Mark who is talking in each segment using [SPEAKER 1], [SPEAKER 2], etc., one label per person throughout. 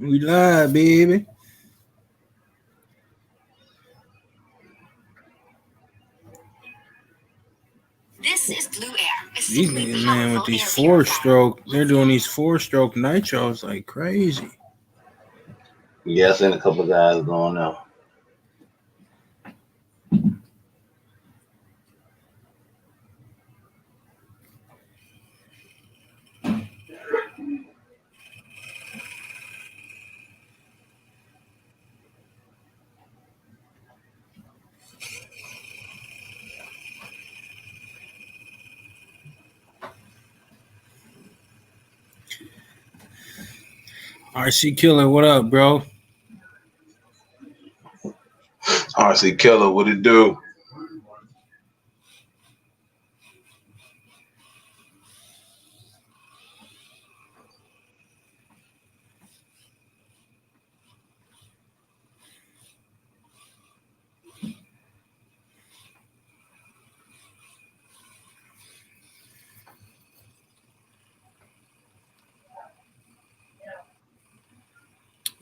[SPEAKER 1] We live, baby.
[SPEAKER 2] This is Blue Air.
[SPEAKER 1] These niggas, man, with these four-stroke, they're doing these four-stroke nitros like crazy.
[SPEAKER 3] Yeah, I seen a couple guys going now.
[SPEAKER 1] RC Killer, what up, bro?
[SPEAKER 3] RC Killer, what it do?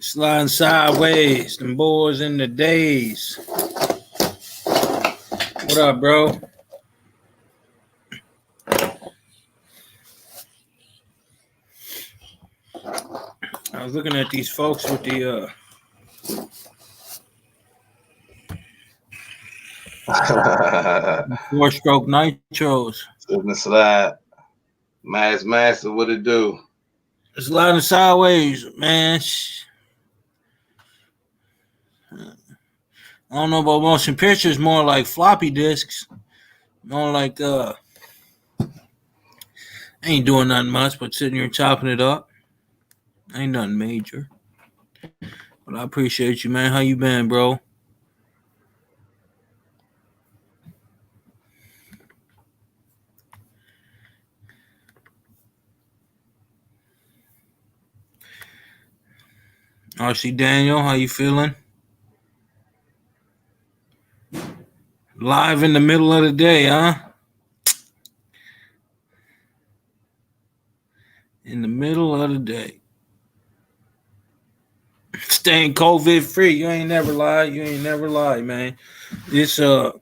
[SPEAKER 1] Sliding sideways, them boys in the days. What up, bro? I was looking at these folks with the four-stroke nitros.
[SPEAKER 3] Slipping slide. Master, what it do?
[SPEAKER 1] Sliding sideways, man. I don't know about motion pictures, more like floppy disks. More like ain't doing nothing much but sitting here chopping it up. Ain't nothing major. But I appreciate you, man. How you been, bro? RC Daniel, how you feeling? Live in the middle of the day, huh? In the middle of the day. Staying COVID free. You ain't never lied. You ain't never lied, man. It's you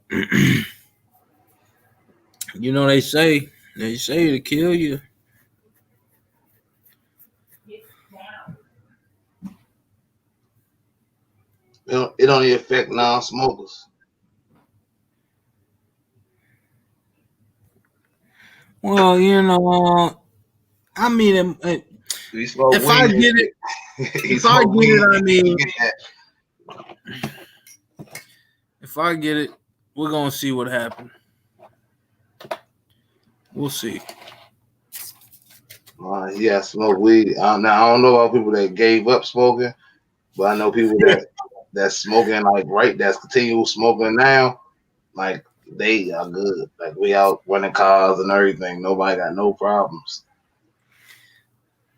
[SPEAKER 1] know they say to kill you.
[SPEAKER 3] It only affect non-smokers.
[SPEAKER 1] Well, you know, I mean, if I get it, if I get it, I mean, if I get it, we're gonna see what happens. We'll see.
[SPEAKER 3] Yeah, smoke weed. Now I don't know about people that gave up smoking, but I know people that's smoking like that's continual smoking now. Like they are good. Like we out running cars and everything. Nobody got no problems.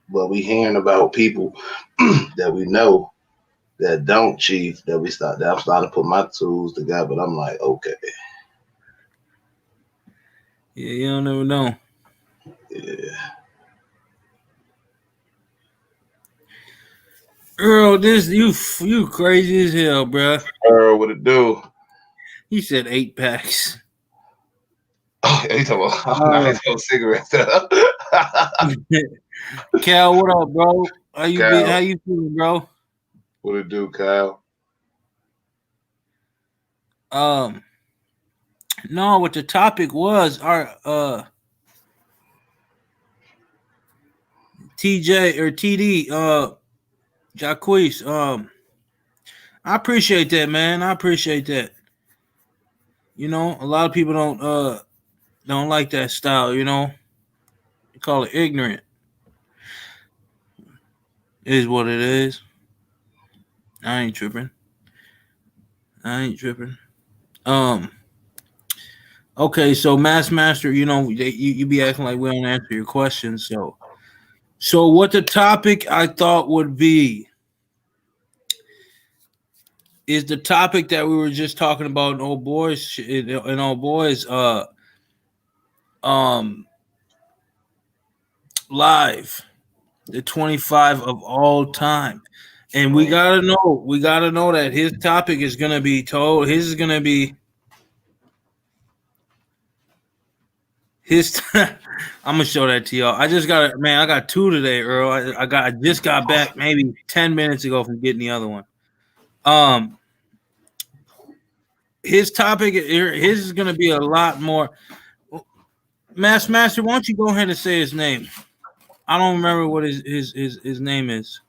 [SPEAKER 3] But we hearing about people that we know that don't chief. That I'm starting to put my tools together. But I'm like, okay.
[SPEAKER 1] Yeah, you don't never know.
[SPEAKER 3] Yeah.
[SPEAKER 1] Earl, this you crazy as hell, bro.
[SPEAKER 3] Earl, what it do?
[SPEAKER 1] He said 8 packs.
[SPEAKER 3] Oh, yeah, he's talking about cigarettes.
[SPEAKER 1] Cal, what up, bro? How you feeling, bro?
[SPEAKER 3] What it do, Kyle?
[SPEAKER 1] No, what the topic was our TJ or TD Jacquees. I appreciate that, man. I appreciate that. You know, a lot of people don't like that style, you know. They call it ignorant. It is what it is. I ain't tripping. Okay, so Master, you know, you be acting like we don't answer your questions. So what the topic I thought would be is the topic that we were just talking about in old boys live. the 25 of all time. And we gotta know that his topic is gonna be told. His is gonna be his. I'm gonna show that to y'all. I just got I got two today, Earl. I just got back maybe 10 minutes ago from getting the other one. His topic, his is gonna be a lot more. Master, why don't you go ahead and say his name? I don't remember what his name is.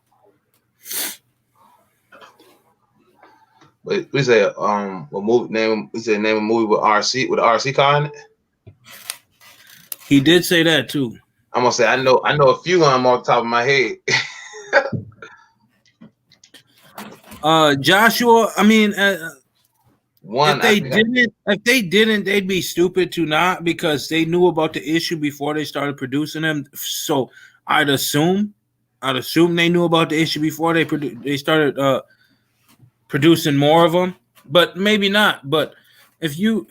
[SPEAKER 3] We say a movie name. We say name a movie with RC with an RC car in it.
[SPEAKER 1] He did say that too.
[SPEAKER 3] I'm gonna say I know a few of them off the top of my head.
[SPEAKER 1] Joshua. I mean,
[SPEAKER 3] one.
[SPEAKER 1] If they didn't, they'd be stupid to not, because they knew about the issue before they started producing them. So I'd assume they knew about the issue before they started producing more of them, but maybe not. But if you're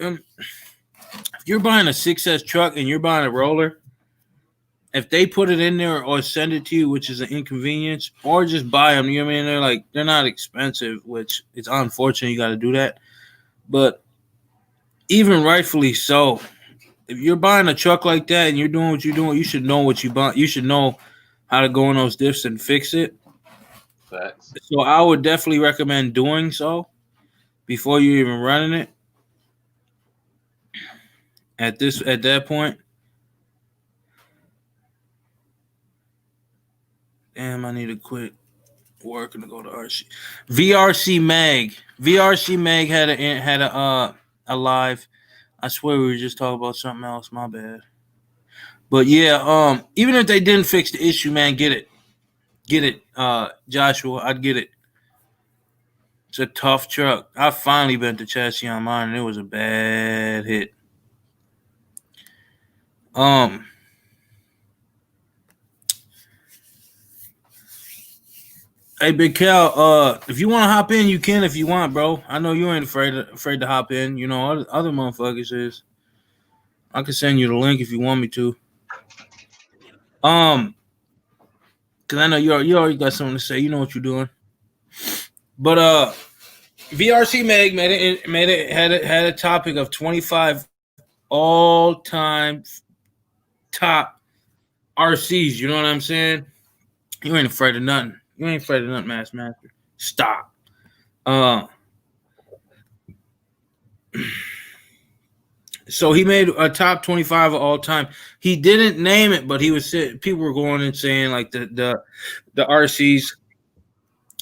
[SPEAKER 1] buying a 6S truck and you're buying a roller, if they put it in there or send it to you, which is an inconvenience, or just buy them, you know what I mean? They're not expensive, which it's unfortunate you got to do that. But even rightfully so, if you're buying a truck like that and you're doing what you're doing, you should know what you buy. You should know how to go in those diffs and fix it.
[SPEAKER 3] Facts.
[SPEAKER 1] So I would definitely recommend doing so before you're even running it. At that point. Damn, I need to quit working to go to RC. VRC Mag. VRC Mag had a live. I swear we were just talking about something else. My bad. But yeah, even if they didn't fix the issue, man, get it, Joshua. I'd get it. It's a tough truck. I finally bent the chassis on mine, and it was a bad hit. Hey, Big Cal, if you want to hop in, you can if you want, bro. I know you ain't afraid to hop in. You know, other motherfuckers is. I can send you the link if you want me to. Because I know you already got something to say. You know what you're doing. But VRC Meg had a topic of 25 all-time top RCs. You know what I'm saying? You ain't afraid of nothing. You ain't afraid of nothing, Master. Stop. So he made a top 25 of all time. He didn't name it, but people were going and saying like the RCs,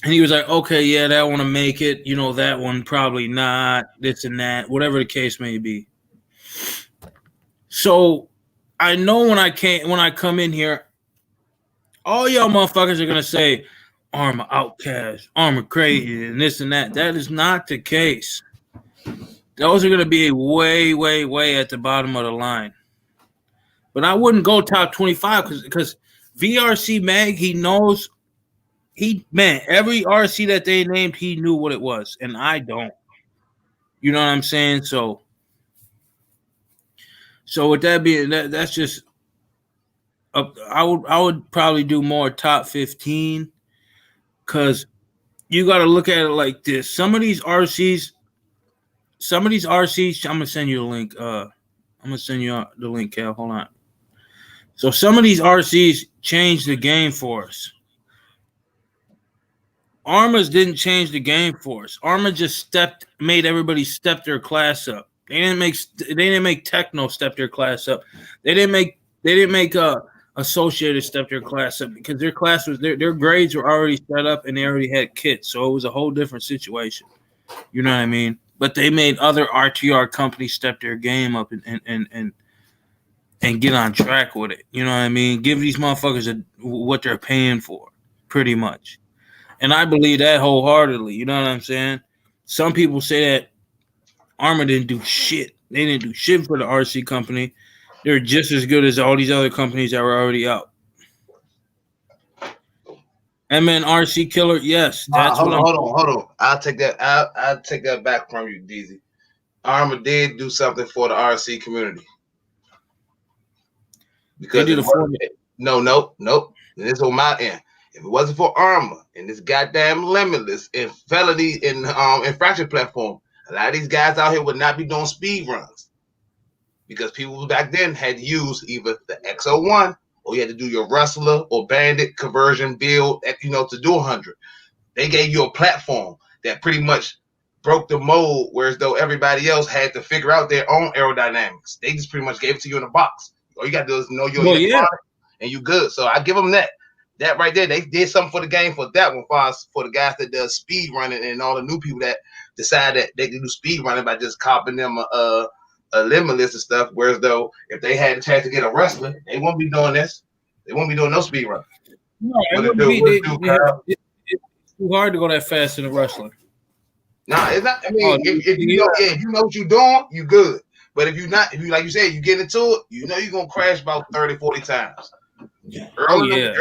[SPEAKER 1] and he was like, okay, yeah, that one to make it. You know, that one probably not. This and that, whatever the case may be. So I know when I come in here, all y'all motherfuckers are gonna say Armor outcast, Armor crazy, and this and that. That is not the case. Those are gonna be way, way, way at the bottom of the line. But I wouldn't go top 25 because VRC Mag, he knows every RC that they named, he knew what it was, and I don't. You know what I'm saying? So with that being that's just I would probably do more top 15, because you got to look at it like this. Some of these RCs, I'm gonna send you the link. I'm gonna send you the link, Cal. Hold on. So some of these RCs changed the game for us. Armors didn't change the game for us. Armor just made everybody step their class up. They didn't make Techno step their class up. They didn't make Associated step their class up, because their class was their grades were already set up and they already had kits. So it was a whole different situation. You know what I mean? But they made other RTR companies step their game up and get on track with it. You know what I mean? Give these motherfuckers what they're paying for, pretty much. And I believe that wholeheartedly. You know what I'm saying? Some people say that Armor didn't do shit. They didn't do shit for the RC company. They're just as good as all these other companies that were already out. MN RC Killer, yes. That's
[SPEAKER 3] hold on. I'll take that back from you, DZ. Armor did do something for the RC community. Because
[SPEAKER 1] they did
[SPEAKER 3] nope. And this on my end. If it wasn't for Armor and this goddamn Limitless and felony and infraction platform, a lot of these guys out here would not be doing speed runs because people back then had to use either the X01 or you had to do your Rustler or Bandit conversion build, to do 100. They gave you a platform that pretty much broke the mold, whereas though everybody else had to figure out their own aerodynamics. They just pretty much gave it to you in a box. All you got to do is know your and you good. So I give them that. That right there, they did something for the game for that one. For the guys that does speed running and all the new people that decide that they can do speed running by just copying them a Limitless and stuff. Whereas though, if they had a chance to get a wrestler, they won't be doing this. They won't be doing no speed run.
[SPEAKER 1] No, it's too hard to go that fast in a wrestler.
[SPEAKER 3] Nah, it's not. I mean, if you know what you're doing, you good. But if you like you said, you get into it, you're gonna crash about 30, 40 times. Earlier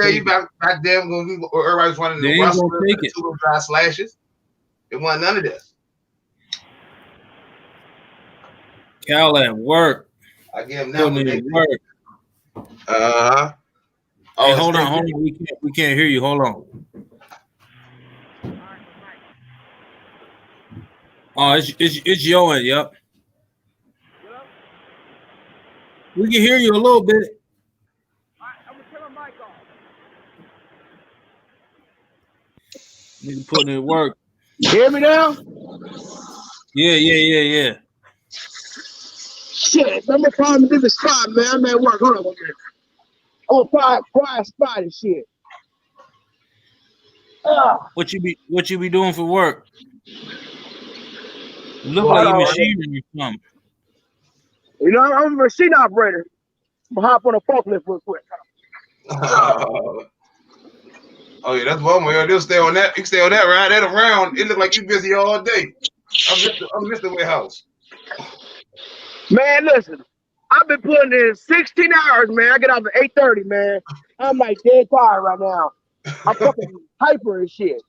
[SPEAKER 3] you back then when everybody was running the Rustler, the two dry slashes. It wasn't none of this.
[SPEAKER 1] Cal at work.
[SPEAKER 3] I give him that one.
[SPEAKER 1] Work.
[SPEAKER 3] Oh,
[SPEAKER 1] hey, hold on. We can't hear you. Hold on. Oh, it's your end. Yep. We can hear you a little bit.
[SPEAKER 4] I'm gonna turn my mic off.
[SPEAKER 1] Nigga putting in work.
[SPEAKER 4] You hear me now?
[SPEAKER 1] Yeah.
[SPEAKER 4] Shit, I'm gonna find a different spot, man. I'm at work. Hold on one minute. I'm gonna quiet spot and shit.
[SPEAKER 1] What you be doing for work? You look like you're machinery or something.
[SPEAKER 4] I'm a machine operator. I'm gonna hop on a forklift real quick.
[SPEAKER 3] Oh yeah, that's one way. They'll stay on that. You can stay on that ride that around. It look like you busy all day. I miss the warehouse.
[SPEAKER 4] Man, listen, I've been putting in 16 hours, man. I get off at 8:30, man. I'm like dead tired right now. I'm fucking hyper and shit.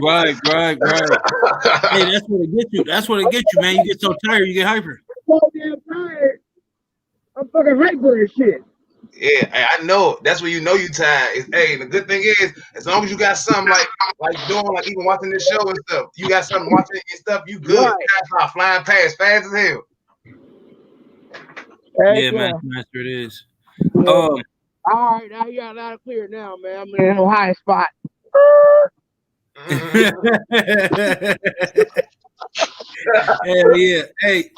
[SPEAKER 1] Right. Hey, that's what it gets you. That's what it gets you, man. You get so tired, you get hyper.
[SPEAKER 4] So damn tired. I'm fucking hyper and shit.
[SPEAKER 3] Yeah, I know. That's when you know you tired. The good thing is, as long as you got something like doing, like even watching this show and stuff, you got something watching and stuff, you good.
[SPEAKER 4] Right.
[SPEAKER 3] That's not flying past fast as hell.
[SPEAKER 1] Yeah, man, master it is.
[SPEAKER 4] All right, now you got a lot of clear now, man. I'm in a high spot.
[SPEAKER 1] Hell yeah. Hey,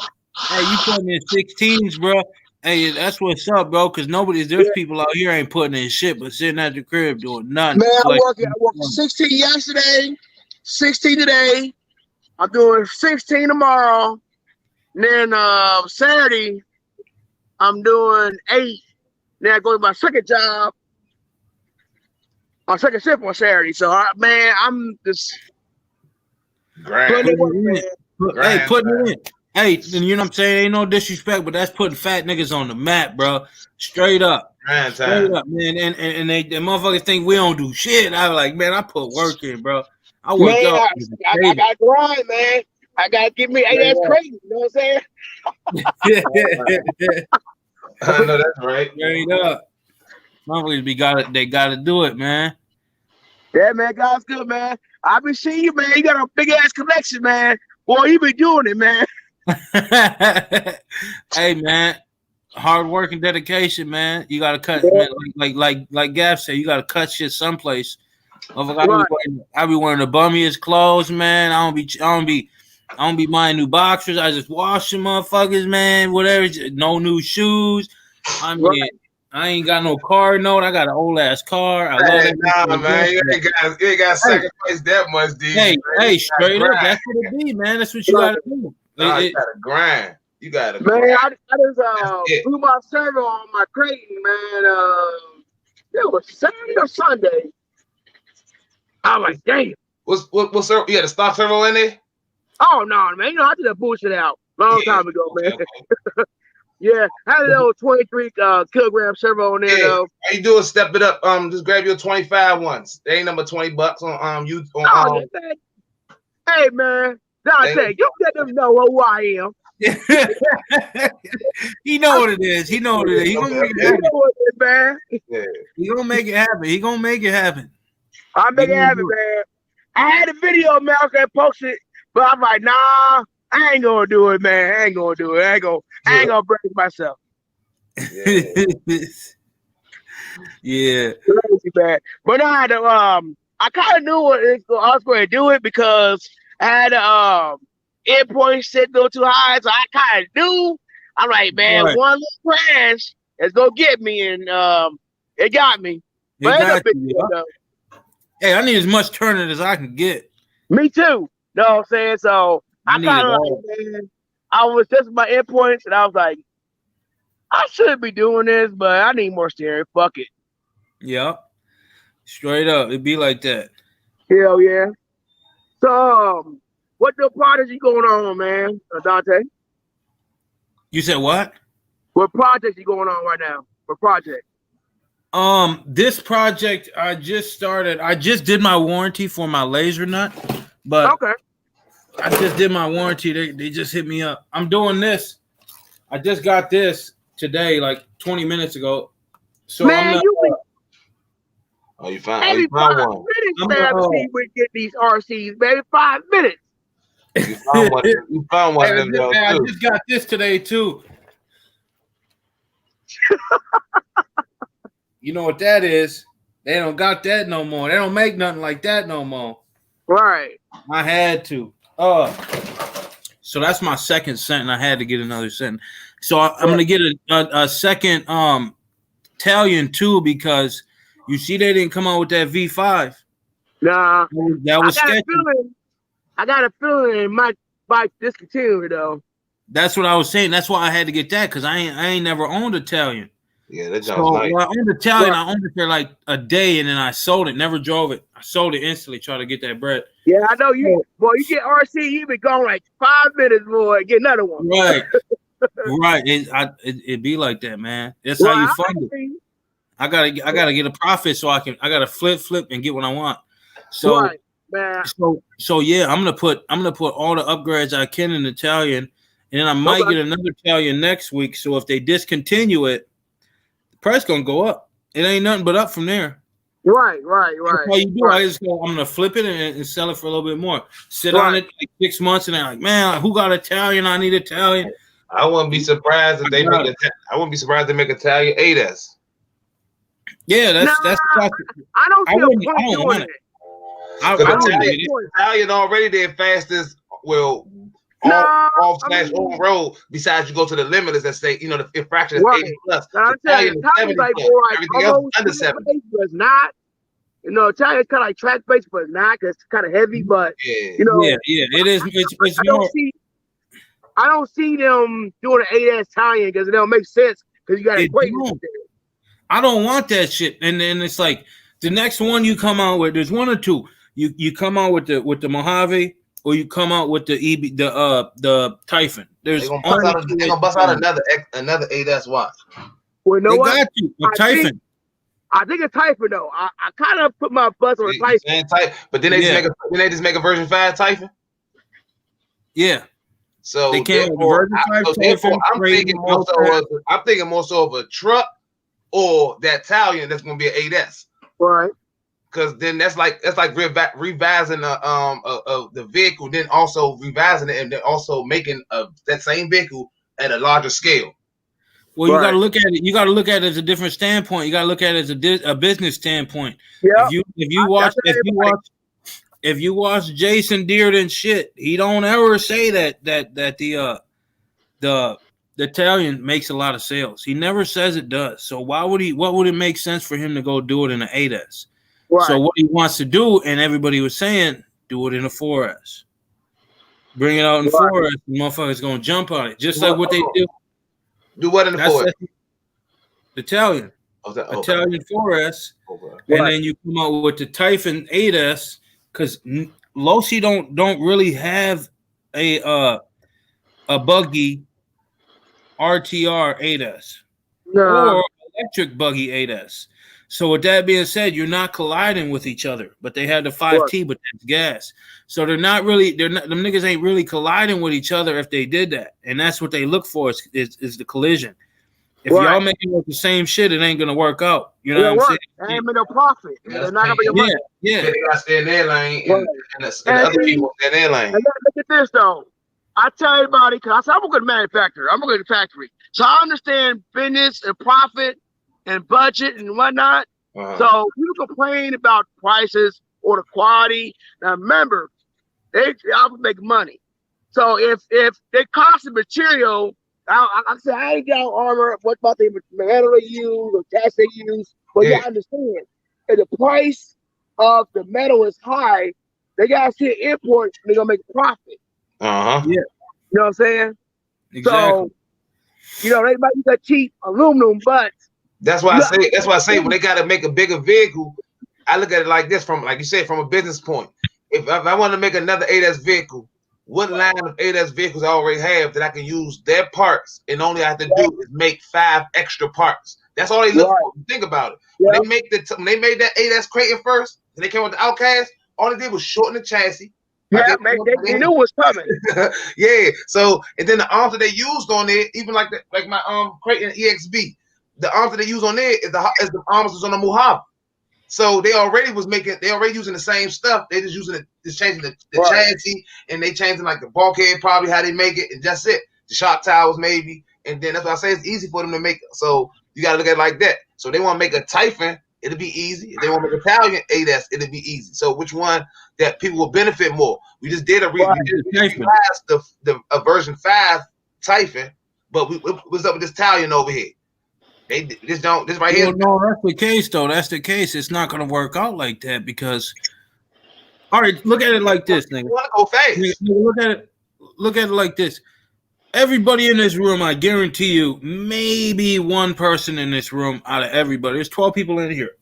[SPEAKER 1] you putting in 16s, bro. Hey, that's what's up, bro. Because there's people out here ain't putting in shit, but sitting at the crib doing nothing.
[SPEAKER 4] Man, I worked 16 yesterday, 16 today. I'm doing 16 tomorrow. And then Saturday, I'm doing 8. Then I go to my second job, my second shift on Saturday. So, man, I'm just
[SPEAKER 3] putting
[SPEAKER 1] it in. Hey, you know what I'm saying? Ain't no disrespect, but that's putting fat niggas on the map, bro. Straight up. Straight up, man. And they motherfuckers think we don't do shit. I was like, man, I put work in, bro. I work up.
[SPEAKER 4] I got to grind, man. I got to give me, that's crazy. You know what I'm saying?
[SPEAKER 3] I know that's right.
[SPEAKER 1] Straight up. Motherfuckers they gotta do it, man.
[SPEAKER 4] Yeah, man, God's good, man. I been seeing you, man. You got a big ass collection, man. Boy, you been doing it, man.
[SPEAKER 1] Hey, man, hard work and dedication, man. You gotta cut, man. Like Gav said, you gotta cut shit someplace. I be wearing the bummiest clothes, man. I don't be buying new boxers. I just wash them motherfuckers, man. Whatever. No new shoes. I mean, I ain't got no car note. I got an old ass car. I love it.
[SPEAKER 3] Nah, man. You ain't got to sacrifice that much, dude.
[SPEAKER 1] Hey, straight up. That's what it be, man. That's what you gotta do.
[SPEAKER 3] You gotta grind. You gotta.
[SPEAKER 4] Man, I just blew my servo on my Creighton, man. It was Saturday or Sunday. I was like, damn.
[SPEAKER 3] What servo? You had a stock servo in there?
[SPEAKER 4] Oh no, man! I did that bullshit out long time ago, man. Okay. Yeah, I had a little 23 kilogram servo on there. Though.
[SPEAKER 3] How you do is step it up. Just grab your 25 ones. They ain't number $20 on you.
[SPEAKER 4] Hey man, you let them know who I am.
[SPEAKER 1] He know what it is. He know what it is. He gonna make it
[SPEAKER 4] You
[SPEAKER 1] happen.
[SPEAKER 4] know what it is, man.
[SPEAKER 3] Yeah.
[SPEAKER 1] He gonna make it happen. He gonna make it happen.
[SPEAKER 4] I make it happen, man. I had a video, man. I was gonna post it, but I'm like, nah, I ain't gonna do it, man. I ain't gonna do it. I ain't gonna break myself.
[SPEAKER 3] Yeah.
[SPEAKER 1] Yeah.
[SPEAKER 4] Crazy, man. But I had to, I kind of knew I was going to do it because I had endpoint set go too high, so I kind of knew. I'm like, man,
[SPEAKER 1] Right.
[SPEAKER 4] one little crash is gonna get me, and it got me. But it ain't no
[SPEAKER 1] Got
[SPEAKER 4] big
[SPEAKER 1] you,
[SPEAKER 4] deal,
[SPEAKER 1] yeah.
[SPEAKER 4] though.
[SPEAKER 1] Hey, I need as much turning as I can get.
[SPEAKER 4] Me too. Know what I'm saying? So
[SPEAKER 1] I
[SPEAKER 4] I
[SPEAKER 1] need
[SPEAKER 4] kind
[SPEAKER 1] it
[SPEAKER 4] of
[SPEAKER 1] all.
[SPEAKER 4] like, man, I was testing my endpoints, and I was like, I should be doing this, but I need more steering. Fuck it.
[SPEAKER 1] Yeah. Straight up. It'd be like that.
[SPEAKER 4] Hell yeah. So, what the projects you going on, man, Dante?
[SPEAKER 1] You said what?
[SPEAKER 4] What projects you going on right now? What project?
[SPEAKER 1] This project I just started. I just did my warranty for my laser nut, but
[SPEAKER 4] Okay.
[SPEAKER 1] I just did my warranty. They just hit me up. I'm doing this. I just got this today, like 20 minutes ago. So
[SPEAKER 4] Man,
[SPEAKER 1] I'm not,
[SPEAKER 4] you be
[SPEAKER 3] Oh, you found
[SPEAKER 4] every 5
[SPEAKER 3] one.
[SPEAKER 4] minutes,
[SPEAKER 1] I'm
[SPEAKER 4] man,
[SPEAKER 1] not-
[SPEAKER 4] see we get these RCs, baby. 5 minutes.
[SPEAKER 3] You found one. You found one of them, though,
[SPEAKER 1] I
[SPEAKER 3] too.
[SPEAKER 1] just got this today too. You know what that is? They don't got that no more. They don't make nothing like that no more.
[SPEAKER 4] Right.
[SPEAKER 1] I had to. So that's my second scent, and I had to get another scent. So I'm gonna get a second Italian too, because you see they didn't come out with that V5.
[SPEAKER 4] Nah.
[SPEAKER 1] That was sketchy.
[SPEAKER 4] I got a feeling it might discontinue though.
[SPEAKER 1] That's what I was saying. That's why I had to get that, because I ain't never owned Italian.
[SPEAKER 3] Yeah, that
[SPEAKER 1] So
[SPEAKER 3] job's nice.
[SPEAKER 1] when I owned Italian, I owned it for like a day, and then I sold it. Never drove it. I sold it instantly, try to get that bread.
[SPEAKER 4] Yeah, I know you. Boy, you get RC, you be gone like 5 minutes, boy. Get another one.
[SPEAKER 1] Right, right. It be like that, man. That's how you fund it. I gotta get a profit so I gotta flip and get what I want. So
[SPEAKER 4] Right, man.
[SPEAKER 1] so yeah, I'm gonna put all the upgrades I can in Italian, and then I might get another Italian next week. So if they discontinue it, the price gonna go up. It ain't nothing but up from there.
[SPEAKER 4] Right.
[SPEAKER 1] That's how you do.
[SPEAKER 4] Right.
[SPEAKER 1] I just go, I'm gonna flip it and sell it for a little bit more. Sit on it like 6 months, and they're like, man, who got Italian? I need Italian.
[SPEAKER 3] I wouldn't be surprised if they make it. I wouldn't be surprised if they make Italian 8S.
[SPEAKER 1] Yeah, that's
[SPEAKER 4] I don't see a point doing it.
[SPEAKER 3] Italian already their fastest. Well, on road. Besides, you go to the limiters that say, the infraction is 80 plus.
[SPEAKER 4] Italian is like
[SPEAKER 3] everything else under 70.
[SPEAKER 4] But it's not. Italian is kind of like track based, but it's not, because it's kind of heavy. But
[SPEAKER 1] yeah, it is. It's more.
[SPEAKER 4] I don't see them doing an 8S Italian because it don't make sense, because you got to equate.
[SPEAKER 1] I don't want that shit. And then it's like the next one you come out with, there's one or two. You come out with the Mojave, or you come out with the Typhon. They're
[SPEAKER 3] gonna bust out another 8S watch.
[SPEAKER 4] Well,
[SPEAKER 1] they got you a Typhon.
[SPEAKER 4] I think a Typhon though. I kind of put my buzz on a Typhon.
[SPEAKER 3] But then they just make a version 5 Typhon.
[SPEAKER 1] Yeah.
[SPEAKER 3] So
[SPEAKER 1] they can't.
[SPEAKER 3] I'm thinking more so of a truck or that Italian that's gonna be an 8S.
[SPEAKER 4] Right.
[SPEAKER 3] Because then that's like revising the vehicle, then also revising it, and then also making that same vehicle at a larger scale.
[SPEAKER 1] Well, you got to look at it. You got to look at it as a different standpoint. You got to look at it as a business standpoint.
[SPEAKER 4] Yeah.
[SPEAKER 1] If you watch Jason Dearden shit, he don't ever say that the Italian makes a lot of sales. He never says it does. So what would it make sense for him to go do it in an 8S? Right. So what he wants to do, and everybody was saying, do it in a 4S. Bring it out in 4S, the motherfuckers gonna jump on it. Just like what they do.
[SPEAKER 3] Do what in the 4S?
[SPEAKER 1] Italian. Italian 4S. And then you come out with the Typhon 8S, because Losi don't really have a buggy RTR 8S.
[SPEAKER 4] No.
[SPEAKER 1] Or electric buggy 8S. So with that being said, you're not colliding with each other, but they had the 5T, but that's gas. So them niggas ain't really colliding with each other if they did that. And that's what they look for is the collision. If y'all making the same shit, it ain't gonna work out. You know what I'm saying?
[SPEAKER 4] It ain't no profit. They're not gonna make money.
[SPEAKER 3] Yeah. They gotta stay in their lane, and the other people stay in their lane.
[SPEAKER 4] And look at this though. I tell everybody, because I said I'm a good manufacturer. I'm a good factory. So I understand business and profit and budget and whatnot. So people complain about prices or the quality. Now remember, y'all make money. So if they cost of material, I said I ain't got armor. What about the metal they use or gas they use? But you understand, if the price of the metal is high, they gotta see an import. They're gonna make a profit.
[SPEAKER 1] Yeah.
[SPEAKER 4] You know what I'm saying?
[SPEAKER 1] Exactly.
[SPEAKER 4] So, they might use that cheap aluminum, but
[SPEAKER 3] that's why I say when they gotta make a bigger vehicle, I look at it like this, from like you said, from a business point. If I want to make another 8S vehicle, what line of 8S vehicles I already have that I can use their parts, and only I have to do is make 5 extra parts. That's all they look for. Think about it. When they made that 8S Creighton first, and they came with the Outcast, all they did was shorten the chassis.
[SPEAKER 4] Yeah, they knew it was coming.
[SPEAKER 3] Yeah. So, and then the arms that they used on it, even like my Creighton EXB, the arms that they use on there is the arms that's on the Mojave. So they already using the same stuff. They just changing the chassis, and they changing like the bulkhead, probably how they make it, and that's it. The shock towers maybe, and then that's why I say it's easy for them to make. So you got to look at it like that. So they want to make a Typhon, it'll be easy. If they want to make an Italian 8S, it'll be easy. So which one that people will benefit more? We just did a version 5 Typhon, but what's up with this Italian over here? This right here.
[SPEAKER 1] No, that's the case though. That's the case. It's not gonna work out like that because. All right, look at it like this, nigga.
[SPEAKER 3] You want to go fast?
[SPEAKER 1] Nigga, look at it like this. Everybody in this room, I guarantee you, maybe one person in this room out of everybody. There's 12 people in here.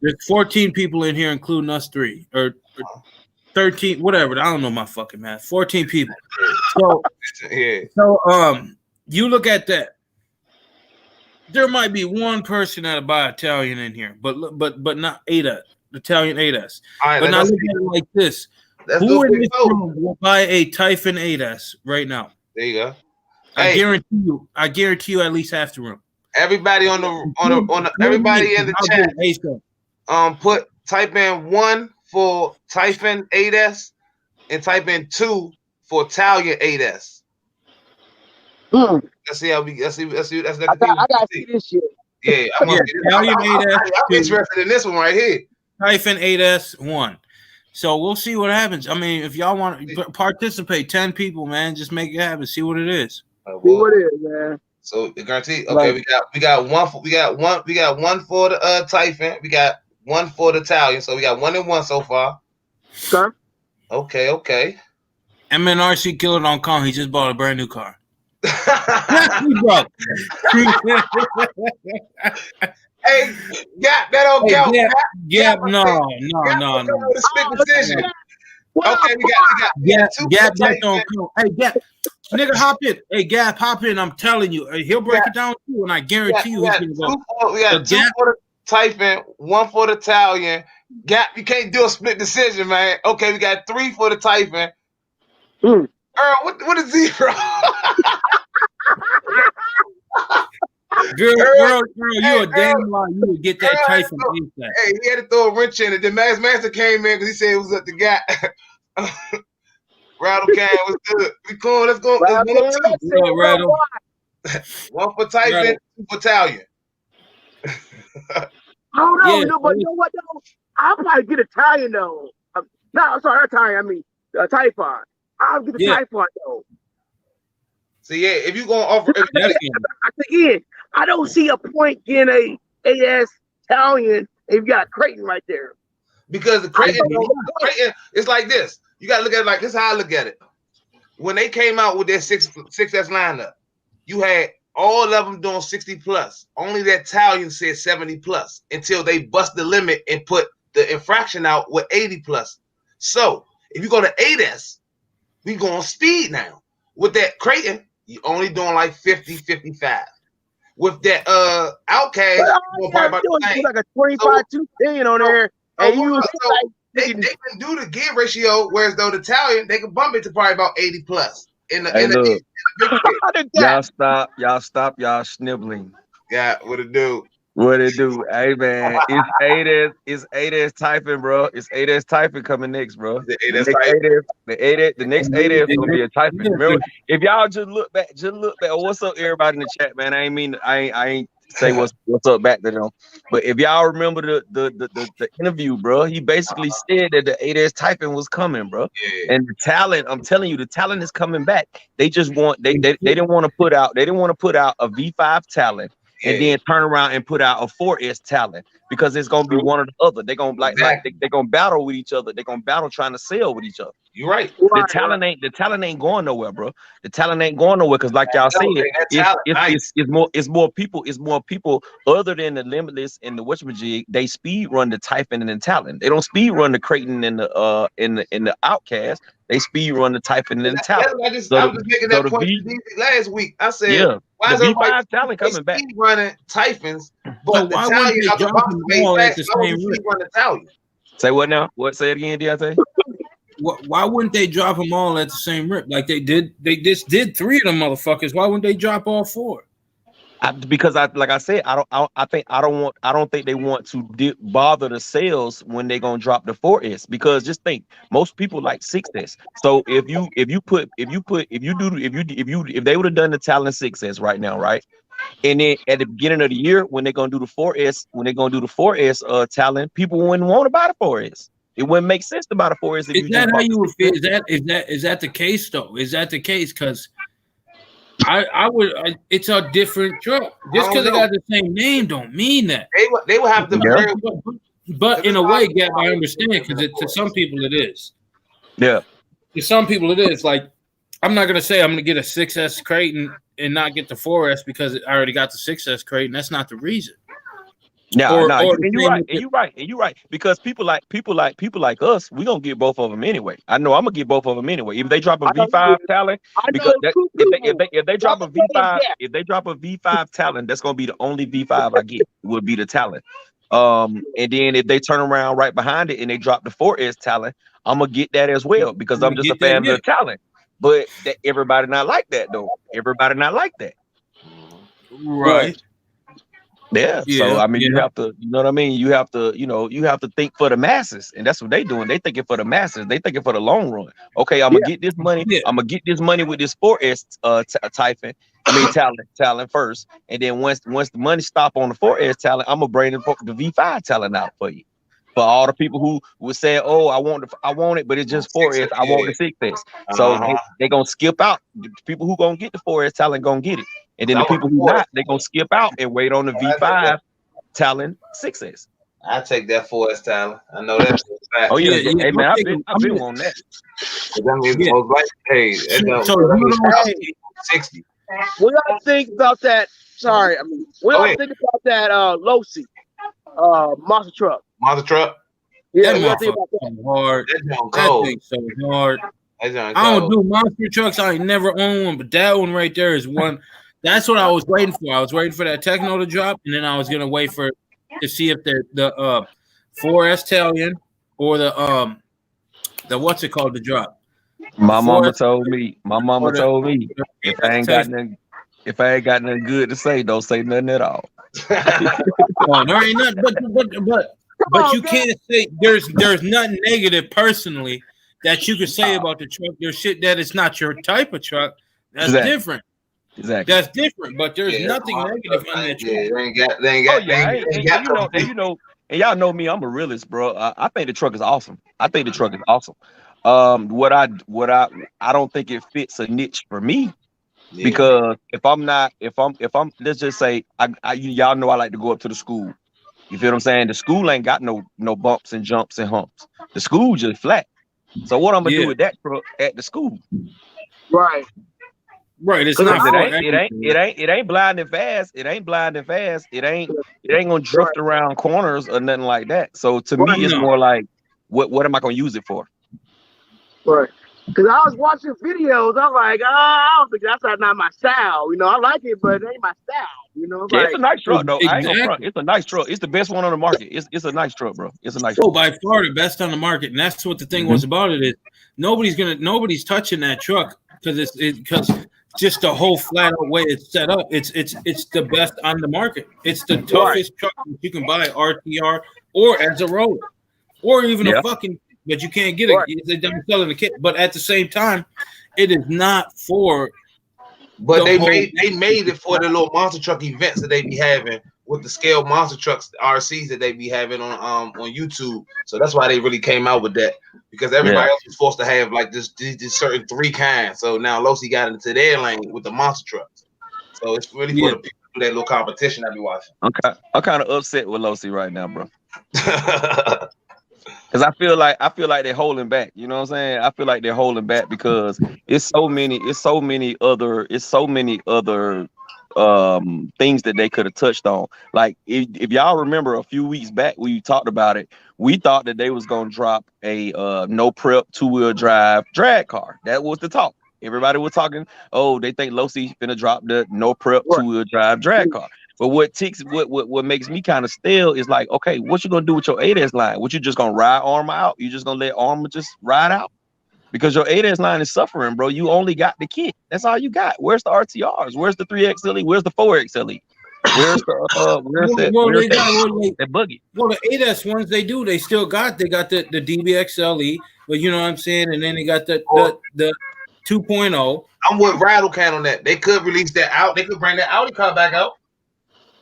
[SPEAKER 1] There's 14 people in here, including us 3, or 13, whatever. I don't know my fucking math. 14 people. So, you look at that. There might be one person that'll buy Italian in here, but not Italian 8S.
[SPEAKER 3] Right,
[SPEAKER 1] but now look at it like this. Who in this room will buy a Typhon 8S right now?
[SPEAKER 3] There you go.
[SPEAKER 1] I guarantee you at least half the room.
[SPEAKER 3] Everybody on the everybody in the chat. Type in 1 for Typhon 8S and type in 2 for Italian 8S. Let's see how we. Let's see. I
[SPEAKER 4] gotta see this shit.
[SPEAKER 3] Yeah, I'm interested in this one right here.
[SPEAKER 1] Typhon 8S 1. So we'll see what happens. I mean, if y'all want to participate, 10 people, man, just make it happen. See what it is.
[SPEAKER 4] See what it is, man.
[SPEAKER 3] So guarantee. Okay, we got one for the Typhon. We got 1 for the Italian. So we got 1 and 1 so far. Okay.
[SPEAKER 1] MNRC Killer.com. He just bought a brand new car.
[SPEAKER 3] Hey, Gap, that don't count.
[SPEAKER 1] Gap, no.
[SPEAKER 3] Split decision. Okay, we got
[SPEAKER 1] Gap, that don't count. Hey, Gap, nigga, hop in. Hey, Gap, hop in. I'm telling you, he'll break it down too, and I guarantee you, he's gonna go.
[SPEAKER 3] We got 2 for the Typhon, 1 for the Italian. Gap, you can't do a split decision, man. Okay, we got 3 for the Typhon. Earl, what is 0?
[SPEAKER 1] Girl, you a damn lie. You would get that Typhon.
[SPEAKER 3] Hey, he had to throw a wrench in it. The Master came in because he said it was at the Gap. Rattle Can was good. We cool. Let's go.
[SPEAKER 1] Rattle.
[SPEAKER 3] 1 for Typhon, 2 for Italian.
[SPEAKER 4] Oh no, but you know what though? I'll probably get Italian though. No, I'm sorry, Italian. I mean Typhon. I'll get the Typhon though.
[SPEAKER 3] So yeah, if you gonna offer,
[SPEAKER 4] again, I don't see a point getting a AS Italian if you got Creighton right there.
[SPEAKER 3] Because the Creighton, it's like this. You gotta look at it like this. How I look at it. When they came out with their 6S lineup, you had all of them doing 60 plus. Only that Italian said 70 plus until they bust the limit and put the infraction out with 80 plus. So if you go to 8S, we go on speed now. With that Creighton, you only doing like 50, 55. with that Outcast.
[SPEAKER 4] All I do is put like a 25-210 on there, and you was like,
[SPEAKER 3] they can do the gear ratio, whereas though the Italian they can bump it to probably about 80 plus.
[SPEAKER 5] Y'all stop, y'all snibbling.
[SPEAKER 3] Yeah, what it do?
[SPEAKER 5] What it do? Hey man, it's 8S typing, bro. It's 8S typing coming next, bro. The next 8S gonna be a typing. Remember, if y'all just look back. What's up, everybody in the chat, man? I ain't say what's up back to them. But if y'all remember the interview, bro, he basically said that the 8S typing was coming, bro. Yeah. And the talent, I'm telling you, the talent is coming back. They just want they didn't want to put out a V5 talent. Yeah. And then turn around and put out a 4S talent because it's gonna be one or the other. They're gonna they're gonna battle with each other. They're gonna battle trying to sell with each other.
[SPEAKER 3] You're right.
[SPEAKER 5] The talent ain't going nowhere, bro. The talent ain't going nowhere because, like y'all said, it's more people other than the Limitless and the whatchamajig. They speed run the typing and the talent. They don't speed run the Creighton and the Outcast. They speed run the typing and the talent.
[SPEAKER 3] I was just making that point last week. I said,
[SPEAKER 5] yeah,
[SPEAKER 3] why is
[SPEAKER 5] V5 talent coming back?
[SPEAKER 3] Running Typhons, but
[SPEAKER 1] so why wouldn't they drop them all at the same rip?
[SPEAKER 5] Say what now? What? Say it again, Deontay.
[SPEAKER 1] Why wouldn't they drop them all at the same rip? Like they did. They just did 3 of them motherfuckers. Why wouldn't they drop all 4?
[SPEAKER 5] Because I don't think they want to bother the sales when they're gonna drop the 4S. Because just think, most people like 6S. So if they would have done the talent 6S right now, right? And then at the beginning of the year, when they're gonna do the 4S, talent, people wouldn't want to buy the 4S. It wouldn't make sense to buy the 4S.
[SPEAKER 1] Is that how you would feel? Is that the case though? Is that the case? Because I would. It's a different truck. Just because they got the same name don't mean that.
[SPEAKER 3] They would have to.
[SPEAKER 1] But in a way, Gap, I understand because to some people it is.
[SPEAKER 5] Yeah.
[SPEAKER 1] To some people it is. Like I'm not gonna say I'm gonna get a 6S Creighton and not get the 4S because I already got the 6S Creighton. That's not the reason.
[SPEAKER 5] No, you're right. Because people like us, we gonna get both of them anyway. I know I'm gonna get both of them anyway. If they drop a V5 talent, because if they drop a V5 talent, that's gonna be the only V5 I get. Would be the talent. And then if they turn around right behind it and they drop the 4S talent, I'm gonna get that as well because I'm just a fan of the talent. But everybody not like that though. Everybody not like that.
[SPEAKER 1] Right.
[SPEAKER 5] Yeah. So I mean, you have to, you know what I mean? You have to think for the masses, and that's what they doing. They thinking for the masses. They thinking for the long run. Okay, I'm gonna get this money. Yeah. I'm gonna get this money with this 4S talent first, and then once the money stop on the 4S talent, I'm gonna bring the V5 talent out for you. For all the people who would say, "Oh, I want it, but it's just 4S. I want the 6S." So they gonna skip out. The people who gonna get the 4S talent gonna get it. And then the people who not, they're gonna skip out and wait on the V5 talent 6S.
[SPEAKER 3] I take that 4S talent. I know that's fact.
[SPEAKER 5] Oh yeah. Hey man, I've been on that.
[SPEAKER 3] That means most like, hey, so 60.
[SPEAKER 4] What y'all think about that? Sorry, what y'all think about that Losi monster truck?
[SPEAKER 3] Monster truck?
[SPEAKER 4] Yeah,
[SPEAKER 1] that think about that? Hard. That thing's so hard. I don't do monster trucks. I ain't never owned one, but that one right there is one. That's what I was waiting for. I was waiting for that Techno to drop, and then I was gonna wait to see if the 4S Italian or the what's it called to drop.
[SPEAKER 5] My mama told me if I ain't got nothing good to say, don't say nothing at all.
[SPEAKER 1] There ain't nothing, but you can't say there's nothing negative personally that you can say about the truck. There's shit that it's not your type of truck. That's different.
[SPEAKER 5] Exactly.
[SPEAKER 1] That's different, but there's nothing negative in that truck.
[SPEAKER 5] And y'all know me, I'm a realist, bro. I think the truck is awesome. What I don't think it fits a niche for me. Yeah. Because if I'm let's just say y'all know I like to go up to the school. You feel what I'm saying? The school ain't got no bumps and jumps and humps. The school just flat. So what I'm gonna do with that truck at the school?
[SPEAKER 4] Right.
[SPEAKER 1] It's not.
[SPEAKER 5] It ain't blind and fast. It ain't gonna drift around corners or nothing like that. So to me, it's more like, what am I gonna use it for?
[SPEAKER 4] Right. Cause I was watching videos, I'm like, I don't think that's not my style. You know, I like it, but it ain't my style. You know,
[SPEAKER 5] Yeah, it's a nice truck though. I ain't gonna front.
[SPEAKER 1] Exactly.
[SPEAKER 5] It's a nice truck. It's the best one on the market. It's a nice truck, bro. It's a nice
[SPEAKER 1] Oh,
[SPEAKER 5] truck.
[SPEAKER 1] by far the best on the market, and that's what the thing was about it is nobody's touching that truck because because just the whole flat out way it's set up. It's the best on the market. It's the toughest truck that you can buy RTR or as a road or even a fucking. But you can't get it. They don't sell in the kit. But at the same time, it is not for.
[SPEAKER 3] But they made it for the little monster truck events that they be having with the scale monster trucks, RCs that they be having on YouTube. So that's why they really came out with that, because everybody else was forced to have like this certain 3 kinds. So now Losi got into their lane with the monster trucks. So it's really for the people that little competition I be watching.
[SPEAKER 5] I'm kind of upset with Losi right now, bro. Because I feel like they're holding back. You know what I'm saying? I feel like they're holding back because it's so many other things that they could have touched on. Like if y'all remember a few weeks back we talked about it, we thought that they was gonna drop a no prep 2-wheel drive drag car. That was the talk. Everybody was talking, oh, they think Losi finna drop the no prep 2-wheel drive drag car. But what makes me kind of stale is like, okay, what you gonna do with your 8S line? What you just gonna ride Armor out? You just gonna let Armor just ride out? Because your 8S line is suffering, bro. You only got the kit. That's all you got. Where's the RTRs? Where's the 3XLE? Where's the 4XLE? Where's the that buggy?
[SPEAKER 1] Well, the 8S ones they still got the DBXLE, but you know what I'm saying, and then they got the 2.0.
[SPEAKER 3] I'm with Rattle Can on that. They could release that out. They could bring that Audi car back out.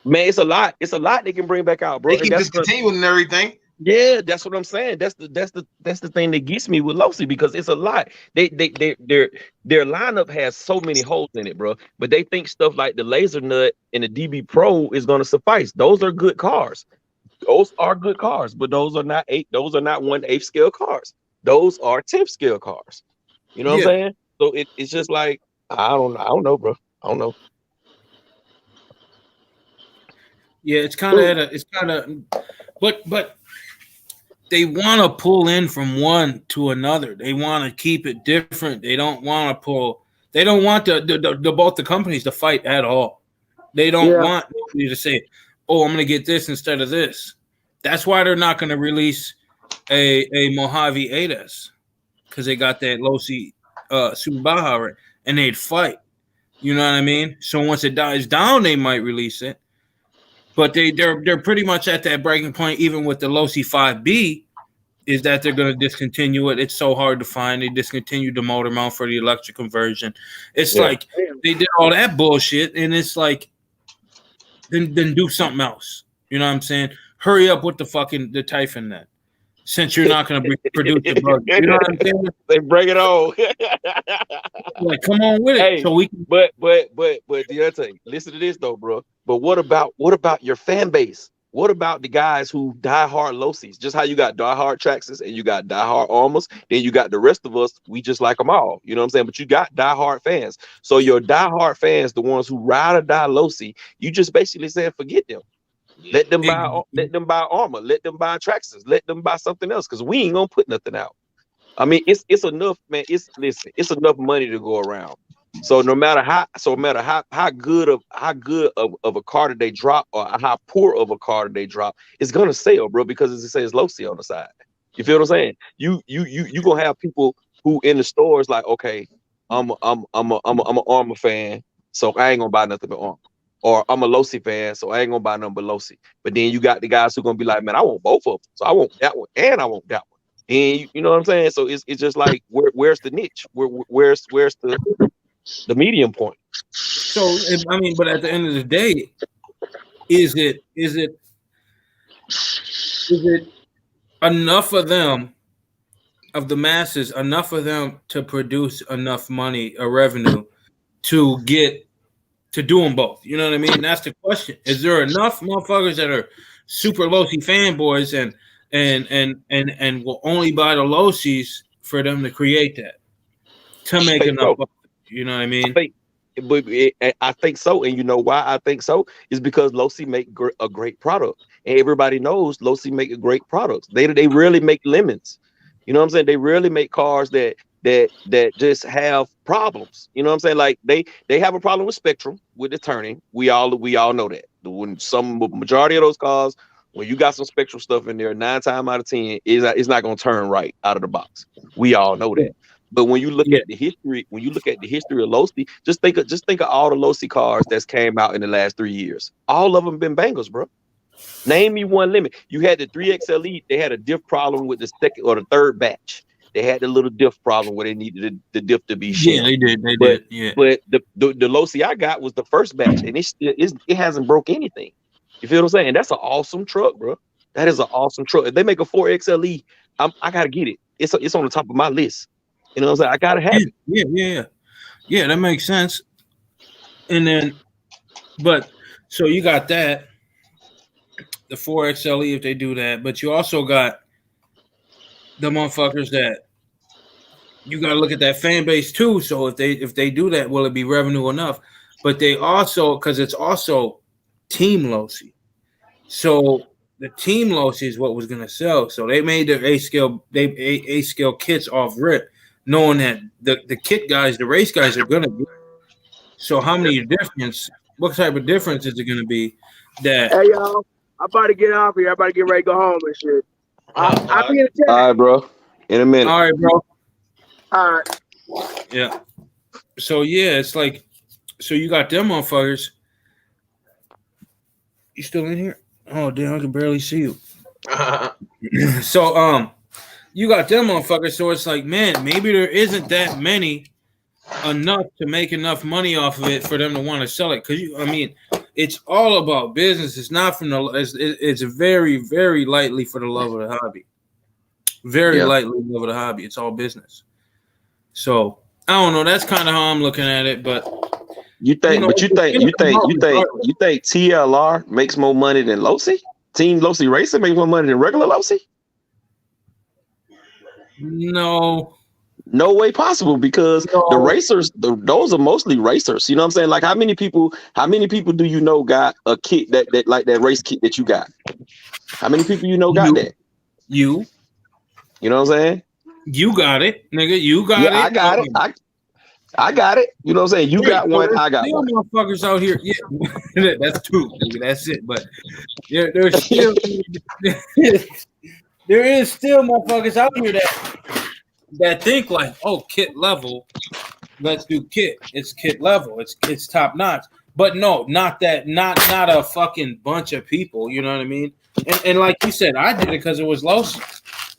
[SPEAKER 5] Man, it's a lot. It's a lot they can bring back out, bro.
[SPEAKER 3] They keep discontinuing and everything.
[SPEAKER 5] Yeah, that's what I'm saying. That's the thing that gets me with Losi, because it's a lot. Their lineup has so many holes in it, bro. But they think stuff like the Laser Nut and the DB Pro is gonna suffice. Those are good cars. Those are good cars, but those are not 1/8 scale cars. Those are 10th scale cars. You know what I'm saying? So it's just like I don't know, bro. I don't know.
[SPEAKER 1] Yeah, it's kind of, but they want to pull in from one to another. They want to keep it different. They don't want to pull. They don't want both the companies to fight at all. They don't want you to say, "Oh, I'm going to get this instead of this." That's why they're not going to release a Mojave 8S, because they got that Losi Super Baja, and they'd fight. You know what I mean? So once it dies down, they might release it. But they're pretty much at that breaking point, even with the Losi 5B, is that they're going to discontinue it. It's so hard to find. They discontinued the motor mount for the electric conversion. It's like they did all that bullshit, and it's like, then do something else. You know what I'm saying? Hurry up with the Typhon then, since you're not going to produce the bug. You know what I'm saying?
[SPEAKER 5] They bring it on.
[SPEAKER 1] Like, come on with it.
[SPEAKER 5] Hey,
[SPEAKER 1] so we can.
[SPEAKER 5] But Deontay, listen to this though, bro. But what about your fan base? What about the guys who die hard Losis? Just how you got die hard Traxxas and you got die hard Armors, then you got the rest of us. We just like them all. You know what I'm saying? But you got die hard fans. So your die hard fans, the ones who ride or die Losi, you just basically said forget them. Let them buy Armor. Let them buy Traxxas. Let them buy something else, because we ain't gonna put nothing out. I mean, it's enough, man. It's enough money to go around. So no matter how good of a car that they drop, or how poor of a car that they drop, it's gonna sell, bro, because it says Losi on the side. You feel what I'm saying? You gonna have people who in the stores like, okay, I'm an Armor fan, so I ain't gonna buy nothing but Armor. Or I'm a Losi fan, so I ain't gonna buy nothing but Losi. But then you got the guys who gonna be like, man, I want both of them. So I want that one and I want that one. And you know what I'm saying? So it's just like, where's the niche? Where's the medium point?
[SPEAKER 1] So I mean, but at the end of the day, is it enough of them, of the masses, enough of them to produce enough money or revenue to do them both? You know what I mean? That's the question. Is there enough motherfuckers that are super Losi fanboys and will only buy the Losis for them to create that, to make enough? You know what I mean?
[SPEAKER 5] I think so, and you know why I think so is because Losi make a great product, and everybody knows Losi make a great product. They really make lemons. You know what I'm saying? They really make cars that that just have problems. You know what I'm saying? Like they have a problem with Spectrum with the turning. We all know that. When some majority of those cars, when you got some Spectrum stuff in there, 9 times out of 10, it's not gonna turn right out of the box. We all know that. But when you look at the history, of Losi, just think of all the Losi cars that's came out in the last 3 years. All of them been bangers, bro. Name me one limit. You had the 3XLE, they had a diff problem with the second or the third batch. They had the little diff problem where they needed the diff to be shit.
[SPEAKER 1] Yeah, they did. Yeah.
[SPEAKER 5] But the Losi I got was the first batch, and it hasn't broke anything. You feel what I'm saying? That's an awesome truck, bro. That is an awesome truck. If they make a 4XLE, I gotta get it. It's on the top of my list. You know what I'm saying? I gotta have it.
[SPEAKER 1] Yeah, that makes sense. And then, but so you got that, the 4XLE if they do that, but you also got the motherfuckers that you got to look at that fan base too. So if they do that, will it be revenue enough? But they also, because it's also Team Losi, so the Team Losi is what was going to sell. So they made their A scale kits off rip, knowing that the kit guys, the race guys are going to be. So how many difference? What type of difference is it going to be? That
[SPEAKER 4] hey y'all, I'm about to get off here. I'm about to get ready to go home and shit. I'll be in the chat.
[SPEAKER 5] All right, bro. In a minute.
[SPEAKER 1] All right, bro.
[SPEAKER 4] All right.
[SPEAKER 1] Yeah. So yeah, it's like, so you got them motherfuckers. You still in here? Oh damn, I can barely see you. So you got them motherfuckers. So it's like, man, maybe there isn't that many enough to make enough money off of it for them to want to sell it. Because it's all about business. It's not from it's very, very lightly for the love of the hobby. Very lightly love of the hobby. It's all business. So I don't know. That's kind of how I'm looking at it. But you think TLR makes more money than Losi? Team Losi Racing makes more money than regular Losi? No way possible, because the racers, those are mostly racers. You know what I'm saying? Like how many people do you know got a kit that like that race kit that you got? How many people got that? You know what I'm saying? You got it, nigga. You got it.
[SPEAKER 5] I got it. I got it. You know what I'm saying? You got one. I got one.
[SPEAKER 1] Motherfuckers out here. Yeah, that's two. Nigga, that's it. But there's still there is still motherfuckers out here that think like, oh, kit level, let's do kit. It's kit level. It's top notch. But no, not that. Not a fucking bunch of people. You know what I mean? And like you said, I did it because it was Losi.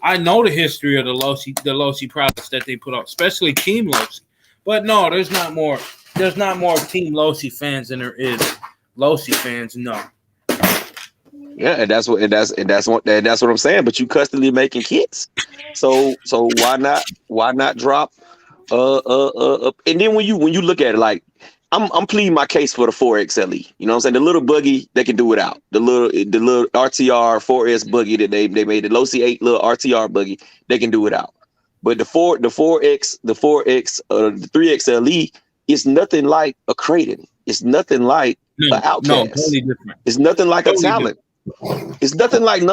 [SPEAKER 1] I know the history of the Losi products that they put out, especially Team Losi. But no, there's not more Team Losi fans than there is Losi fans. No.
[SPEAKER 5] Yeah, and that's what I'm saying. But you constantly making kits, so why not drop? And then when you look at it, like I'm pleading my case for the 4XLE. You know what I'm saying? The little buggy, they can do it out. The little RTR 4S buggy that they made, the Losi 8 little RTR buggy, they can do it out. But the 4X, the 3XLE is nothing like a Kraton. It's nothing like an Outcast.
[SPEAKER 1] No, totally different.
[SPEAKER 5] It's nothing like totally a Talent. Different. It's nothing like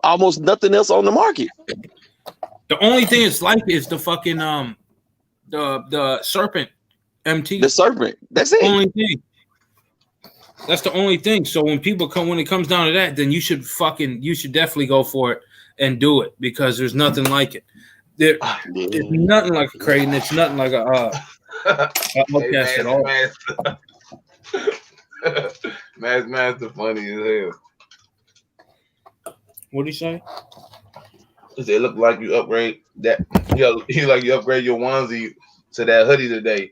[SPEAKER 5] almost nothing else on the market.
[SPEAKER 1] The only thing it's like is the fucking the Serpent MT.
[SPEAKER 5] The Serpent. That's it.
[SPEAKER 1] Only thing. That's the only thing. So when it comes down to that, then you should definitely go for it and do it, because there's nothing like it. It's nothing like a Kraton. It's nothing like a Outcast at all.
[SPEAKER 3] Master funny as hell.
[SPEAKER 1] What do you say?
[SPEAKER 3] It looked like you upgrade that. You like you upgrade your onesie to that hoodie today.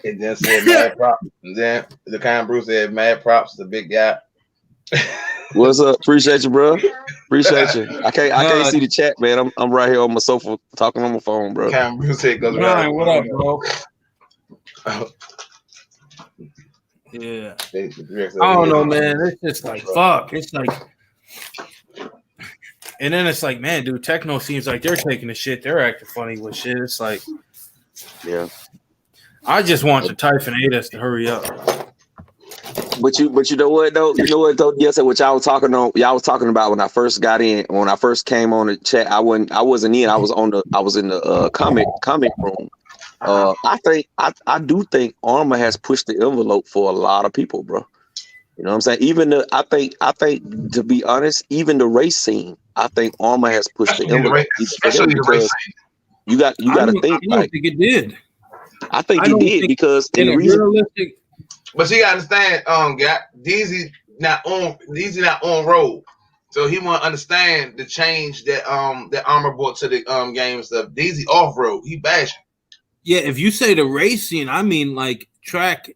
[SPEAKER 3] It then said mad props. And then the kind Bruce said mad props. The big guy.
[SPEAKER 5] What's up? Appreciate you, bro. Appreciate you. I can't see the chat, man. I'm right here on my sofa talking on my phone, bro.
[SPEAKER 3] Kind Bruce said goes
[SPEAKER 1] Ryan, what up, bro? Yeah. I don't know, man. It's just like fuck. It's like, and then it's like, man, dude, Techno seems like they're taking the shit. They're acting funny with shit. It's like,
[SPEAKER 5] yeah.
[SPEAKER 1] I just want the Typhon 8S to hurry up.
[SPEAKER 5] But you know what though? You know what though? Yes, what y'all was talking about when I first got in, when I first came on the chat. I wasn't in. I was in the comment room. I do think Armour has pushed the envelope for a lot of people, bro. You know what I'm saying? Even I think to be honest, even the race scene, I think Armour has pushed the envelope.
[SPEAKER 3] Especially the race scene.
[SPEAKER 5] You got to think.
[SPEAKER 1] I don't think it did.
[SPEAKER 5] I think it did because in the reason.
[SPEAKER 1] Realistic.
[SPEAKER 3] But you gotta understand, Deezy not on road, so he want to understand the change that that Armour brought to the game and stuff. Deezy off road, he bashing.
[SPEAKER 1] Yeah, if you say the racing, I mean like track.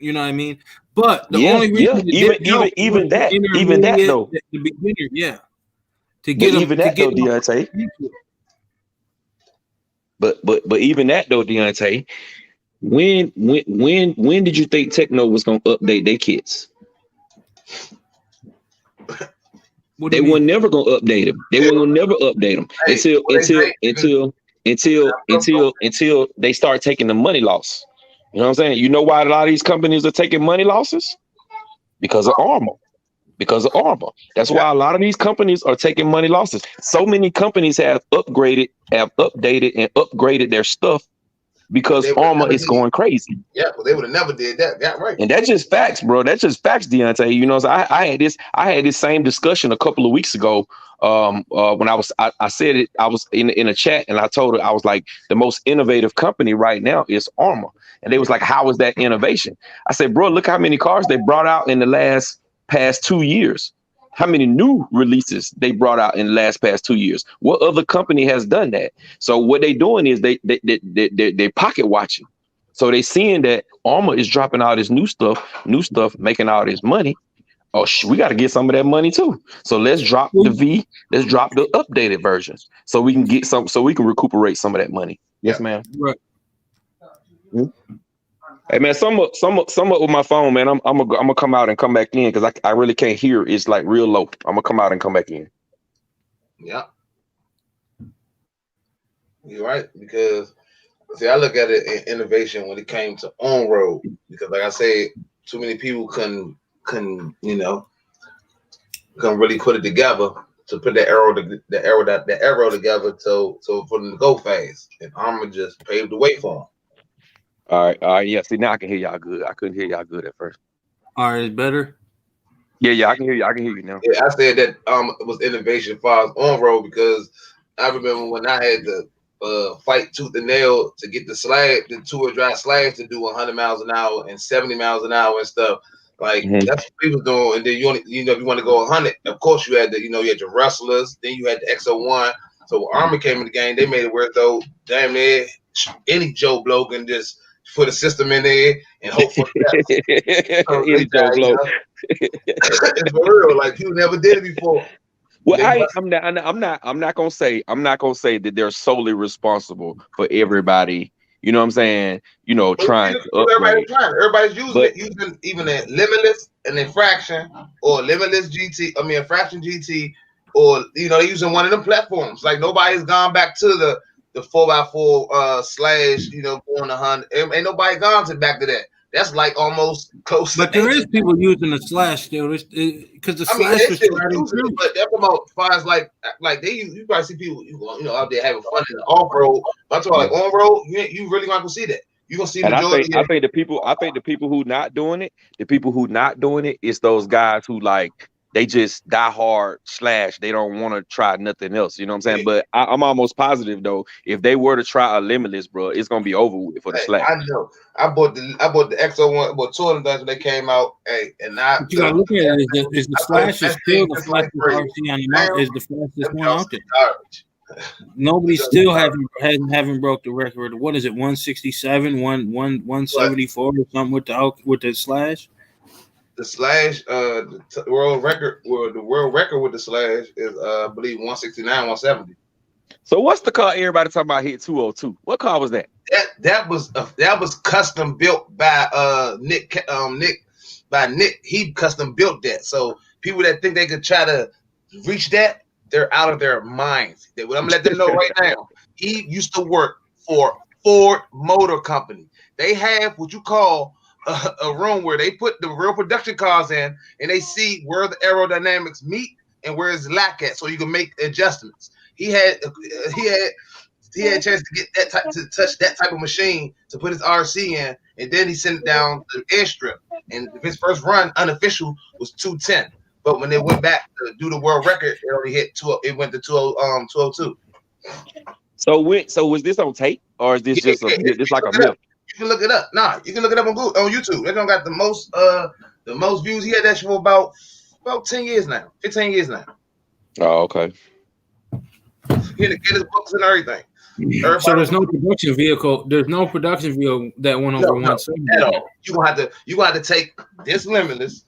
[SPEAKER 1] You know what I mean? But the only reason
[SPEAKER 5] even that though,
[SPEAKER 1] the beginner, yeah, to
[SPEAKER 5] get even that though, Deontay. But even that though, Deontay. When did you think Techno was gonna update their kits? They were never gonna update them. They were gonna never update them until they start taking the money loss. You know what I'm saying? You know why a lot of these companies are taking money losses? Because of Armour. That's why a lot of these companies are taking money losses. So many companies have updated, and upgraded their stuff. Because Armour is going crazy.
[SPEAKER 3] Yeah, well, they would have never did that. Yeah, right.
[SPEAKER 5] And that's just facts, bro. That's just facts, Deontay. You know, so I had this same discussion a couple of weeks ago. When I said it, I was in a chat and I told her, I was like, the most innovative company right now is Armour. And they was like, how is that innovation? I said, bro, look how many cars they brought out in the past 2 years. How many new releases they brought out in the past 2 years? What other company has done that? So what they doing is they pocket watching. So they seeing that Armour is dropping all this new stuff, making all this money. Oh, we got to get some of that money too. So let's drop the updated versions so we can get some, so we can recuperate some of that money. Yes, ma'am.
[SPEAKER 1] Right.
[SPEAKER 5] Mm-hmm. Hey man, some up with my phone, man. I'm gonna come out and come back in because I really can't hear. It's like real low. I'm gonna come out and come back in.
[SPEAKER 3] Yeah, you're right, because see, I look at it in innovation when it came to on road, because like I said, too many people couldn't really put it together to put the arrow together so for them to go fast, and Armour just paved the way for them.
[SPEAKER 5] All right, yeah. See, now I can hear y'all good. I couldn't hear y'all good at first.
[SPEAKER 1] All right, it's better.
[SPEAKER 5] Yeah, I can hear you. I can hear you now.
[SPEAKER 3] Yeah, I said that it was innovation as far as on road, because I remember when I had to fight tooth and nail to get the two-wheel drive slash to do 100 miles an hour and 70 miles an hour and stuff. Like that's what we was doing. And then if you want to go 100, of course you had you had your Rustlers, then you had the XO1. So when Armour came in the game, they made it where though damn near any Joe Blow can just put a system in there and hope for the best. It's for real. Like people never did it before.
[SPEAKER 5] Well, I'm not gonna say that they're solely responsible for everybody. You know what I'm saying? Trying to upgrade.
[SPEAKER 3] Everybody's using even a Limitless and Infraction or Limitless GT. I mean, Infraction GT, or they're using one of them platforms. Like nobody's gone back to the 4x4 slash, going 100. Ain't nobody gone back to that. That's like almost close.
[SPEAKER 1] But there is people using the slash still, because the slash is riding through.
[SPEAKER 3] But that's about fires like they use. You probably see people out there having fun in the off road. But I'm talking like on road. You really not gonna see that. You gonna see the majority.
[SPEAKER 5] I think the people who not doing it is those guys who they just die hard slash. They don't want to try nothing else. You know what I'm saying? But I'm almost positive though, if they were to try a Limitless, bro, it's gonna be over with for the slash.
[SPEAKER 3] I know. I bought the XO1, bought two of them when they came out. Hey, and
[SPEAKER 1] you gotta look at it. Is the slash is still the fastest RC on the market? Is the fastest one out there? Nobody still haven't broke the record. What is it? 167, 174 or something with the slash.
[SPEAKER 3] The slash, the world record with the slash is, I believe, 169, 170.
[SPEAKER 5] So what's the car everybody talking about hit 202? What car was that?
[SPEAKER 3] That was custom built by Nick. He custom built that. So people that think they could try to reach that, they're out of their minds. I'm gonna let them know right now. He used to work for Ford Motor Company. They have what you call
[SPEAKER 6] a room where they put the real production cars in, and they see where the aerodynamics meet and where it's lack at, so you can make adjustments. He had a chance to get that type to touch that type of machine to put his RC in, and then he sent it down the airstrip. And his first run, unofficial, was 210. But when they went back to do the world record, it only hit 20. It went to 202.
[SPEAKER 5] So was this on tape, or is this just like a myth?
[SPEAKER 6] You can look it up. Nah, you can look it up on YouTube. They don't got the most views. He had that shit for about 10 years now, 15 years now.
[SPEAKER 5] Oh, okay.
[SPEAKER 6] Get his books and everything.
[SPEAKER 1] So there's no production vehicle. There's no production vehicle that went over 170
[SPEAKER 6] at all. You gonna have to take this Limitless,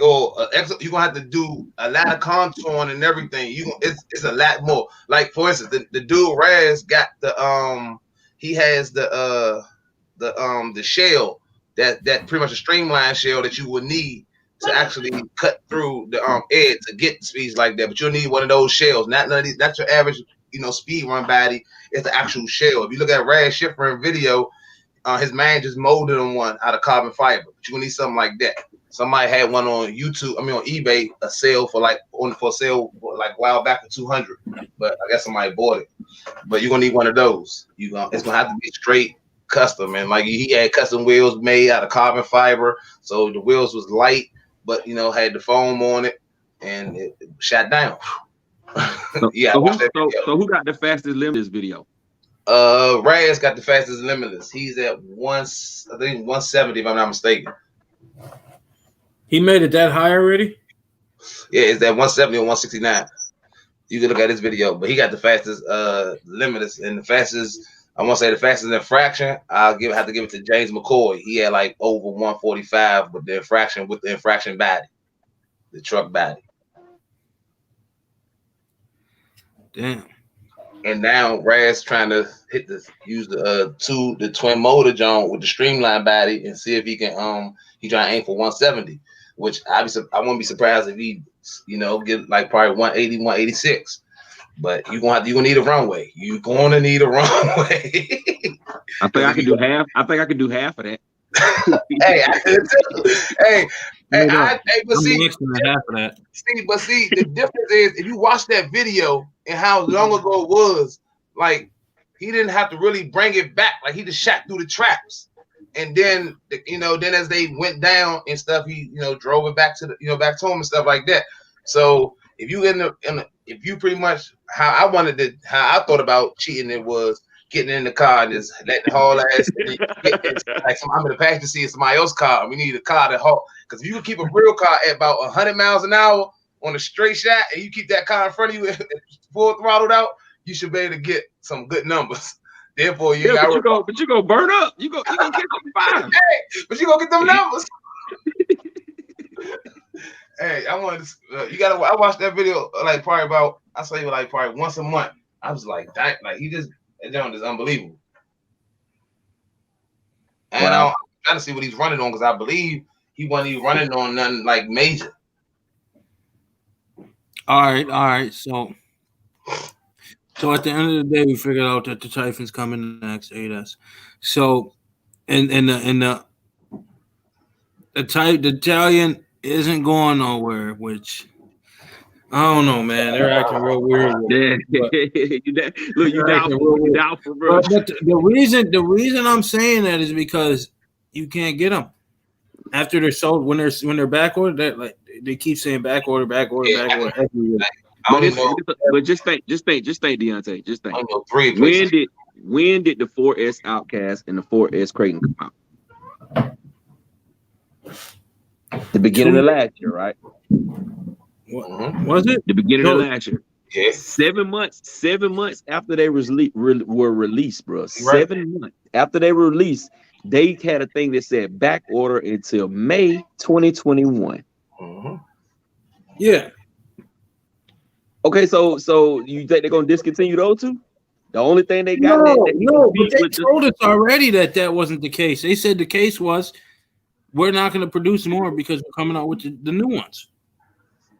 [SPEAKER 6] or you're gonna have to do a lot of contouring and everything. It's a lot more. Like for instance, the dude Raz got he has the shell that pretty much a streamlined shell that you would need to actually cut through the edge to get speeds like that. But you'll need one of those shells. Not none of these. That's your average speed run body. It's the actual shell. If you look at Raz Schiffer in video, his man just molded on one out of carbon fiber. But you're gonna need something like that. Somebody had one on YouTube. On eBay, a sale for a while back for 200. But I guess somebody bought it. But you're gonna need one of those. It's gonna have to be straight custom, and like he had custom wheels made out of carbon fiber, so the wheels was light, but had the foam on it, and it shot down.
[SPEAKER 5] So who got the fastest Limitless video?
[SPEAKER 6] Raz got the fastest Limitless. He's at 170 if I'm not mistaken.
[SPEAKER 1] He made it that high already?
[SPEAKER 6] Yeah, it's at 170 or 169. You can look at his video, but he got the fastest Limitless, and the fastest, I want to say the fastest infraction, have to give it to James McCoy. He had like over 145 with the infraction body, the truck body.
[SPEAKER 1] Damn.
[SPEAKER 6] And now Raz trying to use the twin motor joint with the streamlined body and see if he can he trying to aim for 170, which I wouldn't be surprised if he get like probably 180, 186. But you're gonna need a runway. You're gonna need a runway.
[SPEAKER 5] I think I can do half. I think I can do half of that.
[SPEAKER 6] Hey, but see, the difference is if you watch that video and how long ago it was, like he didn't have to really bring it back. Like he just shot through the traps, and then then as they went down and stuff, he drove it back to back to him and stuff like that. So if you if you pretty much how I thought about cheating, it was getting in the car and just letting the whole ass like I'm in the passenger seat of somebody else's car. We need a car to halt, because if you can keep a real car at about 100 miles an hour on a straight shot, and you keep that car in front of you full throttled out, you should be able to get some good numbers. Therefore,
[SPEAKER 5] you go burn up. You go get some fire.
[SPEAKER 6] Hey, but you go get them numbers. Hey, I watched that video probably once a month. I was like, that joint is unbelievable. And I'm trying to see what he's running on, because I believe he wasn't even running on nothing like major.
[SPEAKER 1] All right. So at the end of the day, we figured out that the Typhon's coming next, ADAS. So, and the Italian isn't going nowhere, which I don't know, man. They're acting real weird.
[SPEAKER 5] Yeah, you doubtful, bro.
[SPEAKER 1] But the reason I'm saying that is because you can't get them after they're sold. When they're back ordered, they keep saying back order. But
[SPEAKER 5] just think, Deontay. Just think.
[SPEAKER 6] I don't know, 3 places.
[SPEAKER 5] When did the 4S Outcast and the 4S Kraton come out? The beginning of last year, right?
[SPEAKER 1] What was it?
[SPEAKER 5] The beginning of last year.
[SPEAKER 6] Yeah.
[SPEAKER 5] 7 months after they were released, bro.
[SPEAKER 6] Right.
[SPEAKER 5] 7 months after they were released, they had a thing that said back order until May 2021.
[SPEAKER 6] Mm-hmm.
[SPEAKER 1] Yeah.
[SPEAKER 5] Okay, so you think they're gonna discontinue those two? The only thing they got
[SPEAKER 1] but they told us already that wasn't the case. They said the case was we're not going to produce more because we're coming out with the new ones.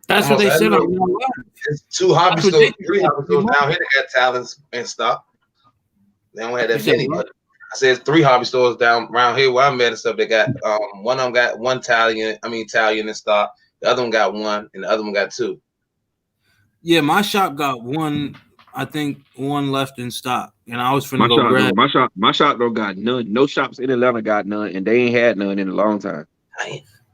[SPEAKER 1] That's what they said.
[SPEAKER 6] It's 2 hobby stores, 3 hobby stores down here that got talents and stuff. They don't have that many, but I said 3 hobby stores down around here where I'm at and stuff. They got one of them got one Italian in stock. The other one got 1, and the other one got 2.
[SPEAKER 1] Yeah, my shop got 1. I think 1 left in stock, and I was finna go grab.
[SPEAKER 5] My shop don't got none. No shops in Atlanta got none, and they ain't had none in a long time.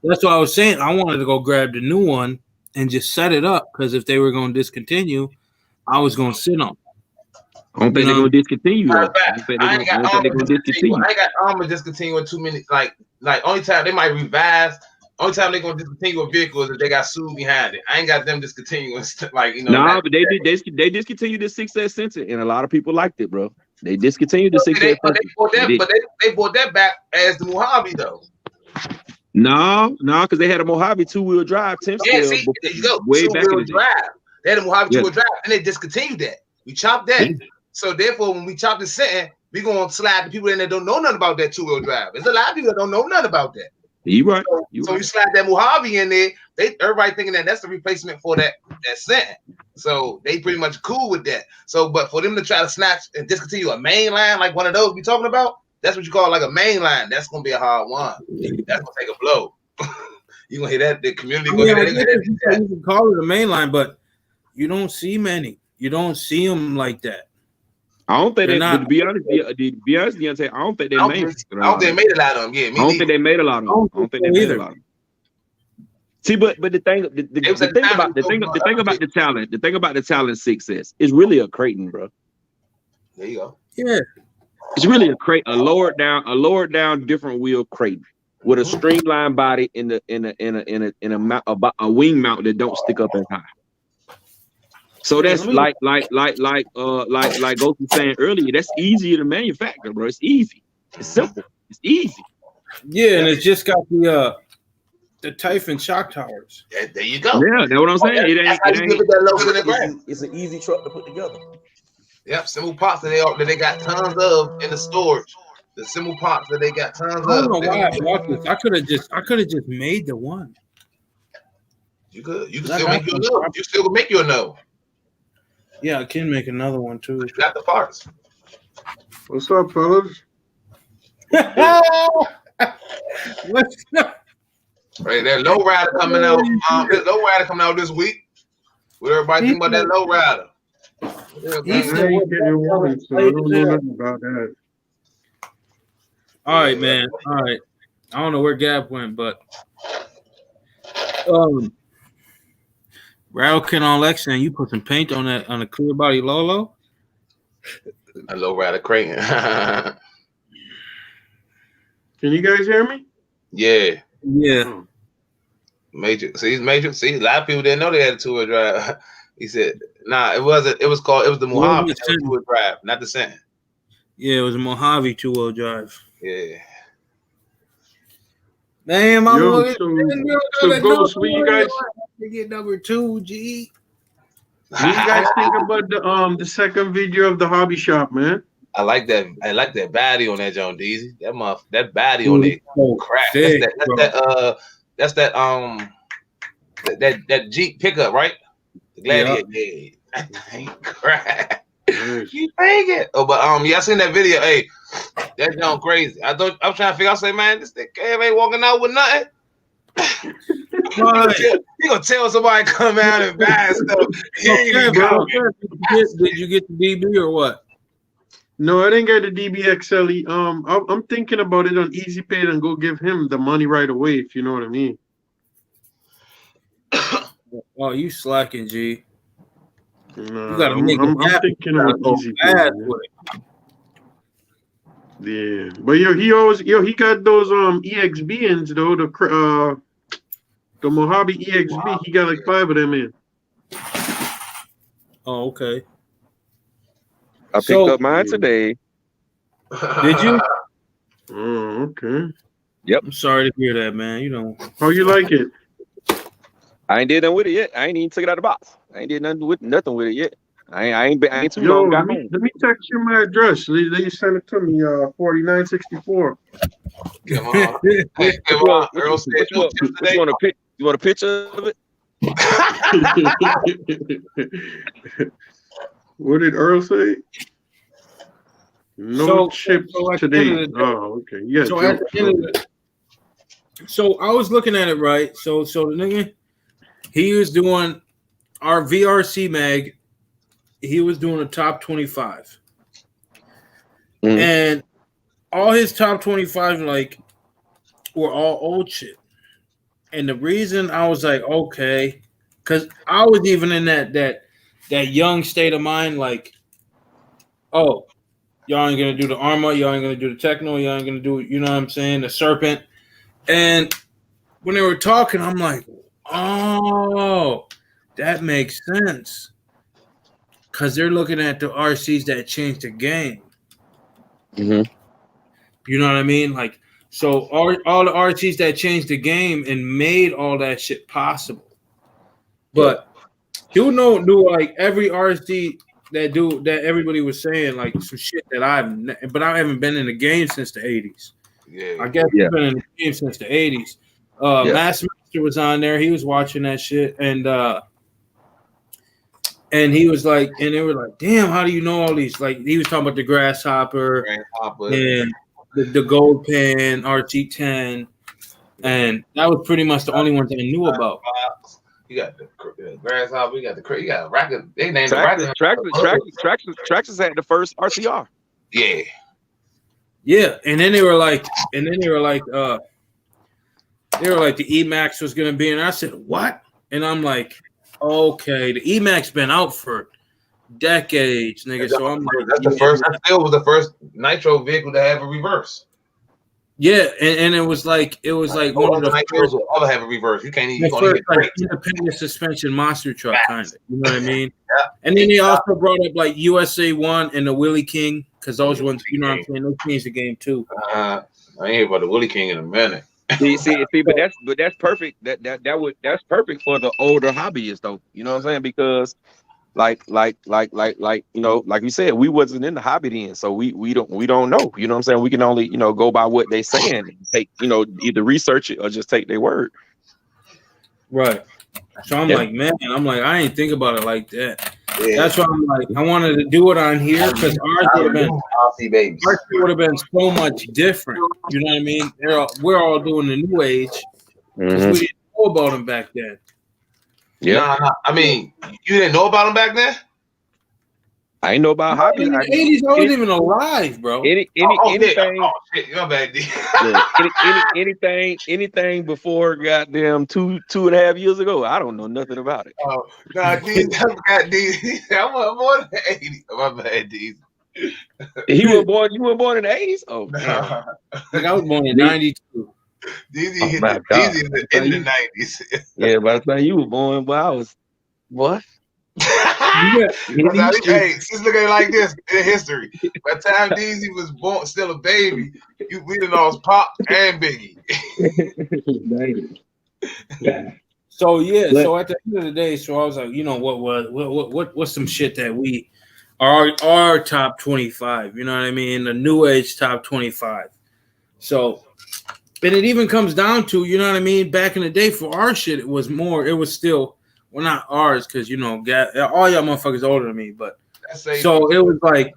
[SPEAKER 1] That's what I was saying. I wanted to go grab the new one and just set it up because if they were going to discontinue, I was going to sit on.
[SPEAKER 5] I don't think they're going to discontinue.
[SPEAKER 6] I ain't got Armor discontinuing too many. Like only time they might revise. Only time they're gonna discontinue a vehicle is if they got sued behind it. I ain't got them discontinuing like
[SPEAKER 5] but they discontinued the 6S sensor, and a lot of people liked it, bro. They discontinued the 6S.
[SPEAKER 6] They bought that back as the Mojave though.
[SPEAKER 5] No, because they had a Mojave 2-wheel drive 10 scale.
[SPEAKER 6] See, there you go.
[SPEAKER 5] Way back in the
[SPEAKER 6] drive. They had a Mojave 2-wheel drive, and they discontinued that. We chopped that. Yeah. So therefore, when we chop the setting, we gonna slide the people in that don't know nothing about that 2-wheel drive. There's a lot of people that don't know nothing about that.
[SPEAKER 5] You right.
[SPEAKER 6] So you slide that Mojave in there. Everybody thinking that's the replacement for that setting. So they pretty much cool with that. So, but for them to try to snatch and discontinue a main line like one of those we talking about, that's what you call like a main line. That's gonna be a hard one. That's gonna take a blow. You gonna hear that? The community gonna hear that.
[SPEAKER 1] You can call it a main line, but you don't see many. You don't see them like that.
[SPEAKER 5] I don't think to be honest, Deontay, I don't think they made.
[SPEAKER 6] I don't think they made a lot of them. Yeah,
[SPEAKER 5] I don't think they made a lot of them. I don't think they made a lot of them. See, but the thing about the talent 6S is really a Creighton, bro.
[SPEAKER 6] There you go.
[SPEAKER 1] Yeah,
[SPEAKER 5] it's really a lowered down different wheel Creighton with a streamlined body in a wing mount that don't stick up as high. So that's like Ghost was saying earlier. That's easier to manufacture, bro. It's easy. It's simple. It's easy.
[SPEAKER 1] Yeah, and it's just got the Typhon shock towers.
[SPEAKER 6] Yeah, there you go.
[SPEAKER 5] Yeah, that's what I'm saying.
[SPEAKER 7] It's an easy truck to put together.
[SPEAKER 6] Yep, simple parts that they got tons of in the storage. The simple parts that they got tons of.
[SPEAKER 1] I don't know why I bought this. I could have just made the one.
[SPEAKER 6] You could. You can still make you a no. You still make you a no.
[SPEAKER 1] Yeah, I can make another one too.
[SPEAKER 6] You got the parts.
[SPEAKER 4] What's up, fellas?
[SPEAKER 1] What's up?
[SPEAKER 6] Right, that low rider coming out. There's low rider coming out this week. What everybody think about that low rider?
[SPEAKER 1] All right, man. All right. I don't know where Gab went, but Rattlekin on Lexington, you put some paint on a clear body Lolo.
[SPEAKER 6] A low rider Creighton.
[SPEAKER 4] Can you guys hear me?
[SPEAKER 6] Yeah.
[SPEAKER 1] Yeah.
[SPEAKER 6] Major. See, a lot of people didn't know they had a 2-wheel drive. He said, nah, it wasn't. It was the Mojave 2-wheel drive, not the Sentin.
[SPEAKER 1] Yeah, it was a Mojave 2-wheel drive.
[SPEAKER 6] Yeah.
[SPEAKER 1] Man, my boy.
[SPEAKER 4] So Ghost, what you guys
[SPEAKER 1] get number 2, G?
[SPEAKER 4] What do you guys think about the second video of the hobby shop, man?
[SPEAKER 6] I like that. I like that body on that John Deezy. That body on it crack. That Jeep pickup, right? The Gladiator. Yeah. That ain't crack. You think it? Oh, but yeah, I seen that video. Hey, that John crazy. I was trying to figure out. Say, man, this thing ain't walking out with nothing. He gonna tell somebody come out and buy stuff.
[SPEAKER 1] Did you get the DB or what?
[SPEAKER 4] No, I didn't get the DBXLE. I'm thinking about it on EasyPay and go give him the money right away, if you know what I mean.
[SPEAKER 1] Oh, you slacking, G.
[SPEAKER 4] No,
[SPEAKER 1] you gotta make
[SPEAKER 4] I'm thinking about EasyPay. Yeah, but he got those EXBs though, the Mojave EXB. Wow. He got like 5 of them in.
[SPEAKER 1] Oh, okay.
[SPEAKER 5] I picked up mine today.
[SPEAKER 1] Did you?
[SPEAKER 4] Oh, okay.
[SPEAKER 5] Yep.
[SPEAKER 1] I'm sorry to hear that, man. You know.
[SPEAKER 4] How you like it?
[SPEAKER 5] I ain't did nothing with it yet. I ain't even took it out of the box. I ain't did nothing with it yet. I ain't too long.
[SPEAKER 4] Let me text you my address. They send it to me. 4964.
[SPEAKER 6] Come on. Hey, come on. Earl said
[SPEAKER 5] you want a picture of it?
[SPEAKER 4] What did Earl say?
[SPEAKER 8] No chips
[SPEAKER 1] at the
[SPEAKER 8] today.
[SPEAKER 1] end of the day-
[SPEAKER 8] Oh, okay. Yeah.
[SPEAKER 1] So at the end of the, so I was looking at it, right? So the nigga, he was doing our VRC mag. He was doing a top 25, and all his top 25 like were all old shit. And the reason I was like, okay, because I was even in that young state of mind, like, oh, y'all ain't gonna do the Arma, y'all ain't gonna do the Techno, y'all ain't gonna do, you know what I'm saying, the Serpent. And when they were talking, I'm like, oh, that makes sense. Because they're looking at the RCs that changed the game.
[SPEAKER 5] Mm-hmm.
[SPEAKER 1] You know what I mean? Like, so all the RCs that changed the game and made all that shit possible. But you know, do like every RC that everybody was saying, like some shit that but I haven't been in the game since the 80s.
[SPEAKER 6] Yeah.
[SPEAKER 1] I guess I've been in the game since the 80s. Master was on there. He was watching that shit, and he was like, and they were like, damn, how do you know all these? Like, he was talking about the Grasshopper and the Gold Pen, RT10, and that was pretty much the only ones I knew about.
[SPEAKER 6] You got the Grasshopper, you got the Racket. They named
[SPEAKER 5] Traxxas had the first RCR.
[SPEAKER 6] Yeah.
[SPEAKER 1] Yeah, and then they were like, the Emax was gonna be, and I said, what? And I'm like, okay, the Emax been out for decades, nigga. So I'm like,
[SPEAKER 6] that's the first. That still was the first nitro vehicle to have a reverse.
[SPEAKER 1] Yeah, and it was like one of the
[SPEAKER 6] nitros will all have a reverse. You can't even
[SPEAKER 1] like independent suspension monster truck kind of. You know what I mean? Yeah. And then he also brought up like USA 1 and the Willie King, because those ones, you know what I'm saying, those changed the game too.
[SPEAKER 6] I ain't hear about the Willie King in a minute.
[SPEAKER 5] See, but that's perfect. That's perfect for the older hobbyists, though. You know what I'm saying? Because like you know, like you said, we wasn't in the hobby then, so we don't know. You know what I'm saying? We can only, you know, go by what they saying and take, you know, either research it or just take their word.
[SPEAKER 1] Right. So I'm like, man, I ain't think about it like that. Yeah. That's why I'm like, I wanted to do it on here because ours would have been so much different. You know what I mean? We're all doing the new age. We didn't know about them back then.
[SPEAKER 6] Yeah, I mean, you didn't know about them back then.
[SPEAKER 5] I ain't know about hobby.
[SPEAKER 1] In the 80s, I wasn't even alive, bro.
[SPEAKER 5] Anything before goddamn 2.5 years ago, I don't know nothing about it.
[SPEAKER 6] Oh, nah, these got these. I was born in the 80s. My bad, these.
[SPEAKER 5] You were born in the 80s? Oh,
[SPEAKER 1] nah. Like I was born in 92.
[SPEAKER 6] These in the 90s.
[SPEAKER 5] Yeah, by the time you were born, but I was what?
[SPEAKER 6] Hey, just look at it like this in history. By the time DZ was born, still a baby, we done lost Pop and Biggie.
[SPEAKER 1] So so at the end of the day, so I was like, you know what's some shit that we our top 25, you know what I mean? The new age top 25. So, and it even comes down to, you know what I mean? Back in the day for our shit, it was still, well, not ours, because, you know, all y'all motherfuckers older than me, but so it was like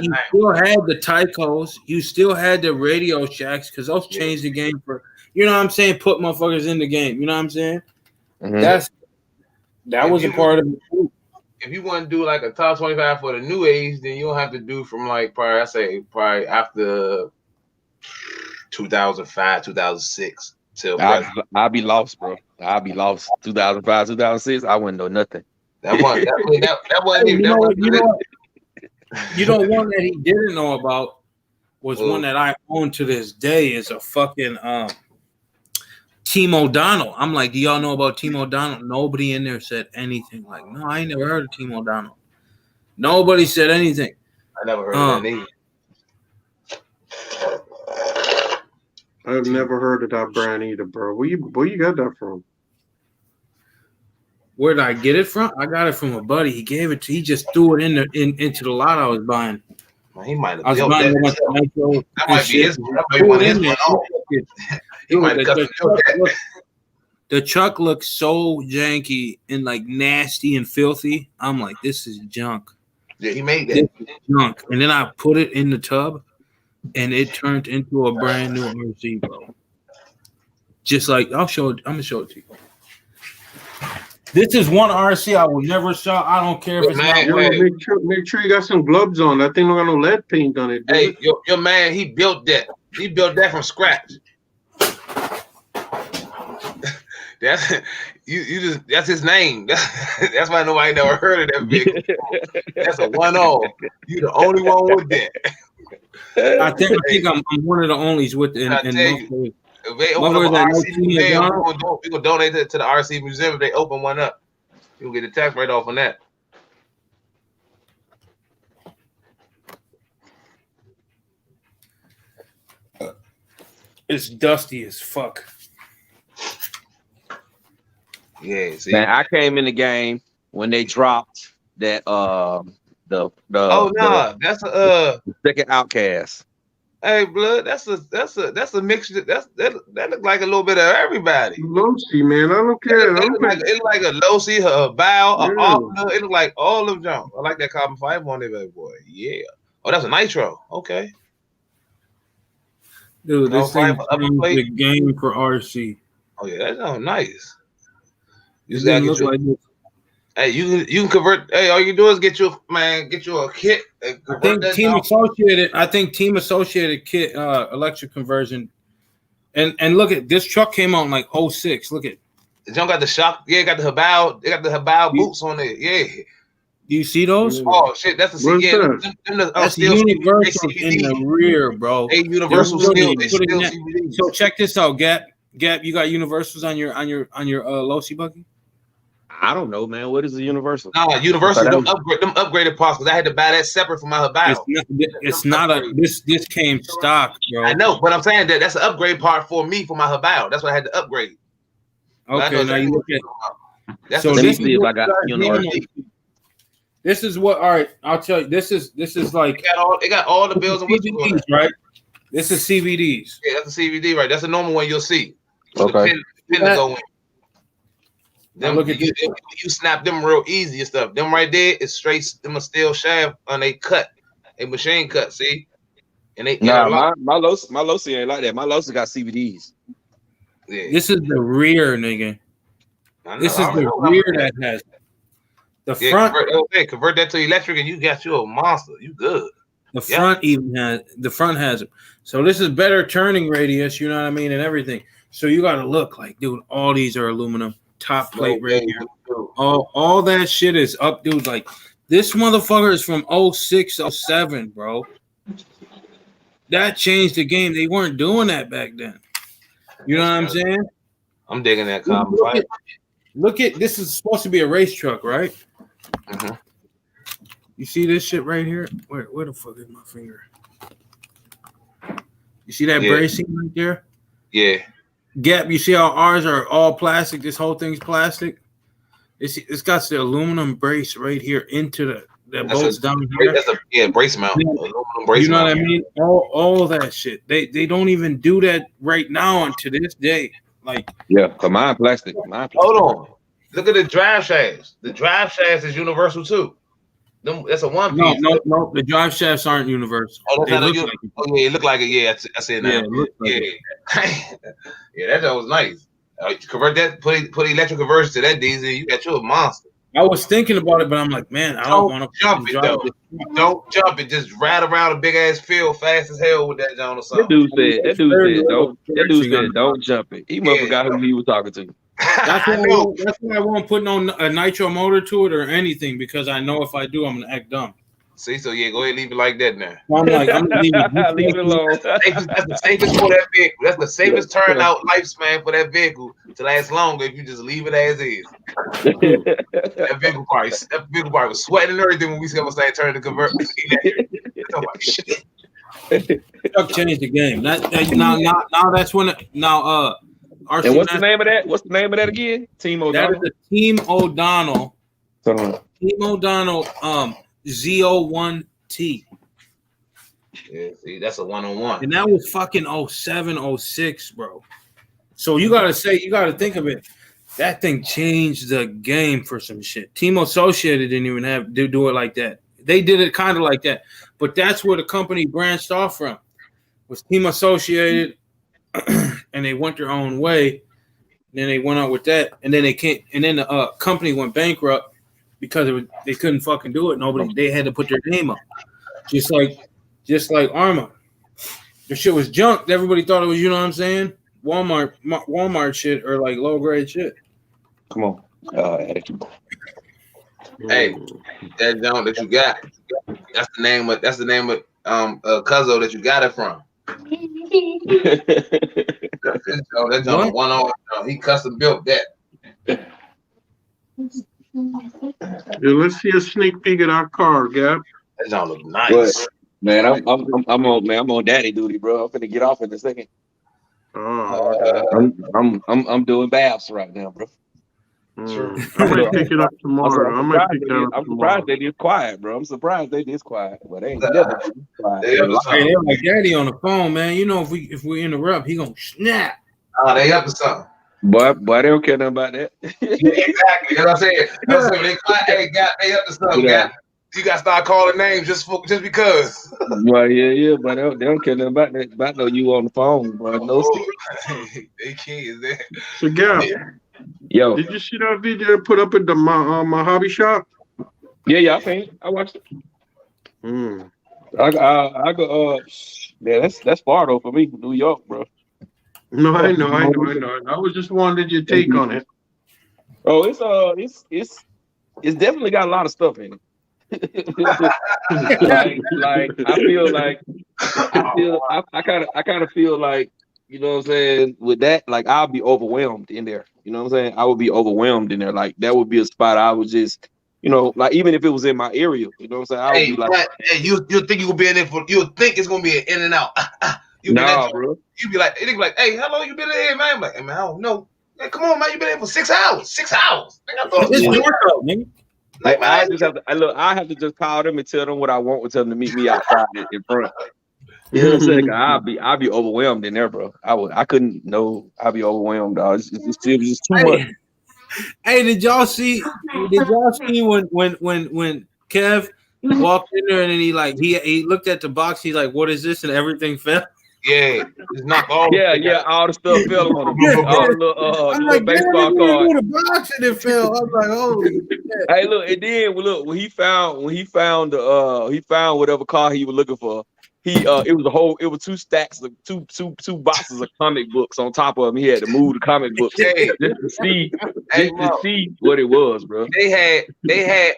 [SPEAKER 1] you still had the Tycos, you still had the Radio Shacks, because those changed the game for, you know what I'm saying, put motherfuckers in the game, you know what I'm saying? That was a part of it too.
[SPEAKER 6] If you want to do like a top 25 for the new age, then you'll have to do from like probably after 2005, 2006 till
[SPEAKER 5] I'll be lost, bro. I'll be lost. 2005, 2006, I wouldn't know nothing.
[SPEAKER 6] That wasn't even.
[SPEAKER 1] You know, one that he didn't know about was one that I own to this day is a fucking Team O'Donnell. I'm like, do y'all know about Team O'Donnell? Nobody in there said anything. Like, no, I ain't never heard of Team O'Donnell. Nobody said anything.
[SPEAKER 6] I never heard of that either.
[SPEAKER 8] I've never heard of that brand either, bro. Where you got that from?
[SPEAKER 1] Where did I get it from? I got it from a buddy. He gave it to. He just threw it into the lot I was buying.
[SPEAKER 6] Well, he might have.
[SPEAKER 1] I was buying a bunch of nitro.
[SPEAKER 6] That might be his. That might be one of his. He might have
[SPEAKER 1] the truck looks so janky and like nasty and filthy. I'm like, this is junk.
[SPEAKER 6] Yeah, he made that.
[SPEAKER 1] This is junk. And then I put it in the tub, and it turned into a brand new RC, bro. Just like I'm gonna show it to you. This is one RC I will never sell. I don't care if it's
[SPEAKER 6] Man,
[SPEAKER 1] not.
[SPEAKER 6] hey.
[SPEAKER 8] Make sure you got some gloves on. That thing don't got no lead paint on it.
[SPEAKER 6] Hey, your man, he built that. He built that from scratch. That's you just that's his name. That's why nobody never heard of that vehicle. That's a 1-0. You the only one with that.
[SPEAKER 1] I think I'm one of the onlys with it.
[SPEAKER 6] I tell you, if they open up an RC museum, we're gonna donate it to the RC museum. If they open one up, you'll get a tax write off on that.
[SPEAKER 1] It's dusty as fuck.
[SPEAKER 6] Yeah, see.
[SPEAKER 5] Man, I came in the game when they dropped that the
[SPEAKER 6] that's a
[SPEAKER 5] second Outcast.
[SPEAKER 6] Hey, blood, that's a mixture. That look like a little bit of everybody.
[SPEAKER 8] Low-C, man. I don't care.
[SPEAKER 6] It look like a Low-C, a Bow, a Offner. It look like all of them. I like that carbon fiber on there, baby boy. Yeah. Oh, that's a Nitro. Okay.
[SPEAKER 1] Dude, this thing changed the game for RC.
[SPEAKER 6] Oh yeah, that's nice. You
[SPEAKER 1] It
[SPEAKER 6] gotta
[SPEAKER 1] didn't
[SPEAKER 6] get
[SPEAKER 1] look like this.
[SPEAKER 6] Hey, you can convert. Hey, all you do is get you a kit.
[SPEAKER 1] I think Team Associated kit electric conversion. And look at this truck came out in like 06. Look at
[SPEAKER 6] the junk got the shock. Yeah, got the Habao. They got the Habao boots on it. Yeah.
[SPEAKER 1] Do you see those?
[SPEAKER 6] Oh shit, that's the
[SPEAKER 1] that's Universal in the rear, bro.
[SPEAKER 6] Hey, Universal still
[SPEAKER 1] CVD. So check this out, Gap. You got Universals on your Low-C buggy?
[SPEAKER 5] I don't know, man. What is the Universal?
[SPEAKER 6] Nah, Universal them upgraded parts because I had to buy that separate for my Habao.
[SPEAKER 1] It's not a this came stock, bro.
[SPEAKER 6] I know, but I'm saying that's an upgrade part for me for my Habao. That's what I had to upgrade.
[SPEAKER 1] Okay, now you look at.
[SPEAKER 5] So let me see if I got Universal.
[SPEAKER 1] This is what. All right, I'll tell you. This is like
[SPEAKER 6] it got all the bills and
[SPEAKER 1] CVDs, right? This is CVDs.
[SPEAKER 6] Yeah, that's a CVD, right? That's a normal one you'll see.
[SPEAKER 5] Okay.
[SPEAKER 6] The pin to go in. Them, look at you snap them real easy and stuff. Them right there is straight. Them a steel shaft and they cut, a machine cut. See, and they
[SPEAKER 5] my Low-C ain't like that. My Low-C got CVDs.
[SPEAKER 6] Yeah.
[SPEAKER 1] This is the rear, nigga. This is the rear that has it. The front.
[SPEAKER 6] Convert that to electric, and you got you a monster. You good.
[SPEAKER 1] The front has it. So this is better turning radius. You know what I mean, and everything. So you got to look like, dude. All these are aluminum. Top plate right here. All that shit is up, dude. Like this motherfucker is from 06, 07, bro. That changed the game. They weren't doing that back then. You know what I'm saying?
[SPEAKER 6] I'm digging that carbon.
[SPEAKER 1] Look at this is supposed to be a race truck, right?
[SPEAKER 6] Mm-hmm.
[SPEAKER 1] You see this shit right here? Where the fuck is my finger? You see that bracing right there?
[SPEAKER 6] Yeah.
[SPEAKER 1] Gap, you see how ours are all plastic? This whole thing's plastic. It's got the aluminum brace right here into the bolts down here.
[SPEAKER 6] That's a brace mount.
[SPEAKER 1] Yeah.
[SPEAKER 6] Aluminum brace
[SPEAKER 1] you know
[SPEAKER 6] mount.
[SPEAKER 1] what I mean? All that shit. They don't even do that right now and to this day. Like
[SPEAKER 5] cause mine plastic.
[SPEAKER 6] Hold on. Look at the drive shafts. The drive shafts is universal too. That's a one piece.
[SPEAKER 1] No. The drive shafts aren't universal.
[SPEAKER 6] Oh, that's not like it. Oh, yeah, it looked like it. Yeah, I see it now. Yeah, that was nice. Convert that, put electric conversion to that diesel. You got you a monster.
[SPEAKER 1] I was thinking about it, but I'm like, man, I don't want to
[SPEAKER 6] jump it though. Don't jump it. Just ride around a big ass field fast as hell with that John or something.
[SPEAKER 5] That dude said, don't jump it. He must forgot who he was talking to.
[SPEAKER 1] That's why I won't put no a nitro motor to it or anything, because I know if I do, I'm gonna act dumb.
[SPEAKER 6] See, so yeah, go ahead and leave it like that now.
[SPEAKER 1] I'm gonna leave
[SPEAKER 5] it alone.
[SPEAKER 6] That's the safest for that vehicle. That's the safest turnout lifespan for that vehicle to last longer if you just leave it as is. that vehicle probably was sweating and everything when we started turning to convert.
[SPEAKER 1] Truck changed the game. Now that's when RC
[SPEAKER 5] and what's the name of that? What's the name of that again? Team O'Donnell.
[SPEAKER 1] That is the Team O'Donnell. Team O'Donnell Z01T.
[SPEAKER 6] Yeah, see, that's a 1-on-1.
[SPEAKER 1] And that was fucking 07, 06, bro. So you gotta think of it. That thing changed the game for some shit. Team Associated didn't even do it like that. they did it kind of like that. But that's where the company branched off from. Was Team Associated, and they went their own way. Then they went out with that, and then they can't. And then the company went bankrupt because they couldn't fucking do it. They had to put their name up, just like Arma. The shit was junk. Everybody thought it was, you know what I'm saying, Walmart shit or like low grade shit.
[SPEAKER 5] Come on,
[SPEAKER 6] hey, that junk that you got. That's the name of Cuzzo that you got it from. That junk one on. He custom built that.
[SPEAKER 8] Yeah, let's see a sneak peek at our car, Gap.
[SPEAKER 6] That junk look nice.
[SPEAKER 5] What? Man, I'm on daddy duty, bro. I'm finna get off in a second. I'm doing baths right now, bro.
[SPEAKER 8] I might pick it up tomorrow.
[SPEAKER 5] I'm surprised they this quiet, bro. I'm surprised they this quiet, but they ain't never quiet.
[SPEAKER 1] They're like daddy on the phone, man. You know, if we interrupt, he gonna snap.
[SPEAKER 6] Oh, they up to something.
[SPEAKER 5] Boy, they don't care nothing about that.
[SPEAKER 6] Exactly. That's what I'm saying. They quiet. Hey, they up to something.
[SPEAKER 5] Yeah.
[SPEAKER 6] You got to start calling names just because.
[SPEAKER 5] Well, yeah, but they don't care nothing about that. About no you on the phone, bro. No.
[SPEAKER 6] They kids there.
[SPEAKER 8] So, Gap.
[SPEAKER 5] Yo,
[SPEAKER 8] did you see that video put up at my hobby shop?
[SPEAKER 5] Yeah, I think I watched it. I go. Yeah, that's far though for me, New York, bro.
[SPEAKER 8] No, I know. I was just wanted your take on it.
[SPEAKER 5] Oh, it's definitely got a lot of stuff in it. I kind of feel like, you know what I'm saying, with that, like I'll be overwhelmed in there. You know what I'm saying? I would be overwhelmed in there. Like that would be a spot I would just, you know, like even if it was in my area, you know what I'm saying? I would be like,
[SPEAKER 6] hey, you think you will be in there for? You think it's gonna be an in and out?
[SPEAKER 5] Bro.
[SPEAKER 6] You be like, hey, how long you been in here, man? I'm like, hey, man, I don't know. Hey, come on, man, you been in for 6 hours. 6 hours. I thought
[SPEAKER 1] it's workout, man.
[SPEAKER 5] Like, I have to just call them and tell them what I want and tell them to meet me outside in front. You know what I'm saying? I'll be overwhelmed in there, bro. I'd be overwhelmed, dog. It was just too much.
[SPEAKER 1] Hey, did y'all see when Kev walked in there and then he looked at the box, he's like, what is this? And everything fell.
[SPEAKER 6] Yeah, it's not all.
[SPEAKER 5] Yeah, all the stuff fell on him. All the little baseball cards.
[SPEAKER 1] The box and it fell. I was like, holy shit.
[SPEAKER 5] Hey, look, and then when he found whatever car he was looking for, it was 2 stacks of two boxes of comic books on top of him. He had to move the comic books just to see what it was, bro.
[SPEAKER 6] They had a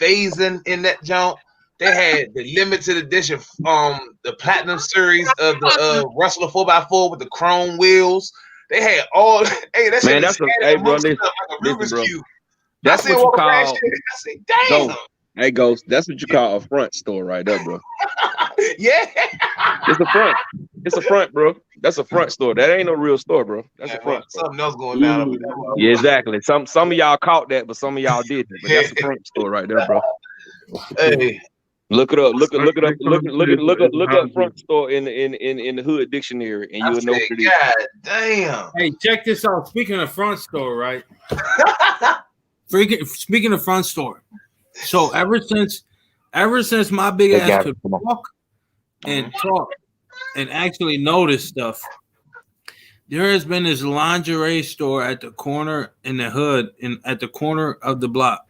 [SPEAKER 6] phasing in that junk. They had the limited edition, the platinum series of the Rustler 4x4 with the chrome wheels. They had all. Hey, that's
[SPEAKER 5] man. That's bro. Listen, bro. That's what you call.
[SPEAKER 6] I said, damn.
[SPEAKER 5] Hey, Ghost. That's what you call a front store, right there, bro.
[SPEAKER 6] Yeah.
[SPEAKER 5] It's a front. It's a front, bro. That's a front store. That ain't no real store, bro. That's a front.
[SPEAKER 6] Something else going down over there.
[SPEAKER 5] Yeah, exactly. Some of y'all caught that, but some of y'all didn't. But that's a front store right there, bro.
[SPEAKER 6] Hey.
[SPEAKER 5] Look it up. Look up front store in the Hood dictionary, and you'll know what it is.
[SPEAKER 6] God damn.
[SPEAKER 1] Hey, check this out. Speaking of front store, right? Speaking of front store, so ever since my big ass could walk and talk and actually notice stuff, there has been this lingerie store at the corner in the Hood, at the corner of the block.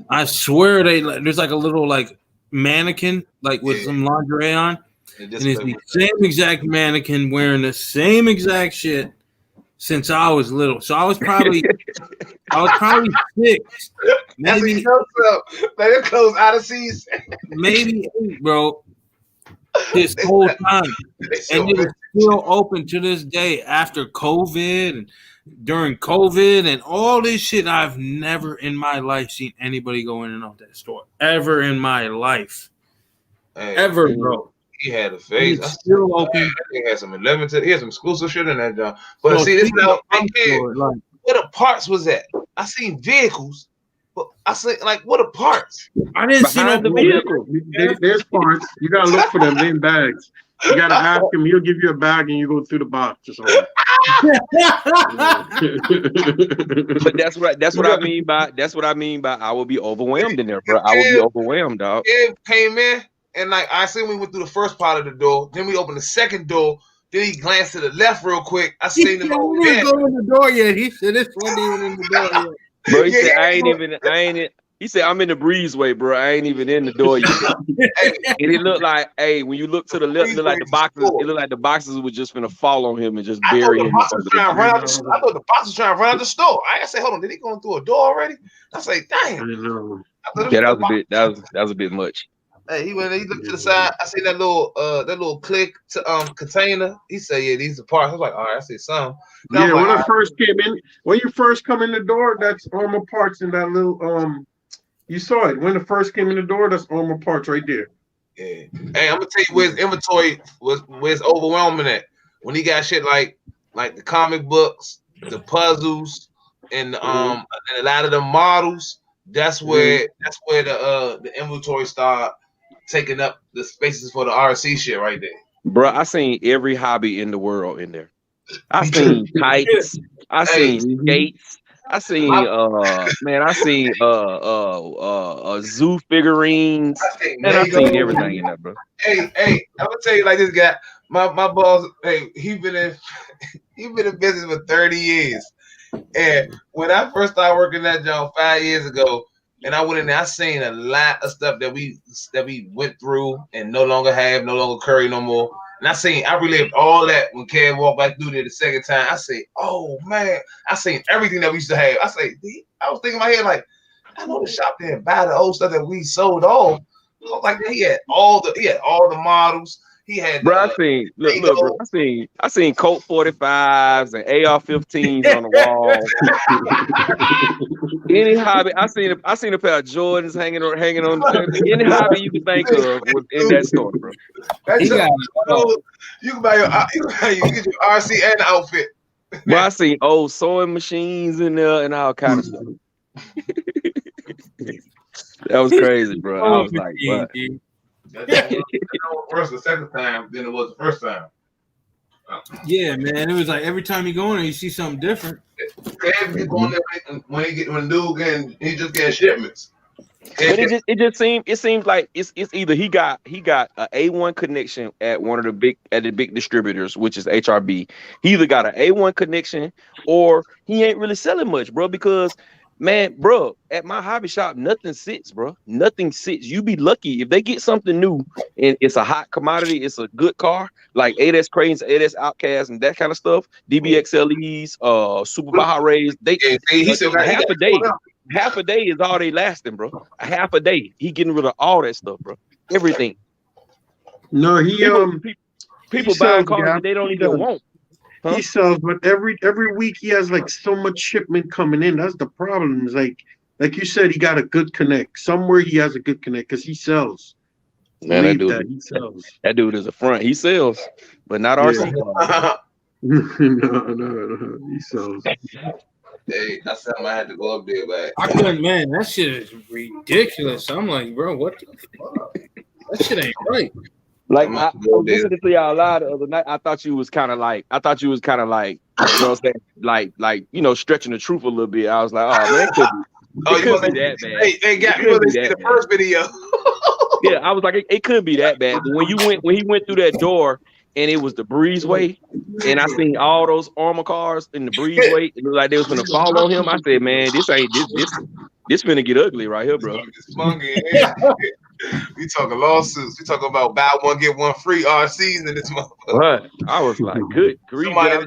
[SPEAKER 1] I swear there's like a little like mannequin like with some lingerie on, and it's the same exact mannequin wearing the same exact shit since I was little. So I was probably 6, maybe.
[SPEAKER 6] Like it closed out of season.
[SPEAKER 1] Maybe 8, bro. This whole time, and it is still open to this day after COVID and during COVID and all this shit. I've never in my life seen anybody go in and out that store ever in my life, ever, bro.
[SPEAKER 6] He had a face.
[SPEAKER 1] It's still open.
[SPEAKER 6] He had some limited. He had some exclusive shit in that job. But see, this now, where the parts was at? I seen vehicles, but I say like, what are parts?
[SPEAKER 1] I didn't see no
[SPEAKER 8] vehicle. There's parts. You gotta look for them in bags. You gotta ask him. He'll give you a bag and you go through the box or something.
[SPEAKER 5] But that's what I mean by I will be overwhelmed in there, bro. I will be overwhelmed, dog.
[SPEAKER 6] Kev came in and like I seen we went through the first part of the door, then we opened the second door. Then he glanced to the left real quick. I seen him over there.
[SPEAKER 1] He didn't go in the door yet. He said this one even in the door yet.
[SPEAKER 5] Bro, he said I ain't in. He said I'm in the breezeway, bro. I ain't even in the door yet. And it looked like, hey, when you look to the left, it looked like the boxes. It looked like the boxes were just gonna fall on him and just bury him. I thought the
[SPEAKER 6] box was trying to run out the store. I said, hold on, did he go through a door already? I say, damn.
[SPEAKER 5] Yeah, that was a bit much.
[SPEAKER 6] Hey, he went. He looked to the side. I see that little click to container. He said, "Yeah, these are parts." I was like, "All right, I see some."
[SPEAKER 8] Now yeah, when I first came in, when you first come in the door, that's armor parts in that little You saw it when it first came in the door. That's armor parts right there.
[SPEAKER 6] Yeah. Hey, I'm gonna tell you where his inventory was overwhelming at. When he got shit like the comic books, the puzzles, and and a lot of the models. That's where the inventory started taking up the spaces for the RC shit right there.
[SPEAKER 5] Bro, I seen every hobby in the world in there. I seen kites. I seen skates. I seen zoo figurines. I seen everything in there, bro.
[SPEAKER 6] Hey, I'm gonna tell you like this guy. My boss, hey, he been in business for 30 years. And when I first started working that job 5 years ago, and I went in there, I seen a lot of stuff that we went through and no longer carry no more. And I relived all that when Kev walked back through there the second time. I say, oh man, I seen everything that we used to have. I was thinking in my head like, I know the shop there and buy the old stuff that we sold off. Like he had all the models. He had,
[SPEAKER 5] bro. I seen Colt 45s and AR-15s on the wall. Any hobby, I seen a pair of Jordans hanging on. Any hobby you can think of was in that store, bro.
[SPEAKER 6] You can buy your RC and outfit.
[SPEAKER 5] Bro, I seen old sewing machines in there and all kind of stuff. That was crazy, bro. I was like, what?
[SPEAKER 6] That's worse the second time than it was the first time.
[SPEAKER 1] Yeah, man. It was like every time you go in there, you see something different.
[SPEAKER 6] Going there when dude he just getting shipments.
[SPEAKER 5] But it seems like it's either he got a A1 connection at one of the big distributors, which is HRB. He either got an A1 connection or he ain't really selling much, bro, because man, bro, at my hobby shop, nothing sits, bro. Nothing sits. You be lucky if they get something new and it's a hot commodity, it's a good car, like 8S Cranes, 8S Outcasts, and that kind of stuff. DBXLEs, Super Baja Rays. He still got half a day. Half a day is all they lasting, bro. A half a day. He getting rid of all that stuff, bro. Everything.
[SPEAKER 8] No,
[SPEAKER 5] people buying cars that they don't even want. Huh?
[SPEAKER 8] He sells, but every week he has like so much shipment coming in. That's the problem. Is like you said, he got a good connect. Somewhere he has a good connect because he sells.
[SPEAKER 5] Man, that dude is a front. He sells, but not RC.
[SPEAKER 8] No, he sells.
[SPEAKER 6] Hey, I said I had to go up there, man.
[SPEAKER 1] I couldn't, man. That shit is ridiculous. I'm like, bro, what the fuck? That shit ain't right.
[SPEAKER 5] Like I was listening to y'all live the other night. I thought you was kind of like, you know what I'm saying? Like, you know, stretching the truth a little bit. I was like, oh man, it could be that bad.
[SPEAKER 6] Hey, got me to see the first video.
[SPEAKER 5] Yeah, I was like, it could be that bad. But when he went through that door and it was the breezeway, and I seen all those armor cars in the breezeway, it looked like they was gonna fall on him. I said, man, this finna get ugly right here, bro.
[SPEAKER 6] We talking lawsuits. We talking about buy one get one free RCs in this motherfucker.
[SPEAKER 5] What? I was like, good grief.
[SPEAKER 6] Somebody in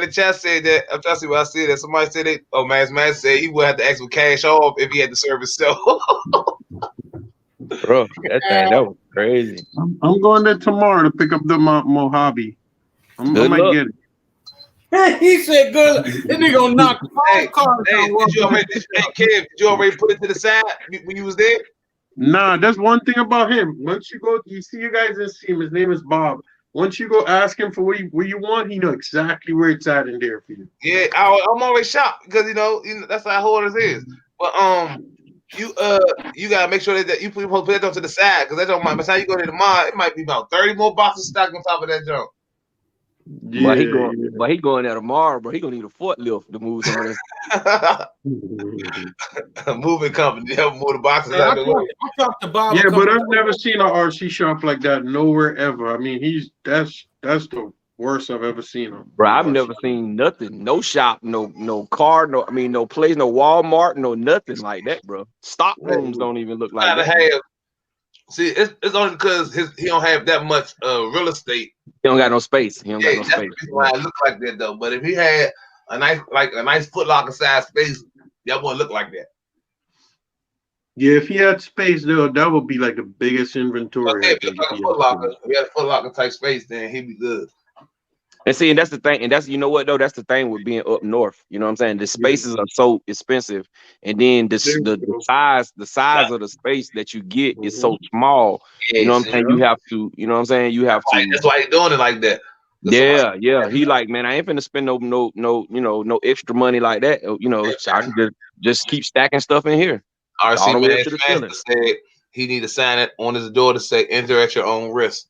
[SPEAKER 6] the chat said that. I'm trying to see what I said. That somebody said that. Oh, man said he would have to ask for cash off if he had to serve himself.
[SPEAKER 5] Bro, that was crazy.
[SPEAKER 8] I'm going there tomorrow to pick up the Mojave. I might get it.
[SPEAKER 1] He said, "Good." This nigga gonna knock 5 cars down.
[SPEAKER 6] Kev, did you already put it to the side when you was there?
[SPEAKER 8] Nah, that's one thing about him. Once you go, you see you guys didn't see him. His name is Bob. Once you go ask him for what you want, he know exactly where it's at in there for you.
[SPEAKER 6] Yeah, I'm always shocked because you know that's how hoarders is. But you gotta make sure that you put that to the side because that don't mind. By the time you go to the mall, it might be about 30 more boxes stacked on top of that junk.
[SPEAKER 5] But he going there tomorrow, bro. He gonna need a forklift to move some of this.
[SPEAKER 6] A moving company, they'll move the boxes
[SPEAKER 1] Hey,
[SPEAKER 6] out the way.
[SPEAKER 1] I talked to Bob.
[SPEAKER 8] Yeah, but I've never seen an RC shop like that nowhere ever. I mean, that's the worst I've ever seen him.
[SPEAKER 5] Bro, I've never seen nothing. No shop, no car, no place, no Walmart, no nothing like that, bro. Stock rooms don't even look like that.
[SPEAKER 6] See, it's only because he don't have that much real estate.
[SPEAKER 5] He don't got no space. He don't got no space.
[SPEAKER 6] That's why it look like that though. But if he had a nice Foot Locker size space, that wouldn't look like that.
[SPEAKER 8] Yeah, if he had space, though, that would be like the biggest inventory.
[SPEAKER 6] If he had a Foot Locker type space, then he'd be good.
[SPEAKER 5] And see, and that's the thing, and that's, you know what though, that's the thing with being up north. You know what I'm saying? The spaces are so expensive, and then the size of the space that you get is so small. You know what I'm saying? You have to, you know what I'm saying? You have to.
[SPEAKER 6] That's why he's doing it like that.
[SPEAKER 5] Yeah. He like, man, I ain't finna spend no extra money like that. You know, so I can just keep stacking stuff in here.
[SPEAKER 6] RC man said he need to sign it on his door to say enter at your own risk.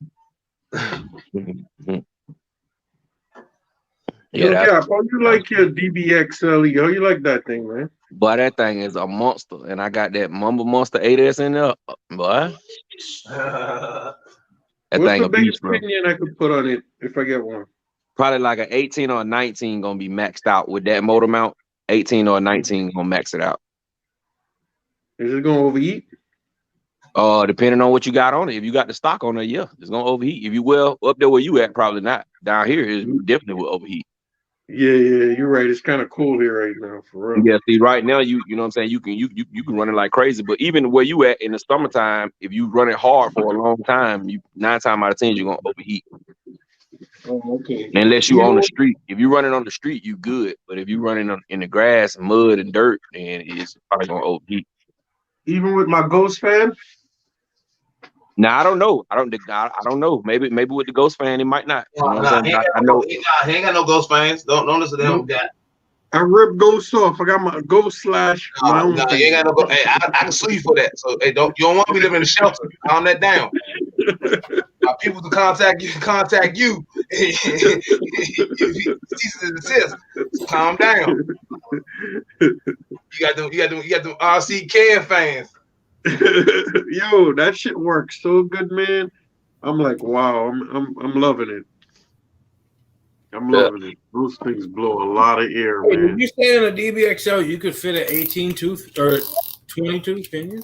[SPEAKER 8] Yeah, how you like your DBXLE? How you like that thing, man?
[SPEAKER 5] Boy, that thing is a monster, and I got that Mumble Monster 8S in there, boy. That
[SPEAKER 8] What's
[SPEAKER 5] thing
[SPEAKER 8] the
[SPEAKER 5] a
[SPEAKER 8] biggest
[SPEAKER 5] beast, bro.
[SPEAKER 8] opinion I could put on it if I get one?
[SPEAKER 5] Probably like an 18 or a 19 gonna be maxed out with that motor mount. 18 or a 19 gonna max it out.
[SPEAKER 8] Is it gonna overheat?
[SPEAKER 5] Depending on what you got on it. If you got the stock on it, yeah, it's gonna overheat. If you up there where you at, probably not. Down here, it definitely will overheat.
[SPEAKER 8] Yeah, you're right. It's kind of cool here right now, for real.
[SPEAKER 5] Yeah, see, right now you know what I'm saying, you can run it like crazy, but even where you at in the summertime, if you run it hard for a long time, 9 times out of 10 you're gonna overheat.
[SPEAKER 8] Oh, okay.
[SPEAKER 5] Unless you on the street. If you running on the street, you good. But if you running in the grass, mud, and dirt, then it's probably gonna overheat.
[SPEAKER 8] Even with my Ghost fan?
[SPEAKER 5] Now I don't know. I don't know. Maybe with the Ghost fan, it might not. You know what I'm saying? I know
[SPEAKER 6] he ain't got no Ghost fans. Don't listen to him.
[SPEAKER 8] I ripped Ghost off. I got my Ghost / my own.
[SPEAKER 6] No, you ain't got no Ghost. Hey, I can sue you for that. So hey, you don't want me living in the shelter. Calm that down. My people to contact you. Cease and desist. So calm down. You got them RC Care fans.
[SPEAKER 8] Yo, that shit works so good, man. I'm like, wow, I'm loving it. I'm loving it. Those things blow a lot of air, man.
[SPEAKER 1] If you say on a DBXL, you could fit an 18 tooth or 20 tooth, can you?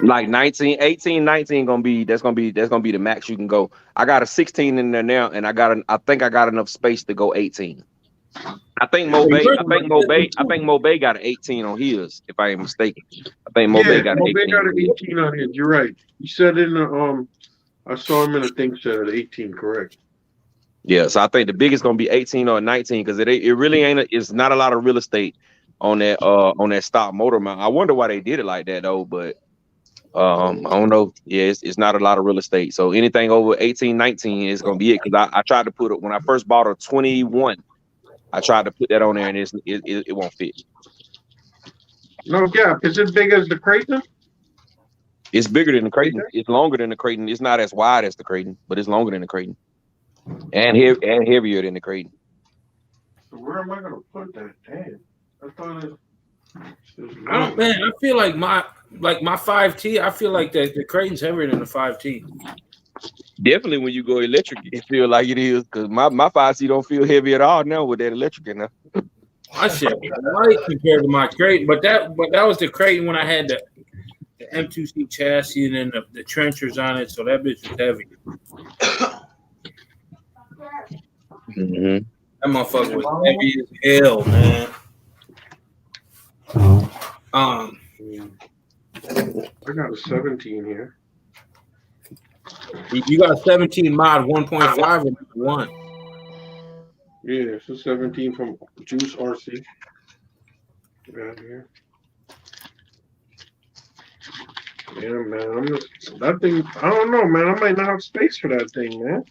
[SPEAKER 5] Like 19 gonna be the max you can go. I got a 16 in there now, and I think I got enough space to go 18. I think Mobay got an 18 on his, if I ain't mistaken. I think Mobay got an 18.
[SPEAKER 8] Got an 18 on his. You're right. You said in the I saw him in a thing said at 18, correct?
[SPEAKER 5] Yeah, so I think the biggest gonna be 18 or 19 because it really ain't. It's not a lot of real estate on that stock motor mount. I wonder why they did it like that though, but I don't know. Yeah, it's not a lot of real estate. So anything over 18, 19 is gonna be it. Because I tried to put it when I first bought a 21. I tried to put that on there and it won't fit.
[SPEAKER 8] No gap. Is it big as the Creighton?
[SPEAKER 5] It's bigger than the Creighton. It's longer than the Creighton. It's not as wide as the Creighton, but it's longer than the Creighton. And heavier than the Creighton.
[SPEAKER 8] So where am I gonna put that? Damn. I thought
[SPEAKER 1] I feel like my 5T, I feel like the Creighton's heavier than the 5T.
[SPEAKER 5] Definitely when you go electric, it feel like it is, because my 5C don't feel heavy at all now with that electric in there.
[SPEAKER 1] My shit light compared to my Creighton, but that was the Creighton when I had the M2C chassis and then the trenchers on it, so that bitch was heavy.
[SPEAKER 5] Mm-hmm.
[SPEAKER 1] That motherfucker was heavy as hell, man.
[SPEAKER 8] I got a 17 here.
[SPEAKER 1] You got a 17 mod 1.5 or 1?
[SPEAKER 8] Yeah, it's a 17 from Juice RC. Right here. Yeah, man. That thing, I don't know, man. I might not have space for that thing, man.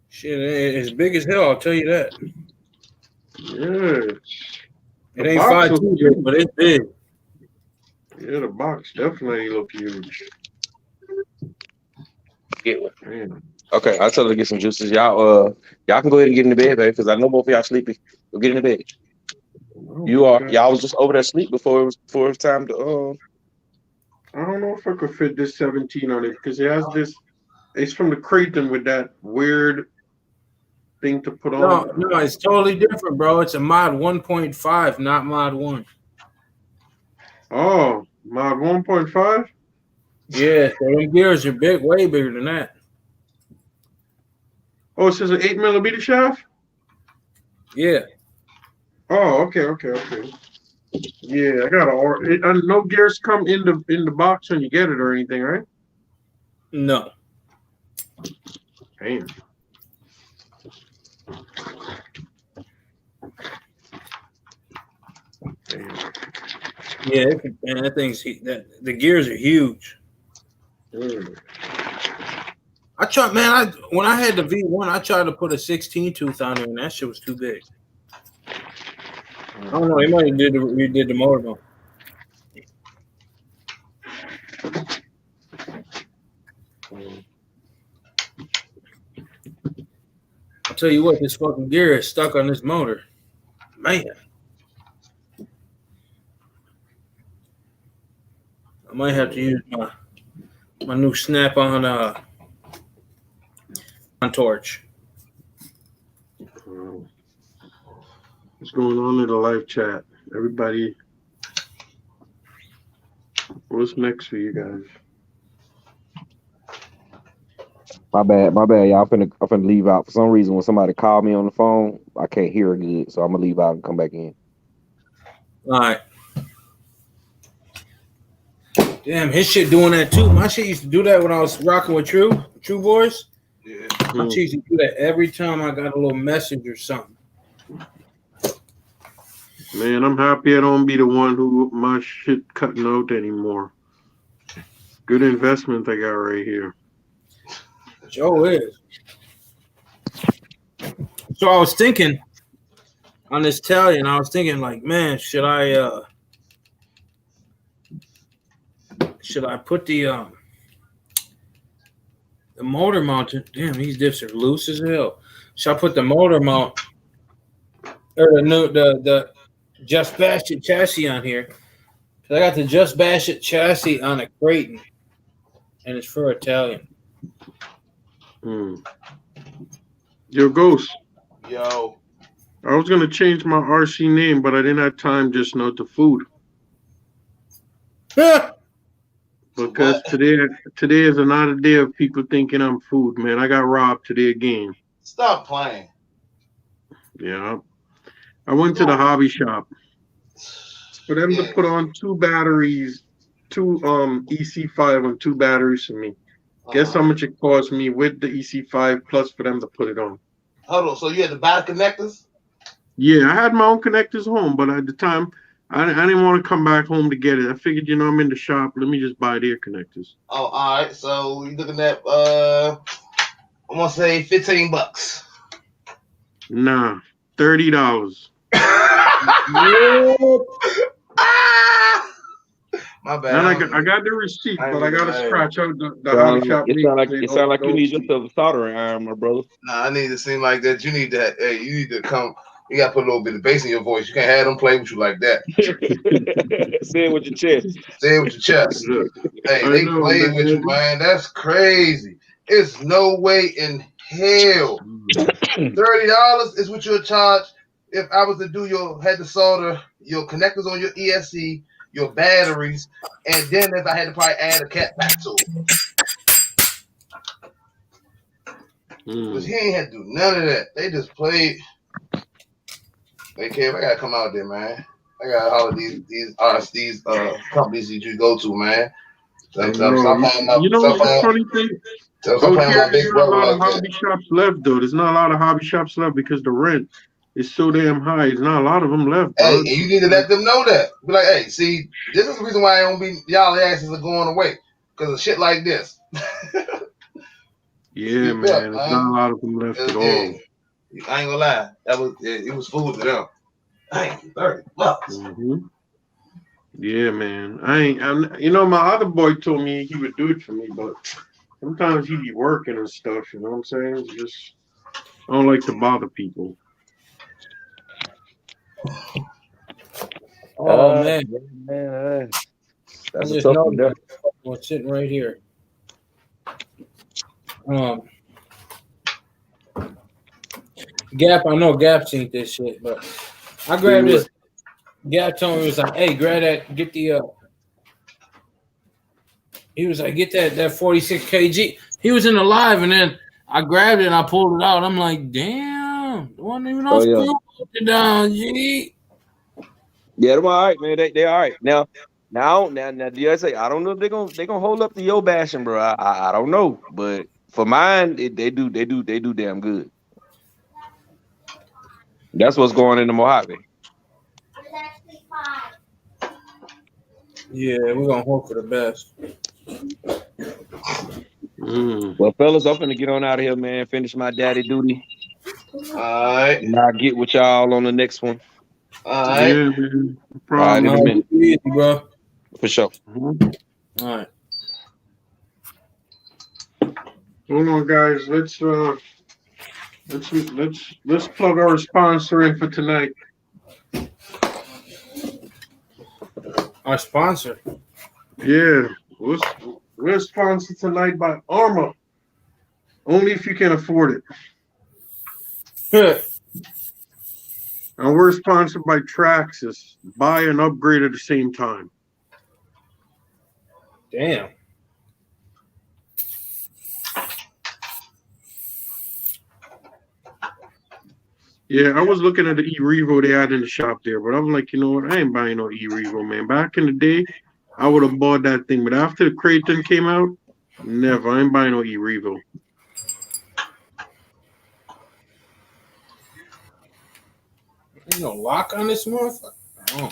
[SPEAKER 1] Shit, it's big as hell, I'll tell you that.
[SPEAKER 8] Yeah.
[SPEAKER 1] It ain't 5'2", but it's big.
[SPEAKER 8] Yeah, the box definitely look huge.
[SPEAKER 5] Get one. Okay, I'll tell her to get some juices. Y'all can go ahead and get in the bed, baby, because I know both of y'all sleepy. Go get in the bed. Y'all was just over there asleep before it was time to
[SPEAKER 8] I don't know if I could fit this 17 on it because it has this. It's from the Creighton with that weird thing to put on.
[SPEAKER 1] No, it's totally different, bro. It's a mod 1.5, not mod 1.
[SPEAKER 8] Oh, mod 1.5?
[SPEAKER 1] Yeah, so them gears are big, way bigger than that.
[SPEAKER 8] Oh, it says an 8mm shaft?
[SPEAKER 1] Yeah.
[SPEAKER 8] Oh, okay. Yeah, I gotta order. No gears come in the box when you get it or anything, right?
[SPEAKER 1] No.
[SPEAKER 8] Damn.
[SPEAKER 1] Yeah, man, that thing's the gears are huge. I tried, man. When I had the V1, I tried to put a 16 tooth on it, and that shit was too big. I don't know. He might have redid the motor mount. I'll tell you what, this fucking gear is stuck on this motor, man. I might have to use my new snap-on torch.
[SPEAKER 8] What's going on in the live chat? Everybody, what's next for you guys?
[SPEAKER 5] My bad, y'all. I'm finna leave out. For some reason, when somebody called me on the phone, I can't hear it good, so I'm gonna leave out and come back in.
[SPEAKER 1] All right. Damn, his shit doing that too. My shit used to do that when I was rocking with True Boys.
[SPEAKER 6] Yeah.
[SPEAKER 1] My shit used to do that every time I got a little message or something.
[SPEAKER 8] Man, I'm happy I don't be the one who my shit cutting out anymore. Good investment I got right here.
[SPEAKER 1] Joe is. So I was thinking on this Italian, I was thinking like, man, should I put the motor mounted? Damn, these diffs are loose as hell. Should I put the motor mount or the Just Bash It chassis on here? Cause I got the Just Bash It chassis on a Creighton, and it's for Italian.
[SPEAKER 8] Yo, Ghost.
[SPEAKER 6] Yo.
[SPEAKER 8] I was gonna change my RC name, but I didn't have time just now to food. Because today is another day of people thinking I'm food, man. I got robbed today again.
[SPEAKER 6] Stop playing.
[SPEAKER 8] Yeah. I went to the hobby shop for them to put on two batteries, two EC5 on two batteries for me. Guess how much it cost me with the EC5 plus for them to put it on.
[SPEAKER 6] Hold on. So you had to buy the connectors?
[SPEAKER 8] Yeah, I had my own connectors home, but at the time, I didn't want to come back home to get it. I figured, I'm in the shop. Let me just buy their connectors.
[SPEAKER 6] Oh, all right. So you're looking at, I'm going to say $15.
[SPEAKER 8] Nah, $30.
[SPEAKER 6] My bad.
[SPEAKER 8] And I got the receipt, but I got to scratch out the hobby shop.
[SPEAKER 5] It sound like you need yourself a soldering iron, my brother.
[SPEAKER 6] Nah, I need to seem like that. You need to, you need to come. You got to put a little bit of bass in your voice. You can't have them play with you like that.
[SPEAKER 5] Say it with your chest.
[SPEAKER 6] Say it with your chest. Hey, they played with you, man. That's crazy. It's no way in hell. $30 is what you'll charge if I was to do had to solder your connectors on your ESC, your batteries, and then if I had to probably add a cat back to it. But he ain't had to do none of that. They just played. Hey, Kev, I gotta come out there, man. I gotta holler these companies that you go to, man.
[SPEAKER 8] You know the funny thing? There's not a lot of hobby shops left, though. There's not a lot of hobby shops left because the rent is so damn high. There's not a lot of them left. Bro.
[SPEAKER 6] Hey, and you need to let them know that. Be like, hey, see, this is the reason why I don't be y'all asses are going away because of shit like this.
[SPEAKER 8] Yeah, man. There's not a lot of them left at all.
[SPEAKER 6] I ain't gonna lie. It was food to them. Dang, $30.
[SPEAKER 8] Mm-hmm. Yeah, man. My other boy told me he would do it for me, but Sometimes he be working and stuff, you know what I'm saying? Just I don't like to bother people.
[SPEAKER 1] Oh man,
[SPEAKER 5] man.
[SPEAKER 1] I
[SPEAKER 5] That's a
[SPEAKER 1] just
[SPEAKER 5] tough one there.
[SPEAKER 1] noticed what's sitting right here. Gap, I know Gap seen this shit, but I grabbed this. Gap told me, he was like, hey, grab that, get the he was like, get that 46 kg. He was in the live, and then I grabbed it and I pulled it out. I'm like, damn, it wasn't even on screw it down, G.
[SPEAKER 5] Yeah, they're all right, man. They all right. Now, DSA, I don't know if they're gonna hold up to your bashing, bro. I don't know, but for mine, they do damn good. That's what's going in the Mojave.
[SPEAKER 1] Yeah, we're gonna hope for the best.
[SPEAKER 5] Well, fellas, I'm finna get on out of here, man. Finish my daddy duty.
[SPEAKER 6] All right.
[SPEAKER 5] And I'll get with y'all on the next one.
[SPEAKER 6] All right.
[SPEAKER 8] Yeah, man. No
[SPEAKER 5] All right, in a minute.
[SPEAKER 1] Easy, bro.
[SPEAKER 5] For sure.
[SPEAKER 1] All right.
[SPEAKER 8] Hold on, guys. Let's plug our sponsor in for tonight.
[SPEAKER 1] Our sponsor.
[SPEAKER 8] Yeah, we're sponsored tonight by Armor. Only if you can afford it. And we're sponsored by Traxxas. Buy and upgrade at the same time.
[SPEAKER 1] Damn.
[SPEAKER 8] Yeah, I was looking at the E-Revo they had in the shop there, but I'm like, you know what? I ain't buying no E-Revo, man. Back in the day, I would have bought that thing, but after the Creighton came out, never. I ain't buying no E-Revo.
[SPEAKER 1] Ain't no lock on this motherfucker. Oh.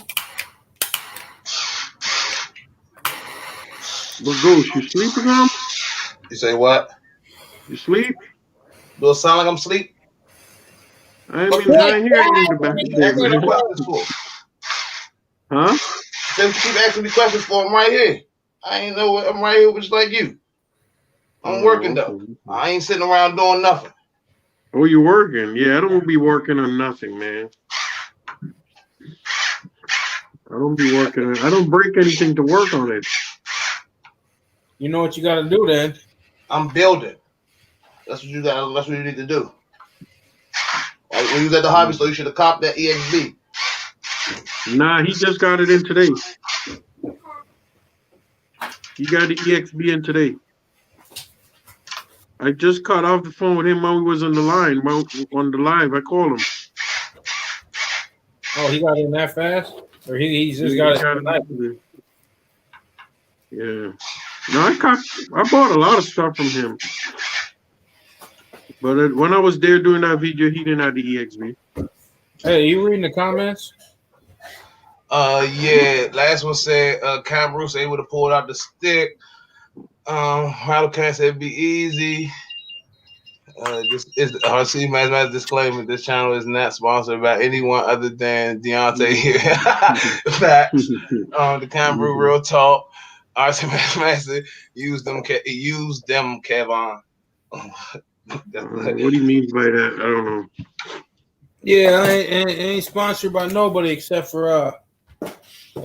[SPEAKER 8] But Ghost, you sleeping now?
[SPEAKER 6] You say what?
[SPEAKER 8] You sleep?
[SPEAKER 6] Do it sound like I'm asleep?
[SPEAKER 8] I ain't hearing you in the back there, man. Huh?
[SPEAKER 6] Then keep asking me questions for him right here. I ain't know I'm right here just like you. I'm working though. I ain't sitting around doing nothing.
[SPEAKER 8] Oh, you working? Yeah, I don't be working on nothing, man. I don't be working. I don't break anything to work on it.
[SPEAKER 1] You know what you got to do then?
[SPEAKER 6] I'm building. That's what you got. That's what you need to do. Like when you was at the hobby store, you should have copped that EXB.
[SPEAKER 8] Nah, he just got it in today. He got the EXB in today. I just cut off the phone with him while we was on the line, on the live. I called him.
[SPEAKER 1] Oh, he got in that fast? Or he just got it?
[SPEAKER 8] Yeah. No, I bought a lot of stuff from him. But when I was there doing that video, he didn't have the EXB.
[SPEAKER 1] Hey, you reading the comments?
[SPEAKER 6] Yeah. Last one said Cam Bruce able to pull out the stick. Rattlecan said it'd be easy. This is RC Mathematics disclaimer. This channel is not sponsored by anyone other than Deontay here. Facts. The Cam Brew real talk. RC Mathematics used them Kevon.
[SPEAKER 8] What do you mean by that? I don't know.
[SPEAKER 1] Yeah, it ain't sponsored by nobody except for it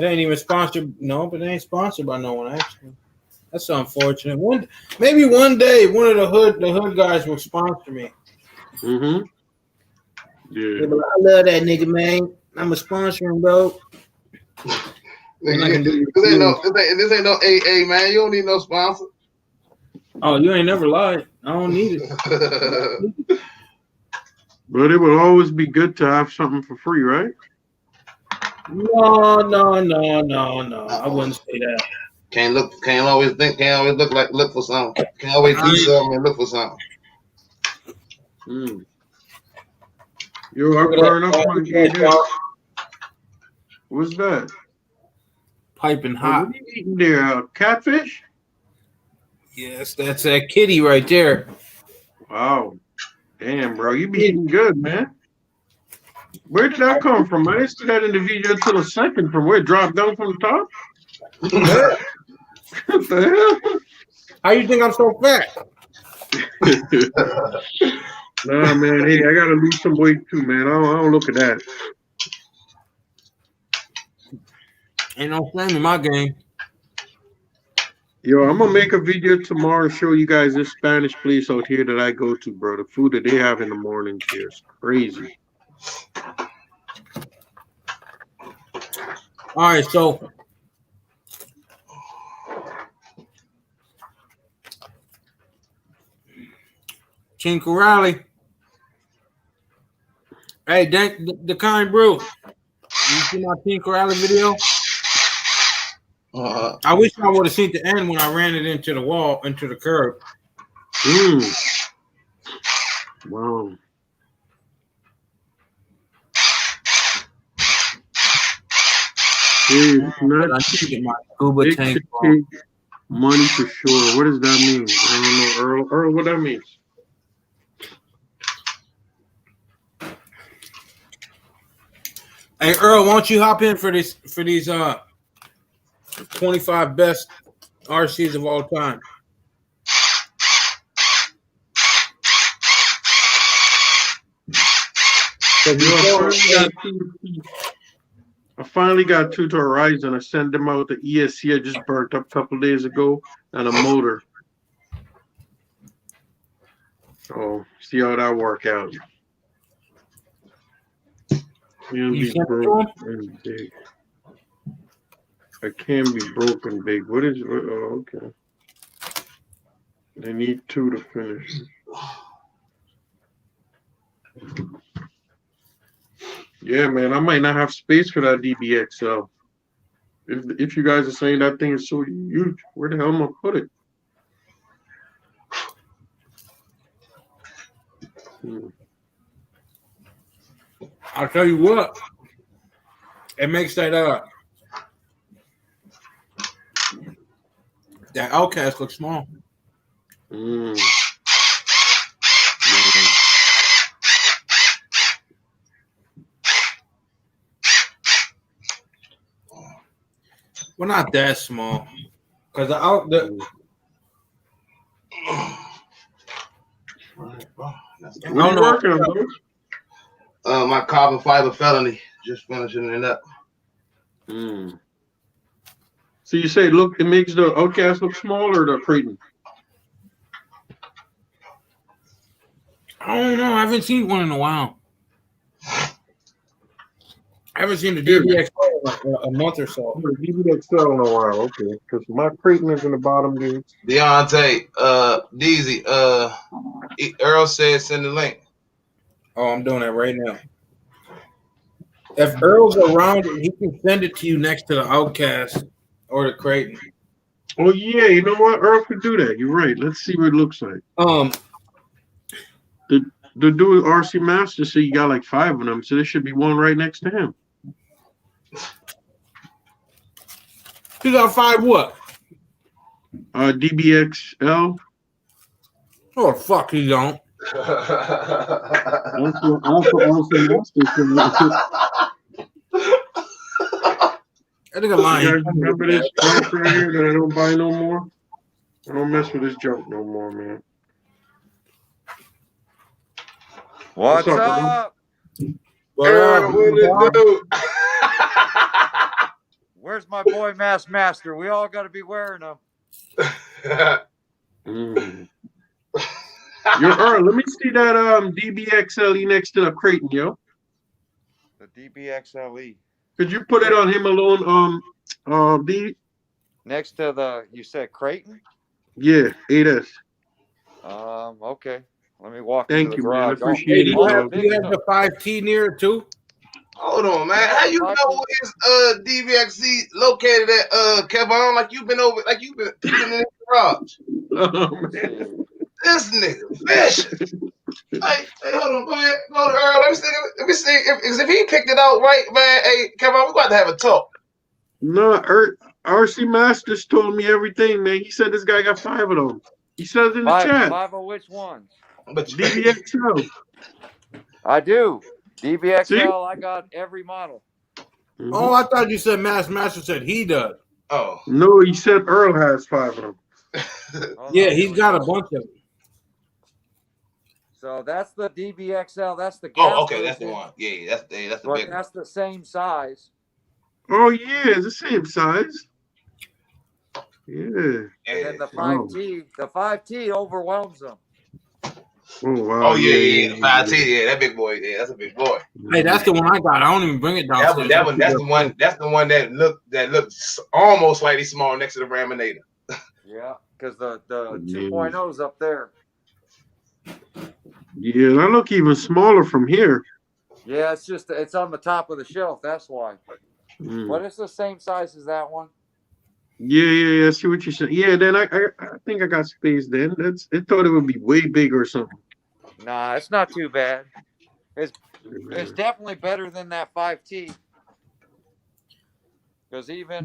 [SPEAKER 1] ain't even sponsored. No, but it ain't sponsored by no one actually. That's unfortunate. Maybe one day one of the hood guys will sponsor me.
[SPEAKER 8] Mm-hmm. Yeah.
[SPEAKER 1] But I love that nigga, man. I'm a sponsor him, bro.
[SPEAKER 6] This ain't no AA, man. You don't need no sponsor.
[SPEAKER 1] Oh, you ain't never lied. I don't need it.
[SPEAKER 8] But it would always be good to have something for free, right?
[SPEAKER 1] No. I wouldn't say that.
[SPEAKER 6] Can't always look for something. Can't always do something and look for something.
[SPEAKER 8] Yo, I burn up on the What's that?
[SPEAKER 1] Piping hot.
[SPEAKER 8] What are you eating there? Catfish?
[SPEAKER 1] Yes, that's that kitty right there.
[SPEAKER 8] Wow. Damn, bro. You be eating good, man. Where did that come from? I didn't see that in the video until a second. From where it dropped down from the top? What the hell?
[SPEAKER 1] How you think I'm so fat?
[SPEAKER 8] Nah, man. Hey, I gotta lose some weight too, man. I don't look at that.
[SPEAKER 1] Ain't no shame in my game.
[SPEAKER 8] Yo, I'm gonna make a video tomorrow and show you guys this Spanish place out here that I go to, bro. The food that they have in the mornings here is crazy.
[SPEAKER 1] All right, so King Corrali. Hey, the kind brew. You see my King Corrali video? I wish I would have seen the end when I ran it into the wall, into the curb.
[SPEAKER 8] Wow. Hey, not cheap.
[SPEAKER 1] Scuba tank.
[SPEAKER 8] Money for sure. What does that mean? I don't know, Earl, what that means?
[SPEAKER 1] Hey Earl, why don't you hop in for these 25 best RCs of all time?
[SPEAKER 8] I finally got two to Horizon. I sent them out the ESC I just burnt up a couple days ago and a motor. So see how that work out. Can be broke and big. I can be broken big. What is? Oh, okay. They need two to finish. Yeah, man, I might not have space for that DBXL. If you guys are saying that thing is so huge, where the hell am I gonna put it?
[SPEAKER 1] I'll tell you what. It makes that Outcast look small. Well, not that small, because
[SPEAKER 3] my carbon fiber felony, just finishing it up.
[SPEAKER 8] So you say, look, it makes the Outcast look smaller, the Creighton?
[SPEAKER 1] I don't know. I haven't seen one in a while. I haven't seen the DBXL in a month or so.
[SPEAKER 8] The DBXL in a while, okay. Because my Creighton is in the bottom, dude.
[SPEAKER 6] Deontay, Deezy, Earl said send the link.
[SPEAKER 1] Oh, I'm doing that right now. If Earl's around, he can send it to you next to the Outcast or the Creighton.
[SPEAKER 8] Oh yeah, you know what? Earl could do that. You're right. Let's see what it looks like. The dude RC Master said you got like 5 of them, so there should be one right next to him.
[SPEAKER 1] You got 5 what?
[SPEAKER 8] DBXL.
[SPEAKER 1] Oh fuck, you don't.
[SPEAKER 8] Also RC Master.
[SPEAKER 1] I think I'm lying.
[SPEAKER 8] You guys remember this junk right here that I don't buy no more? I don't mess with this junk no more, man.
[SPEAKER 5] What's up?
[SPEAKER 6] What it do?
[SPEAKER 9] Where's my boy Master? We all got to be wearing them.
[SPEAKER 8] Yo, Earl, let me see that DBXLE next to the Creighton, yo.
[SPEAKER 9] The DBXLE.
[SPEAKER 8] Could you put it on him alone, B?
[SPEAKER 9] Next to the, you said Creighton?
[SPEAKER 8] Yeah, 8S.
[SPEAKER 9] Okay. Let me walk.
[SPEAKER 8] Thank you, man. I appreciate
[SPEAKER 1] it. Do you have the 5T near it too?
[SPEAKER 6] Hold on, man. How you know where his DBXC located at, Kevin? Like you've been in the garage.
[SPEAKER 8] Oh, man.
[SPEAKER 6] This nigga fishing. Hey, hold on, go ahead. Go to Earl. Let me see if he picked it out right, man. Hey, Kevin, we're about to have a talk.
[SPEAKER 8] No, RC Masters told me everything, man. He said this guy got 5 of them. He says in the chat.
[SPEAKER 9] 5 of which ones?
[SPEAKER 6] But
[SPEAKER 8] DBXL.
[SPEAKER 9] I do. DBXL, see? I got every model.
[SPEAKER 8] Mm-hmm.
[SPEAKER 1] Oh, I thought you said Master said he does.
[SPEAKER 6] Oh.
[SPEAKER 8] No, he said Earl has 5 of them.
[SPEAKER 1] Yeah, he's got a bunch of them.
[SPEAKER 9] So that's the DBXL. That's the gas.
[SPEAKER 6] Oh, okay, that's the
[SPEAKER 9] version,
[SPEAKER 6] one. Yeah, that's the
[SPEAKER 9] but
[SPEAKER 6] big one.
[SPEAKER 9] that's the same size.
[SPEAKER 8] Oh yeah, it's the same size. Yeah.
[SPEAKER 9] And then the 5T overwhelms them.
[SPEAKER 8] Oh wow.
[SPEAKER 6] Oh yeah. The 5T, yeah, that big boy. Yeah, that's a big boy.
[SPEAKER 1] Hey, that's the one I got. I don't even bring it downstairs.
[SPEAKER 6] That's the one. That's the one that looks almost slightly small next to the Raminator.
[SPEAKER 9] Yeah, because the 2.0 is up there.
[SPEAKER 8] Yeah, that look even smaller from here.
[SPEAKER 9] Yeah, it's on the top of the shelf. That's why. But it's the same size as that one.
[SPEAKER 8] Yeah. I see what you're saying. Yeah, then I think I got space. Then it thought it would be way bigger or something.
[SPEAKER 9] Nah, it's not too bad. It's definitely better than that 5T. Because even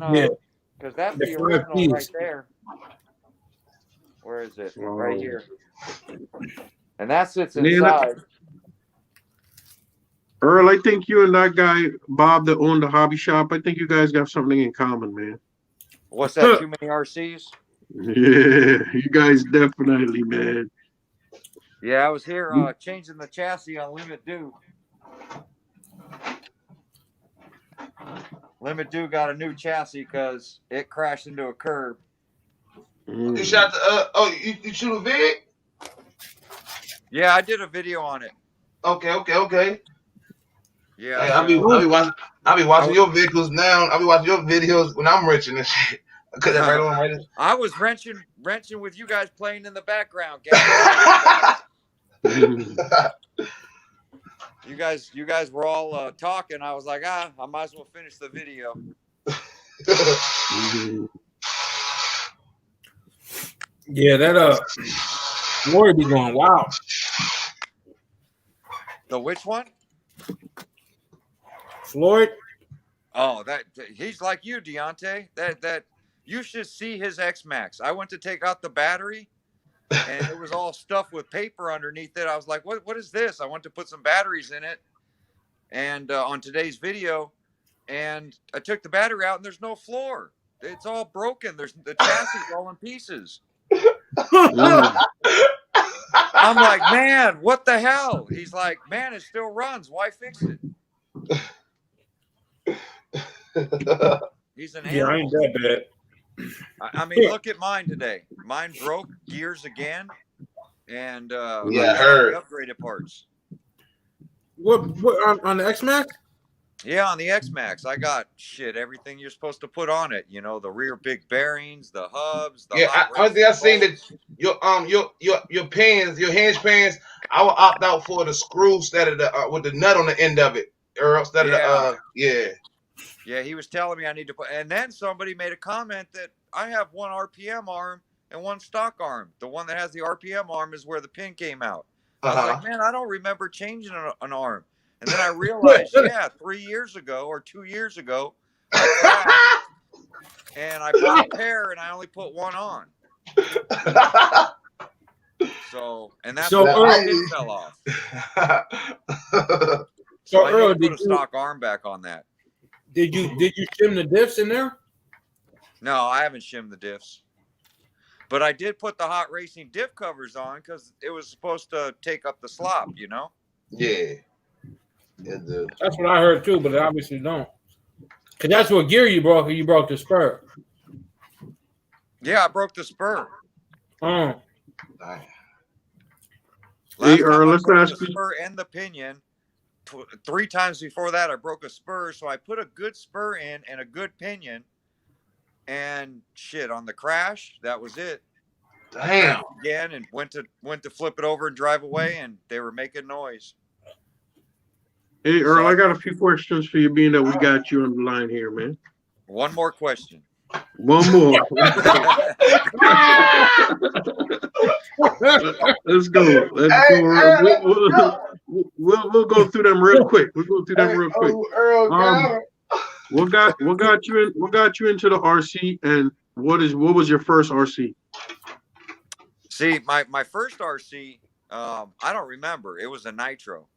[SPEAKER 9] because that's the original right there. Where is it? Right here. And that sits inside.
[SPEAKER 8] Earl, I think you and that guy, Bob, that owned the hobby shop, I think you guys got something in common, man.
[SPEAKER 9] What's that? Too many RCs?
[SPEAKER 8] Yeah, you guys definitely, man.
[SPEAKER 9] Yeah, I was here changing the chassis on Limit Do. Limit Do got a new chassis because it crashed into a curb.
[SPEAKER 6] You shot the you shoot a vid?
[SPEAKER 9] Yeah, I did a video on it.
[SPEAKER 6] Okay.
[SPEAKER 9] Yeah,
[SPEAKER 6] hey, I'll be watching your vehicles now. I'll be watching your videos when I'm wrenching and shit.
[SPEAKER 9] I was wrenching with you guys playing in the background, guys. You guys were all talking. I was like, I might as well finish the video.
[SPEAKER 1] Yeah, that Lori be going wow.
[SPEAKER 9] The which one?
[SPEAKER 1] Floyd.
[SPEAKER 9] Oh, that he's like you, Deontay. That you should see his X-Max. I went to take out the battery, and it was all stuffed with paper underneath it. I was like, what is this? I went to put some batteries in it, and on today's video, and I took the battery out, and there's no floor. It's all broken. There's the chassis is all in pieces. I'm like, man, what the hell? He's like, man, it still runs. Why fix it? He's an animal.
[SPEAKER 1] Yeah, I ain't that bad.
[SPEAKER 9] I mean, look at mine today. Mine broke gears again, and
[SPEAKER 6] I heard
[SPEAKER 9] upgraded parts.
[SPEAKER 1] What on the X-Max?
[SPEAKER 9] Yeah, on the X-Max, I got everything you're supposed to put on it. You know, the rear big bearings, the hubs.
[SPEAKER 6] I seen that your pins, your hinge pins. I will opt out for the screw instead of the with the nut on the end of it, or instead of
[SPEAKER 9] Yeah, he was telling me I need to put, and then somebody made a comment that I have one RPM arm and one stock arm. The one that has the RPM arm is where the pin came out. I was like, man, I don't remember changing an arm. And then I realized, 3 years ago or 2 years ago, I crashed, and I bought a pair and I only put one on. So, and that's why the pin fell off. So I Earl, did put a stock arm back on that.
[SPEAKER 1] Did you shim the diffs in there?
[SPEAKER 9] No, I haven't shimmed the diffs. But I did put the Hot Racing diff covers on because it was supposed to take up the slop, you know?
[SPEAKER 6] Yeah.
[SPEAKER 1] That's what I heard too, but it obviously don't. Because that's what gear you broke. You broke the spur.
[SPEAKER 9] Yeah, I broke the spur.
[SPEAKER 8] Hey, let's ask
[SPEAKER 9] the spur and the pinion. 3 times before that, I broke a spur. So I put a good spur in and a good pinion. And shit, on the crash, that was it.
[SPEAKER 6] Damn.
[SPEAKER 9] Again, and went to flip it over and drive away, and they were making noise.
[SPEAKER 8] Hey, Earl, I got a few questions for you, being that we got you on the line here, man.
[SPEAKER 9] One more question.
[SPEAKER 8] One more. Let's go. We'll go through them real quick. What got you into the RC, and what was your first RC?
[SPEAKER 9] See, my first RC, I don't remember. It was a Nitro.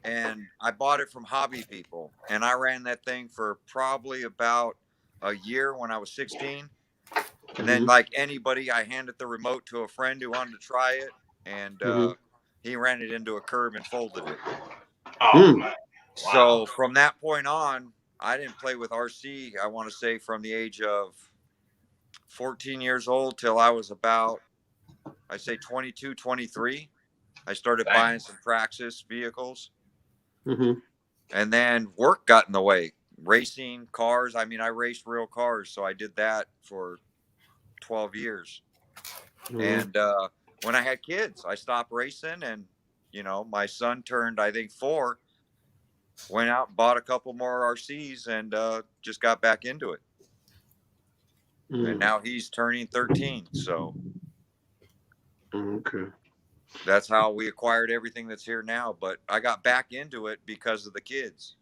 [SPEAKER 9] And I bought it from Hobby People, and I ran that thing for probably about a year when I was 16. And then, like anybody, I handed the remote to a friend who wanted to try it, and he ran it into a curb and folded it.
[SPEAKER 3] Oh, man. Wow.
[SPEAKER 9] So from that point on, I didn't play with RC, I want to say from the age of 14 years old till I was about, I say 22, 23. I started buying some Traxxas vehicles. And then work got in the way. Racing cars. I mean, I raced real cars, so I did that for 12 years. And when I had kids, I stopped racing, and you know, my son turned, I think, 4, went out and bought a couple more RCs, and just got back into it. And now he's turning 13. So that's how we acquired everything that's here now. But I got back into it because of the kids.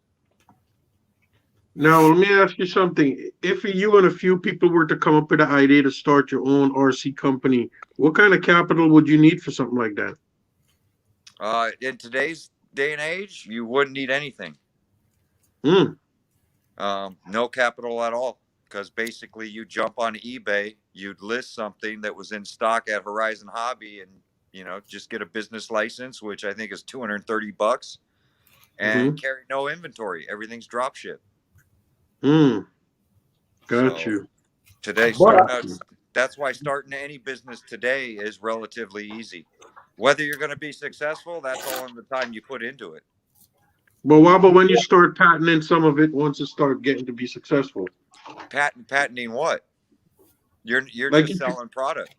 [SPEAKER 8] Now, let me ask you something. If you and a few people were to come up with an idea to start your own RC company, what kind of capital would you need for something like that?
[SPEAKER 9] In today's day and age, you wouldn't need anything. No capital at all, because basically you jump on eBay, you'd list something that was in stock at Horizon Hobby, and you know, just get a business license, which I think is $230, and carry no inventory. Everything's drop ship.
[SPEAKER 8] Got you.
[SPEAKER 9] Today, that's why starting any business today is relatively easy. Whether you're going to be successful, that's all in the time you put into it.
[SPEAKER 8] But what about when you start patenting some of it once it starts getting to be successful?
[SPEAKER 9] Patenting what? You're
[SPEAKER 8] like
[SPEAKER 9] just selling product.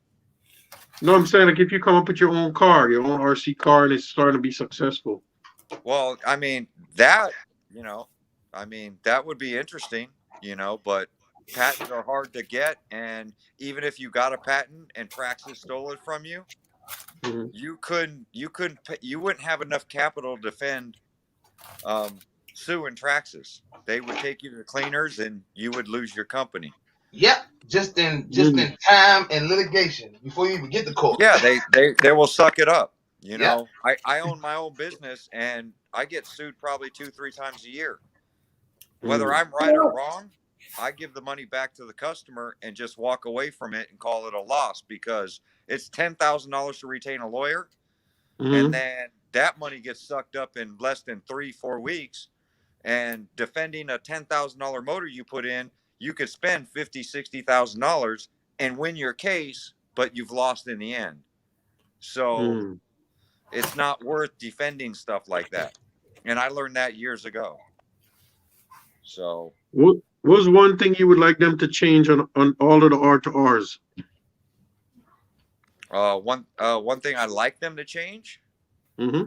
[SPEAKER 8] No, I'm saying, like, if you come up with your own car, your own RC car, and it's starting to be successful.
[SPEAKER 9] Well, I mean, that, you know, I mean, that would be interesting, you know, but patents are hard to get. And even if you got a patent and Traxxas stole it from you, you wouldn't have enough capital to defend suing Traxxas. They would take you to the cleaners and you would lose your company.
[SPEAKER 3] Yep, just in time and litigation before you even get to court.
[SPEAKER 9] Yeah, they will suck it up. You know, I own my own business and I get sued probably 2-3 times a year. Whether I'm right or wrong, I give the money back to the customer and just walk away from it and call it a loss, because it's $10,000 to retain a lawyer, and then that money gets sucked up in less than 3-4 weeks. And defending a $10,000 motor you put in, you could spend $50,000-$60,000 and win your case, but you've lost in the end. So it's not worth defending stuff like that. And I learned that years ago. So
[SPEAKER 8] what was one thing you would like them to change on all of the R2Rs?
[SPEAKER 9] One thing I'd like them to change. On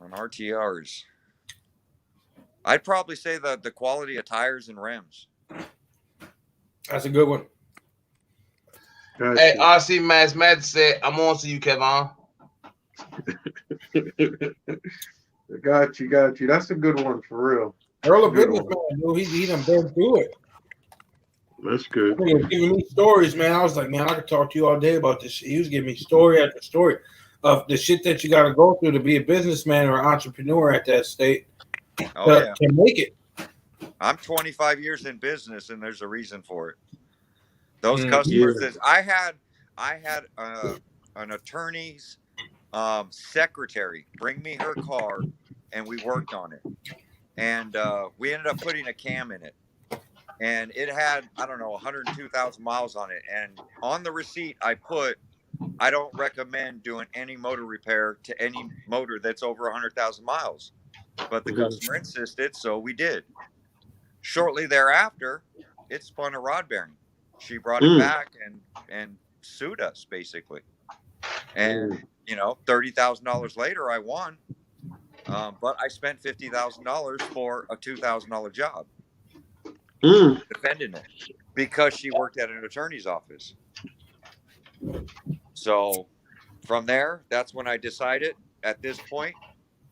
[SPEAKER 9] RTRs, I'd probably say the quality of tires and rims.
[SPEAKER 1] That's a good one.
[SPEAKER 3] Hey, RC Matt said, I'm on to you, Kevin.
[SPEAKER 8] Got you. That's a good one for real.
[SPEAKER 1] Earl of businessman, dude. He done been through it.
[SPEAKER 8] That's good.
[SPEAKER 1] He was giving me stories, man. I was like, man, I could talk to you all day about this shit. He was giving me story after story of the shit that you got to go through to be a businessman or entrepreneur at that state to make it.
[SPEAKER 9] I'm 25 years in business, and there's a reason for it. Those customers that I had an attorney's secretary bring me her car, and we worked on it, and we ended up putting a cam in it, and it had, I don't know, 102,000 miles on it. And on the receipt I put, I don't recommend doing any motor repair to any motor that's over 100,000 miles, but the customer insisted, so we did. Shortly thereafter, it spun a rod bearing. She brought it back and sued us, basically. And you know, $30,000 later, I won, but I spent $50,000 for a $2,000 job defending it because she worked at an attorney's office. So from there, that's when I decided, at this point,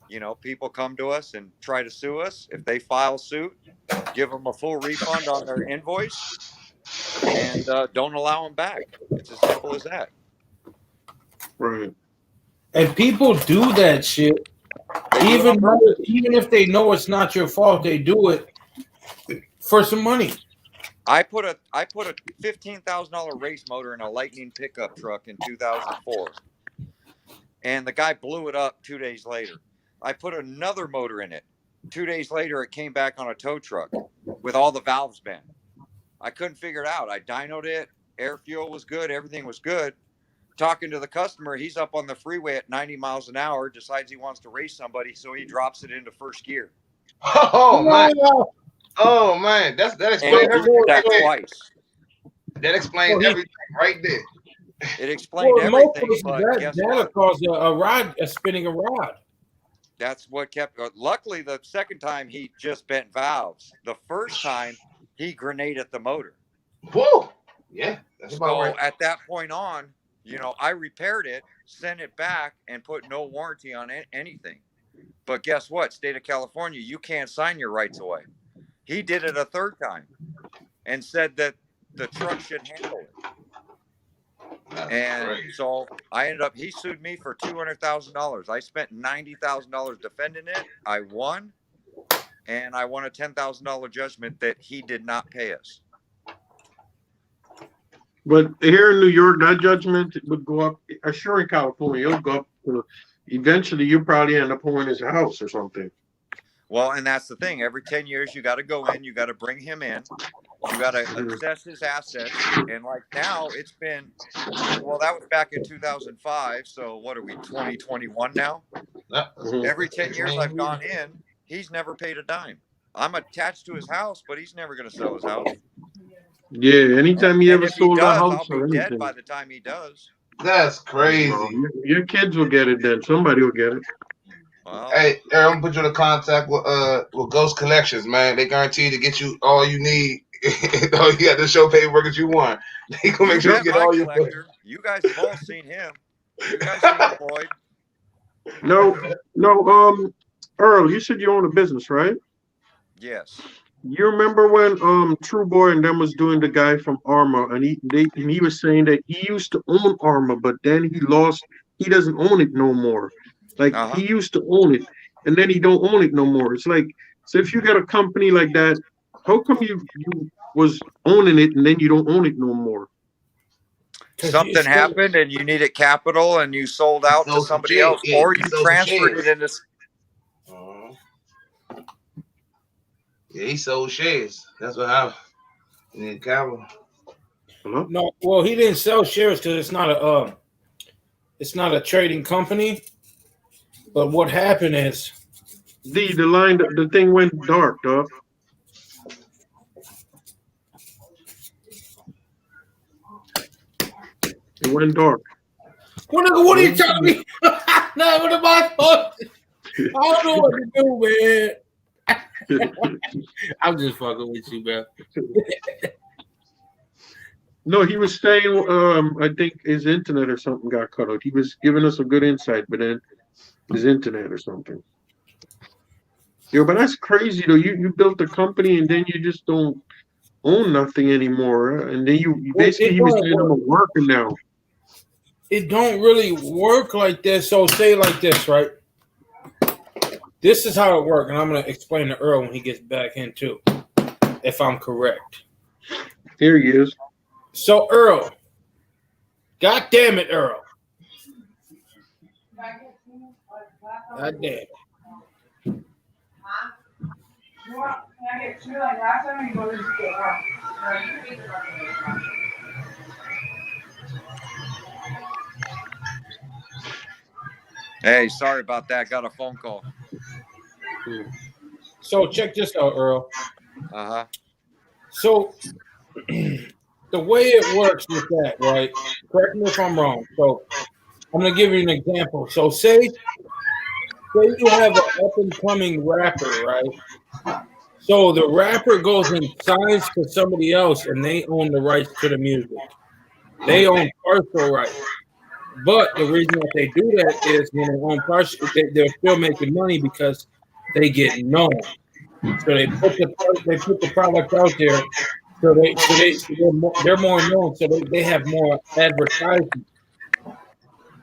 [SPEAKER 9] you know, people come to us and try to sue us. If they file suit, give them a full refund on their invoice, and don't allow them back. It's as simple as that.
[SPEAKER 8] Right.
[SPEAKER 1] And people do that shit, even if they know it's not your fault. They do it for some money.
[SPEAKER 9] I put a $15,000 race motor in a Lightning pickup truck in 2004, and the guy blew it up 2 days later. I put another motor in it. 2 days later, it came back on a tow truck with all the valves bent. I couldn't figure it out. I dynoed it. Air fuel was good. Everything was good. Talking to the customer, he's up on the freeway at 90 miles an hour, decides he wants to race somebody, so he drops it into first gear.
[SPEAKER 6] Oh, man. Oh, man. That explains everything.
[SPEAKER 9] That twice.
[SPEAKER 6] That explains everything right there.
[SPEAKER 9] It explained everything, but guess
[SPEAKER 1] that'll
[SPEAKER 9] what?
[SPEAKER 1] cause a spinning a rod.
[SPEAKER 9] That's what kept. Luckily, the second time he just bent valves. The first time he grenaded the motor.
[SPEAKER 6] Whoa! Yeah, that's about
[SPEAKER 9] So
[SPEAKER 6] right.
[SPEAKER 9] at that point on, I repaired it, sent it back, and put no warranty on anything. But guess what? State of California, you can't sign your rights away. He did it a third time and said that the truck should handle it. And so he sued me for $200,000. I spent $90,000 defending it. I won, and I won a $10,000 judgment that he did not pay us.
[SPEAKER 8] But here in New York, that judgment would go up. Sure, in California, it'll go up to, eventually you'll probably end up owning his house or something.
[SPEAKER 9] Well, and that's the thing. Every 10 years, you got to go in. You got to bring him in. You got to assess his assets. And like now, it's been, well, that was back in 2005. So what are we, 2021 now? Every 10 years I've gone in, he's never paid a dime. I'm attached to his house, but he's never going to sell his house.
[SPEAKER 8] Yeah, anytime he ever sold a house
[SPEAKER 9] I'll
[SPEAKER 8] or
[SPEAKER 9] be
[SPEAKER 8] anything.
[SPEAKER 9] dead by the time he does.
[SPEAKER 6] That's crazy.
[SPEAKER 8] Your kids will get it then. Somebody will get it.
[SPEAKER 9] Well,
[SPEAKER 6] Hey, Eric, I'm gonna put you in contact with Ghost Collections, man. They guarantee to get you all you need. All you got to show paperwork that you want. They gonna make sure you get all your.
[SPEAKER 9] You guys have all seen him. You guys seen Floyd.
[SPEAKER 8] No. Earl, you said you own a business, right?
[SPEAKER 9] Yes.
[SPEAKER 8] You remember when True Boy and them was doing the guy from Arma, and he was saying that he used to own Arma, but then he doesn't own it no more. Like he used to own it, and then he don't own it no more. It's like, so if you got a company like that, how come you was owning it and then you don't own it no more?
[SPEAKER 9] Something happened and you needed capital and you sold out to somebody else, or you transferred it into.
[SPEAKER 6] Yeah, he sold shares. That's what happened. You need capital.
[SPEAKER 1] No, well, he didn't sell shares because it's not a trading company. But what happened is
[SPEAKER 8] the thing went dark, dog. It went dark.
[SPEAKER 1] What are you telling me? No, what am I supposed to? I don't know what to do, man. I'm just fucking with you, man.
[SPEAKER 8] No, he was saying, I think his internet or something got cut out. He was giving us a good insight, but then his internet or something. Yo, but that's crazy though. You built a company and then you just don't own nothing anymore, and then you basically he was saying I'm a worker now.
[SPEAKER 1] It don't really work like this. So say it like this, right? This is how it works, and I'm gonna explain to Earl when he gets back in too, if I'm correct.
[SPEAKER 8] Here he is.
[SPEAKER 1] So Earl, God damn it, Earl. God damn it.
[SPEAKER 9] Hey, sorry about that. Got a phone call.
[SPEAKER 1] So check this out, Earl. So the way it works with that, right? Correct me if I'm wrong. So I'm gonna give you an example. So say you have an up and coming rapper, right? So the rapper goes and signs to somebody else, and they own the rights to the music. They own partial rights. But the reason that they do that is when they own partial, they're still making money because they get known. So they put the product out there. So they're more known. So they have more advertising.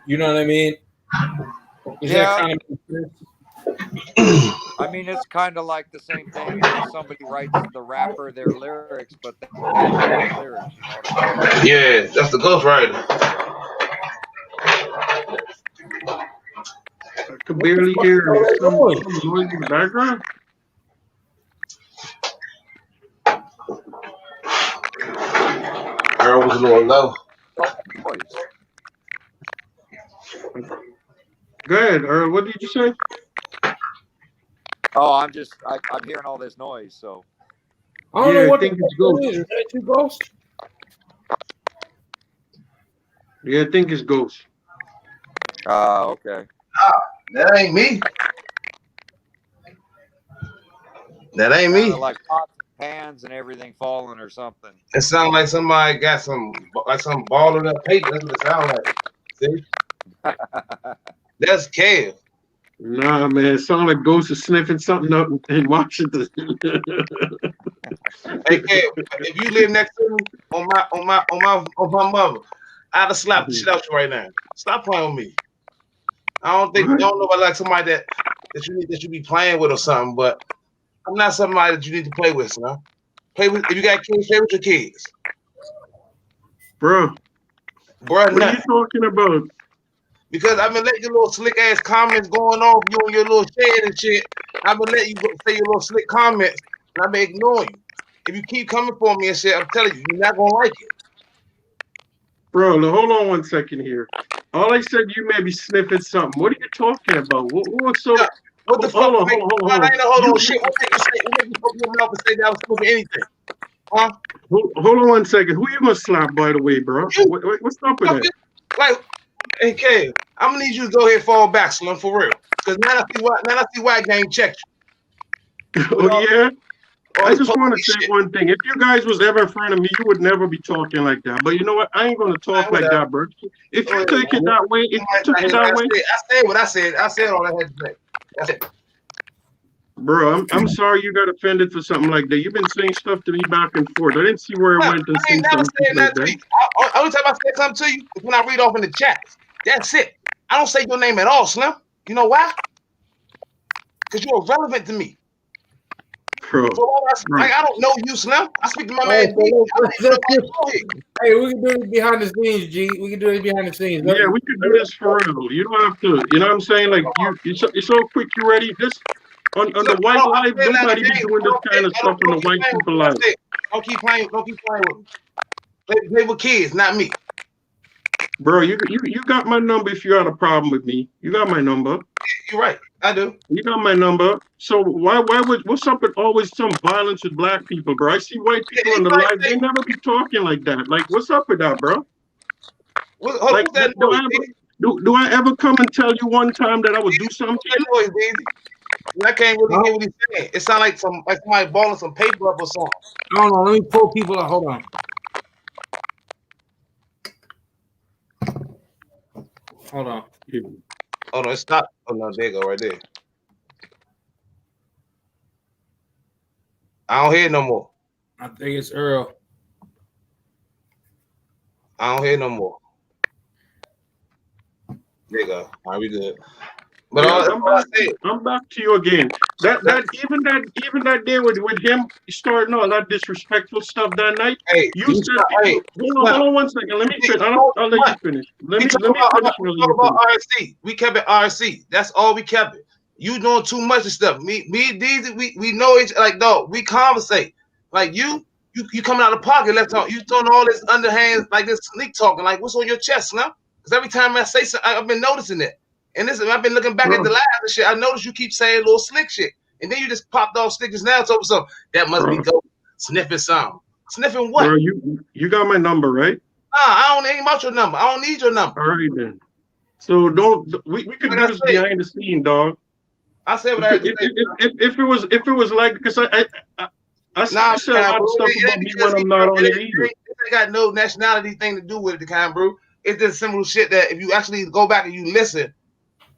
[SPEAKER 1] You know what I mean? Is that kind of
[SPEAKER 9] I mean, it's kind of like the same thing as somebody writes the rapper their lyrics, but they have no lyrics. You know what I mean?
[SPEAKER 6] Yeah, that's the ghostwriter.
[SPEAKER 8] I could barely hear some noise in the background.
[SPEAKER 6] Earl was a little low.
[SPEAKER 8] Go ahead, Earl. What did you say?
[SPEAKER 9] Oh, I'm hearing all this noise, so.
[SPEAKER 1] I don't know what
[SPEAKER 8] think it's Ghost.
[SPEAKER 1] Is that you, Ghost?
[SPEAKER 8] Yeah, I think it's Ghost.
[SPEAKER 9] Okay.
[SPEAKER 6] That ain't me. That ain't me.
[SPEAKER 9] Like pots and pans and everything falling or something.
[SPEAKER 6] It sounds like somebody got some balled up paper. That's what it sounds like. See? That's Kev.
[SPEAKER 8] Nah, man, it sounds like Ghost is sniffing something up in Washington.
[SPEAKER 6] Hey, Kev, if you live next to me on my mother, I'd have slapped the shit out you right now. Stop playing with me. I don't know about like somebody that you be playing with or something, but I'm not somebody that you need to play with, son. Play with if you got kids, play with your kids.
[SPEAKER 8] Bro, what are you talking about?
[SPEAKER 6] Because I've been letting your little slick ass comments going on, you and your little shed and shit. I've been letting you say your little slick comments, and I've been ignoring you. If you keep coming for me and shit, I'm telling you, you're not gonna like it.
[SPEAKER 8] Bro, hold on 1 second here. All I said, you may be sniffing something. What are you talking about? What's so?
[SPEAKER 6] Yeah. What the fuck?
[SPEAKER 8] Hold on.
[SPEAKER 6] Hold on, shit. What make you open your mouth and say that I was smoking anything? Huh?
[SPEAKER 8] Hold on 1 second. Who you gonna slap, by the way, bro? What's up with that?
[SPEAKER 6] Like, hey, Kev, I'm gonna need you to go ahead and fall back, Slim, for real. Because now I see why Gang checked you.
[SPEAKER 8] Oh yeah. I just want to say one thing. If you guys was ever in front of me, you would never be talking like that. But you know what? I ain't gonna talk like that, bro. If you take it that way,
[SPEAKER 6] I said what I said. I said all I had to say. That's it.
[SPEAKER 8] Bro, I'm sorry you got offended for something like that. You've been saying stuff to me back and forth. I didn't see where it went and say something like that.
[SPEAKER 6] Only time I say something to you is when I read off in the chat. That's it. I don't say your name at all, Slim. You know why? Because you're irrelevant to me.
[SPEAKER 8] Bro,
[SPEAKER 6] I don't know you, Slim. I speak to my man.
[SPEAKER 1] Hey, we can do this behind the scenes, G. We can do this behind the scenes.
[SPEAKER 8] Yeah, we can do this for real. You don't have to. You know what I'm saying? Like you're so quick. You ready? This on the white life. Nobody be doing this kind of stuff on the white people life.
[SPEAKER 6] Don't keep playing with me. Play with kids, not me.
[SPEAKER 8] Bro, you got my number. If you had a problem with me, you got my number.
[SPEAKER 6] You're right. I do.
[SPEAKER 8] You got my number. So what's up with always some violence with black people, bro? I see white people in the life. They never be talking like that. Like, what's up with that, bro? Like, do I ever come and tell you one time that I would do something?
[SPEAKER 6] I can't really hear what he's saying. It sounds like somebody balling some paper up or something.
[SPEAKER 1] Hold on, let me pull people up. Hold on.
[SPEAKER 6] Oh no, it's not. Oh no, there you go, right there. I don't hear no more.
[SPEAKER 1] I think it's Earl.
[SPEAKER 6] I don't hear no more. There you go. All right, we good. But
[SPEAKER 8] yeah, I'm back to you again. Even that day with him starting all that disrespectful stuff that night.
[SPEAKER 6] Hey,
[SPEAKER 8] you said, hold on 1 second. Let me finish. I'll let you finish. Let me finish.
[SPEAKER 6] Talk about RC. We kept it RC. That's all we kept it. You doing too much of stuff. Me, these, we know each like dog. We conversate. Like you coming out of the pocket left on. You doing all this underhand like this sneak talking. Like what's on your chest now? Because every time I say something, I've been noticing it. And this, I've been looking back at the live and shit. I noticed you keep saying little slick shit, and then you just popped off stickers now. So that must be dope. Sniffing something. Sniffing what?
[SPEAKER 8] Bro, you got my number, right?
[SPEAKER 6] I don't need about your number. I don't need your number.
[SPEAKER 8] All right then. So we could do this behind the scene, dog.
[SPEAKER 6] I said what I had to say.
[SPEAKER 8] If it was like because I said a lot of stuff about me when I'm not on there either.
[SPEAKER 6] It ain't got no nationality thing to do with it, the kind, bro. It's just simple shit that if you actually go back and you listen,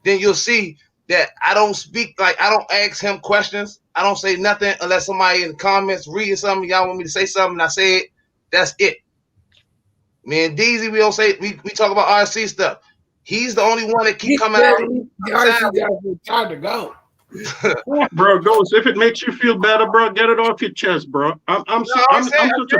[SPEAKER 6] then you'll see that I don't speak, like I don't ask him questions. I don't say nothing unless somebody in the comments reading something, y'all want me to say something, and I say it. That's it. Me and DZ, we don't say we talk about RC stuff. He's the only one that keep coming out.
[SPEAKER 1] RC guys are time to go.
[SPEAKER 8] Bro, Ghost, if it makes you feel better, bro, get it off your chest, bro. I'm such a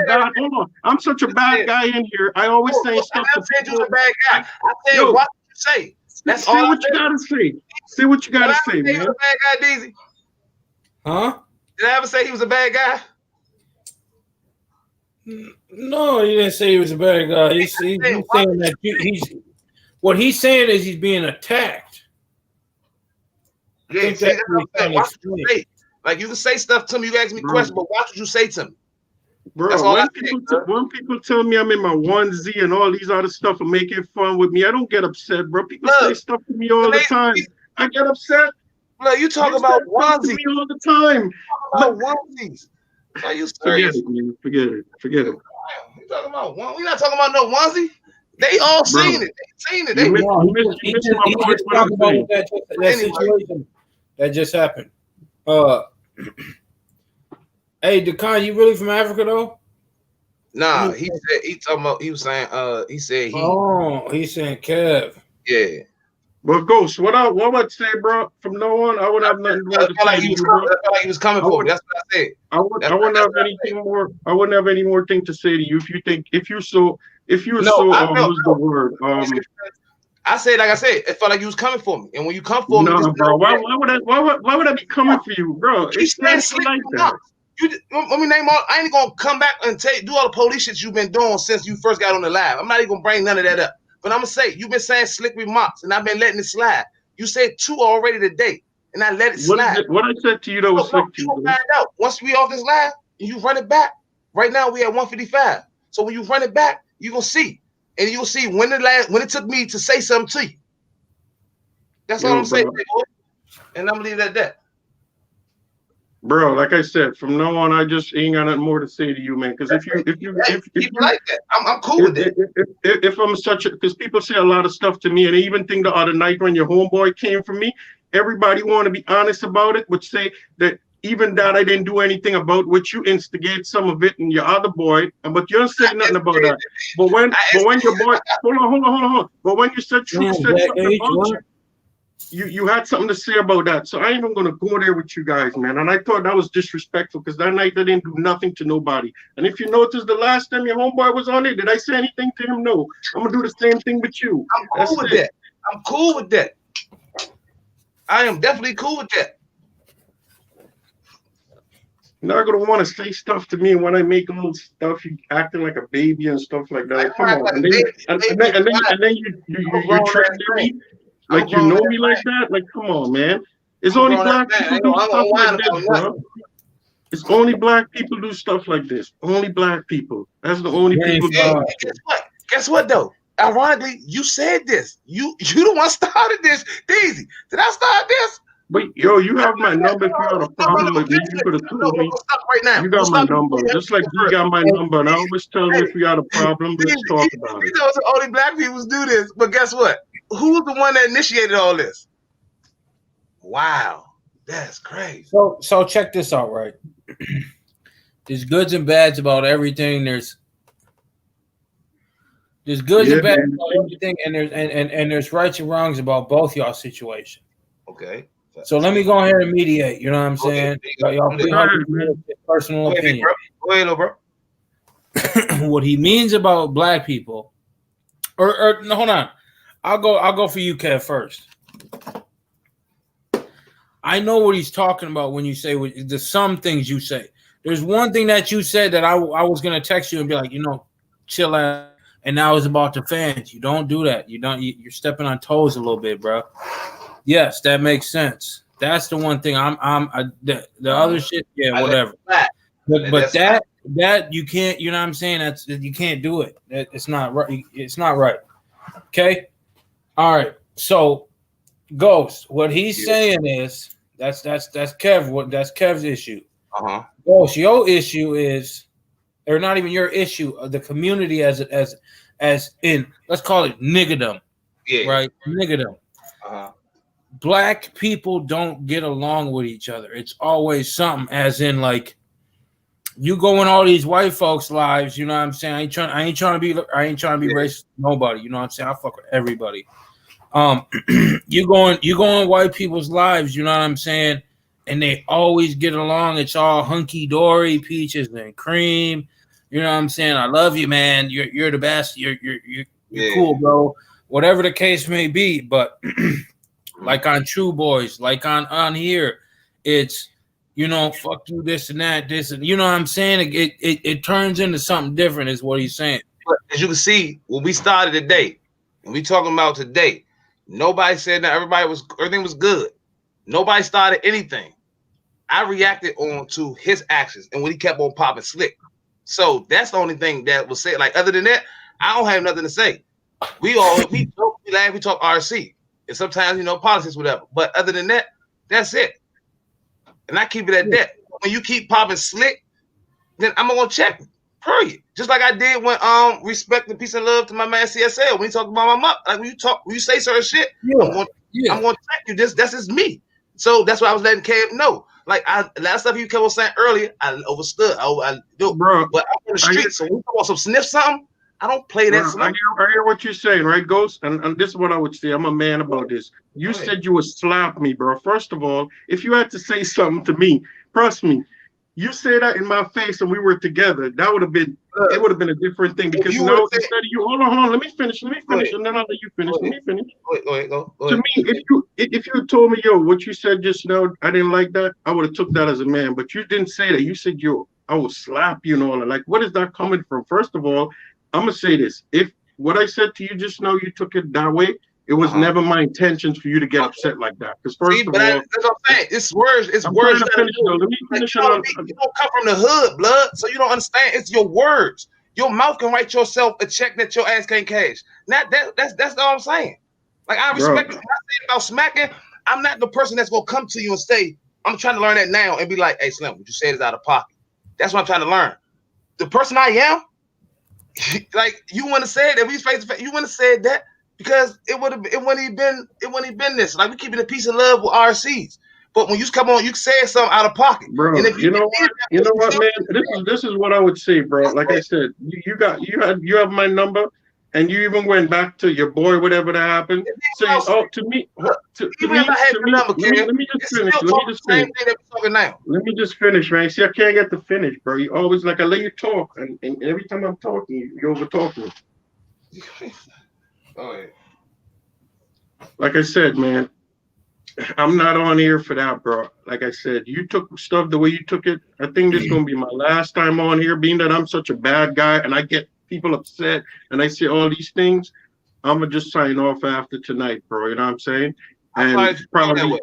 [SPEAKER 8] bad guy in here. I always say stuff to
[SPEAKER 6] said you
[SPEAKER 8] people.
[SPEAKER 6] was a bad guy. I said
[SPEAKER 8] Yo,
[SPEAKER 6] what you say. That's
[SPEAKER 8] say
[SPEAKER 6] all
[SPEAKER 8] what you gotta say. Say what you gotta say,
[SPEAKER 6] Did I ever say he
[SPEAKER 8] man.
[SPEAKER 6] was a bad guy, DZ?
[SPEAKER 1] Huh?
[SPEAKER 6] Did I ever say he was a bad guy?
[SPEAKER 1] No, he didn't say he was a bad guy. He's saying that he's what he's saying is he's being attacked.
[SPEAKER 6] Yeah, see, that's what I'm saying. Watch what you say. Like, you can say stuff to me, you ask me questions, but watch what you say to me.
[SPEAKER 8] Bro,
[SPEAKER 6] That's all
[SPEAKER 8] when people tell me I'm in my onesie and all these other stuff and making fun with me, I don't get upset, bro. People say stuff to me all the time. I get upset.
[SPEAKER 6] Look, you talk about onesies
[SPEAKER 8] all the time.
[SPEAKER 6] About onesies. Are you serious?
[SPEAKER 8] Forget it, man. Forget it.
[SPEAKER 6] You talking about one? We're not talking about no onesie. They all seen it. They seen it. They
[SPEAKER 1] He just talking about that situation that just happened. Hey, Dekan, you really from Africa though?
[SPEAKER 6] Nah, he said he talking about. He was saying. He said he.
[SPEAKER 1] Oh, he's saying Kev.
[SPEAKER 6] Yeah.
[SPEAKER 8] Well, Ghost, what I would say, bro, from now on, I wouldn't have nothing more to say.
[SPEAKER 6] Like he was coming for me. That's what I said.
[SPEAKER 8] I wouldn't have anything more. I wouldn't have any more thing to say to you if you're so what's the word?
[SPEAKER 6] I said, like I said, it felt like you was coming for me. And when you come for me,
[SPEAKER 8] bro, why would I be coming for you, bro?
[SPEAKER 6] It's not like that. Let me name all. I ain't gonna come back and do all the police shit you've been doing since you first got on the live. I'm not even gonna bring none of that up. But I'm gonna say you've been saying slick remarks, and I've been letting it slide. You said 2 already today, and I let it slide.
[SPEAKER 8] What I said to you though was slick to you.
[SPEAKER 6] Find out once we off this live, and you run it back. Right now we at 155. So when you run it back, you gonna see, and you will see when it took me to say something to you. That's all I'm saying, and I'm gonna leave it at that.
[SPEAKER 8] Bro, like I said, from now on, I just ain't got nothing more to say to you, man. Because if you
[SPEAKER 6] like that, I'm cool with it.
[SPEAKER 8] If I'm because people say a lot of stuff to me, and they even think the other night when your homeboy came for me, everybody want to be honest about it, would say that even that I didn't do anything about, which you instigate some of it, and your other boy, but you don't say nothing about that. But when your boy, hold on. But when you said something about you had something to say about that. So I ain't even gonna go there with you guys, man. And I thought that was disrespectful because that night I didn't do nothing to nobody. And if you notice, the last time your homeboy was on it, did I say anything to him? No. I'm gonna do the same thing with you.
[SPEAKER 6] I'm cool with that. I'm cool with that. I am definitely cool with that.
[SPEAKER 8] You're not gonna want to say stuff to me when I make little stuff. You acting like a baby and stuff like that. Come on, and then you try me like you know me like that. Like, come on, man. It's only black people do stuff like this, bro. It's only black people do stuff like this. Only black people. That's the only people.
[SPEAKER 6] Guess what though? Ironically, you said this. You the one started this. Daisy, did I start this?
[SPEAKER 8] But yo, you have my number. If you had a problem with me, you could have told me.
[SPEAKER 6] Right now.
[SPEAKER 8] You got my number. Just like you got my number. And I always tell you if we had a problem, let's talk about it.
[SPEAKER 6] You know, only black people do this. But guess what? Who's the one that initiated all this? Wow, that's crazy.
[SPEAKER 1] So check this out, right? There's goods and bads about everything. There's goods and bads about everything, and there's rights and wrongs about both y'all situation.
[SPEAKER 6] Okay.
[SPEAKER 1] So let me go ahead and mediate. You know what I'm saying? Y'all personal opinion.
[SPEAKER 6] Go ahead, bro.
[SPEAKER 1] What he means about black people, or no, hold on. I'll go for you, Kev, first. I know what he's talking about when you say the some things you say. There's one thing that you said that I was gonna text you and be like, chill out. And now it's about the fans. You don't do that. You're stepping on toes a little bit, bro. Yes, that makes sense. That's the one thing. The other shit, yeah, whatever. But that you can't. You know what I'm saying? You can't do it. It's not right. It's not right. Okay. All right. So, Ghost, what he's saying is that's Kev. That's Kev's issue. Ghost, your issue is, or not even your issue. The community as in, let's call it niggerdom. Yeah. Right. Niggerdom. Black people don't get along with each other. It's always something, as in like you go in all these white folks' lives. You know what I'm saying? I ain't trying to be racist to nobody. You know what I'm saying? I fuck with everybody. You go in white people's lives, you know what I'm saying, and they always get along. It's all hunky dory, peaches and cream. You know what I'm saying? I love you, man. You're the best. You're cool, bro. Whatever the case may be, but like on True Boys, like on here, it's, you know, fuck you, this and that, this, and you know what I'm saying? It turns into something different, is what he's saying.
[SPEAKER 6] But as you can see, when we started today, when we talking about today, nobody said that everything was good. Nobody started anything. I reacted on to his actions and when he kept on popping slick. So that's the only thing that was said. Like, other than that, I don't have nothing to say. We joke, we laugh, we talk RC, and sometimes, you know, politics, whatever. But other than that, that's it. And I keep it at that. When you keep popping slick, then I'm gonna check. Period. Just like I did when respect and peace and love to my man CSL when he talked about my mom. Like when you say certain shit, I'm gonna check you. That's just me. So that's why I was letting Cam know. Like a lot of stuff you kept on saying earlier, I overstood. I do, bro. But I'm on the street, so when you want some sniff something, I don't play that.
[SPEAKER 8] I hear what you're saying, right, Ghost? And this is what I would say. I'm a man about this. You said you would slap me, bro. First of all, if you had to say something to me, trust me, you say that in my face and we were together, that would have been it would have been a different thing. Because you know, instead of you, hold on, let me finish, and then I'll let you finish. Let me finish.
[SPEAKER 6] Go
[SPEAKER 8] to me, if you told me, yo, what you said just now, I didn't like that, I would have took that as a man. But you didn't say that. You said, yo, I will slap you and all that. Like, what is that coming from? First of all, I'm gonna say this. If what I said to you just now, you took it that way, it was never my intentions for you to get upset like that. Because first of all, that's
[SPEAKER 6] what I'm saying. It's words. It's words. Let me finish. You don't come from the hood, blood, so you don't understand. It's your words. Your mouth can write yourself a check that your ass can't cash. Not that. That's all I'm saying. Like, I respect you. When I say about smacking, I'm not the person that's gonna come to you and say, I'm trying to learn that now and be like, hey, Slim, what you said is out of pocket. That's what I'm trying to learn. The person I am, like, you want to say that we face to face, you want to say that. Because it wouldn't have been this. Like, we keeping a piece of love with RCs. But when you come on, you say something out of pocket.
[SPEAKER 8] Bro, and if you know what, man? This is what I would say, bro. Like I said, you have my number, and you even went back to your boy, whatever that happened. So let me just finish, man. See, I can't get to finish, bro. You always, like, I let you talk, and every time I'm talking, you over talk me. Like I said, man, I'm not on here for that, bro. Like I said, you took stuff the way you took it. I think this is going to be my last time on here, being that I'm such a bad guy and I get people upset and I say all these things. I'm going to just sign off after tonight, bro. You know what I'm saying? And probably,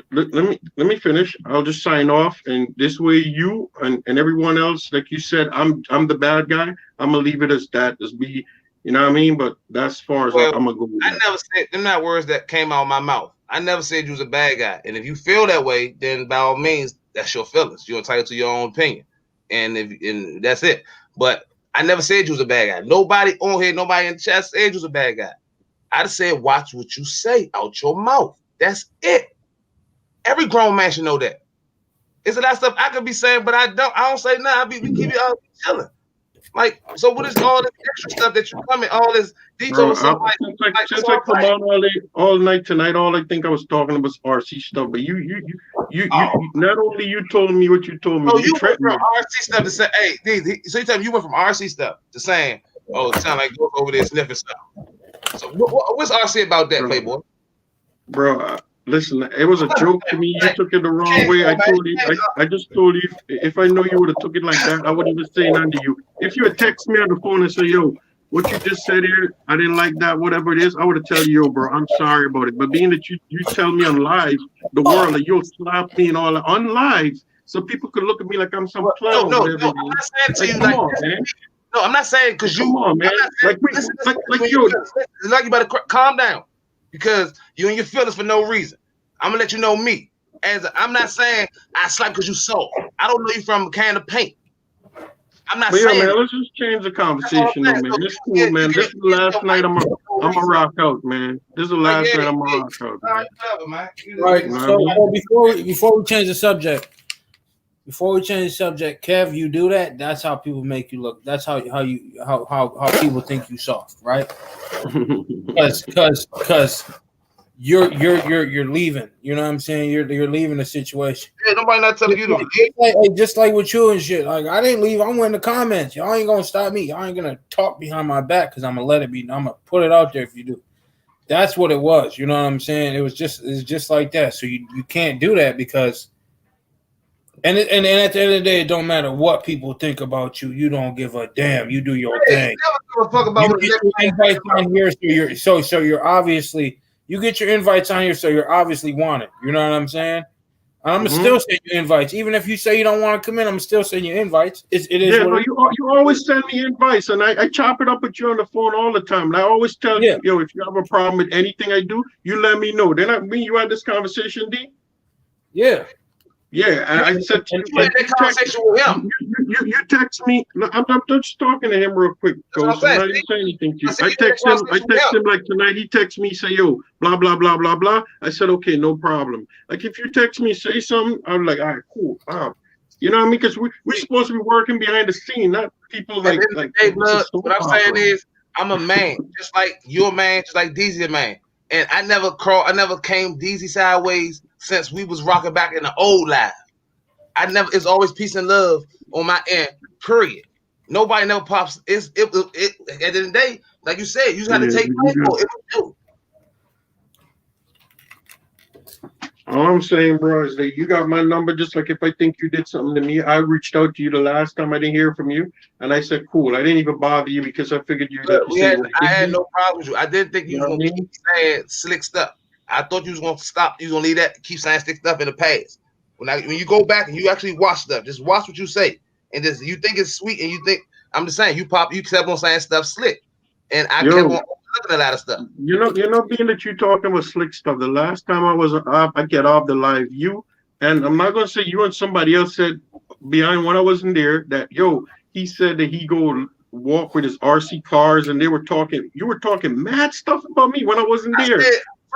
[SPEAKER 8] let me finish. I'll just sign off. And this way you and everyone else, like you said, I'm the bad guy. I'm going to leave it as that, as be. You know what I mean? But that's as far as I'm gonna go with that.
[SPEAKER 6] I never said them, not words that came out of my mouth. I never said you was a bad guy. And if you feel that way, then by all means, that's your feelings. You're entitled to your own opinion. And that's it. But I never said you was a bad guy. Nobody on here, nobody in the chat said you was a bad guy. I just said, watch what you say out your mouth. That's it. Every grown man should know that. It's a lot of stuff I could be saying, but I don't say nothing. We keep it all chilling. Like, so what is all this extra stuff that you come in, all this detail?
[SPEAKER 8] Since I come on all night tonight, all I think I was talking was RC stuff. But you not only you told me what you told me.
[SPEAKER 6] Oh, you went from RC stuff to say, hey, so you tell me you went from RC stuff to saying, oh, it sounds like go over there sniffing stuff. So what's RC about that, Playboy?
[SPEAKER 8] Bro, listen, it was a joke to me. You took it the wrong way. I just told you, if I know you would have took it like that, I wouldn't even say nothing to you. If you had texted me on the phone and said, yo, what you just said here, I didn't like that, whatever it is, I would have told you, yo, bro, I'm sorry about it. But being that you tell me on live, the world, that you'll slap me and all that on live, so people could look at me like I'm some clown.
[SPEAKER 6] No, I'm not saying to you like no, I'm not saying because you.
[SPEAKER 8] Come on, man. Like
[SPEAKER 6] you better calm down because you and your feelings for no reason. I'm gonna let you know me. I'm not saying I slap because you soft. I don't know you from a can of paint. I'm not saying.
[SPEAKER 8] Man, let's just change the conversation, though, man. This is cool, man. This is the last night I'm a rock out, man. This is the last night I'm a rock out.
[SPEAKER 1] Right. So before we change the subject, before we change the subject, Kev, you do that. That's how people make you look. That's how people think you soft, right? Because you're leaving. You know what I'm saying? You're leaving the situation.
[SPEAKER 6] Yeah, nobody not telling you to leave.
[SPEAKER 1] Just like with you and shit. Like I didn't leave. I'm in the comments. Y'all ain't gonna stop me. Y'all ain't gonna talk behind my back because I'm gonna let it be. I'm gonna put it out there if you do. That's what it was. You know what I'm saying? It's just like that. So you can't do that because. And at the end of the day, it don't matter what people think about you. You don't give a damn. You do your thing.
[SPEAKER 6] Never give a fuck about
[SPEAKER 1] you get your invites on here, so you're obviously you get your invites on here, so you're obviously wanted. You know what I'm saying? I'm gonna still send you invites, even if you say you don't want to come in. I'm still sending you invites. It is.
[SPEAKER 8] Yeah, but you always send me invites, and I chop it up with you on the phone all the time. And I always tell you, yo, if you have a problem with anything I do, you let me know. Then me, you had this conversation, D.
[SPEAKER 1] Yeah.
[SPEAKER 8] Yeah, and I said to you,
[SPEAKER 6] had that conversation with him.
[SPEAKER 8] You text me. I'm just talking to him real quick. Ghost. I'm not even saying anything to you. I text him like tonight. He texts me, say, yo, blah blah blah blah blah. I said, okay, no problem. Like if you text me, say something, I'm like, all right, cool. You know what I mean? Because we're supposed to be working behind the scene, not people like.
[SPEAKER 6] Hey, blood. What I'm saying is, I'm a man, just like you're a man, just like DZ a man. And I never came DZ sideways since we was rocking back in the old life. It's always peace and love on my end, period. Nobody never pops. At the end of the day, like you said, you just have to take control. It was you.
[SPEAKER 8] All I'm saying, bro, is that you got my number. Just like if I think you did something to me, I reached out to you the last time I didn't hear from you, and I said, "Cool." I didn't even bother you because I figured you.
[SPEAKER 6] I had no problem with you. I didn't think you was gonna keep saying slick stuff. I thought you was gonna stop. You was gonna leave that. Keep saying slick stuff in the past. When you go back and you actually watch stuff, just watch what you say, and just you think it's sweet, and you think I'm just saying you kept on saying stuff slick, and I kept on looking at a lot of stuff.
[SPEAKER 8] You know, being that you talking about slick stuff. The last time I get off the live, you and I'm not gonna say you and somebody else said behind when I wasn't there that he said that he go walk with his RC cars, and they were talking. You were talking mad stuff about me when I wasn't there.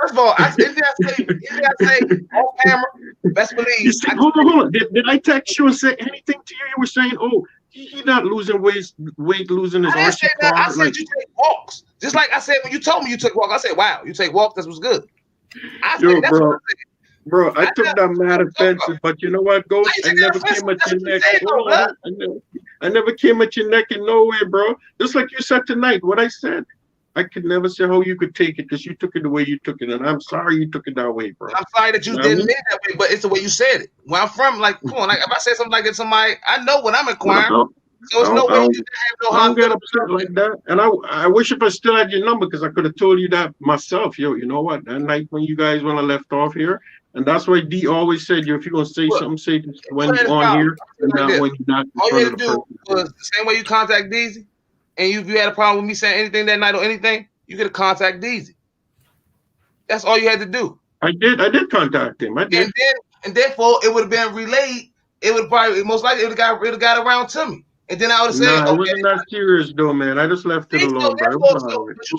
[SPEAKER 6] First of all, did I say on camera? Best believe.
[SPEAKER 8] Hold on. Did I text you and say anything to you? You were saying, "Oh, he not losing weight, losing his RC car."
[SPEAKER 6] I said you take walks, just like I said when you told me you took walks. I said, "Wow, you take walks. This was good."
[SPEAKER 8] Bro, I took that mad offensive, but you know what, Ghost? I never came at your neck. I never came at your neck in no way, bro. Just like you said tonight, what I said. I could never say how you could take it because you took it the way you took it, and I'm sorry you took it that way, bro.
[SPEAKER 6] I'm sorry that you didn't mean it that way, but it's the way you said it. Where I'm from, like, come on, like if I say something like that to somebody, I know what I'm inquiring. So it's no way you can have no
[SPEAKER 8] I don't get upset like that. And I wish if I still had your number because I could have told you that myself. Yo, you know what? That night when you guys when I left off here, and that's why D always said, if you're gonna say something, say it when you're on here and not when you're not.
[SPEAKER 6] All you had to do was the same way you contact DZ. And if you had a problem with me saying anything that night or anything, you could have contacted DZ. That's all you had to do.
[SPEAKER 8] I did contact him. I did.
[SPEAKER 6] And therefore, it would have been relayed. It would probably most likely it would have got around to me. And then I would have said,
[SPEAKER 8] "No, it wasn't that serious, though, man. I just left it alone, bro."
[SPEAKER 6] You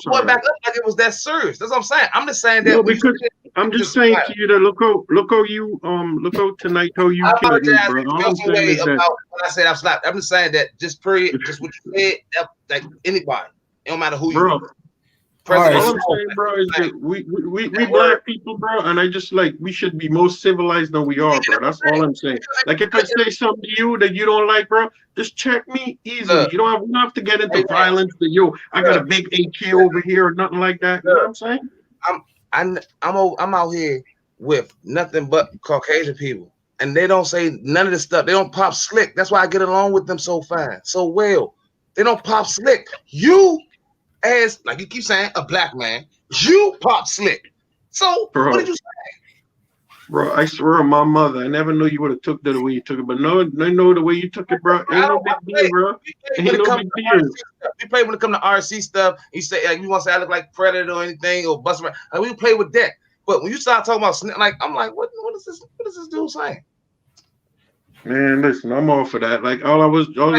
[SPEAKER 6] brought back up like it was that serious. That's what I'm saying. I'm just saying that.
[SPEAKER 8] No, because I'm just saying to you that look how tonight how you killed me, bro. All I'm saying is that
[SPEAKER 6] when I said I slapped, I'm just saying that just period, just what you said, like anybody, it don't matter who you are.
[SPEAKER 8] All I'm saying, bro, is that we black people, bro, and I just like we should be more civilized than we are, bro. That's all I'm saying. Like if I say something to you that you don't like, bro, just check me easily. You don't have to get into violence. That I got a big AK over here or nothing like that. You know what I'm saying?
[SPEAKER 6] I'm out here with nothing but Caucasian people, and they don't say none of this stuff. They don't pop slick. That's why I get along with them so fine, so well. They don't pop slick. You, as like you keep saying, a black man, you pop slick. So what did you say?
[SPEAKER 8] Bro, I swear on my mother, I never knew you would have took it the way you took it. But no, I know the way you took it, bro. Ain't no big deal, bro. Ain't no big deal.
[SPEAKER 6] We play when it comes to RC stuff. You say like you want to say I look like Predator or anything or Buster. Like, we play with that. But when you start talking about like, I'm like, what is this? What is this dude saying?
[SPEAKER 8] Man, listen, I'm all for that. Like all I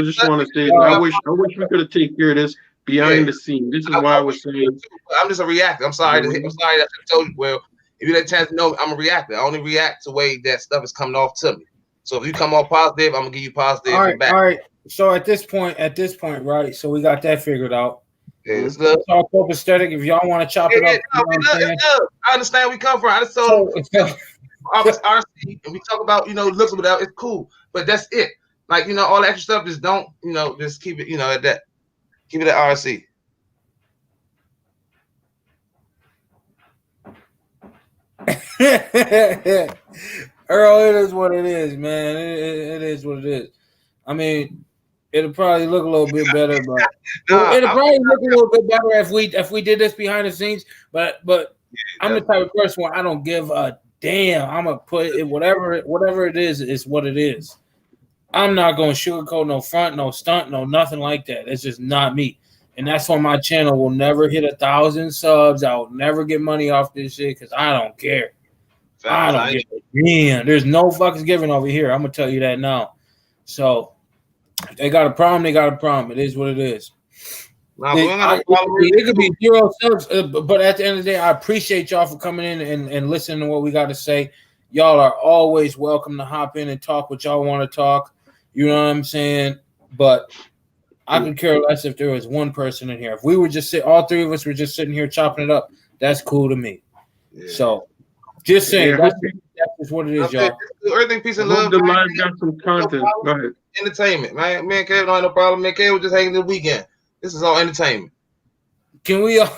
[SPEAKER 8] just want to say, I wish we could have taken care of this behind the scene. This is why I was saying. I'm
[SPEAKER 6] just a reactor. I'm sorry that I told you. Well, if you had a chance to know, I'm a reactor. I only react to the way that stuff is coming off to me. So if you come off positive, I'm gonna give you positive
[SPEAKER 1] All right,
[SPEAKER 6] back.
[SPEAKER 1] all right. So at this point, right? So we got that figured out.
[SPEAKER 6] Yeah, it's good.
[SPEAKER 1] Talk copacetic. If y'all want to chop it up,
[SPEAKER 6] no, it's good. I understand where we come from. I just told RC, and we talk about looks or whatever. It's cool, but that's it. Like all the extra stuff. Just don't just keep it at that. Keep it at RC.
[SPEAKER 1] Earl, it is what it is, man. It is what it is. I mean, it'll probably look a little bit better, but it'll probably look a little bit better if we did this behind the scenes. But I'm the type of person where I don't give a damn. I'm gonna put it whatever it is what it is. I'm not gonna sugarcoat no front, no stunt, no nothing like that. It's just not me. And that's why my channel will never hit 1,000 subs. I will never get money off this shit because I don't care. I don't give a damn. There's no fucking giving over here. I'm gonna tell you that now. So if they got a problem. They got a problem. It is what it is. It could be 0 subs, but at the end of the day, I appreciate y'all for coming in and listening to what we got to say. Y'all are always welcome to hop in and talk what y'all want to talk. You know what I'm saying? But I could care less if there was one person in here. If we were just all three of us were just sitting here chopping it up, that's cool to me. Yeah. So just saying, that's just what it is, y'all.
[SPEAKER 6] Everything peace and love.
[SPEAKER 8] The live got some content. Go ahead.
[SPEAKER 6] Entertainment, man. Me and Kev don't have no problem. Me and Kev was just hanging the weekend. This is all entertainment.
[SPEAKER 1] Can we all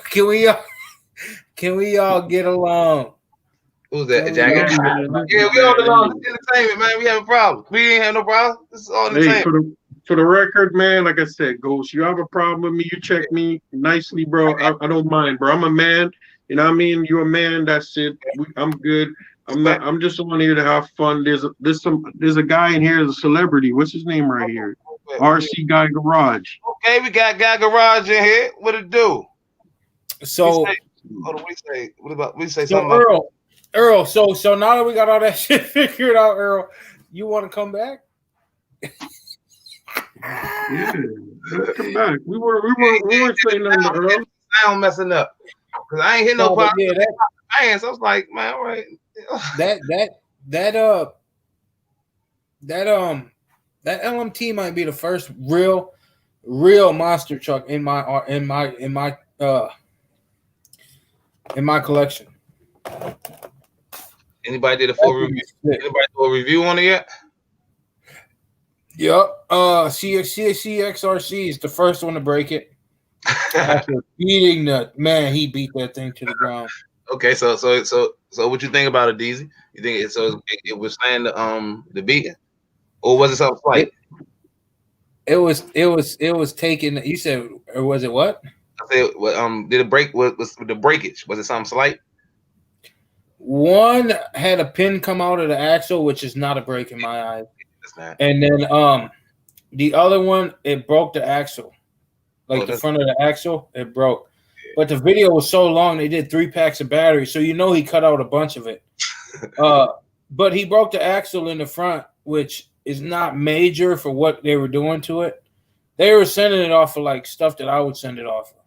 [SPEAKER 1] get along?
[SPEAKER 6] Who's that? Jack? Yeah, we all along. It's entertainment, man. We have a problem. We ain't have no problem. This is all entertainment.
[SPEAKER 8] Hey, for the record, man, like I said, Ghost, you have a problem with me, you check me nicely, bro. I don't mind, bro. I'm a man. You know what I mean? You're a man. That's it. I'm good. I'm just on here to have fun. There's a guy in here, there's a celebrity. What's his name right here? RC Guy Garage.
[SPEAKER 6] Okay, we got Guy Garage in here. What it do?
[SPEAKER 1] So
[SPEAKER 6] what do we say? We say
[SPEAKER 1] so
[SPEAKER 6] something
[SPEAKER 1] Earl, so now that we got all that shit figured out, Earl, you want to come back?
[SPEAKER 8] Yeah, let's come back. We weren't saying nothing to Earl.
[SPEAKER 6] Sound messing up. Cause I ain't hit no problem. Yeah, I was like, man, all right.
[SPEAKER 1] That LMT might be the first real monster truck in my collection.
[SPEAKER 6] Anybody did a full review? Anybody do a review on it yet?
[SPEAKER 1] Yep. CXRC is the first one to break it. After beating he beat that thing to the ground.
[SPEAKER 6] Okay, so what you think about it, DZ? You think it was saying the beating, or was it something slight?
[SPEAKER 1] It was taken. You said, or was it what?
[SPEAKER 6] I said, did it break? Was the breakage? Was it something slight?
[SPEAKER 1] One had a pin come out of the axle, which is not a break in my eyes. And then the other one, it broke the axle. Like the front of the axle, it broke. But the video was so long, they did 3 packs of batteries, so he cut out a bunch of it. But he broke the axle in the front, which is not major for what they were doing to it. They were sending it off of like stuff that I would send it off of.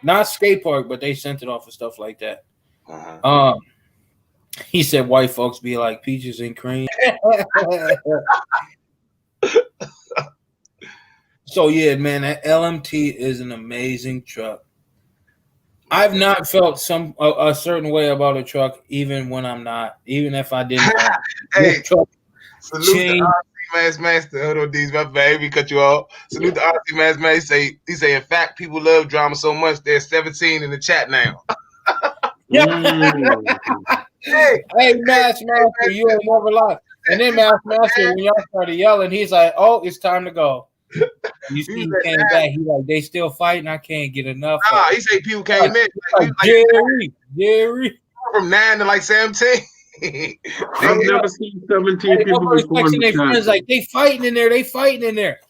[SPEAKER 1] Not skate park, but they sent it off of stuff like that. He said white folks be like peaches and cream. So yeah, man, that LMT is an amazing truck. I've not felt a certain way about a truck, even when I'm not, even if I didn't.
[SPEAKER 6] Hey, salute the RC Master. Hold on, D's, my baby, cut you off. Salute the RC Master. He say, in fact, people love drama so much. There's 17 in the chat now.
[SPEAKER 1] Hey, Mass Master, you ain't never lie. And then Mass Master, when y'all started yelling, he's like, "Oh, it's time to go." You see, he came back. He's like, "They still fighting. I can't get enough."
[SPEAKER 6] He said people came in.
[SPEAKER 1] Like Jerry,
[SPEAKER 6] from 9 to like 17.
[SPEAKER 8] I've never seen 17 people before.
[SPEAKER 1] Like they fighting in there. They fighting in there.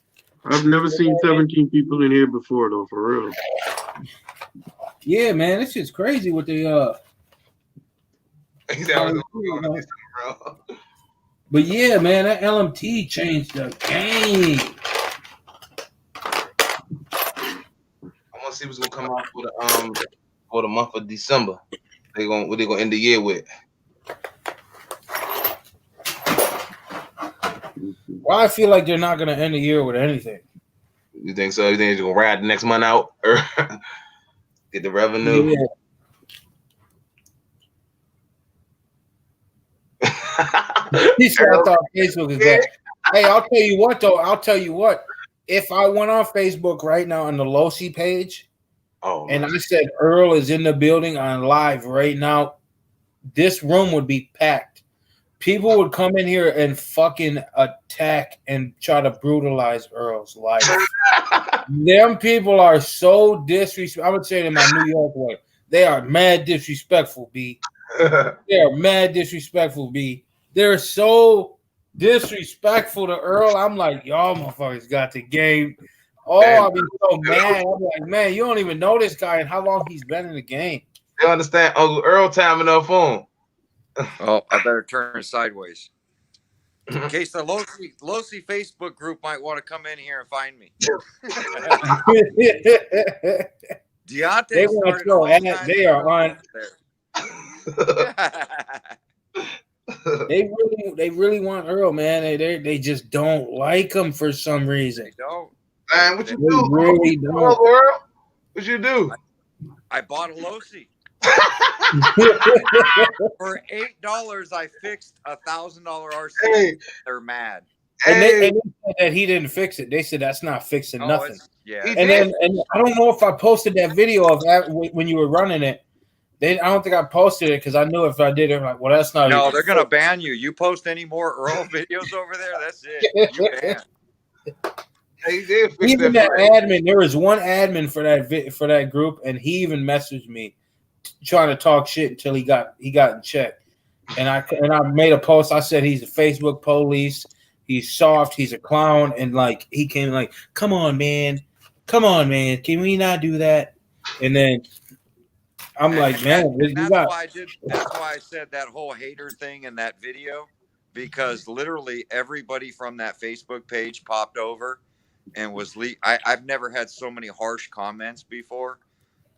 [SPEAKER 8] I've never seen 17 people in here before, though, for real.
[SPEAKER 1] Yeah, man, this shit's crazy. What they But yeah, man, that LMT changed the game.
[SPEAKER 6] I want to see what's gonna come out for the month of December. What they gonna end the year with?
[SPEAKER 1] Why I feel like they're not gonna end the year with anything.
[SPEAKER 6] You think so? You think they're gonna ride the next month out or get the revenue?
[SPEAKER 1] Yeah. He said, I thought Facebook is bad. Hey, I'll tell you what though. I'll tell you what. If I went on Facebook right now on the Losi page, and I said Earl is in the building on live right now, this room would be packed. People would come in here and fucking attack and try to brutalize Earl's life. Them people are so disrespectful. I would say it in my New York way. They are mad disrespectful, B. They are mad disrespectful, B. They're so disrespectful to Earl. I'm like, y'all motherfuckers got the game. Oh, I'll be so mad. I'm like, man, you don't even know this guy and how long he's been in the game.
[SPEAKER 6] They understand Uncle Earl timing up phone.
[SPEAKER 9] Oh, I better turn sideways. In case the Losi Facebook group might want to come in here and find me. Deontay,
[SPEAKER 1] they want to throw at, they are on. They really want Earl, man. They just don't like him for some reason.
[SPEAKER 9] They don't.
[SPEAKER 6] Man, what you
[SPEAKER 1] They
[SPEAKER 6] do?
[SPEAKER 1] really don't.
[SPEAKER 6] Earl? What you do?
[SPEAKER 9] I bought a Losi. For $8, I fixed $1,000 RC.
[SPEAKER 6] Hey.
[SPEAKER 9] They're mad.
[SPEAKER 1] And they said that he didn't fix it. They said that's not fixing nothing.
[SPEAKER 9] Yeah.
[SPEAKER 1] And I don't know if I posted that video of that when you were running it. I don't think I posted it because I knew if I did it, like, well, that's not.
[SPEAKER 9] No, they're gonna ban you. You post any more Earl videos over there, that's it. You banned.
[SPEAKER 6] He did fix
[SPEAKER 1] Even that admin, there was one admin for that group, and he even messaged me trying to talk shit until he got in check. And I made a post. I said he's a Facebook police. He's soft. He's a clown. And like he came like, come on, man, can we not do that? And then I'm like, man,
[SPEAKER 9] that's why I said that whole hater thing in that video, because literally everybody from that Facebook page popped over and was I've never had so many harsh comments before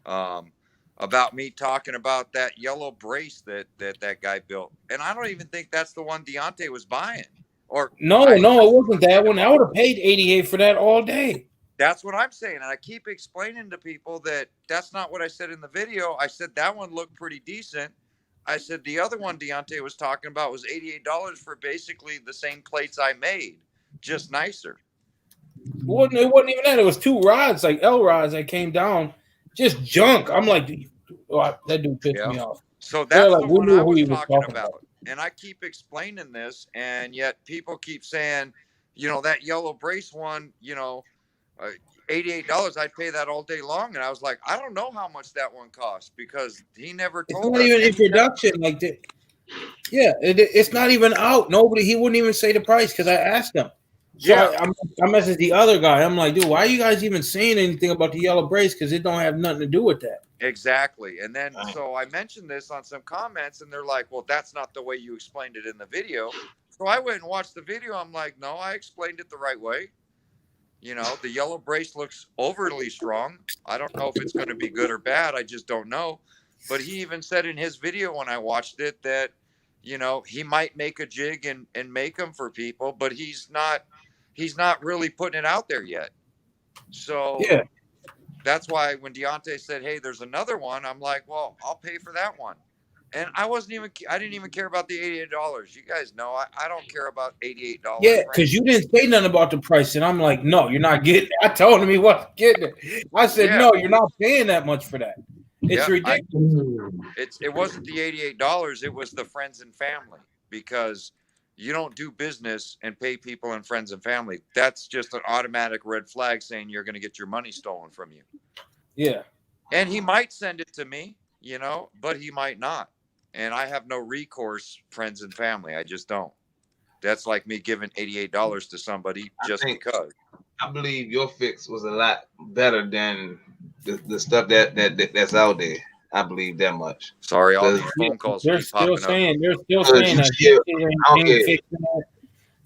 [SPEAKER 9] about me talking about that yellow brace that guy built. And I don't even think that's the one Deontay was buying. Or
[SPEAKER 1] no, it wasn't that one. I would have paid $88 for that all day.
[SPEAKER 9] That's what I'm saying. And I keep explaining to people that that's not what I said in the video. I said that one looked pretty decent. I said the other one Deontay was talking about was $88 for basically the same plates I made, just nicer.
[SPEAKER 1] It wasn't even that. It was two rods, like L rods that came down, just junk. I'm like, that dude pissed me off.
[SPEAKER 9] So that's the one I was talking about. And I keep explaining this, and yet people keep saying, that yellow brace one, $88, I'd pay that all day long. And I was like, I don't know how much that one costs because he never told us.
[SPEAKER 1] It's not even in production like that. Yeah, it's not even out. He wouldn't even say the price because I asked him. So I messaged the other guy. I'm like, dude, why are you guys even saying anything about the yellow brace? Because it don't have nothing to do with that.
[SPEAKER 9] Exactly. And then so I mentioned this on some comments, and they're like, well, that's not the way you explained it in the video. So I went and watched the video. I'm like, no, I explained it the right way. The yellow brace looks overly strong. I don't know if it's going to be good or bad. I just don't know. But he even said in his video when I watched it that, he might make a jig and make them for people, but he's not really putting it out there yet. So that's why when Deontay said, hey, there's another one, I'm like, well, I'll pay for that one. And I didn't even care about the $88. You guys know, I don't care about $88.
[SPEAKER 1] Yeah, because you didn't say nothing about the price. And I'm like, no, you're not getting it. I told him he wasn't getting it. I said, no, you're not paying that much for that. It's ridiculous.
[SPEAKER 9] It wasn't the $88. It was the friends and family, because you don't do business and pay people and friends and family. That's just an automatic red flag saying you're going to get your money stolen from you.
[SPEAKER 1] Yeah.
[SPEAKER 9] And he might send it to me, but he might not. And I have no recourse, friends and family. I just don't. That's like me giving $88 to somebody just because.
[SPEAKER 6] I believe your fix was a lot better than the stuff that's out there. I believe that much.
[SPEAKER 9] Sorry, all these phone calls.
[SPEAKER 1] They're still saying that.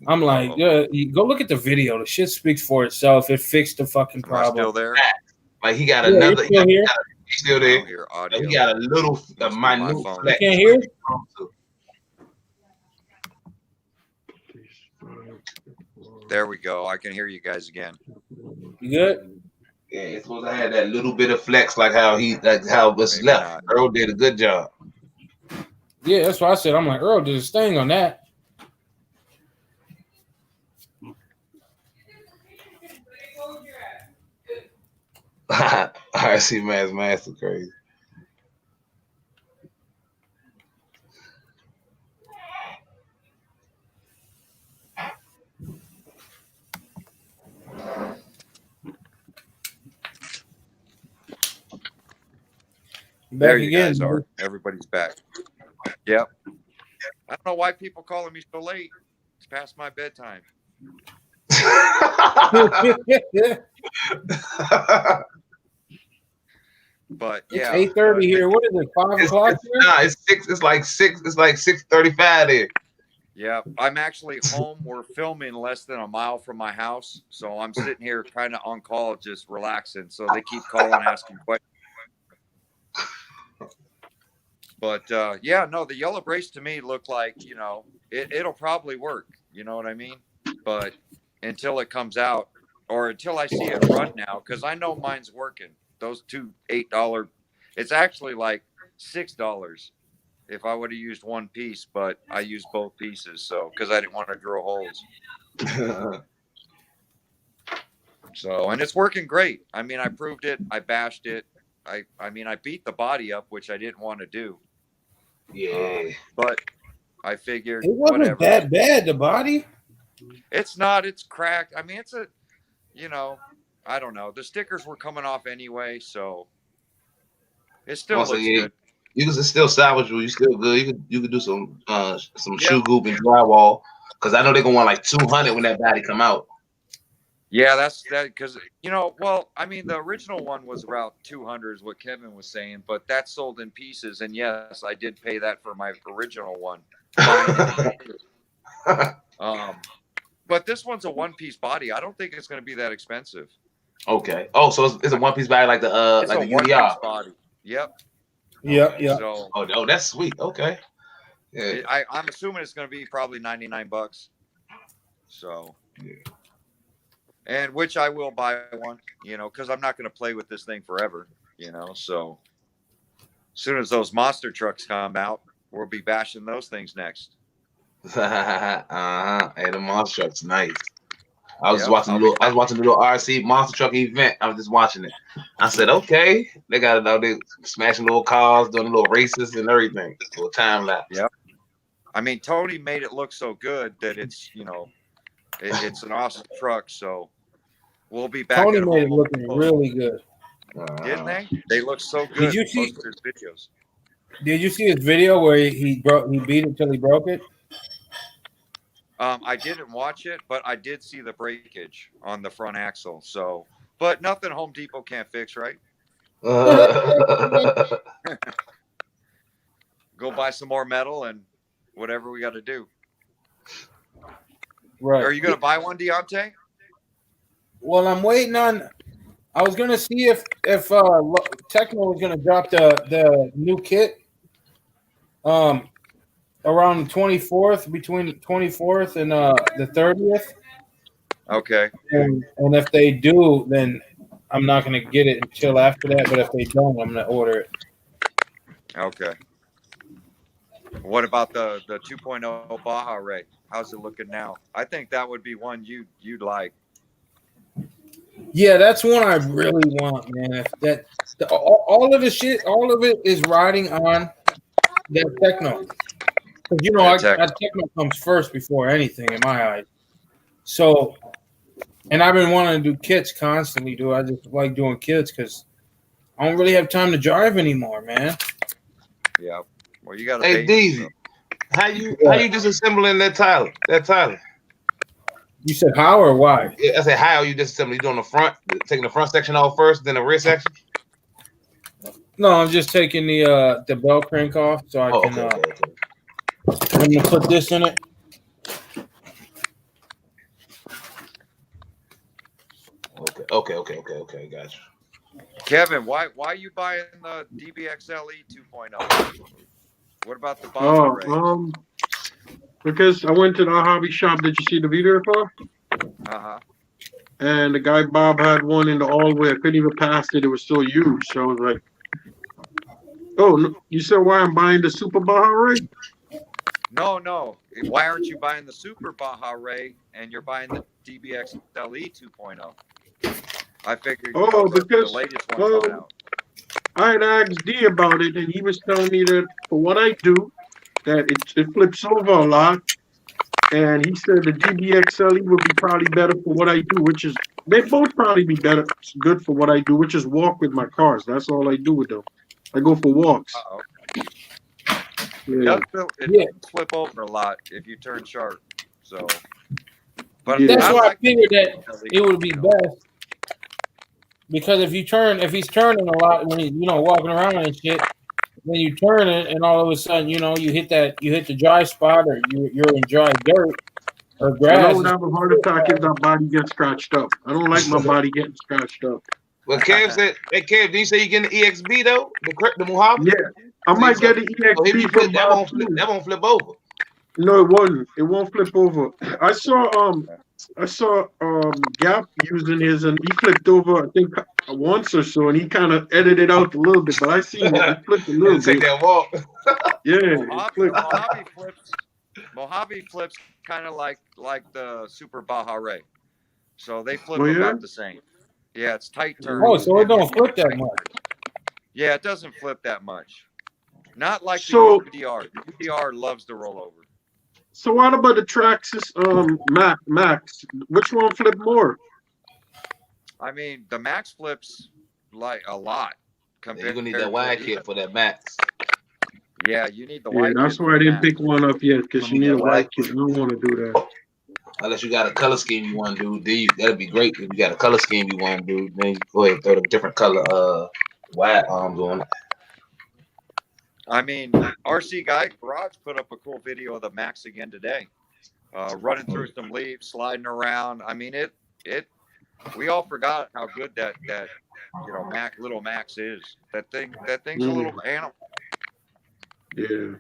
[SPEAKER 1] I'm like, you go look at the video. The shit speaks for itself. It fixed the fucking problem.
[SPEAKER 9] Still there?
[SPEAKER 6] Like he got another. He's still there.
[SPEAKER 9] He
[SPEAKER 6] got a little minute.
[SPEAKER 1] You can't hear?
[SPEAKER 9] There we go. I can hear you guys again.
[SPEAKER 1] You good?
[SPEAKER 6] Yeah, it's supposed to have that little bit of flex, like how it was
[SPEAKER 9] Maybe
[SPEAKER 6] left.
[SPEAKER 9] not.
[SPEAKER 6] Earl did a good job.
[SPEAKER 1] Yeah, that's what I said. I'm like, Earl did his thing on that.
[SPEAKER 6] I see man's master crazy.
[SPEAKER 9] There
[SPEAKER 1] Back
[SPEAKER 9] you
[SPEAKER 1] again.
[SPEAKER 9] guys are. Everybody's back. Yep. I don't know why people calling me so late. It's past my bedtime. But
[SPEAKER 1] It's
[SPEAKER 9] yeah,
[SPEAKER 1] 8:30 here. What is it? 5 o'clock here?
[SPEAKER 6] Nah, it's 6. It's like 6. It's like 6:35 there.
[SPEAKER 9] yeah. I'm actually home. We're filming less than a mile from my house, so I'm sitting here kind of on call, just relaxing. So they keep calling, asking questions. But yeah, no, the yellow brace to me looked like, you know, it'll probably work. You know what I mean? But until it comes out, or until I see it run now, because I know mine's working. Those two $8, it's actually like $6 if I would have used one piece, but I used both pieces, so because I didn't want to drill holes. So, and it's working great. I mean, I proved it. I bashed it. I mean, I beat the body up, which I didn't want to do.
[SPEAKER 6] Yeah.
[SPEAKER 9] But I figured
[SPEAKER 1] It wasn't
[SPEAKER 9] whatever.
[SPEAKER 1] that bad, the body.
[SPEAKER 9] It's not. It's cracked. I mean, it's a, you know, I don't know. The stickers were coming off anyway, so it still
[SPEAKER 6] Also,
[SPEAKER 9] looks
[SPEAKER 6] yeah,
[SPEAKER 9] good.
[SPEAKER 6] you can still salvageable. You still good. You could do some
[SPEAKER 9] Yeah.
[SPEAKER 6] shoe goop and drywall, because I know they're gonna want like 200 when that body come out.
[SPEAKER 9] Yeah, that's that because you know, well, I mean, the original one was about 200 is what Kevin was saying, but that sold in pieces, and yes, I did pay that for my original one. But this one's a one-piece body. I don't think it's going to be that expensive.
[SPEAKER 6] Okay. Oh, so it's a one piece body like the
[SPEAKER 9] It's
[SPEAKER 6] like
[SPEAKER 9] a
[SPEAKER 6] the
[SPEAKER 9] one-piece
[SPEAKER 6] UDR.
[SPEAKER 9] body. Yep.
[SPEAKER 1] Yep, yep.
[SPEAKER 9] So
[SPEAKER 6] Oh, that's sweet. Okay. Yeah.
[SPEAKER 9] I'm assuming it's going to be probably $99. So,
[SPEAKER 6] Yeah.
[SPEAKER 9] and which I will buy one, you know, because I'm not going to play with this thing forever, you know. So, as soon as those monster trucks come out, we'll be bashing those things next.
[SPEAKER 6] Hey, the monster truck's nice. I was
[SPEAKER 9] Yep,
[SPEAKER 6] watching
[SPEAKER 9] I'll
[SPEAKER 6] the
[SPEAKER 9] be
[SPEAKER 6] little, I was watching the little RC monster truck event. I was just watching it. I said, okay, they got it out there smashing little cars, doing little races and everything. Little time lapse.
[SPEAKER 9] Yep. I mean, Tony made it look so good that it's, you know, it's an awesome truck. So we'll be back.
[SPEAKER 1] Tony
[SPEAKER 9] at
[SPEAKER 1] made it
[SPEAKER 9] home.
[SPEAKER 1] looking really good.
[SPEAKER 9] Didn't they? They look so good.
[SPEAKER 1] Did you see?
[SPEAKER 9] Most of his videos.
[SPEAKER 1] Did you see his video where he beat it till he broke it?
[SPEAKER 9] I didn't watch it, but I did see the breakage on the front axle. So, but nothing Home Depot can't fix, right? Go buy some more metal and whatever we got to do.
[SPEAKER 1] Right.
[SPEAKER 9] Are you going to buy one, Deontay?
[SPEAKER 1] Well, I'm waiting on. I was gonna see if Tecmo was gonna drop the new kit. Around the 24th, between the 24th and the 30th.
[SPEAKER 9] Okay.
[SPEAKER 1] And if they do, then I'm not going to get it until after that. But if they don't, I'm going to order it.
[SPEAKER 9] Okay. What about the 2.0 Baja Ray? How's it looking now? I think that would be one you'd like.
[SPEAKER 1] Yeah, that's one I really want, man. All of the shit, all of it is riding on that Tecno. You know, Tecno comes first before anything in my eyes. So, and I've been wanting to do kits constantly, dude. I just like doing kits because I don't really have time to drive anymore, man.
[SPEAKER 9] Yeah. Well, you got to.
[SPEAKER 6] Hey, Deezy, how you disassembling that Tyler?
[SPEAKER 1] You said how or why?
[SPEAKER 6] Yeah, I said how are you disassembling? You doing the front, taking the front section off first, then the rear section?
[SPEAKER 1] No, I'm just taking the bell crank off so I can.
[SPEAKER 6] Okay.
[SPEAKER 1] I'm gonna put this in it.
[SPEAKER 6] Okay. Gotcha.
[SPEAKER 9] Kevin, why are you buying the DBXLE 2.0? What about the Baja Ray?
[SPEAKER 8] Because I went to the hobby shop. Did you see the video for? And the guy Bob had one in the hallway. I couldn't even pass it. It was so huge. So I was like, "Oh, no, you said why I'm buying the Super Baja Ray?"
[SPEAKER 9] No. Why aren't you buying the Super Baja Ray and you're buying the DBX LE 2.0? I figured the latest one coming out.
[SPEAKER 8] I had asked D about it, and he was telling me that for what I do, that it flips over a lot. And he said the DBX LE would be probably better for what I do, which is they both probably be better, good for what I do, which is walk with my cars. That's all I do with them. I go for walks.
[SPEAKER 9] Yeah. It flip over a lot if you turn sharp. So, but
[SPEAKER 1] that's why I figured that it would be best. Because if he's turning a lot when he's walking around and shit, then you turn it and all of a sudden you hit the dry spot or you're in dry dirt or grass.
[SPEAKER 8] I don't have a heart attack if that body gets scratched up. I don't like my body getting scratched up.
[SPEAKER 6] Well, Kev said, "Hey Kev, did you say you getting the EXB though? The Mojave?
[SPEAKER 8] Yeah, I might get the EXB from
[SPEAKER 6] that won't flip over.
[SPEAKER 8] No, it won't. It won't flip over. I saw Gap using his, and he flipped over, I think, once or so, and he kind of edited out a little bit, but I seen it. He flipped a little bit.
[SPEAKER 6] Take that walk.
[SPEAKER 8] Yeah.
[SPEAKER 9] Mojave flips kind of like the Super Baja Ray. So they flip about the same. Yeah, it's tight turn.
[SPEAKER 1] Oh, so it don't flip that much.
[SPEAKER 9] Yeah, it doesn't flip that much. Not like the UDR. The UDR loves to roll over.
[SPEAKER 8] So what about the Traxxas Max? Which one flip more?
[SPEAKER 9] I mean, the Max flips like a lot.
[SPEAKER 6] You're gonna need that wide kit for that Max.
[SPEAKER 9] Yeah, you need the wide kit.
[SPEAKER 8] That's why I didn't pick one up yet, because you need a wide kit. I don't want to do that.
[SPEAKER 3] Unless you got a color scheme you want to do, that'd be great. If you got a color scheme you want to do, then you go ahead and throw the different color wide arms on it.
[SPEAKER 9] I mean, RC Guy Garage put up a cool video of the Max again today, running through some leaves, sliding around. I mean, we all forgot how good that little Max is. That thing's a little animal.
[SPEAKER 8] Yeah.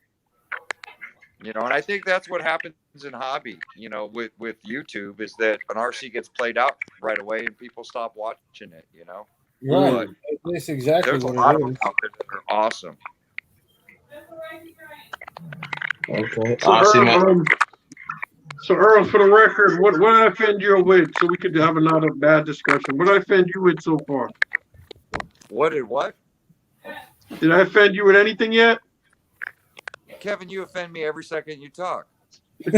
[SPEAKER 9] And I think that's what happens in hobby, with YouTube, is that an RC gets played out right away and people stop watching it,
[SPEAKER 1] Right. That's exactly
[SPEAKER 9] there's
[SPEAKER 1] what
[SPEAKER 9] a lot
[SPEAKER 1] it
[SPEAKER 9] of them
[SPEAKER 1] is.
[SPEAKER 9] out there that are awesome.
[SPEAKER 1] Okay.
[SPEAKER 8] So Earl, for the record, what did I offend you with, so we could have another bad discussion? What did I offend you with so far?
[SPEAKER 9] What?
[SPEAKER 8] Did I offend you with anything yet?
[SPEAKER 9] Kevin, you offend me every second you talk.
[SPEAKER 3] Hey,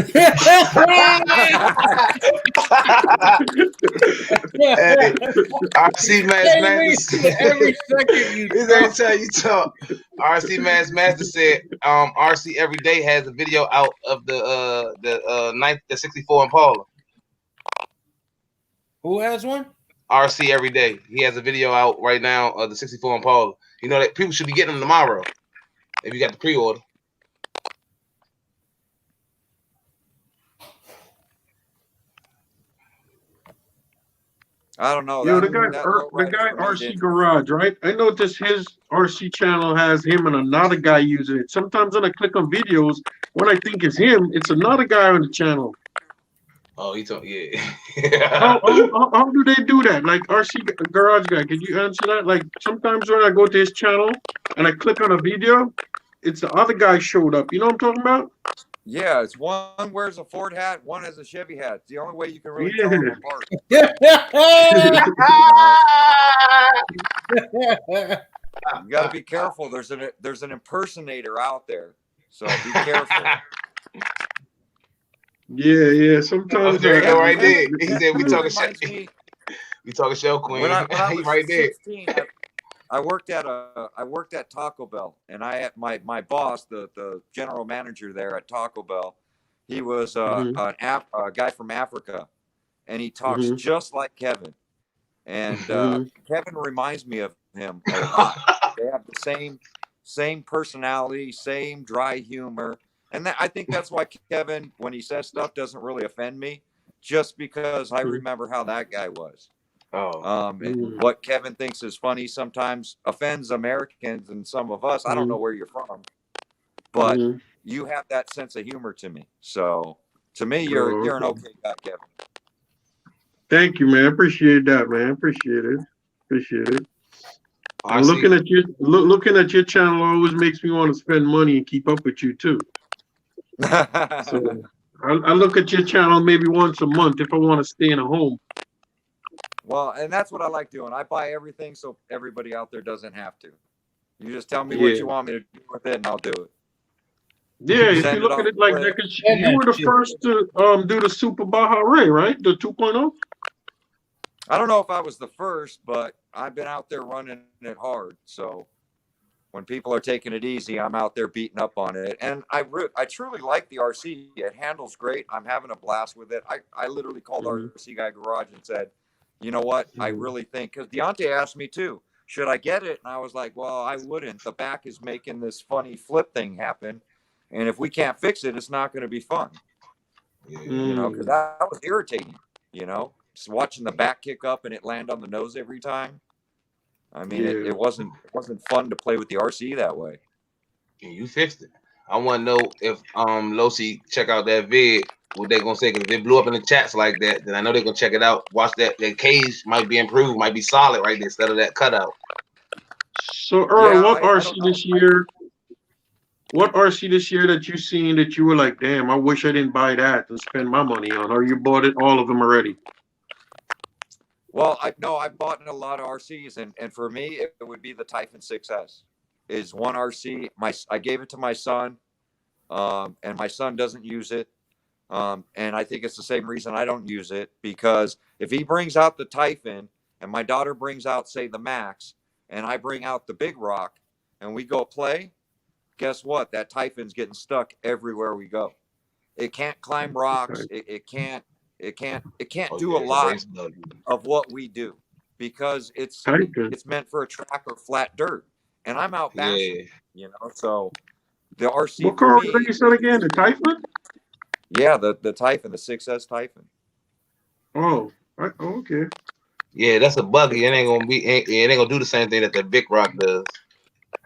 [SPEAKER 3] RC Master
[SPEAKER 1] every second you
[SPEAKER 3] every time you talk. RC Master said, RC every day has a video out of the 64 Impala.
[SPEAKER 1] Who has one?
[SPEAKER 3] RC every day. He has a video out right now of the 64 Impala. You know that people should be getting them tomorrow if you got the pre-order.
[SPEAKER 9] I don't know.
[SPEAKER 8] Yo, the guy RC Garage, right? I noticed his RC channel has him and another guy using it. Sometimes when I click on videos, what I think is him, it's another guy on the channel.
[SPEAKER 3] Oh, yeah.
[SPEAKER 8] how do they do that? Like RC Garage guy, can you answer that? Like sometimes when I go to his channel and I click on a video, it's the other guy showed up. You know what I'm talking about?
[SPEAKER 9] Yeah, it's one wears a Ford hat, one has a Chevy hat. It's the only way you can really tell them apart. You got to be careful. There's an impersonator out there, so be careful.
[SPEAKER 8] Yeah. Sometimes
[SPEAKER 3] right there. He said we talking shit. We talking shell queen.
[SPEAKER 9] When I was
[SPEAKER 3] right there.
[SPEAKER 9] 16, I worked at Taco Bell, and I had my boss, the general manager there at Taco Bell. He was a guy from Africa, and he talks just like Kevin. And Kevin reminds me of him a lot. They have the same personality, same dry humor, and I think that's why Kevin, when he says stuff, doesn't really offend me, just because I remember how that guy was. And what Kevin thinks is funny sometimes offends Americans and some of us. I don't know where you're from, but you have that sense of humor to me. So to me, you're an okay guy, Kevin.
[SPEAKER 8] Thank you, man. Appreciate that, man. Appreciate it. And looking at your channel always makes me want to spend money and keep up with you too. So I look at your channel maybe once a month if I want to stay in a home.
[SPEAKER 9] Well, and that's what I like doing. I buy everything so everybody out there doesn't have to. You just tell me what you want me to do with it, and I'll do it.
[SPEAKER 8] Yeah, if you look at it like that, 'cause you were the first to do the Super Baja Ray, right? The 2.0.
[SPEAKER 9] I don't know if I was the first, but I've been out there running it hard. So when people are taking it easy, I'm out there beating up on it. And I truly like the RC. It handles great. I'm having a blast with it. I literally called RC Guy Garage and said, you know what? I really think, because Deontay asked me too, should I get it? And I was like, well, I wouldn't. The back is making this funny flip thing happen. And if we can't fix it, it's not going to be fun. You know, because that was irritating, you know, just watching the back kick up and it land on the nose every time. I mean, it wasn't fun to play with the RC that way.
[SPEAKER 6] And you fixed it. I want to know if Losi check out that vid, what they gonna say, because if they blew up in the chats like that, then I know they're gonna check it out. Watch that cage might be improved, might be solid right there instead of that cutout.
[SPEAKER 8] So Earl, what RC this year? What RC this year that you seen that you were like, damn, I wish I didn't buy that and spend my money on, or you bought it all of them already?
[SPEAKER 9] Well, I bought a lot of RCs, and for me, it would be the Typhon 6S. Is one RC. I gave it to my son, and my son doesn't use it, and I think it's the same reason I don't use it, because if he brings out the Typhon and my daughter brings out, say, the Max, and I bring out the Big Rock, and we go play, guess what? That Typhon's getting stuck everywhere we go. It can't climb rocks. It can't do a lot of what we do, because it's meant for a track or flat dirt. And I'm out bashing, you know. So the RC.
[SPEAKER 8] What car did you said again? The Typhon?
[SPEAKER 9] Yeah, the Typhon, the 6S Typhon.
[SPEAKER 8] Oh, okay.
[SPEAKER 6] Yeah, that's a buggy. It ain't gonna do the same thing that the Big Rock does.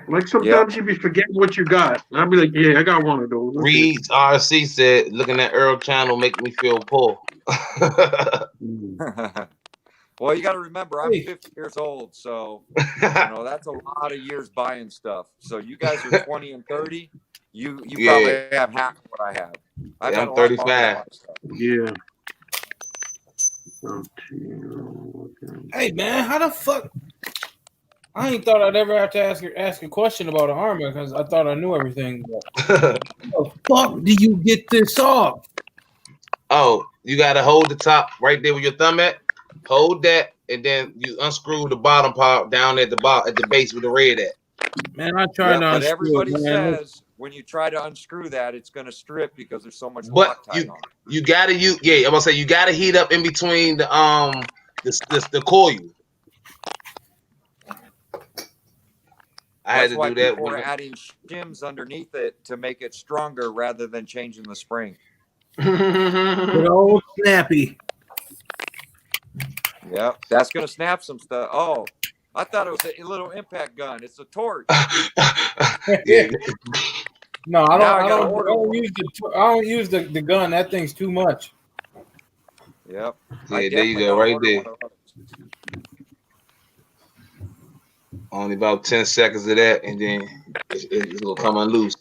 [SPEAKER 8] Like sometimes you be forgetting what you got. I'll be like, yeah, I got one of those.
[SPEAKER 6] Reed's RC said, looking at Earl channel make me feel poor.
[SPEAKER 9] Well, you got to remember, I'm 50 years old, so you know that's a lot of years buying stuff. So you guys are 20 and 30. You probably have half of what I have.
[SPEAKER 6] I'm 35.
[SPEAKER 8] Yeah.
[SPEAKER 1] Hey man, how the fuck? I ain't thought I'd ever have to ask a question about an armor because I thought I knew everything. How the fuck do you get this off?
[SPEAKER 6] Oh, you gotta hold the top right there with your thumb at. Hold that, and then you unscrew the bottom part down at the base with the red at.
[SPEAKER 1] Man, I tried to unscrew.
[SPEAKER 9] But everybody
[SPEAKER 1] it, man.
[SPEAKER 9] says when you try to unscrew that, it's going to strip because there's so much
[SPEAKER 6] But
[SPEAKER 9] Loctite on it.
[SPEAKER 6] you gotta I'm gonna say you gotta heat up in between the coil. I had to do that.
[SPEAKER 9] People are adding shims underneath it to make it stronger rather than changing the spring.
[SPEAKER 1] Good old snappy.
[SPEAKER 9] Yeah, that's gonna snap some stuff. Oh, I thought it was a little impact gun. It's a torch.
[SPEAKER 1] No, I don't use the gun. That thing's too much.
[SPEAKER 9] Yep.
[SPEAKER 6] Yeah, there you go, right there. Only about 10 seconds of that, and then it's gonna come unloose.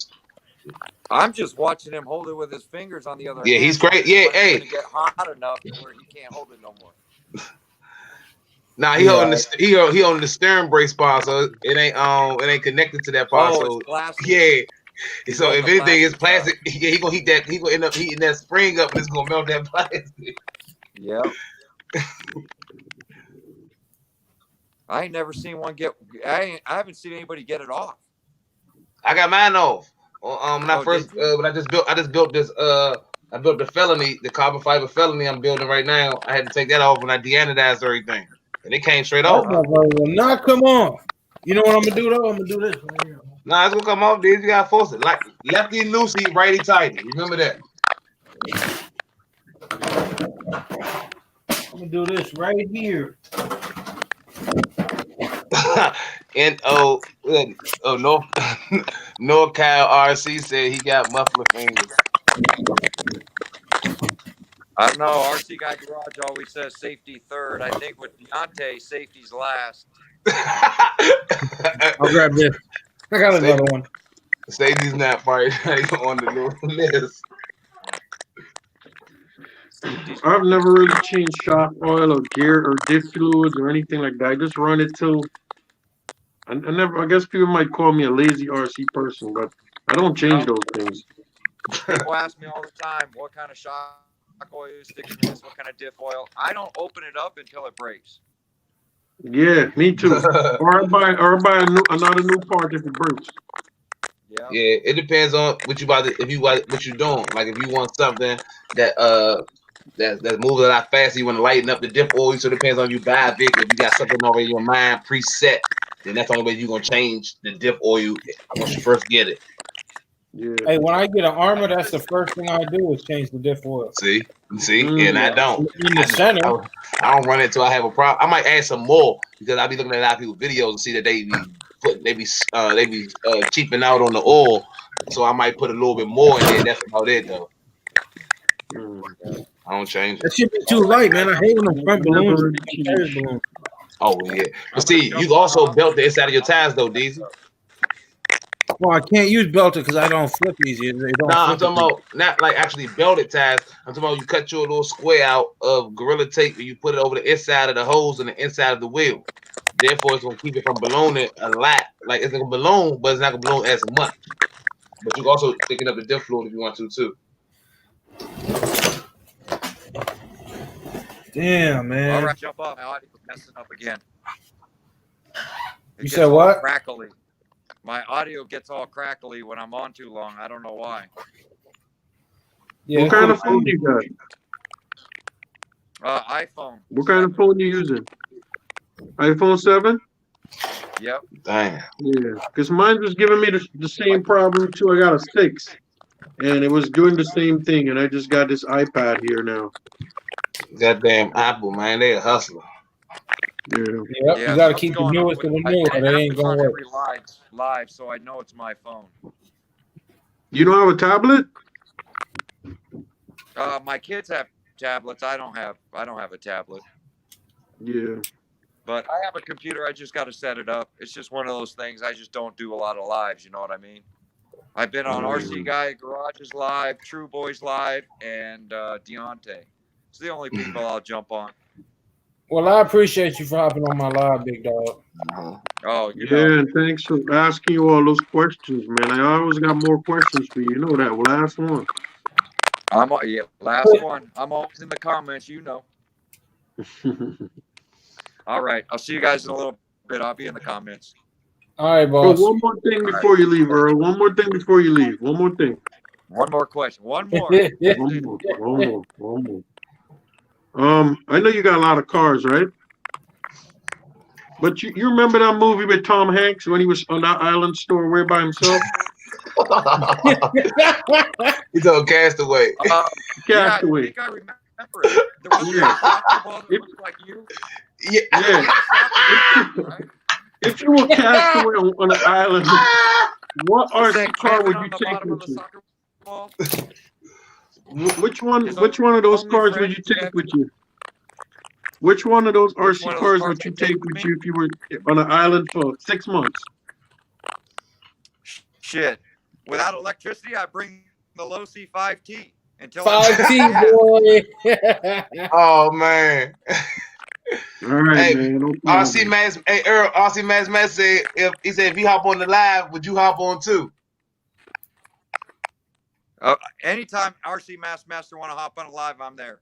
[SPEAKER 9] I'm just watching him hold it with his fingers on the other hand.
[SPEAKER 6] Yeah, he's great. Yeah, hey.
[SPEAKER 9] Get hot enough where he can't hold it no more.
[SPEAKER 6] Nah, he holding the steering brace bar, so it ain't connected to that part. So yeah. So if anything, it's plastic. He gonna heat that. He gonna end up heating that spring up, and it's gonna melt that plastic.
[SPEAKER 9] Yep. I ain't never seen one get. I haven't seen anybody get it off.
[SPEAKER 6] I got mine off. When I just built this. I built the Felony, the carbon fiber Felony I'm building right now. I had to take that off when I deanodized everything, and it came straight off.
[SPEAKER 1] Will not come off. You know what I'm gonna do though? I'm gonna do this right here.
[SPEAKER 6] Nah, it's gonna come off, dude. You gotta force it. Like lefty loosey, righty tighty. Remember that.
[SPEAKER 1] I'm gonna do this right here.
[SPEAKER 6] And NorCal RC said he got muffler fingers.
[SPEAKER 9] I don't know. RC Guy Garage always says safety third. I think with Deontay, safety's last.
[SPEAKER 1] I'll grab this. I got another one.
[SPEAKER 6] Safety's not right on the list.
[SPEAKER 8] I've never really changed shock oil or gear or diff fluids or anything like that. I just run it till. I never. I guess people might call me a lazy RC person, but I don't change those things.
[SPEAKER 9] People ask me all the time, what kind of shock oil you stick in this? What kind of diff oil? I don't open it up until it breaks.
[SPEAKER 8] Yeah, me too. or I buy another new part if it breaks.
[SPEAKER 9] Yeah.
[SPEAKER 6] Yeah, it depends on what you about to, if you what you're doing. Like if you want something that that moves a lot faster, you want to lighten up the diff oil. So it depends on you buy a vehicle. If you got something already in your mind preset, then that's the only way you're gonna change the diff oil once you first get it.
[SPEAKER 8] Yeah.
[SPEAKER 1] Hey, when I get an Armor, that's the first thing I do is change the diff oil.
[SPEAKER 6] See, and I don't.
[SPEAKER 1] In the center.
[SPEAKER 6] I don't run it until I have a problem. I might add some more because I be looking at a lot of people's videos and see that they be cheaping out on the oil. So I might put a little bit more in there. That's about it though. I don't change it.
[SPEAKER 1] That should be too light, man. I hate when the front balloons.
[SPEAKER 6] Oh yeah, but see, you also belt the inside of your tires though, Deezy.
[SPEAKER 1] Well, I can't use belted because I don't flip easy. They don't
[SPEAKER 6] I'm talking about not like actually belted tires. I'm talking about you cut your little square out of Gorilla Tape and you put it over the inside of the hose and the inside of the wheel. Therefore, it's gonna keep it from ballooning a lot. Like it's gonna balloon, but it's not gonna balloon as much. But you can also picking up the diff fluid if you want to too.
[SPEAKER 1] Damn, man.
[SPEAKER 9] All right, jump off. My audio's messing up again.
[SPEAKER 1] You said what?
[SPEAKER 9] Crackly. My audio gets all crackly when I'm on too long. I don't know why.
[SPEAKER 8] Yeah, what kind of phone you got?
[SPEAKER 9] iPhone.
[SPEAKER 8] What kind of phone you using? iPhone 7?
[SPEAKER 9] Yep.
[SPEAKER 6] Damn.
[SPEAKER 8] Yeah, because mine was giving me the same problem too. I got a 6, and it was doing the same thing, and I just got this iPad here now.
[SPEAKER 6] Goddamn Apple, man, they a hustler.
[SPEAKER 8] Yeah.
[SPEAKER 1] Yep, you gotta keep the newest of the new, or they ain't gonna work.
[SPEAKER 9] Live, so I know it's my phone.
[SPEAKER 8] You don't have a tablet?
[SPEAKER 9] My kids have tablets. I don't have a tablet.
[SPEAKER 8] Yeah.
[SPEAKER 9] But I have a computer. I just got to set it up. It's just one of those things. I just don't do a lot of lives. You know what I mean? I've been on RC Guy Garage's live, True Boys live, and Deontay. It's the only people I'll jump on.
[SPEAKER 1] Well, I appreciate you for hopping on my live, big dog.
[SPEAKER 9] Oh,
[SPEAKER 8] yeah, and thanks for asking you all those questions, man. I always got more questions for you. You know that. Last one.
[SPEAKER 9] Last one. I'm always in the comments, you know. All right. I'll see you guys in a little bit. I'll be in the comments.
[SPEAKER 1] All right, boss.
[SPEAKER 8] One more thing before you leave, Earl. One more thing before you leave. One more thing.
[SPEAKER 9] One more question. One more.
[SPEAKER 8] One more. I know you got a lot of cars, right? But you remember that movie with Tom Hanks when he was on that island store by himself?
[SPEAKER 6] He's on Castaway.
[SPEAKER 8] Castaway.
[SPEAKER 9] Yeah, I think I remember it. There was a basketball that looked like you.
[SPEAKER 6] Yeah.
[SPEAKER 8] If you were Castaway on an island, what RC car would you take with you? Which one of those cars would you take with you? Which one of those RC cars would you take with you if you were on an island for 6 months?
[SPEAKER 9] Shit. Without electricity, I bring the low C5T until
[SPEAKER 1] 5T boy.
[SPEAKER 6] Oh man.
[SPEAKER 8] All right,
[SPEAKER 6] hey,
[SPEAKER 8] man. No
[SPEAKER 6] RC Max, hey Earl, RC Max said if you hop on the live, would you hop on too?
[SPEAKER 9] Anytime RC Master want to hop on a live, I'm there.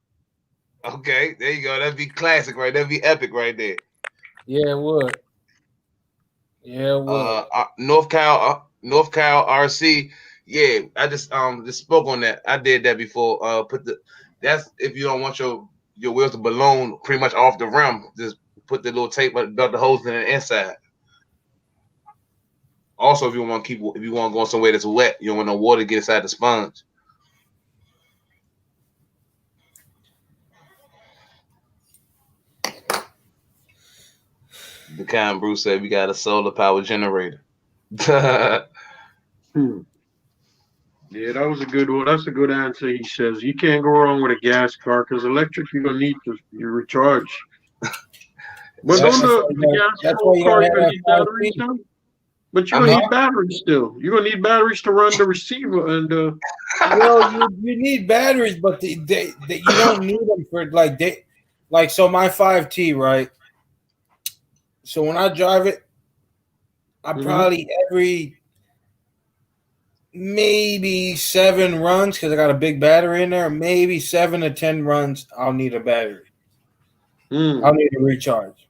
[SPEAKER 6] Okay, there you go. That'd be classic, right? That'd be epic, right there.
[SPEAKER 1] Yeah, it would. Yeah, it would.
[SPEAKER 6] North Cal RC. Yeah, I just spoke on that. I did that before. That's if you don't want your wheels to balloon pretty much off the rim. Just put the little tape about the hose in the inside. Also, if you want to go somewhere that's wet, you don't want no water to get inside the sponge. The kind Bruce said we got a solar power generator.
[SPEAKER 9] Yeah,
[SPEAKER 8] Yeah, that was a good one. That's a good answer. He says you can't go wrong with a gas car because electric you're gonna need to you recharge. But
[SPEAKER 1] That's,
[SPEAKER 8] don't the gas
[SPEAKER 1] that's why you
[SPEAKER 8] car
[SPEAKER 1] gotta
[SPEAKER 8] you
[SPEAKER 1] have
[SPEAKER 8] gonna
[SPEAKER 1] that
[SPEAKER 8] need
[SPEAKER 1] 5
[SPEAKER 8] batteries
[SPEAKER 1] feet.
[SPEAKER 8] now? But you're
[SPEAKER 6] I
[SPEAKER 8] gonna
[SPEAKER 6] mean,
[SPEAKER 8] need batteries still. You're gonna need batteries to run the receiver and
[SPEAKER 1] Well, you need batteries, but they you don't need them for like so my 5T, right? So when I drive it, I probably every maybe 7 runs because I got a big battery in there. Maybe 7 to 10 runs, I'll need a battery. I'll need to recharge.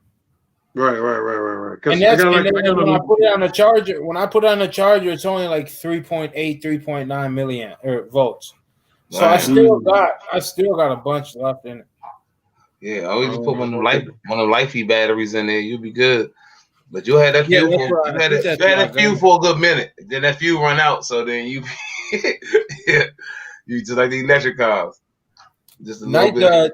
[SPEAKER 8] Right.
[SPEAKER 1] And that's when I put it on the charger. When I put it on the charger, it's only like 3.8, 3.9 milliamp or volts. So I still got a bunch left in it.
[SPEAKER 6] Yeah, always just put one of them Lifey batteries in there. You'll be good. But you'll have that fuel for a good minute. Then that fuel run out. So then you you just like the electric cars. Just a little bit.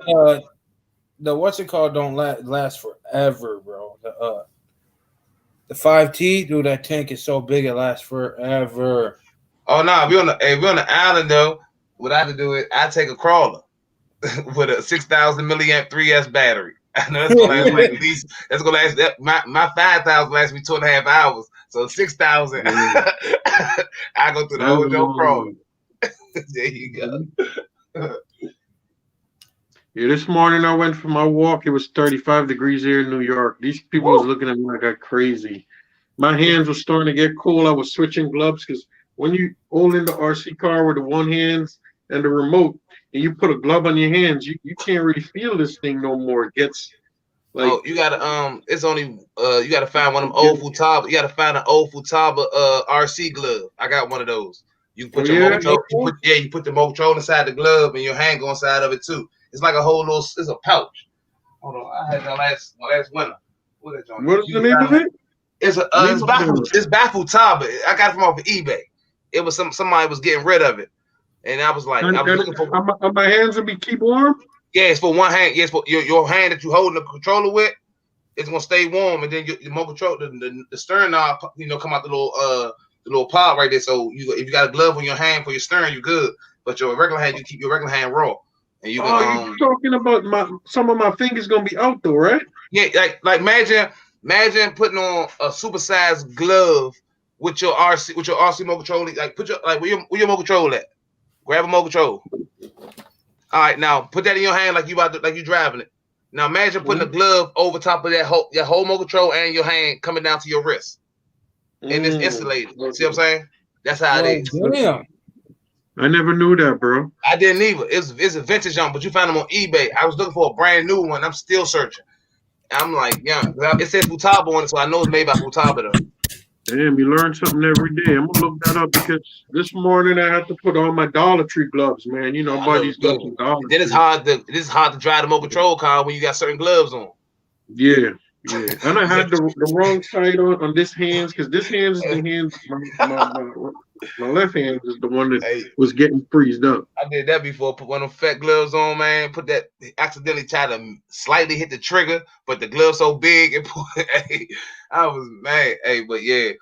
[SPEAKER 1] The what's it called don't last forever, bro. The 5T, dude, that tank is so big it lasts forever.
[SPEAKER 6] Oh no, we on the island though. What I have to do is I take a crawler with a 6,000 milliamp 3S battery. I know that's gonna last like at least my 5,000 lasts me 2.5 hours. So 6,000 I go through the whole no crawler. There you go.
[SPEAKER 8] Yeah, this morning I went for my walk. It was 35 degrees here in New York. These people was looking at me like I got crazy. My hands were starting to get cold. I was switching gloves because when you hold in the RC car with the one hand and the remote and you put a glove on your hands, you can't really feel this thing no more. It gets like
[SPEAKER 6] you gotta it's only you gotta find one of them old Futaba. You gotta find an old Futaba RC glove. I got one of those. You put your Motorola, you put the Motorola inside the glove and your hand go inside of it too. It's like a whole little, it's a pouch. Hold on, I had that last winter. What is
[SPEAKER 8] the name of it?
[SPEAKER 6] It's by Futaba. I got it from off of eBay. It was somebody was getting rid of it, and I was like, I was looking for.
[SPEAKER 8] Are my hands will be keep warm?
[SPEAKER 6] Yeah, it's for one hand. Yes, for your hand that you holding the controller with, it's gonna stay warm, and then your control the stern knob, come out the little pod right there. So if you got a glove on your hand for your stern, you're good. But your regular hand, you keep your regular hand raw. And you
[SPEAKER 8] you're talking about some of my fingers gonna be out though, right?
[SPEAKER 6] Yeah, like imagine putting on a supersized glove with your RC remote control. Like where your remote control at? Grab a remote control. All right, now put that in your hand like you driving it. Now imagine putting a glove over top of your whole remote control and your hand coming down to your wrist, and it's insulated. See what I'm saying? That's how it is.
[SPEAKER 1] Damn.
[SPEAKER 8] I never knew that, bro.
[SPEAKER 6] I didn't either. It's a vintage one, but you found them on eBay. I was looking for a brand new one. I'm still searching. I'm like, yeah, it says Futaba on it, so I know it's made by Futaba though.
[SPEAKER 8] Damn, you learn something every day. I'm gonna look that up because this morning I had to put on my Dollar Tree gloves, man. You know, buddies gloves from Dollar Tree.
[SPEAKER 6] Then it's hard to drive the Mo Patrol car when you got certain gloves on.
[SPEAKER 8] Yeah. And I had the wrong side on this hands because this hands is the hands. My left hand is the one that was getting freezed up.
[SPEAKER 6] I did that before. Put one of them fat gloves on, man. Accidentally tried to slightly hit the trigger, but the glove so big and I was mad. Hey, but yeah,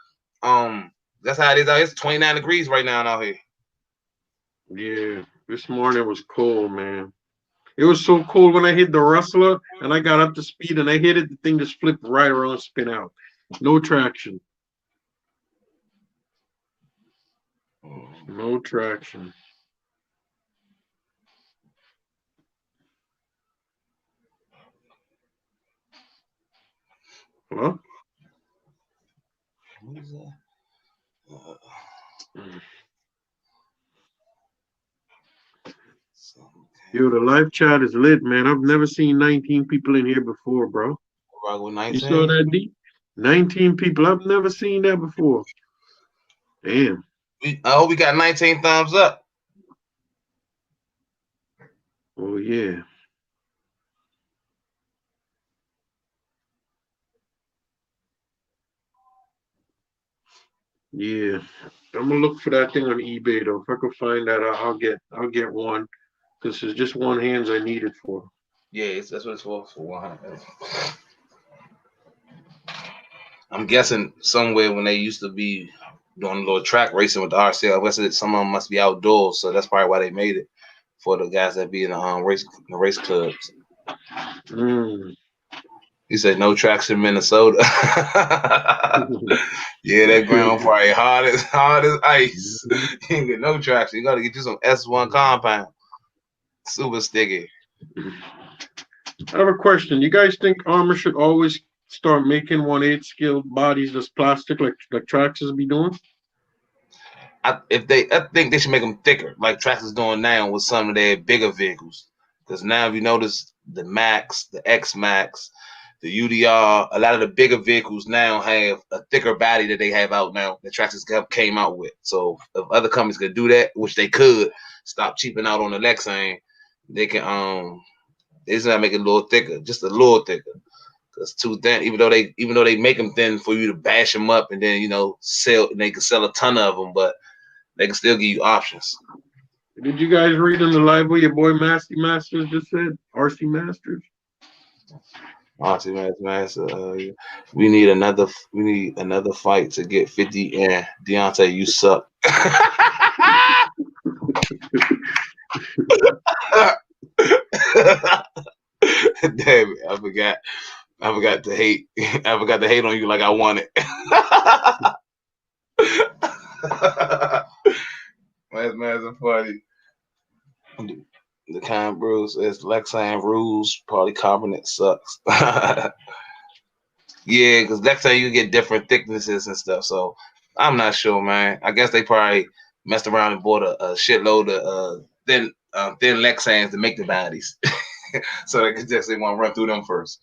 [SPEAKER 6] that's how it is out here. It's 29 degrees right now out here.
[SPEAKER 8] Yeah, this morning was cold, man. It was so cold when I hit the Rustler and I got up to speed and I hit it. The thing just flipped right around, spin out. No traction. No traction. Hello?
[SPEAKER 6] What is that?
[SPEAKER 8] Yo, the live chat is lit, man. I've never seen 19 people in here before, bro. You saw that, D? 19 people. I've never seen that before. Damn.
[SPEAKER 6] I hope we got 19 thumbs up.
[SPEAKER 8] Oh, yeah. Yeah. I'm gonna look for that thing on eBay though. If I can find that, I'll get one. This is just one hands I need it for.
[SPEAKER 6] Yeah, that's what it's for 100. I'm guessing somewhere when they used to be doing a little track racing with the RC. I guess some of them must be outdoors, so that's probably why they made it for the guys that be in the race clubs. He said no tracks in Minnesota. Yeah, that ground probably hard as ice. You ain't get no traction. You gotta get you some S1 compound. Super sticky.
[SPEAKER 8] I have a question. You guys think Armor should always start making 1/8 scale bodies that's plastic like Traxxas be doing?
[SPEAKER 6] I think they should make them thicker, like Traxxas is doing now with some of their bigger vehicles. Because now, if you notice, the Max, the X Max, the UDR, a lot of the bigger vehicles now have a thicker body that they have out now that Traxxas came out with. So if other companies could do that, which they could, stop cheaping out on the Lexan, they can they just gotta make it a little thicker, just a little thicker. Cause too thin, even though they make them thin for you to bash them up and then they can sell a ton of them, but they can still give you options.
[SPEAKER 8] Did you guys read in the live what your boy Masty Masters just said? RC Masters.
[SPEAKER 6] RC Masters. We need another fight to get 50 in. Deontay, you suck. Damn it, I forgot to hate. I forgot to hate on you like I wanted. That's funny. The kind brews is Lexan rules. Polycarbonate sucks. Yeah, because Lexan you get different thicknesses and stuff. So I'm not sure, man. I guess they probably messed around and bought a shitload of thin Lexans to make the bodies. So they want to run through them first.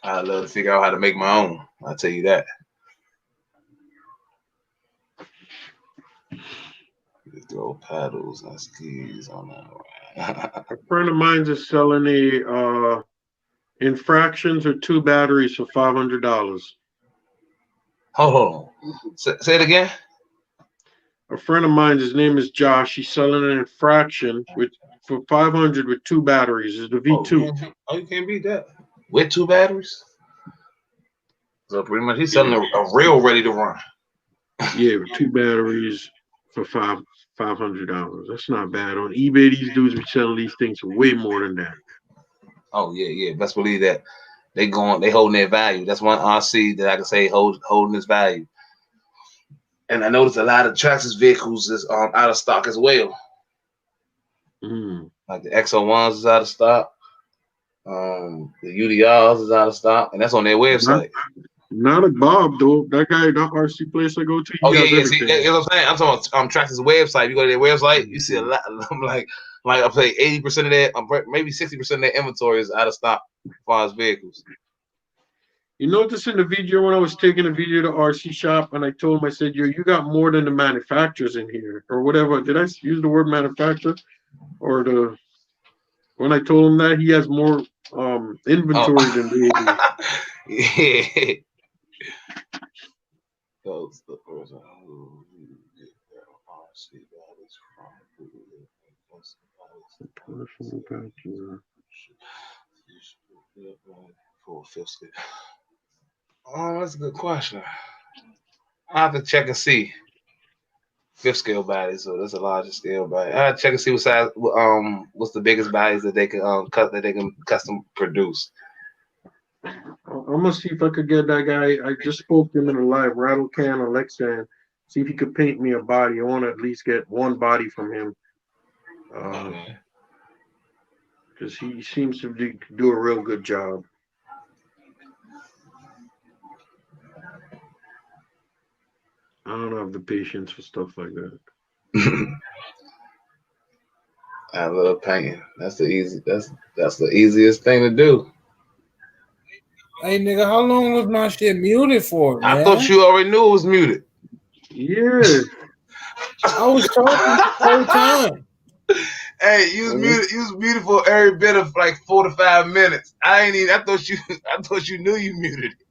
[SPEAKER 6] I'd love to figure out how to make my own. I'll tell you that. Throw paddles and skis on that.
[SPEAKER 8] A friend of mine is selling a infractions or 2 batteries for $500.
[SPEAKER 6] Hold on. Say it again.
[SPEAKER 8] A friend of mine, his name is Josh. He's selling an infraction for $500 with 2 batteries. It's the V2.
[SPEAKER 6] Oh, you can't beat that. With 2 batteries? So pretty much he's selling a real ready to run.
[SPEAKER 8] Yeah, with 2 batteries for $500. That's not bad. On eBay, these dudes be selling these things for way more than that.
[SPEAKER 6] Oh yeah. Best believe that. They holding their value. That's one RC that I can say holding its value. And I noticed a lot of Traxxas vehicles is out of stock as well. Like the XO1s is out of stock. The UDRs is out of stock, and that's on their website.
[SPEAKER 8] Not a Bob though. That guy, that RC place I go to.
[SPEAKER 6] Oh yeah. See, you know what I'm saying? I'm talking about Traxxas website. You go to their website, you see a lot. I'm like I play 80% of that, maybe 60% of their inventory is out of stock as far as vehicles.
[SPEAKER 8] You notice in the video when I was taking a video to RC shop and I told him, I said, yo, you got more than the manufacturers in here or whatever. Did I use the word manufacturer when I told him that he has more inventory than the
[SPEAKER 6] yeah. Those the person who get their RC values from Oh, that's a good question. I have to check and see. 5th scale bodies, so that's a larger scale body. I have to check and see what size, what's the biggest bodies that they can custom produce.
[SPEAKER 8] I'm gonna see if I could get that guy. I just spoke to him in a live Rattle Can or Lexan. See if he could paint me a body. I want to at least get one body from him. Because he seems to do a real good job. I don't have the patience for stuff like that.
[SPEAKER 6] I love painting. That's the easiest thing to do.
[SPEAKER 1] Hey nigga, how long was my shit muted for, man?
[SPEAKER 6] I thought you already knew it was muted.
[SPEAKER 8] Yeah.
[SPEAKER 1] I was talking the whole time.
[SPEAKER 6] Hey, you was muted. You was muted for every bit of like 4 to 5 minutes. I thought you knew you muted it.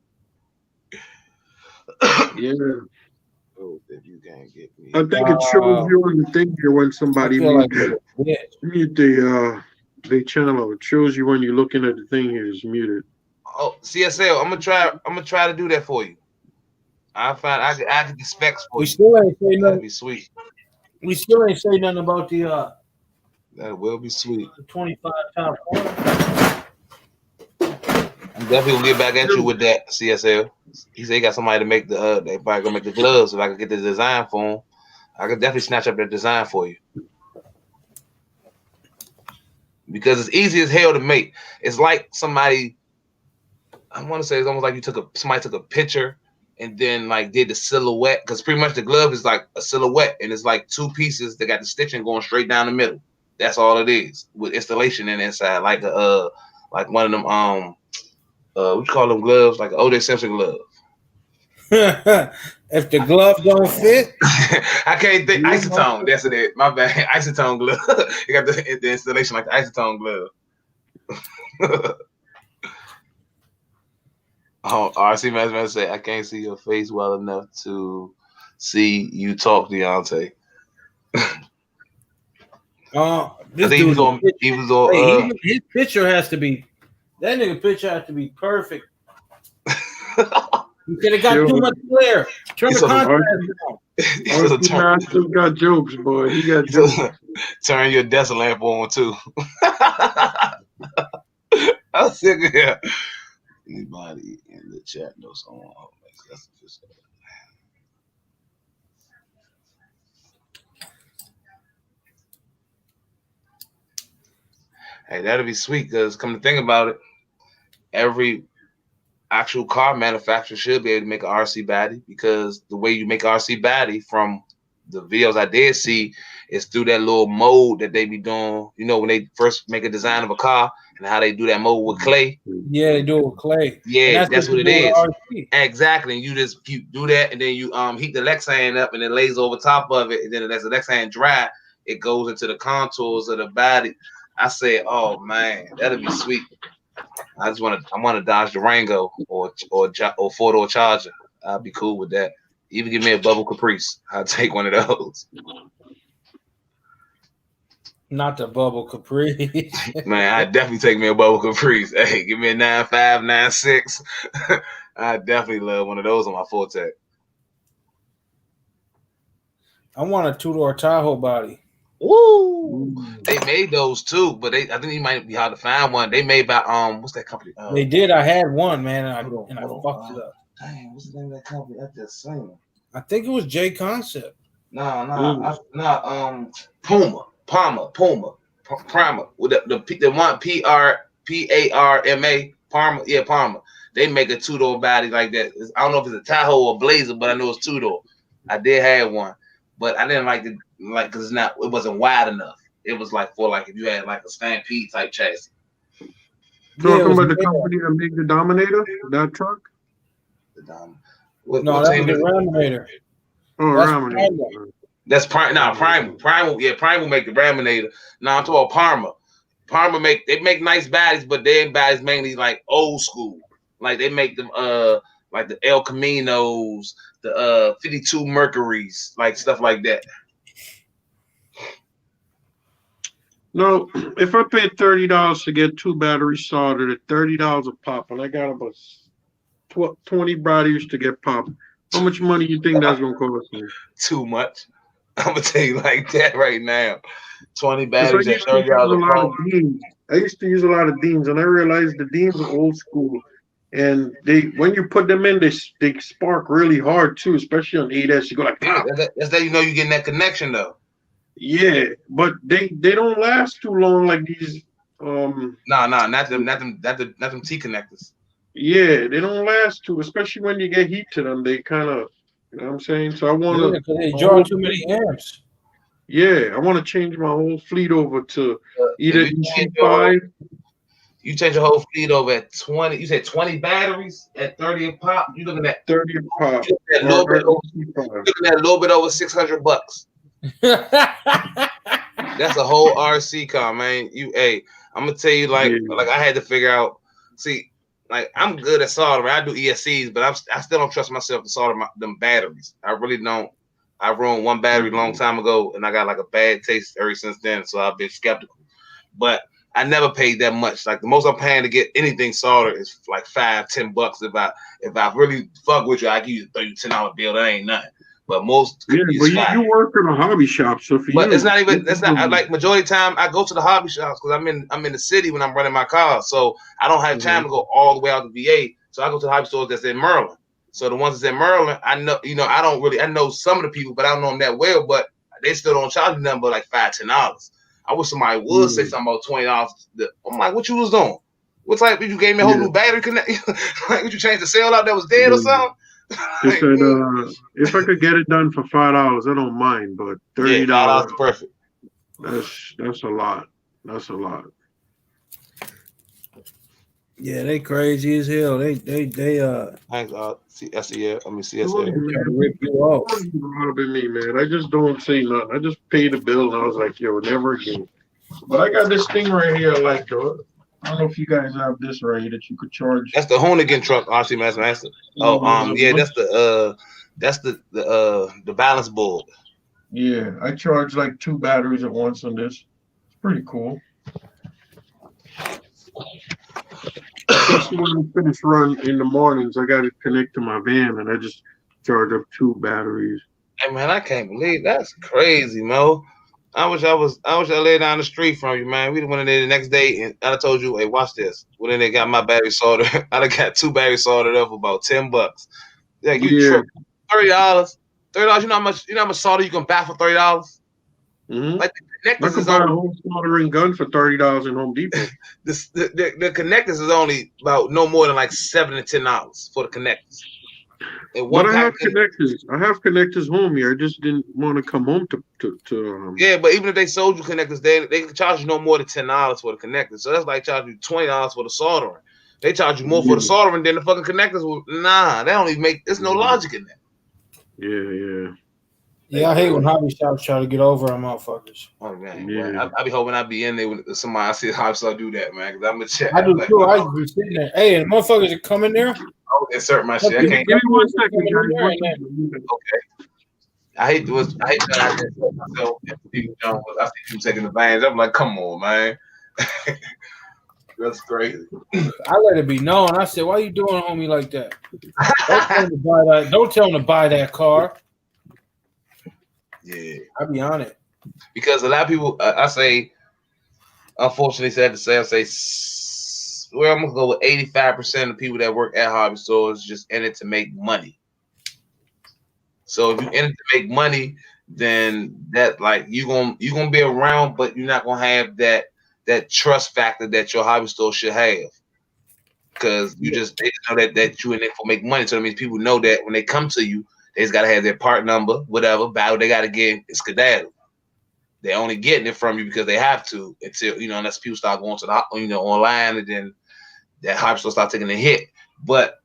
[SPEAKER 8] Yeah.
[SPEAKER 6] If you can't get me.
[SPEAKER 8] I think it shows you on the thing here when somebody mute the channel. It shows you when you're looking at the thing here is muted.
[SPEAKER 6] Oh, CSL, I'm gonna try to do that for you. I can get specs for
[SPEAKER 1] We
[SPEAKER 6] you.
[SPEAKER 1] still ain't say
[SPEAKER 6] That'd
[SPEAKER 1] nothing.
[SPEAKER 6] be sweet.
[SPEAKER 1] We still ain't say nothing about the
[SPEAKER 6] That will be sweet.
[SPEAKER 1] 25 top corner.
[SPEAKER 6] I'm definitely gonna get back at you with that, CSL. He said he got somebody to make the they probably gonna make the gloves. If I could get the design for him, I could definitely snatch up that design for you. Because it's easy as hell to make. It's like somebody, I want to say it's almost like somebody took a picture and then like did the silhouette, because pretty much the glove is like a silhouette and it's like two pieces that got the stitching going straight down the middle. That's all it is with installation in the inside, like a like one of them what you call them gloves, like an O.J. Simpson glove.
[SPEAKER 1] If the glove don't fit,
[SPEAKER 6] I can't think. Isotone, that's it. My bad. Isotone glove. You got the installation like the Isotone glove. Oh, RC Management say I can't see your face well enough to see you talk, Deontay.
[SPEAKER 1] this
[SPEAKER 6] he
[SPEAKER 1] dude,
[SPEAKER 6] was on.
[SPEAKER 1] his picture has to be. That nigga picture has to be perfect. You could have got too much glare. Turn the contrast
[SPEAKER 8] down. Still got jokes, boy. He got jokes.
[SPEAKER 6] Turn your desk lamp on too. I'm sick of here. Anybody in the chat knows someone? Hey, that'll be sweet because come to think about it, every actual car manufacturer should be able to make an RC body, because the way you make RC body from the videos I did see is through that little mold that they be doing. You know, when they first make a design of a car and how they do that mold with clay.
[SPEAKER 1] Yeah, they do it with clay.
[SPEAKER 6] Yeah, that's what it is. Exactly. And you just do that, and then you heat the Lexan up, and it lays over top of it, and then as the Lexan dry, it goes into the contours of the body. I said, oh man, that'll be sweet. I want to Dodge Durango or 4-door Charger. I'll be cool with that. Even give me a Bubble Caprice. I'll take one of those.
[SPEAKER 1] Not the Bubble Caprice.
[SPEAKER 6] Man, I definitely take me a Bubble Caprice. Hey, give me a 9.5, 9.6. I definitely love one of those on my Forte.
[SPEAKER 1] I want a 2-door Tahoe body.
[SPEAKER 6] Woo! They made those too, but I think it might be hard to find one. They made by what's that company?
[SPEAKER 1] They did. I had one, man, and I fucked it up.
[SPEAKER 6] Dang, what's the name of that company? I just seen it.
[SPEAKER 1] I think it was J Concept.
[SPEAKER 6] Puma. With the one Parma. Parma. Yeah, Parma. They make a 2-door body like that. I don't know if it's a Tahoe or Blazer, but I know it's 2-door. I did have one, but I didn't like because it wasn't wide enough. It was like for like if you had like a Stampede type chassis.
[SPEAKER 8] Talking about the company that made the Dominator, that truck?
[SPEAKER 6] The Dominator.
[SPEAKER 1] That was the Raminator.
[SPEAKER 8] Oh, Raminator.
[SPEAKER 6] That's Prime. No, Prime. Yeah, Prime will make the Raminator. No, I'm talking about Parma. Parma make nice bodies, but their bodies mainly like old school. Like they make them like the El Caminos, the 52 Mercuries, like stuff like that.
[SPEAKER 8] No, if I paid $30 to get 2 batteries soldered at $30 a pop, and I got about 20 batteries to get popped, how much money you think that's gonna cost me?
[SPEAKER 6] Too much. I'm gonna tell you like that right now. 20 batteries at $30 a pop.
[SPEAKER 8] I used to use a lot of Deans, and I realized the Deans are old school. And when you put them in, they spark really hard too, especially on 8S. You go like,
[SPEAKER 6] yeah, that's that you know you're getting that connection though.
[SPEAKER 8] Yeah, but they don't last too long like these.
[SPEAKER 6] Not them T connectors.
[SPEAKER 8] Yeah, they don't last too, especially when you get heat to them. They kind of, you know what I'm saying. So I want to.
[SPEAKER 1] They draw too many amps.
[SPEAKER 8] Yeah, I want to change my whole fleet over to either EC5.
[SPEAKER 6] You change your whole fleet over at 20. You said 20 batteries at 30 a pop. You're looking at
[SPEAKER 8] 30 a pop.
[SPEAKER 6] You're looking at a little bit over $600. That's a whole RC car, man. I'm gonna tell you, like I had to figure out. See, like I'm good at soldering. I do ESCs, but I still don't trust myself to solder them batteries. I really don't. I ruined one battery a long time ago, and I got like a bad taste ever since then. So I've been skeptical. But I never paid that much. Like the most I'm paying to get anything soldered is like $5-10 if I really fuck with you, I give you a $10 bill. That ain't nothing. But most
[SPEAKER 8] but you work in a hobby shop, so for
[SPEAKER 6] but
[SPEAKER 8] you,
[SPEAKER 6] it's not even. That's not like majority of the time I go to the hobby shops because I'm in the city when I'm running my car, so I don't have time to go all the way out to VA. So I go to the hobby stores that's in Maryland. So the ones that's in Maryland, I know I know some of the people, but I don't know them that well. But they still don't charge me nothing but like $5-10. I wish somebody would say something about $20. I'm like, what you was doing? What type? You gave me a whole new battery connect? Like, would you change the cell out that was dead or something?
[SPEAKER 8] They said if I could get it done for $5, I don't mind, but $30,
[SPEAKER 6] $5 perfect.
[SPEAKER 8] That's a lot. That's a lot.
[SPEAKER 1] Yeah, they crazy as hell. They
[SPEAKER 6] Thanks, CSA. I mean CSA.
[SPEAKER 1] rip you off.
[SPEAKER 8] Rather than me, man. I just don't say nothing. I just pay the bill, and I was like, yo, never again. But I got this thing right here, like, I don't know if you guys have this right here that you could charge.
[SPEAKER 6] That's the Hoonigan truck, RC Master. Oh, yeah, that's the balance board.
[SPEAKER 8] Yeah, I charge like 2 batteries at once on this. It's pretty cool. Especially when I finish run in the mornings, I got to connect to my van, and I just charge up 2 batteries.
[SPEAKER 6] Hey man, I can't believe that's crazy, Mo. I wish I lay down the street from you, man. We went in there the next day, and I told you, hey, watch this. Went in there, got my battery soldered. I got 2 batteries soldered up for about $10. Like you $30. $30. You know how much solder you can buy for $30?
[SPEAKER 8] Mm-hmm.
[SPEAKER 6] Like the connectors
[SPEAKER 8] I could buy a whole soldering gun for $30 in Home Depot.
[SPEAKER 6] the connectors is only about no more than like $7 to $10 for the connectors.
[SPEAKER 8] But I have connectors. I have connectors home here. I just didn't want to come home to
[SPEAKER 6] Yeah, but even if they sold you connectors, they can charge you no more than $10 for the connectors. So that's like charging you $20 for the soldering. They charge you more for the soldering than the fucking connectors. Nah, they don't even make. There's no logic in that.
[SPEAKER 1] Yeah, I hate when hobby shops try to get over on motherfuckers.
[SPEAKER 6] Oh man, I be hoping I be in there with somebody. I see a hobby shop do that, man. Because I'm gonna check.
[SPEAKER 1] I do too. I be sitting there. Hey, and motherfuckers that come in there.
[SPEAKER 6] Oh, insert my shit. I can't.
[SPEAKER 8] Give me 1 second, guys.
[SPEAKER 6] Okay. I hate that I just put myself in people. I see people taking advantage. I'm like, come on, man. That's crazy.
[SPEAKER 1] I let it be known. I said, "Why you doing, homie, like that? Don't tell him to buy that car."
[SPEAKER 6] Yeah,
[SPEAKER 1] I'll be on it.
[SPEAKER 6] Because a lot of people, I say, unfortunately, sad to say, I say, well, I'm gonna go with 85% of people that work at hobby stores just in it to make money. So if you in it to make money, then that like you're gonna be around, but you're not gonna have that trust factor that your hobby store should have. Because they just know that you in it for make money. So that means people know that when they come to you, they just gotta have their part number, whatever, but they gotta get it's skedaddle. They're only getting it from you because they have to until unless people start going to the online, and then that hobby store start taking a hit. But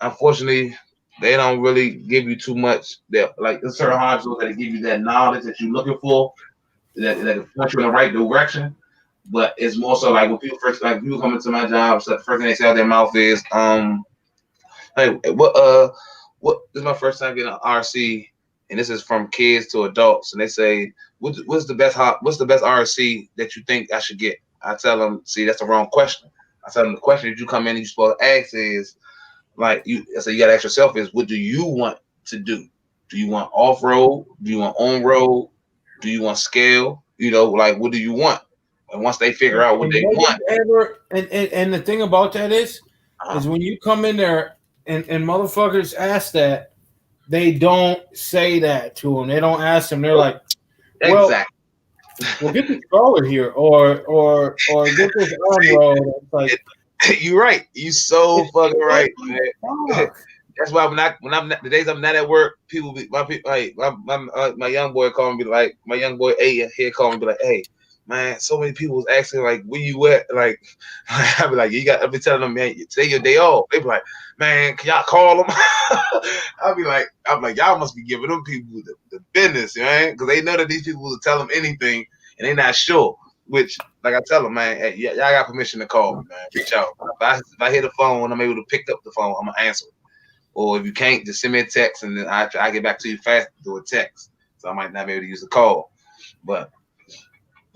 [SPEAKER 6] unfortunately, they don't really give you too much. That like there's certain hobby stores that give you that knowledge that you're looking for, that point you in the right direction. But it's more so like when people come into my job, so the first thing they say out their mouth is, hey, what this is my first time getting an RC, and this is from kids to adults, and they say, what's the best RC that you think I should get? I tell them, see, that's the wrong question. I tell them the question that you come in and you're supposed to ask is like you gotta ask yourself is, what do you want to do? Do you want off road? Do you want on road? Do you want scale? Like what do you want? And once they figure out what they want,
[SPEAKER 1] and the thing about that is when you come in there and motherfuckers ask that, they don't say that to them. They don't ask them. They're like, well,
[SPEAKER 6] exactly.
[SPEAKER 1] Well, get the stroller here, or get this on road. It's like,
[SPEAKER 6] you're right. You so fucking right, man. That's why when I'm the days I'm not at work, people be my young boy call me, be like, my young boy A here call me, be like, hey. Man, so many people was asking like, where you at? Like, I be like, I be telling them, man, today your day off. They be like, man, can y'all call them? I'm like, y'all must be giving them people the business, man, because they know that these people will tell them anything and they're not sure. Which, like I tell them, man, hey, y'all got permission to call me, man. Reach out. If I hear the phone, I'm able to pick up the phone. I'm gonna answer it. Or if you can't, just send me a text and then I get back to you fast through a text. So I might not be able to use the call, but.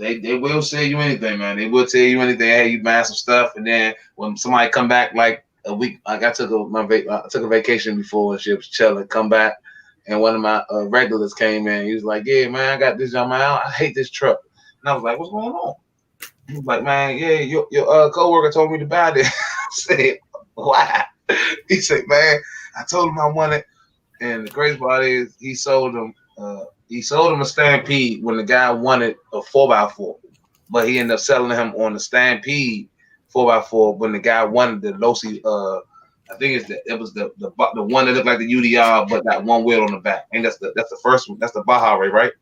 [SPEAKER 6] They will sell you anything, man. They will tell you anything. Hey, you buying some stuff, and then when somebody come back like a week, like I took a vacation before and she was chilling, come back, and one of my regulars came in. He was like, "Yeah, man, I got this on my own. I hate this truck." And I was like, "What's going on?" He was like, "Man, yeah, your coworker told me to buy this." I said, "Why?" He said, "Man, I told him I wanted." And the crazy part is, he sold him a Stampede when the guy wanted a 4x4, but he ended up selling him on the Stampede 4x4 when the guy wanted the Losi. I think it was the one that looked like the UDR but got one wheel on the back. And that's the first one. That's the Baja Ray, right?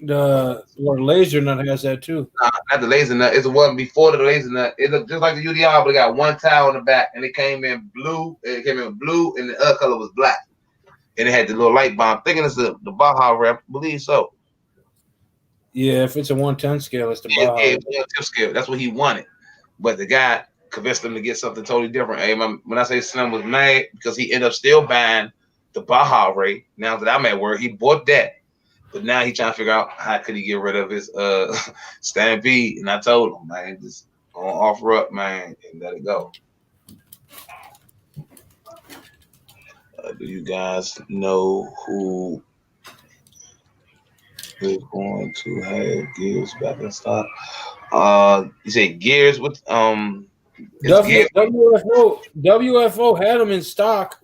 [SPEAKER 1] The Laser Nut has that too.
[SPEAKER 6] Not the Laser Nut. It's the one before the Laser Nut. It looked just like the UDR, but it got one tile on the back, and it came in blue. It came in blue, and the other color was black. And it had the little light bomb. I'm thinking it's the Baja Ray. I believe so.
[SPEAKER 1] Yeah, if it's a 110 scale, it's the Baja.
[SPEAKER 6] Yeah, 110 scale. That's what he wanted. But the guy convinced him to get something totally different. Hey, when I say Slim was mad because he ended up still buying the Baja Ray. Now that I'm at work, he bought that. But now he's trying to figure out how could he get rid of his Stampede. And I told him, man, just go offer up, man, and let it go. Do you guys know who is going to have Gears back in stock? You say Gears with
[SPEAKER 1] WFO had them in stock.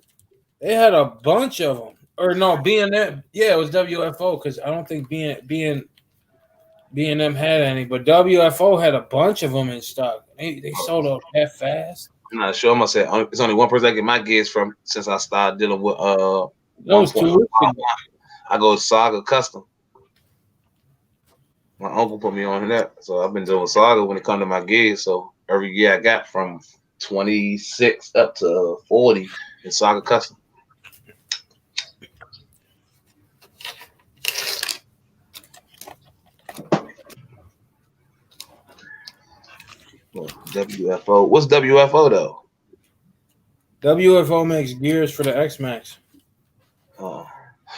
[SPEAKER 1] They had a bunch of them. Or no, B&M. Yeah, it was WFO because I don't think B&M had any, but WFO had a bunch of them in stock. They sold out that fast.
[SPEAKER 6] I'm not sure. I'm gonna say it's only one person I get my gears from since I started dealing with
[SPEAKER 1] those two.
[SPEAKER 6] I go to Saga Custom. My uncle put me on that, so I've been doing Saga when it comes to my gears. So every year I got from 26 up to 40 in Saga Custom. WFO. What's WFO though?
[SPEAKER 1] WFO makes gears for the X-Max.
[SPEAKER 6] Oh.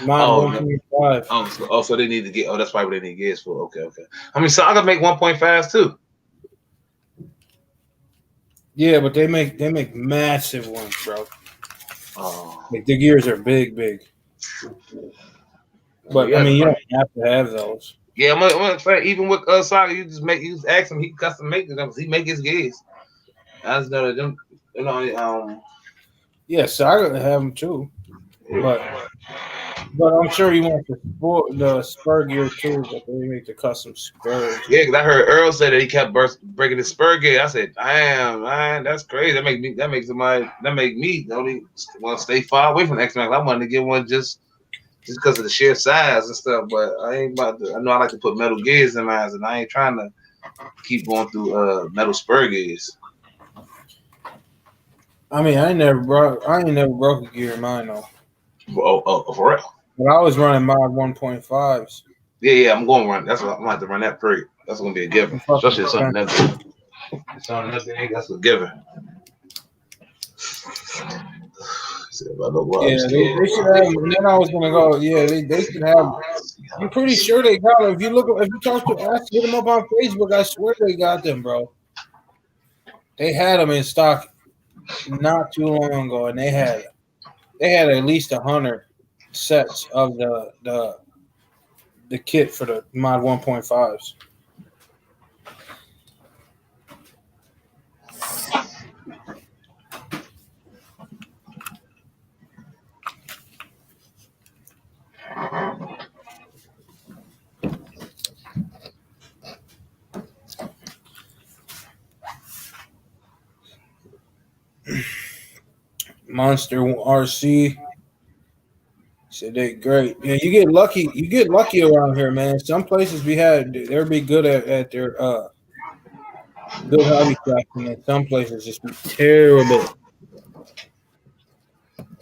[SPEAKER 1] Mod 1.5.
[SPEAKER 6] So they need to get. Oh, that's probably what they need gears for. Okay. I mean, Saga make 1.5s too.
[SPEAKER 1] Yeah, but they make massive ones, bro. Like the gears are big. But I mean, you don't have to have those.
[SPEAKER 6] Yeah, I'm gonna say even with Saga, you just ask him, he custom make them. He make his gears. I just know that them,
[SPEAKER 1] Yeah, Saga have them too, but I'm sure he wants the spur gear too. But they make the custom spurs.
[SPEAKER 6] Yeah, because I heard Earl say that he kept breaking his spur gear. I said, "Damn, man, that's crazy. That make me only want to stay far away from X-Max. I wanted to get one just because of the sheer size and stuff. But I ain't about to. I know I like to put metal gears in mine, and I ain't trying to keep going through metal spur gears.
[SPEAKER 1] I mean, I ain't never broke a gear in mine though.
[SPEAKER 6] Oh, for real?
[SPEAKER 1] But I was running mod 1.5s.
[SPEAKER 6] Yeah, I'm going to run. That's what I'm going to have to run that period. That's going to be a given. Especially something that's a given.
[SPEAKER 1] Yeah, they should have. And then I was going to go. Yeah, they should have. I'm pretty sure they got them. If you talk to hit them up on Facebook, I swear they got them, bro. They had them in stock not too long ago, and they had at least 100 sets of the kit for the mod 1.5s. Monster RC said they great. Yeah, you get lucky. You get lucky around here, man. Some places they'll be good at their good hobby shops, and then some places just be terrible.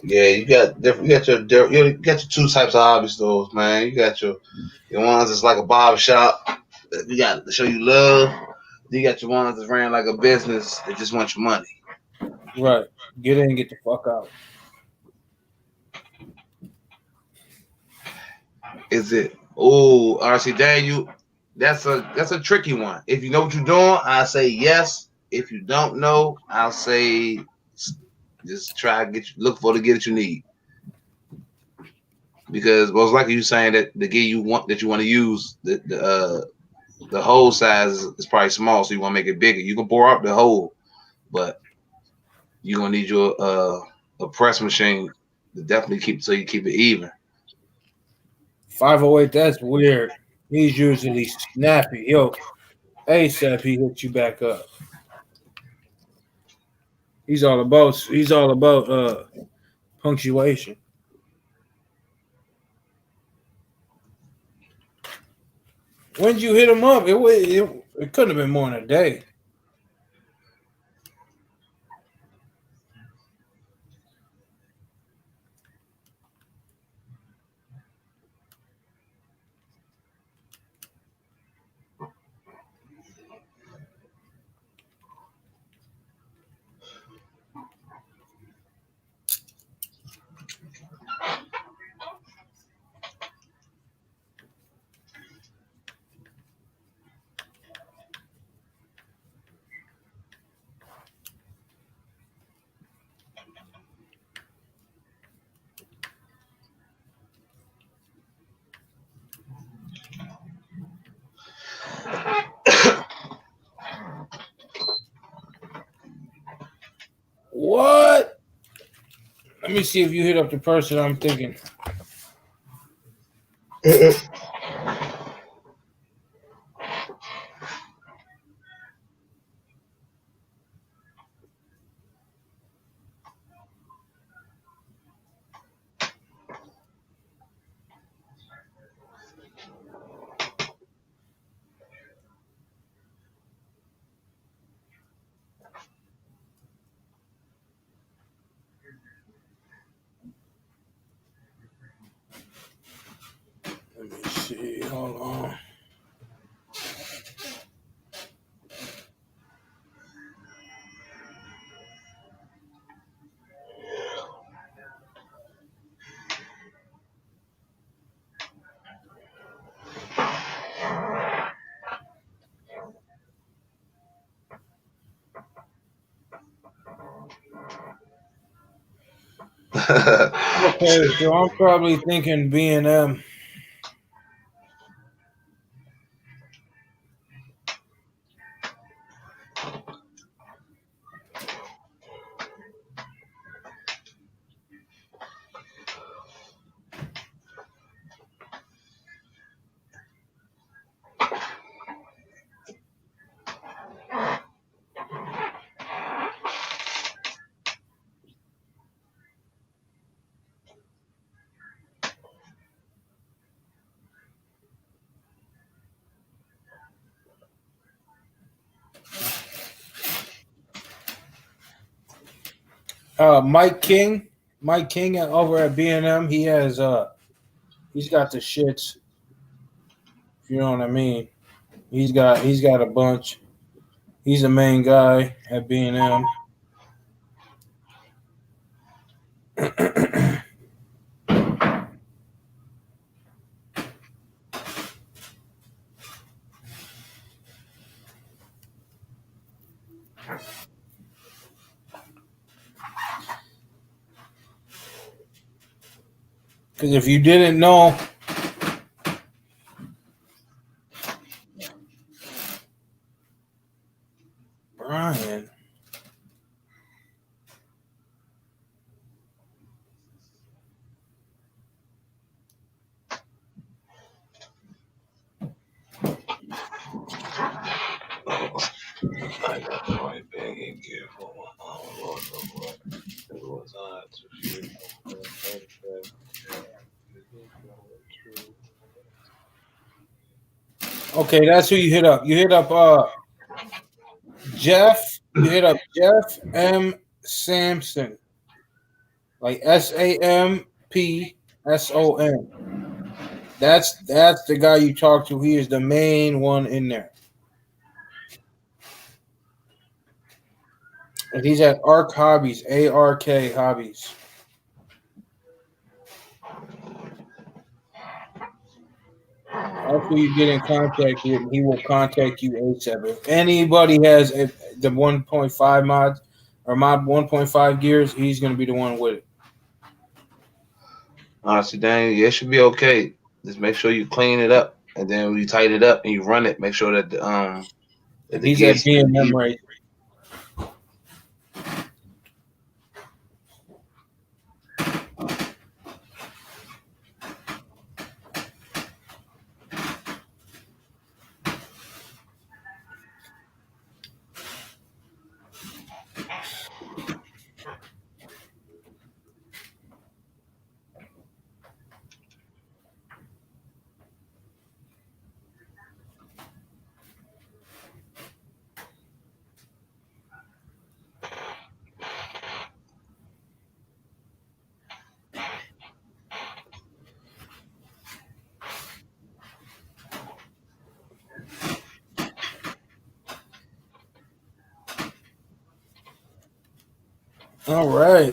[SPEAKER 6] Yeah, you got your two types of hobby stores, man. You got your ones that's like a barber shop. You got to show you love. You got your ones that ran like a business that just want your money.
[SPEAKER 1] Right. Get in and get the fuck out.
[SPEAKER 6] Is it? Oh, RC Daniel, that's a tricky one. If you know what you're doing, I say yes. If you don't know, I'll say just try to look for the gear that you need. Because most likely you're saying that the gear you want to use, the hole size is probably small, so you want to make it bigger. You can bore up the hole, but you're gonna need your a press machine to definitely keep it even.
[SPEAKER 1] 508, that's weird. He's usually snappy. Yo, ASAP, he hits you back up. He's all about punctuation. When did you hit him up? It couldn't have been more than a day. What? Let me see if you hit up the person I'm thinking. Let me see. Hold on. Okay, so I'm probably thinking B&M. Mike King over at B&M. He has he's got the shits. If you know what I mean. He's got a bunch. He's the main guy at B&M. Because if you didn't know, Brian.
[SPEAKER 6] I got the right bag and gear for my Lord knows what. It was
[SPEAKER 1] Okay, that's who you hit up. You hit up Jeff. You hit up Jeff M. Sampson. Like SAMPSON. That's the guy you talk to. He is the main one in there. And he's at ARK Hobbies, ARK Hobbies. After you get in contact with him, he will contact you ASAP. If anybody has the 1.5 mods or mod 1.5 gears, he's going to be the one with it.
[SPEAKER 3] Honestly, dang, yeah, it should be okay. Just make sure you clean it up, and then when you tighten it up and you run it, make sure that that the
[SPEAKER 1] He's at
[SPEAKER 3] gears
[SPEAKER 1] BMM right.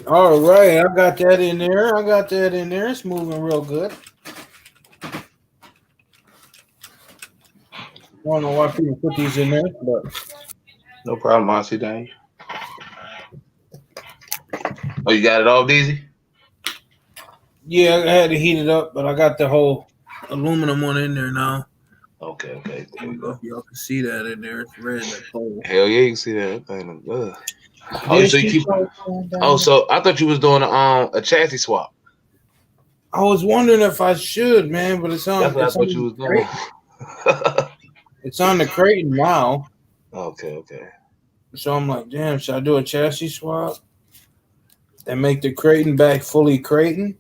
[SPEAKER 1] All right. I got that in there. It's moving real good. I don't know why people put these in there, but
[SPEAKER 3] No problem, honestly, dang. Oh, you got it off, Deezy?
[SPEAKER 1] yeah, I had to heat it up, but I got the whole aluminum one in there now.
[SPEAKER 3] Okay, there we go.
[SPEAKER 1] Y'all can see that in there. It's red.
[SPEAKER 3] Hell yeah, you can see that. That thing look good. Oh, so you keep. Oh, so I thought you was doing a chassis swap.
[SPEAKER 1] I was wondering if I should, man, but it's on.
[SPEAKER 3] That's what I
[SPEAKER 1] it's
[SPEAKER 3] thought
[SPEAKER 1] on
[SPEAKER 3] you was
[SPEAKER 1] the
[SPEAKER 3] doing.
[SPEAKER 1] Creighton. It's on the Creighton now.
[SPEAKER 3] Okay.
[SPEAKER 1] So I'm like, damn, should I do a chassis swap and make the Creighton back fully Creighton?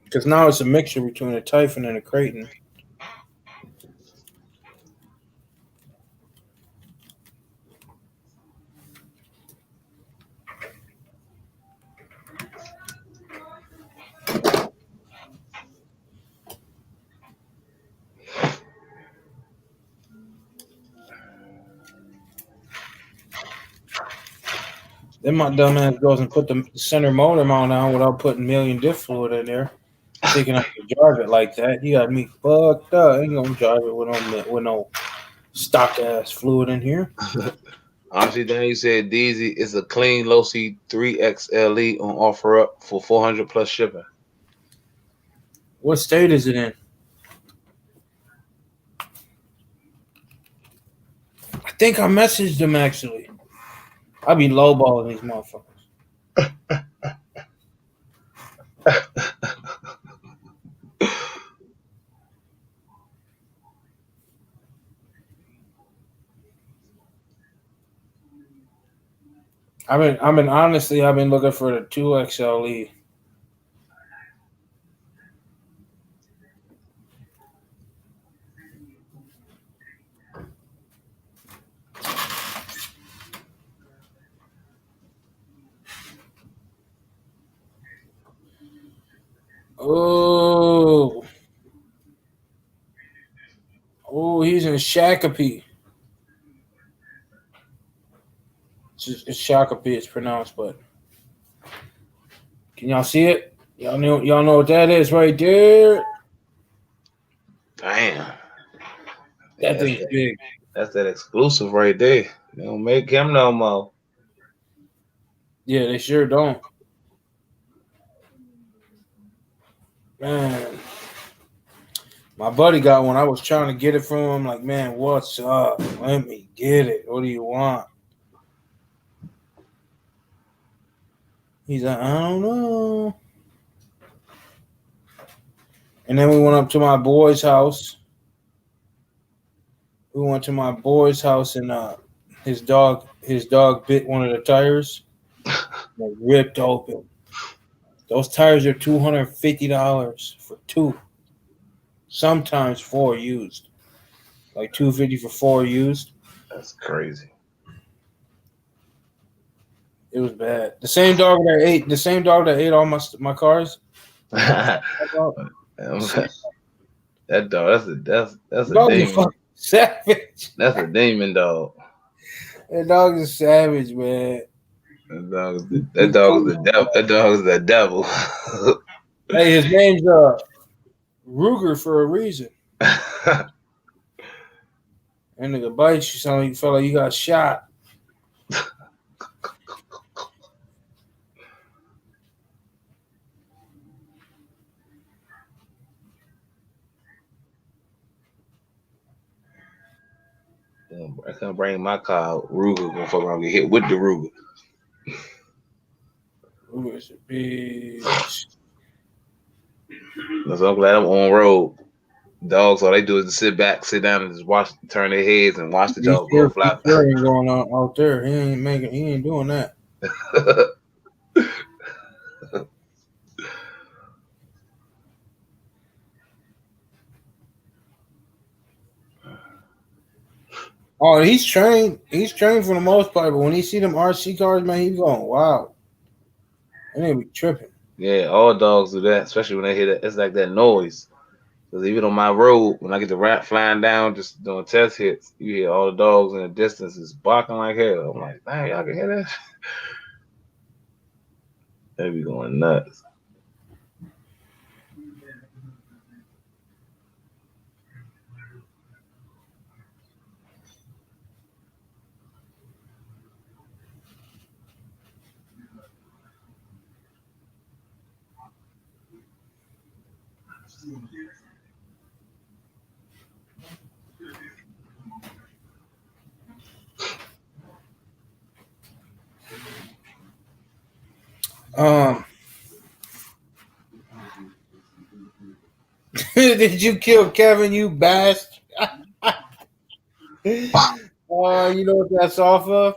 [SPEAKER 1] Because now it's a mixture between a Typhon and a Creighton. Then my dumb ass goes and put the center motor mount on without putting million diff fluid in there. Thinking I could drive it like that. You got me fucked up. I ain't gonna drive it with no stock ass fluid in here.
[SPEAKER 3] Honestly, then you said Deezy is a clean low C 3XLE on offer up for 400 plus shipping.
[SPEAKER 1] What state is it in? I think I messaged them actually. I be lowballing these motherfuckers. I've been looking for the 2XLE. Oh, he's in Shakopee. It's Shakopee, it's pronounced, but can y'all see it? Y'all know what that is right there.
[SPEAKER 3] Damn.
[SPEAKER 1] That thing's big.
[SPEAKER 3] That's that exclusive right there. They don't make him no more.
[SPEAKER 1] Yeah, they sure don't. Man. My buddy got one. I was trying to get it from him. Like, man, what's up? Let me get it. What do you want? He's like, I don't know. And then we went up to my boy's house. We went to my boy's house and his dog bit one of the tires. Like, ripped open. Those tires are $250 for two. Sometimes 4 used. Like $250 for 4 used.
[SPEAKER 3] That's crazy.
[SPEAKER 1] It was bad. The same dog that ate all my cars.
[SPEAKER 3] That dog, that's a
[SPEAKER 1] dog
[SPEAKER 3] demon.
[SPEAKER 1] is fucking savage.
[SPEAKER 3] That's a demon dog.
[SPEAKER 1] That dog is savage, man.
[SPEAKER 3] That dog is the devil. That dog is the devil.
[SPEAKER 1] Hey, his name's Ruger for a reason. That nigga bites you, sound like you felt like you got shot.
[SPEAKER 6] I can't bring my car out. Ruger gonna fuck around and get hit with the Ruger.
[SPEAKER 1] Ruger's a bitch.
[SPEAKER 6] So I'm glad I'm on road. Dogs, all they do is just sit back, sit down, and just watch, turn their heads and watch the dog go fly.
[SPEAKER 1] He sure ain't going out there. He ain't doing that. Oh, he's trained. He's trained for the most part, but when he see them RC cars, man, he's going, wow. They ain't be tripping.
[SPEAKER 6] Yeah, all dogs do that, especially when they hear that. It's like that noise. Because even on my road, when I get the rat flying down, just doing test hits, you hear all the dogs in the distance is barking like hell. I'm like, dang, y'all can hear that? They be going nuts.
[SPEAKER 1] Did you kill Kevin, you bastard? You know what that's off of?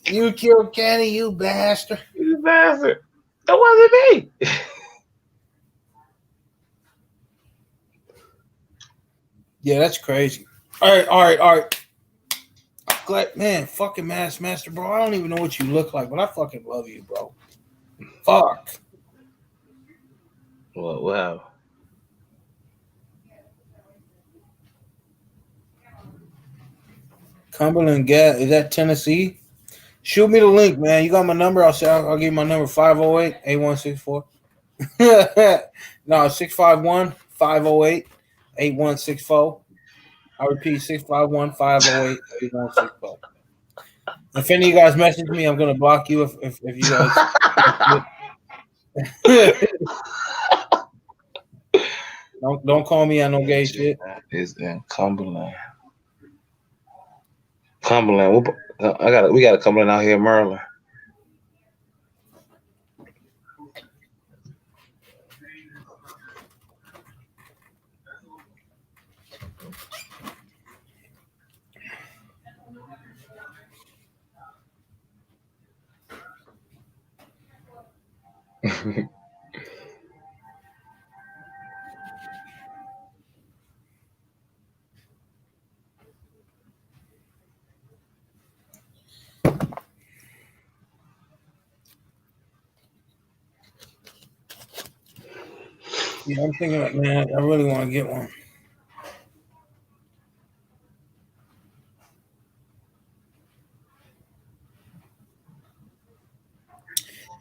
[SPEAKER 1] You killed Kenny, you bastard.
[SPEAKER 6] You bastard. That wasn't me.
[SPEAKER 1] Yeah, that's crazy. All right. Glad, man, fucking Master, bro. I don't even know what you look like, but I fucking love you, bro. Fuck.
[SPEAKER 6] Wow.
[SPEAKER 1] Cumberland Gap, is that Tennessee? Shoot me the link, man. You got my number. I'll give you my number, 508-8164. No, 651-508-8164. I repeat, 651-508-8164. If any of you guys message me, I'm gonna block you if you guys don't call me on no gay shit.
[SPEAKER 6] It's in Cumberland. Cumberland. We got a Cumberland out here in Maryland.
[SPEAKER 1] Yeah, I'm thinking about, man, I really want to get one.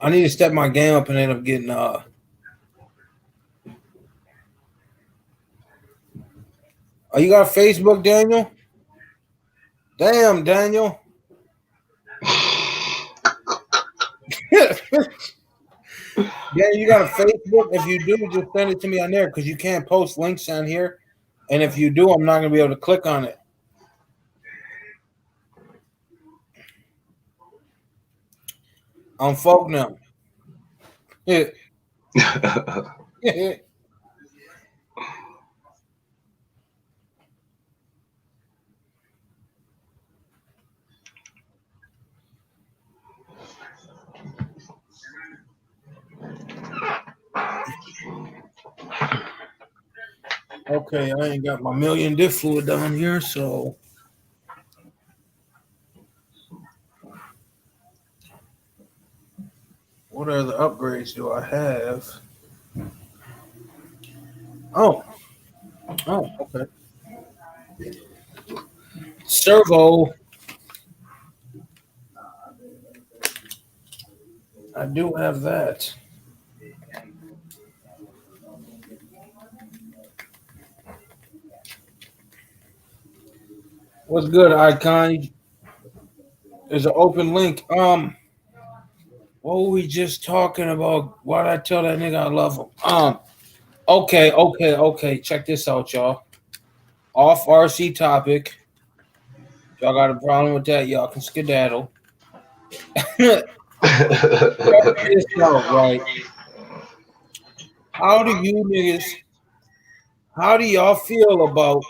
[SPEAKER 1] I need to step my game up and end up getting Oh, you got Facebook, Daniel? Damn, Daniel. Yeah, you got a Facebook? If you do, just send it to me on there because you can't post links on here. And if you do, I'm not going to be able to click on it. I'm folk now. Yeah. Okay, I ain't got my million diff fluid down here, so what other upgrades do I have? Oh, okay. Servo. I do have that. What's good, Icon? There's an open link. What were we just talking about? Why'd I tell that nigga I love him? Okay. Check this out, y'all. Off RC topic. Y'all got a problem with that? Y'all can skedaddle. Check this out, right? How do y'all feel about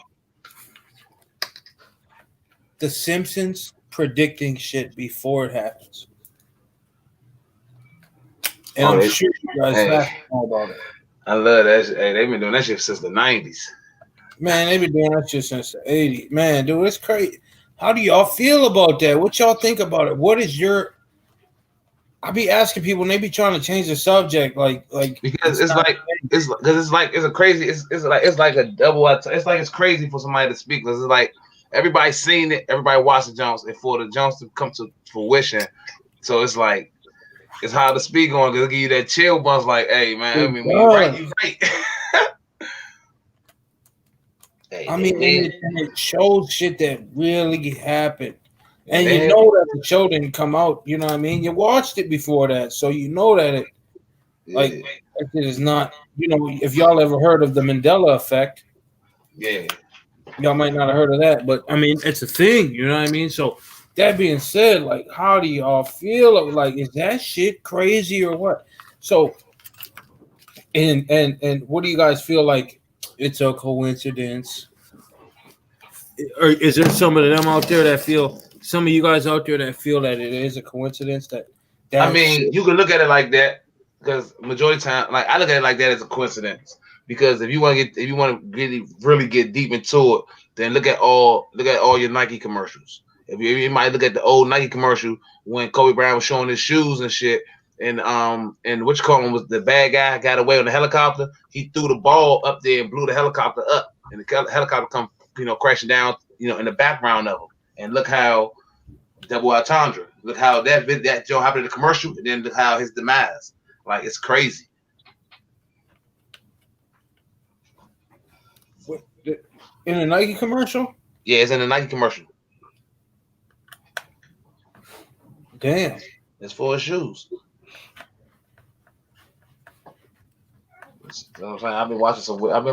[SPEAKER 1] The Simpsons predicting shit before it happens? And I'm sure you guys know about it.
[SPEAKER 6] I love that shit. Hey, they've been doing that shit since the 90s.
[SPEAKER 1] Man, they've been doing that shit since the 80s. Man, dude, it's crazy. How do y'all feel about that? What y'all think about it? What is your... I be asking people, and they be trying to change the subject,
[SPEAKER 6] because it's crazy for somebody to speak. Because it's like everybody's seen it, everybody watched the Jones, and for the Jones to come to fruition, so it's like it's hard to speak on because it give you that chill bumps. Like, hey man, I mean, when you right, you right.
[SPEAKER 1] And it shows shit that really happened. And you know that the show didn't come out, you know what I mean? You watched it before that, so you know that it is not, you know, if y'all ever heard of the Mandela effect, y'all might not have heard of that, but I mean, it's a thing, you know what I mean? So that being said, like, how do y'all feel? Like, is that shit crazy or what? So, and what do you guys feel like it's a coincidence? Or is there some of them out there that feel? Some of you guys out there that feel that it is a coincidence that
[SPEAKER 6] I mean, you can look at it like that because majority of the time, like I look at it like that as a coincidence. Because if you want to really get deep into it, then look at all your Nike commercials. If you might look at the old Nike commercial when Kobe Bryant was showing his shoes and shit, and which Colin was the bad guy got away on the helicopter. He threw the ball up there and blew the helicopter up, and the helicopter come crashing down in the background of him. And look how double entendre. Look how that Joe happened in the commercial, and then look how his demise. Like, it's crazy.
[SPEAKER 1] In a Nike commercial?
[SPEAKER 6] Yeah, it's in a Nike commercial.
[SPEAKER 1] Damn.
[SPEAKER 6] It's for his shoes. You know what I'm saying? I've been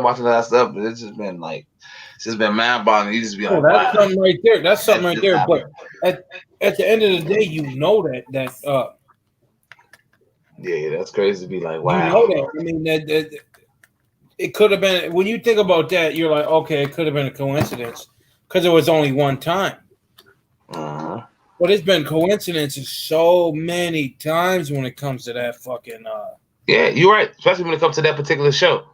[SPEAKER 6] watching that stuff, but it's just been mind-boggling. You just be like,
[SPEAKER 1] that's something right there. That's something right there. But at the end of the day, you know that
[SPEAKER 6] yeah, that's crazy to be like, wow.
[SPEAKER 1] You know that. I mean, that it could have been, when you think about that, you're like, okay, it could have been a coincidence because it was only one time.
[SPEAKER 6] Uh-huh.
[SPEAKER 1] But it's been coincidences so many times when it comes to that fucking.
[SPEAKER 6] Yeah, you're right. Especially when it comes to that particular show.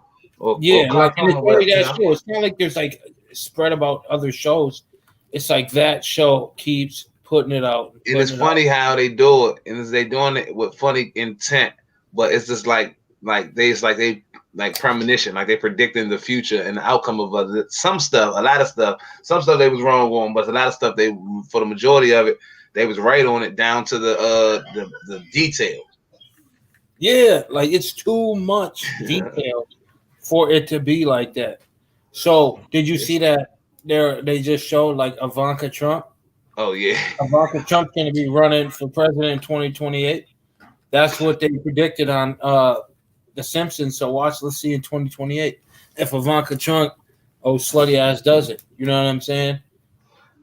[SPEAKER 1] It's show. It's not like there's like spread about other shows. It's like that show keeps putting it out.
[SPEAKER 6] And it's funny how they do it, and they doing it with funny intent. But it's just like they premonition, like they predicting the future and the outcome of some stuff. A lot of stuff. Some stuff they was wrong on, but a lot of stuff for the majority of it, they was right on it down to the detail.
[SPEAKER 1] Yeah, like it's too much detail for it to be like that. So, did you see that they just showed like Ivanka Trump?
[SPEAKER 6] Oh yeah,
[SPEAKER 1] Ivanka Trump's going to be running for president in 2028. That's what they predicted on The Simpsons. So let's see in 2028 if Ivanka Trump, slutty ass, does it. You know what I'm saying?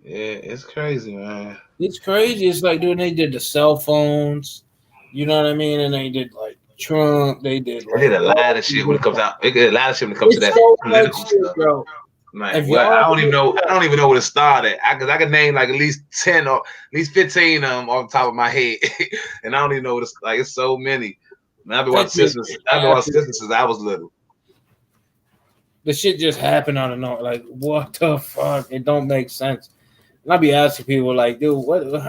[SPEAKER 6] Yeah, it's crazy, man.
[SPEAKER 1] It's crazy. It's like, dude, they did the cell phones. You know what I mean? And they did like Trump. They did
[SPEAKER 6] a lot of shit when it comes out. They did a lot of shit when it comes to that political stuff,
[SPEAKER 1] bro.
[SPEAKER 6] Like, I don't even know. I don't even know where to start at. I could name like at least 10 or at least 15 of them off the top of my head, and I don't even know what it's so many. Man, I've been watching Simpsons since I was little.
[SPEAKER 1] The shit just happened out of nowhere. Like, what the fuck? It don't make sense. And I be asking people like, dude,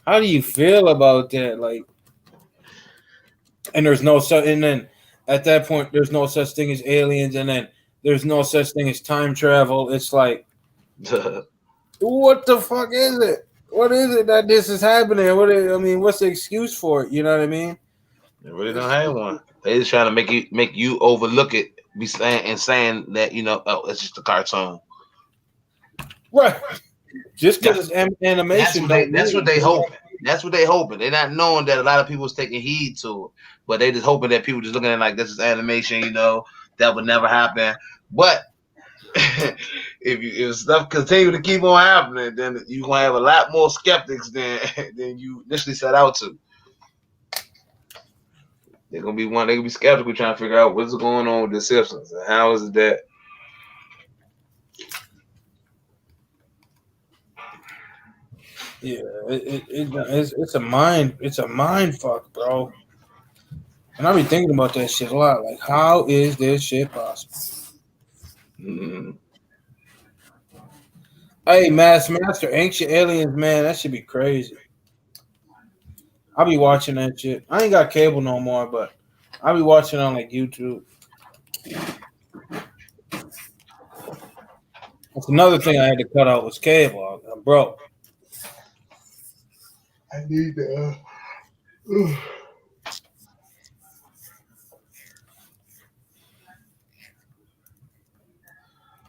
[SPEAKER 1] how do you feel about that? Like, and then at that point, there's no such thing as aliens, and then there's no such thing as time travel. It's like, what the fuck is it? What is it that this is happening? What's the excuse for it? You know what I mean?
[SPEAKER 3] They really don't have one. They just trying to make you overlook it, saying that oh, it's just a cartoon.
[SPEAKER 1] Right. Just because it's animation.
[SPEAKER 3] That's what they hoping. That's what they hoping. They're not knowing that a lot of people is taking heed to it, but they just hoping that people just looking at it like this is animation. That would never happen. But if stuff continue to keep on happening, then you're gonna have a lot more skeptics than you initially set out to. They're gonna be skeptical trying to figure out what's going on with the Simpsons and how is it that.
[SPEAKER 1] Yeah, it's a mind fuck, bro. And I be thinking about that shit a lot. Like, how is this shit possible?
[SPEAKER 3] Mm-hmm.
[SPEAKER 1] Hey, Master, Ancient Aliens, man, that should be crazy. I'll be watching that shit. I ain't got cable no more, but I'll be watching on like YouTube. That's another thing I had to cut out was cable. I'm broke.
[SPEAKER 3] I need to.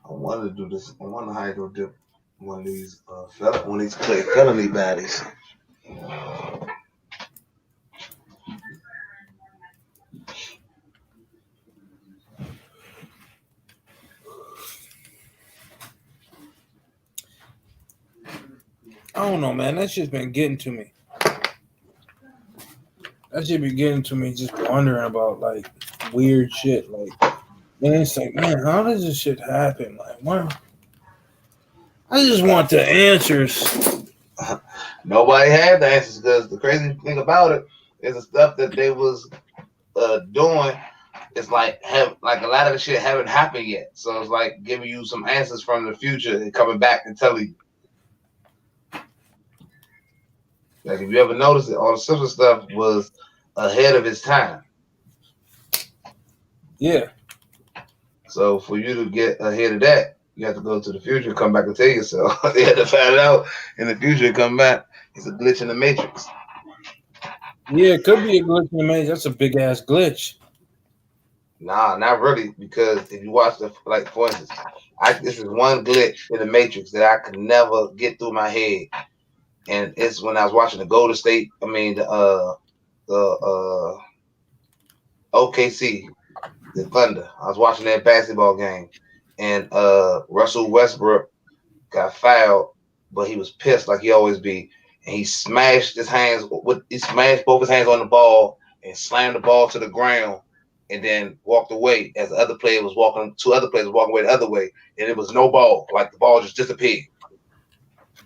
[SPEAKER 3] I wanted to do this. I want to hydro dip one of these felony baddies.
[SPEAKER 1] I don't know, man. That shit's been getting to me. That shit be getting to me, just wondering about like weird shit. Like, man, it's like, man, how does this shit happen? Like, what? I just want the answers.
[SPEAKER 3] Nobody had the answers because the crazy thing about it is the stuff that they was doing. It's like a lot of the shit haven't happened yet. So it's like giving you some answers from the future and coming back and telling you. Like if you ever noticed it, all the Simpsons stuff was ahead of its time.
[SPEAKER 1] Yeah.
[SPEAKER 3] So for you to get ahead of that, you have to go to the future and come back and tell yourself. They had to find out in the future and come back. It's a glitch in the matrix.
[SPEAKER 1] Yeah, it could be a glitch in the matrix. That's a big ass glitch.
[SPEAKER 3] Nah, not really. Because if you watch for instance, this is one glitch in the matrix that I could never get through my head. And it's when I was watching the Golden State, the OKC, the Thunder. I was watching that basketball game, and Russell Westbrook got fouled, but he was pissed like he always be, and he smashed both his hands on the ball and slammed the ball to the ground, and then walked away as two other players was walking away the other way, and it was no ball, like the ball just disappeared.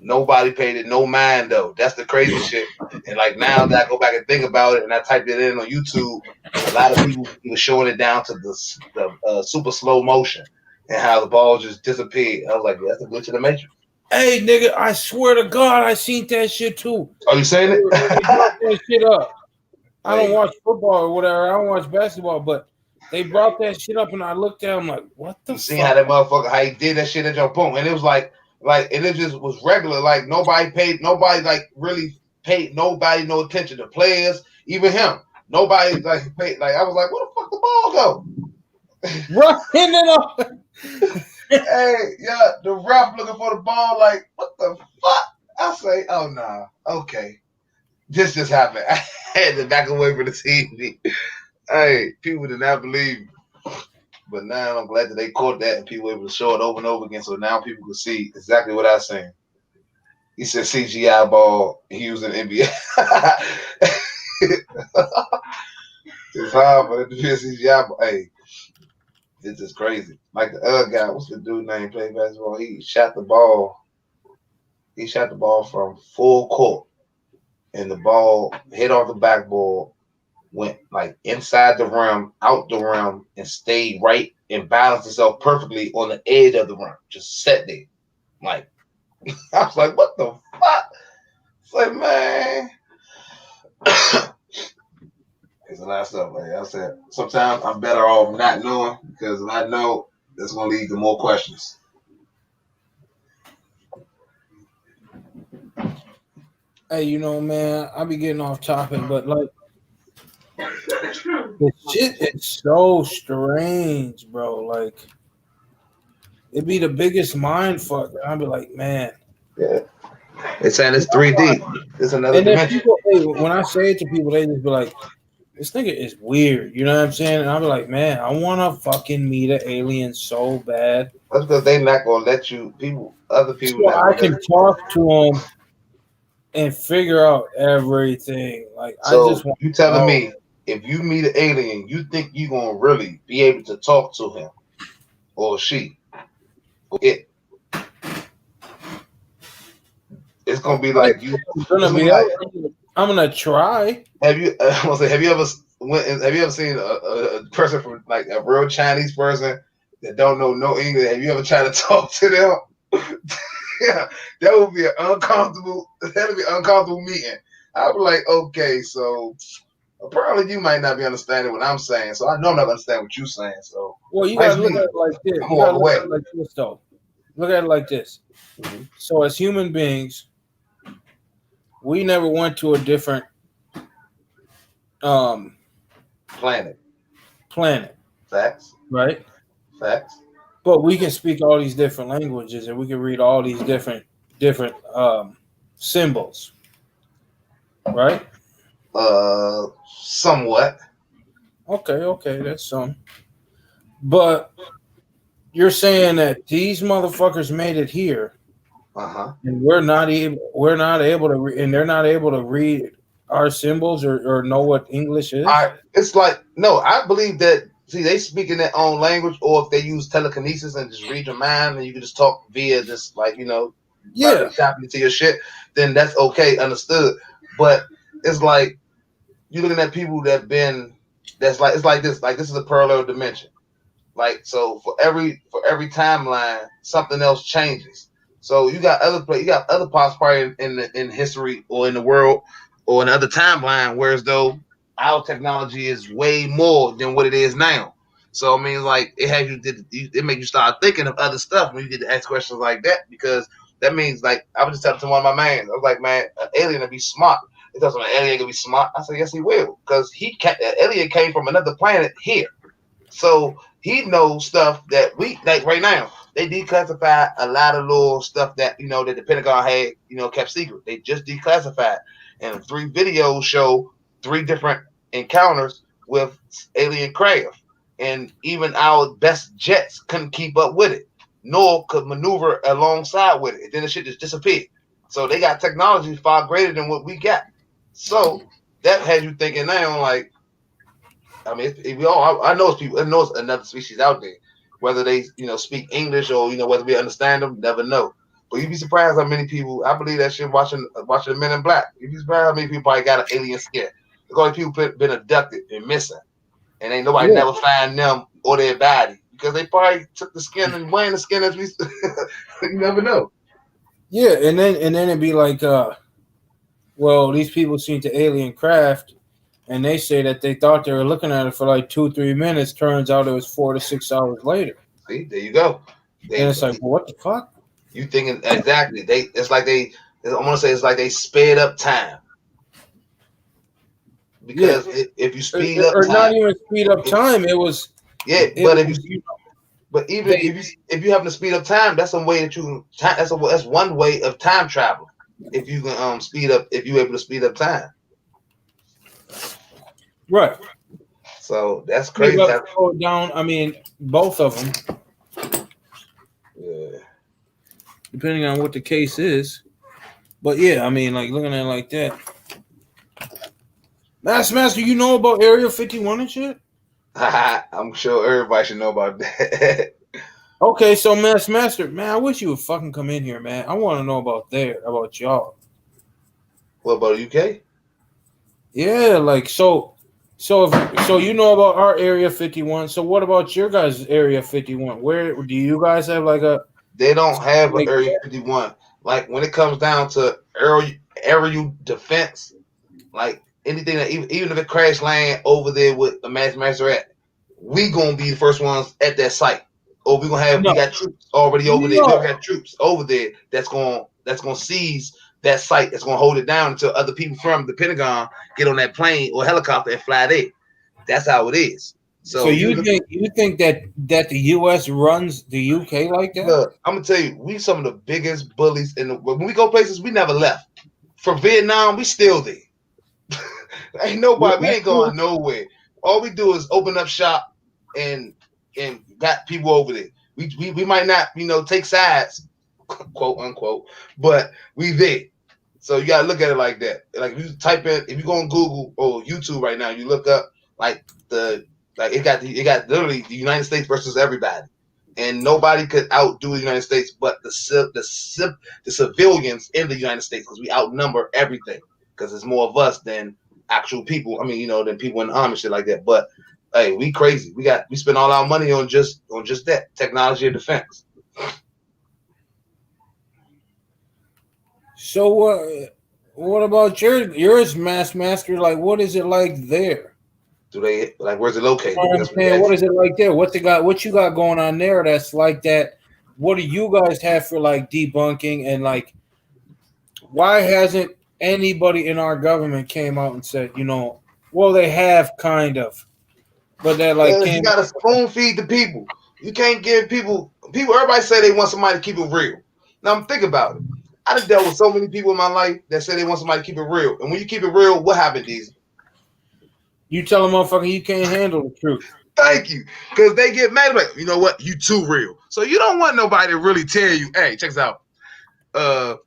[SPEAKER 3] Nobody paid it no mind though. That's the crazy shit. And like now that I go back and think about it, and I typed it in on YouTube, a lot of people were showing it down to the super slow motion and how the ball just disappeared. I was like, yeah, that's a glitch in the matrix.
[SPEAKER 1] Hey, nigga, I swear to God, I seen that shit too.
[SPEAKER 3] Are you saying it?
[SPEAKER 1] They brought that shit up. I don't watch football or whatever. I don't watch basketball, but they brought that shit up, and I looked at him like, what the fuck?
[SPEAKER 3] See how that motherfucker, how he did that shit at your boom. And it was like, and it just was regular. Like nobody really paid nobody no attention. The players, even him, nobody paid. Like I was like, where the fuck the ball go?
[SPEAKER 1] Running up.
[SPEAKER 3] Hey, yeah, the ref looking for the ball. Like what the fuck? I say, oh nah, okay, this just happened. I had to back away from the TV. Hey, people did not believe me. But now I'm glad that they caught that and people were able to show it over and over again. So now people can see exactly what I was saying. He said CGI ball. He was in NBA. It's hard for it to be a CGI ball. Hey, it's just crazy. Like the other guy, what's the dude name playing basketball? He shot the ball. He shot the ball from full court. And the ball hit off the backboard. Went like inside the rim, out the rim, and stayed right and balanced itself perfectly on the edge of the rim. Just sat there. Like, I was like, what the fuck? It's like, man. There's a lot of stuff, man. I said, sometimes I'm better off not knowing because if I know, that's going to lead to more questions.
[SPEAKER 1] Hey, you know, man, I be getting off topic, but like the shit is so strange, bro. Like it'd be the biggest mind fuck. I'd be like, man.
[SPEAKER 6] Yeah. It's saying it's 3D. It's another
[SPEAKER 1] And then
[SPEAKER 6] dimension.
[SPEAKER 1] people, hey, when I say it to people, they just be like, this nigga is weird. You know what I'm saying? And I'll be like, man, I want to fucking meet an alien so bad.
[SPEAKER 6] That's because they not going to let you, other people.
[SPEAKER 1] So I can talk to them and figure out everything. Like,
[SPEAKER 6] So
[SPEAKER 1] I just want
[SPEAKER 6] you telling me, if you meet an alien, you think you're going to really be able to talk to him or she or it? It's going to be like you.
[SPEAKER 1] I'm gonna try.
[SPEAKER 6] Have you? Have you ever seen a person from like a real Chinese person that don't know no English? Have you ever tried to talk to them? Yeah, that would be an uncomfortable. That would be an uncomfortable meeting. I would be like, okay, so apparently you might not be understanding what I'm saying, so I know I'm not understanding what you're saying. So
[SPEAKER 1] well, you gotta look at it like this. You gotta look at it like this, though. Look at it like this. Mm-hmm. So as human beings, we never went to a different
[SPEAKER 6] planet.
[SPEAKER 1] Facts. Right?
[SPEAKER 6] Facts.
[SPEAKER 1] But we can speak all these different languages and we can read all these different symbols. Right?
[SPEAKER 6] Somewhat.
[SPEAKER 1] Okay, that's some. But you're saying that these motherfuckers made it here. And we're not able to and they're not able to read our symbols or know what English is.
[SPEAKER 6] It's like, no, I believe that. See, they speak in their own language, or if they use telekinesis and just read your mind, and you can just talk via just like tapping into your shit, then that's okay, understood. But it's like you're looking at people it's like this is a parallel dimension. Like, so for every timeline, something else changes. So you got other parts probably in history or in the world or in other timeline, whereas though our technology is way more than what it is now. So I mean, like it makes you start thinking of other stuff when you get to ask questions like that, because that means, like, I was just telling to one of my mans, I was like, man, an alien will be smart. He tells me an alien can be smart. I said, yes, he will, because an alien came from another planet here, so he knows stuff that we like right now. They declassified a lot of little stuff that that the Pentagon had kept secret. They just declassified, and 3 videos show 3 different encounters with alien craft, and even our best jets couldn't keep up with it, nor could maneuver alongside with it. And then the shit just disappeared. So they got technology far greater than what we got. So that has you thinking now, like, I mean, I know it's people. I know it's another species out there. Whether they, speak English or whether we understand them, never know. But you'd be surprised how many people. I believe that shit watching the Men in Black. You'd be surprised how many people probably got an alien scare. Because people been abducted and missing, and ain't nobody never find them or their body, because they probably took the skin and wearing the skin as we. You never know.
[SPEAKER 1] Yeah, and then it'd be like, well, these people seen the alien craft. And they say that they thought they were looking at it for like 2-3 minutes. Turns out it was 4 to 6 hours later.
[SPEAKER 6] See, there you go.
[SPEAKER 1] And it's like, well, what the fuck?
[SPEAKER 6] You thinking exactly? It's like they sped up time. Because if you speed up time,
[SPEAKER 1] not even speed up time, it was.
[SPEAKER 6] Yeah, but if you happen to speed up time, that's some way that that's one way of time travel. If you can speed up, if you're able to speed up time.
[SPEAKER 1] Right.
[SPEAKER 6] So that's crazy.
[SPEAKER 1] Down. I mean, both of them.
[SPEAKER 6] Yeah.
[SPEAKER 1] Depending on what the case is, but yeah, I mean, like looking at it like that. Master, you know about Area 51 and shit?
[SPEAKER 6] I'm sure everybody should know about that.
[SPEAKER 1] Okay, so Master, man, I wish you would fucking come in here, man. I want to know about y'all.
[SPEAKER 6] What about UK?
[SPEAKER 1] Yeah, like so you know about our Area 51. So what about your guys' Area 51? Where do you guys have like a?
[SPEAKER 6] They don't have an Area 51. Like when it comes down to aerial defense, like anything that even if it crash land over there with the Master at, we gonna be the first ones at that site. Or we got troops already over there. We got troops over there that's gonna seize that site. That's gonna hold it down until other people from the Pentagon get on that plane or helicopter and fly there. That's how it is.
[SPEAKER 1] So you think that the U.S. runs the UK like that?
[SPEAKER 6] Look, I'm gonna tell you, we some of the biggest bullies in the world. When we go places, we never left. From Vietnam, we still there. Ain't nobody, we ain't going nowhere. All we do is open up shop and got people over there. We might not, take sides, quote unquote, but we there. So you gotta look at it like that. Like if you type in, if you go on Google or YouTube right now, you look up it got literally the United States versus everybody, and nobody could outdo the United States, but the civilians in the United States, because we outnumber everything, because there's more of us than actual people. I mean, than people in the army, shit like that. But hey, we crazy. We spend all our money on just that technology and defense.
[SPEAKER 1] So what about yours, Master? Like, what is it like there?
[SPEAKER 6] Do they where's it located?
[SPEAKER 1] What is it like there? What you got going on there that's like that? What do you guys have for like debunking, and like why hasn't anybody in our government came out and said, well, they have kind of, but they're like,
[SPEAKER 6] you gotta spoon feed the people. You can't give people. Everybody say they want somebody to keep it real. Now think about it. I done dealt with so many people in my life that say they want somebody to keep it real, and when you keep it real, what happened, Diesel?
[SPEAKER 1] You tell a motherfucker you can't handle the truth.
[SPEAKER 6] Thank you. Because they get mad, like, you know what? You too real. So you don't want nobody to really tell you, hey, check this out. The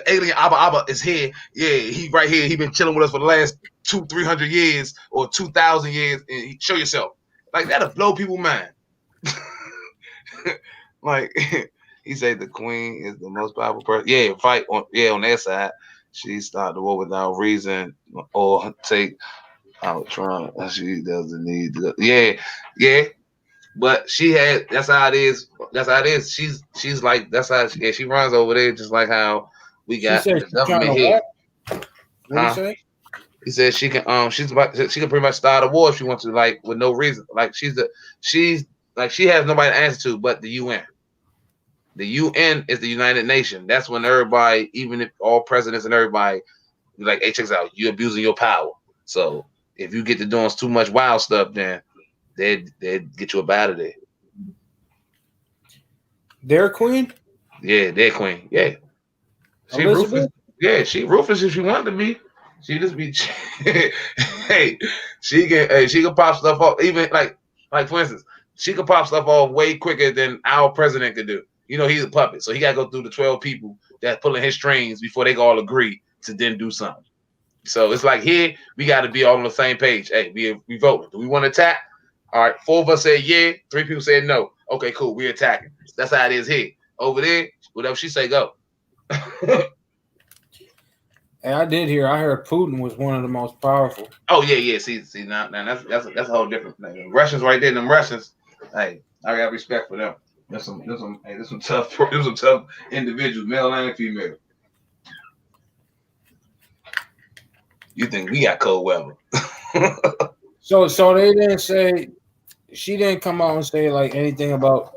[SPEAKER 6] alien Abba is here. Yeah, he right here. He been chilling with us for the last 200-300 years or 2,000 years. And show yourself. Like, that'll blow people's mind. Like, he said the queen is the most powerful person. Yeah, fight on their side. She started the war without reason or take out Trump. She doesn't need to. Yeah. But she had. That's how it is. She's like. That's how. She runs over there just like how we got the government here.
[SPEAKER 1] What did you say?
[SPEAKER 6] He said she can. She can pretty much start a war if she wants to, like with no reason. Like she has nobody to answer to but the UN. The UN is the United Nations. That's when everybody, even if all presidents and everybody, like, hey, check this out, you abusing your power. So if you get to doing too much wild stuff, then they'd get you up out of there.
[SPEAKER 1] Their queen?
[SPEAKER 6] Yeah, their queen. Yeah. She ruthless. Yeah, she ruthless if she wanted to be. She just be hey, she can pop stuff off. Even like for instance, she can pop stuff off way quicker than our president could do. He's a puppet, so he got to go through the 12 people that pulling his strings before they all agree to then do something. So it's like here, we got to be all on the same page. Hey, we voting. Do we want to attack? All right, 4 of us said yeah, 3 people said no. Okay, cool, we're attacking. That's how it is here. Over there, whatever she say, go.
[SPEAKER 1] Hey, I heard Putin was one of the most powerful.
[SPEAKER 6] Oh yeah. See now that's a whole different thing. The Russians right there, them Russians. Hey, I got respect for them. There's some tough individuals, male and female. You think we got cold weather?
[SPEAKER 1] So they didn't say, she didn't come out and say like anything about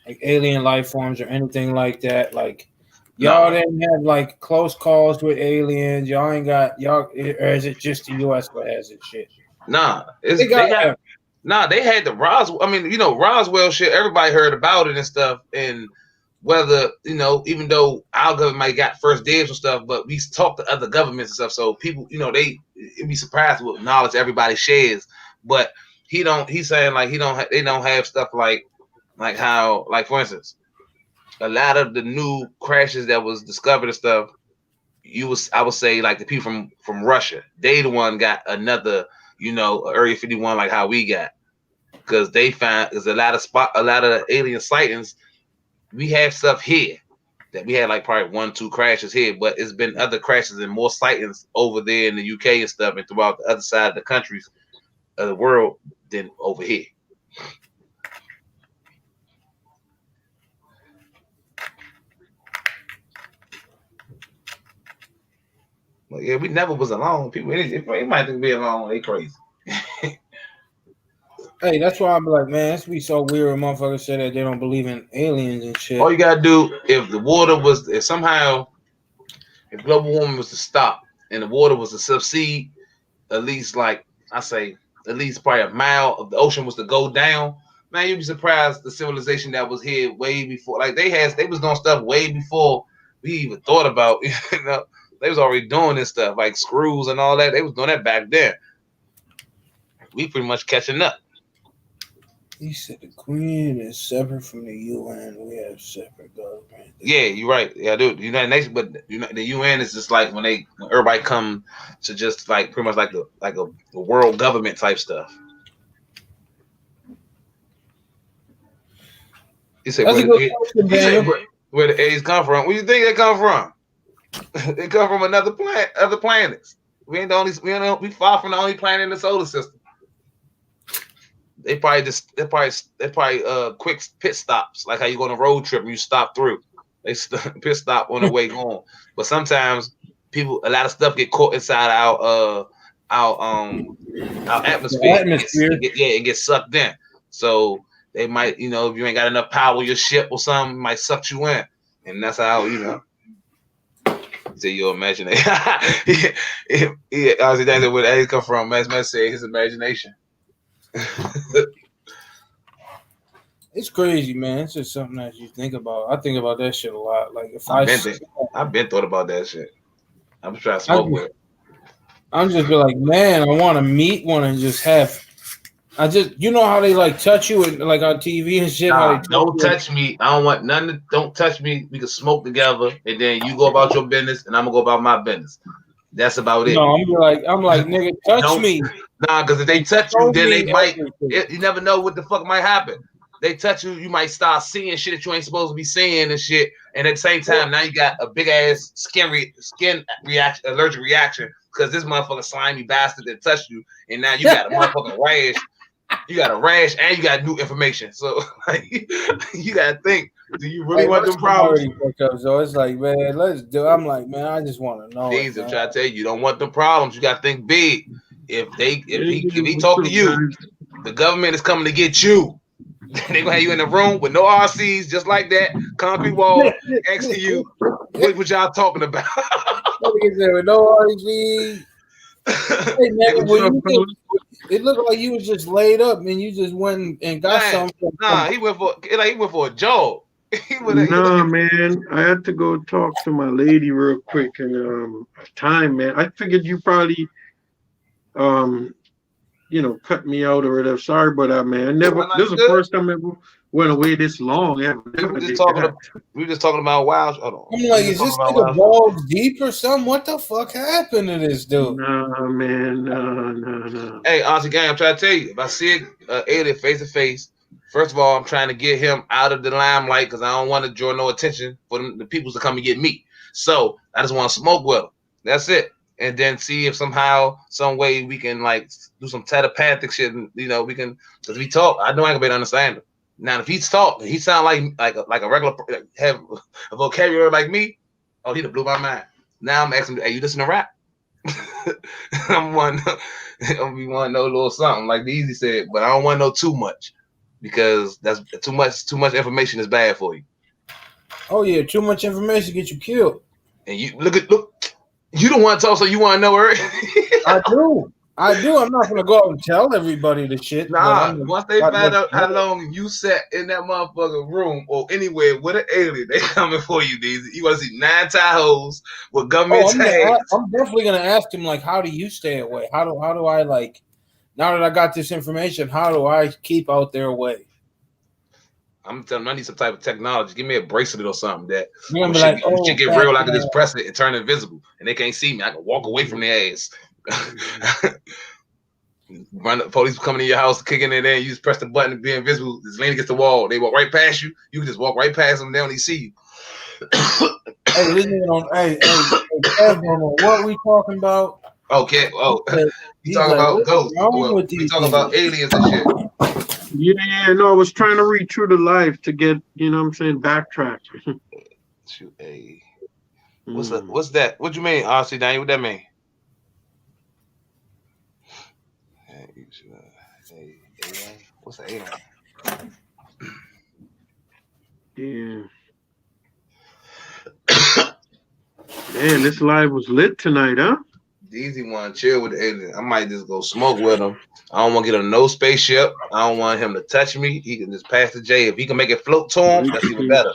[SPEAKER 1] like alien life forms or anything like that. Like y'all didn't have like close calls with aliens. Y'all ain't got y'all, or is it just the U.S. that has it shit?
[SPEAKER 6] Nah, they had the Roswell. I mean, Roswell shit. Everybody heard about it and stuff. And whether even though our government got first dibs and stuff, but we talk to other governments and stuff. So people, it'd be surprised with knowledge everybody shares. But he's saying like they don't have stuff like how, like for instance, a lot of the new crashes that was discovered and stuff. I would say like the people from Russia, they the one got another. Area 51, like how we got, because they found there's a lot of alien sightings. We have stuff here that we had like probably 1-2 crashes here, but it's been other crashes and more sightings over there in the UK and stuff, and throughout the other side of the countries of the world than over here. Like, yeah, we never was alone. People, it might think we alone. They crazy.
[SPEAKER 1] Hey, that's why I'm like, man, it's be so weird when motherfuckers say that they don't believe in aliens and shit.
[SPEAKER 6] All you gotta do, if the water was, if global warming was to stop and the water was to subside, at least like I say, at least probably a mile of the ocean was to go down, man, you'd be surprised the civilization that was here way before. Like they was doing stuff way before we even thought about. You know, they was already doing this stuff like screws and all that. They was doing that back then. We pretty much catching up.
[SPEAKER 1] He said the Queen is separate from the UN. We have separate government.
[SPEAKER 6] Yeah, you're right. Yeah, I do. The United Nations, but the UN is just like when everybody come to just like pretty much like a world government type stuff. He said, where the A's come from? Where you think they come from? They come from another planet, other planets. We far from the only planet in the solar system. They probably quick pit stops, like how you go on a road trip and you stop through. They pit stop on the way home. But sometimes a lot of stuff get caught inside our atmosphere. It gets sucked in. So they might, if you ain't got enough power with your ship or something, it might suck you in. And that's how, say your imagination. Honestly, that's where the A's come from. Man say his imagination.
[SPEAKER 1] It's crazy, man. It's just something that you think about. I think about that shit a lot. Like if
[SPEAKER 6] I've been thought about that shit. I'm trying to smoke with it.
[SPEAKER 1] I'm just be like, man, I want to meet one and just have. You know how they like touch you and like on TV and shit.
[SPEAKER 6] Don't touch me. I don't want nothing. Don't touch me. We can smoke together, and then you go about your business, and I'm gonna go about my business. That's about it.
[SPEAKER 1] No, I'm like, nigga, touch me.
[SPEAKER 6] Nah, because if they touch you, then they might. You never know what the fuck might happen. They touch you, you might start seeing shit that you ain't supposed to be seeing and shit. And at the same time, now you got a big ass skin reaction, allergic reaction, because this motherfucking slimy bastard that touched you, and now you got a motherfucking rash. You got a rash, and you got new information. So like, you gotta think. Do you really want them problems?
[SPEAKER 1] So it's like, man, let's do. I'm like, man, I just want to know.
[SPEAKER 6] These I'm trying to tell you, you don't want them problems. You gotta think big. If he talk to you, the government is coming to get you. They gonna have you in the room with no RCs, just like that, concrete wall, asking you what y'all talking about.
[SPEAKER 1] With no RCs. Hey, man, it looked like you was just laid up and you just went and got something.
[SPEAKER 6] Nah, he went for a jog.
[SPEAKER 8] Nah, man, I had to go talk to my lady real quick and man. I figured you probably cut me out or whatever. Sorry about that, man. This is the first time I ever went away this long.
[SPEAKER 6] We were just talking about wild. Hold on.
[SPEAKER 1] I'm like, is this nigga balls deep or something? What the fuck happened to this dude?
[SPEAKER 8] Nah, man, no.
[SPEAKER 6] Hey, honestly, gang, I'm trying to tell you, if I see an alien face to face, first of all, I'm trying to get him out of the limelight because I don't want to draw no attention for the people to come and get me. So I just want to smoke with him. That's it. And then see if somehow, some way we can like do some telepathic shit. And, we can, because we talk. I know I can better understand him. Now, if he's talk, he sound like a regular, have a vocabulary like me. Oh, he'd have blew my mind. Now I'm asking, hey, you listen to rap? I'm want to know a little something like the Easy said, but I don't want to know too much because that's too much information is bad for you.
[SPEAKER 1] Oh yeah, too much information get you killed.
[SPEAKER 6] And you look. You don't want to talk, so you want to know her.
[SPEAKER 1] I do. I'm not gonna go out and tell everybody the shit.
[SPEAKER 6] Nah, once they find out how long you sat in that motherfucking room or anywhere with an alien, they coming for you, Deezy. You want to see 9 Tahoes with government tags.
[SPEAKER 1] I'm definitely gonna ask him like, how do you stay away? How do I like? Now that I got this information, how do I keep out their way?
[SPEAKER 6] I'm telling them I need some type of technology. Give me a bracelet or something that
[SPEAKER 1] when
[SPEAKER 6] shit get real, I can just press it and turn invisible, and they can't see me. I can walk away from their ass. Run the police coming in your house, kicking in there, and you just press the button and be invisible. Just lean against the wall. They walk right past you. You can just walk right past them. They don't even see you.
[SPEAKER 1] Hey, listen on what we talking about?
[SPEAKER 6] Okay. Oh, you talking about ghosts? We talking about aliens and shit.
[SPEAKER 8] Yeah, no, I was trying to read True to Life to get, backtrack.
[SPEAKER 6] What's that? What you mean, RC Daniel? What that mean? What's the alien?
[SPEAKER 8] Yeah. Man, this live was lit tonight, huh?
[SPEAKER 6] DZ want to chill with the alien. I might just go smoke with him. I don't want to get on no spaceship. I don't want him to touch me. He can just pass the J. If he can make it float to him, that's even better.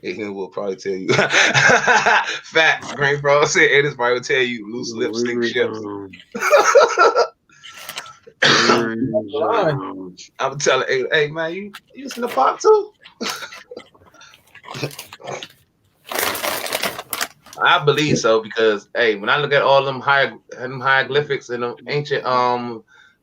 [SPEAKER 6] Alien will probably tell you. Facts. Green Bro said aliens probably will tell you loose lipstick ships. I'm telling Alien, hey man, you listen to pop too? I believe so because hey, when I look at all them hieroglyphics and them ancient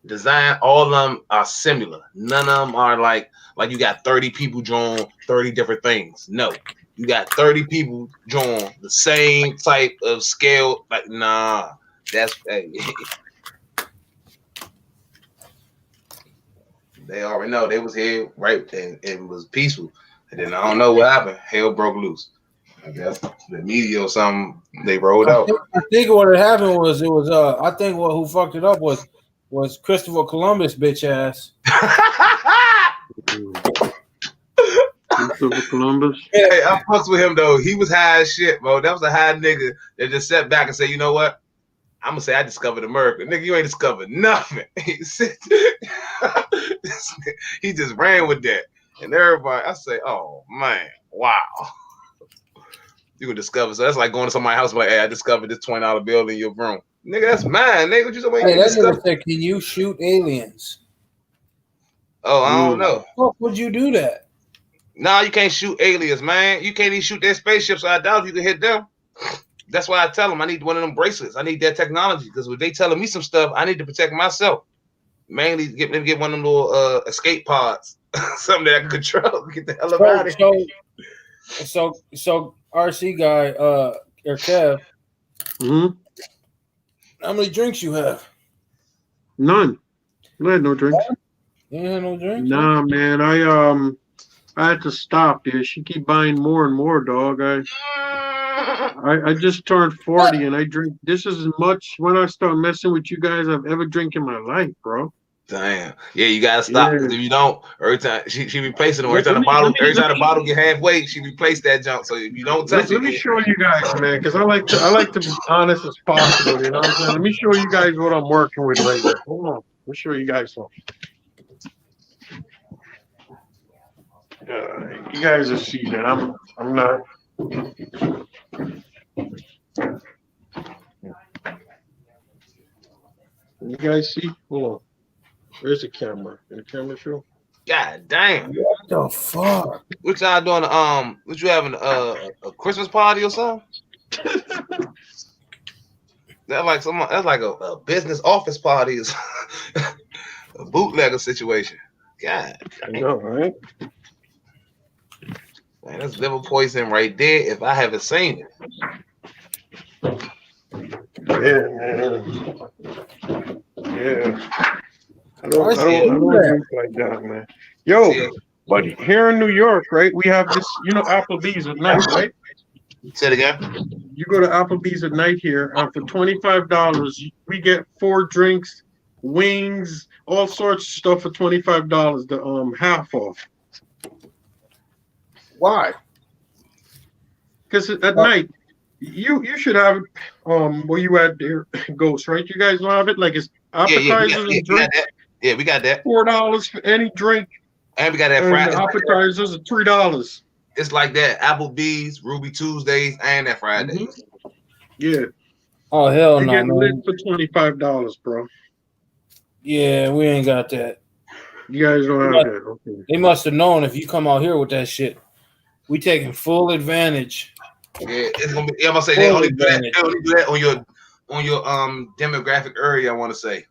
[SPEAKER 6] design, all of them are similar. None of them are like you got 30 people drawing 30 different things. No, you got 30 people drawing the same type of scale. Like nah, that's hey. They already know they was here right and it was peaceful, and then I don't know what happened. Hell broke loose. I guess the media or something they rolled out.
[SPEAKER 1] I think what had happened was I think who fucked it up was Christopher Columbus bitch ass.
[SPEAKER 8] Christopher Columbus.
[SPEAKER 6] Hey, I fucks with him though. He was high as shit, bro. That was a high nigga that just sat back and said, you know what? I'm gonna say I discovered America. Nigga, you ain't discovered nothing. He just ran with that. And everybody, I say, oh man, wow. You can discover. So that's like going to somebody's house like, hey, I discovered this $20 bill in your room. Nigga, that's mine. Nigga, what you talking about?
[SPEAKER 1] Hey, that nigga said, can you shoot aliens?
[SPEAKER 6] Oh, I don't know.
[SPEAKER 1] Fuck would you do that?
[SPEAKER 6] Nah, you can't shoot aliens, man. You can't even shoot their spaceships, so I doubt you can hit them. That's why I tell them I need one of them bracelets. I need that technology because when they telling me some stuff, I need to protect myself. Mainly get one of them little escape pods, something that I can control. Get the hell out of here.
[SPEAKER 1] So RC guy, or Kev, how many drinks you have?
[SPEAKER 8] None. I had no drinks.
[SPEAKER 1] You ain't had no drinks?
[SPEAKER 8] Nah, man. I had to stop, dude. She keep buying more and more, dog. I just turned 40 and I drink. This is as much when I start messing with you guys I've ever drank in my life, bro.
[SPEAKER 6] Damn. Yeah, you gotta stop because if you don't, every time she replacing them. Every time the bottle get halfway, she replace that junk. So if you don't touch it,
[SPEAKER 8] let me show you guys, man, because I like to be honest as possible. You know what I'm saying? Let me show you guys what I'm working with right now. Hold on, let me show you guys something. You guys will see that I'm not. You guys see? Hold on. Where's the camera? Can the camera show?
[SPEAKER 6] God damn.
[SPEAKER 1] What the fuck?
[SPEAKER 6] What y'all doing? What you having a Christmas party or something? That's like a business office party is a bootlegger situation. God damn.
[SPEAKER 8] I know, right?
[SPEAKER 6] Man, that's liver poison right there if I haven't seen it.
[SPEAKER 8] Yeah, man. Yeah. I don't drink like that, man. Yo, but here in New York, right, we have this, Applebee's at night, right?
[SPEAKER 6] Say it again.
[SPEAKER 8] You go to Applebee's at night here, for $25, we get 4 drinks, wings, all sorts of stuff for $25, the half off.
[SPEAKER 1] Why?
[SPEAKER 8] Because at night, you should have it where you at there, Ghost, right? You guys don't have it? Like it's appetizers and drinks.
[SPEAKER 6] Yeah, we got that.
[SPEAKER 8] $4 for any drink.
[SPEAKER 6] And we got that Friday.
[SPEAKER 8] Appetizers are $3.
[SPEAKER 6] It's like that. Applebee's, Ruby Tuesdays, and that Friday.
[SPEAKER 8] Mm-hmm. Yeah.
[SPEAKER 1] Oh hell
[SPEAKER 8] they
[SPEAKER 1] no,
[SPEAKER 8] get
[SPEAKER 1] man.
[SPEAKER 8] lit for $25, bro.
[SPEAKER 1] Yeah, we ain't got that.
[SPEAKER 8] You guys don't have that. Okay.
[SPEAKER 1] They must have known if you come out here with that shit. We taking full advantage.
[SPEAKER 6] Yeah, it's gonna be. I'm gonna say they only do that on your demographic area. I want to say.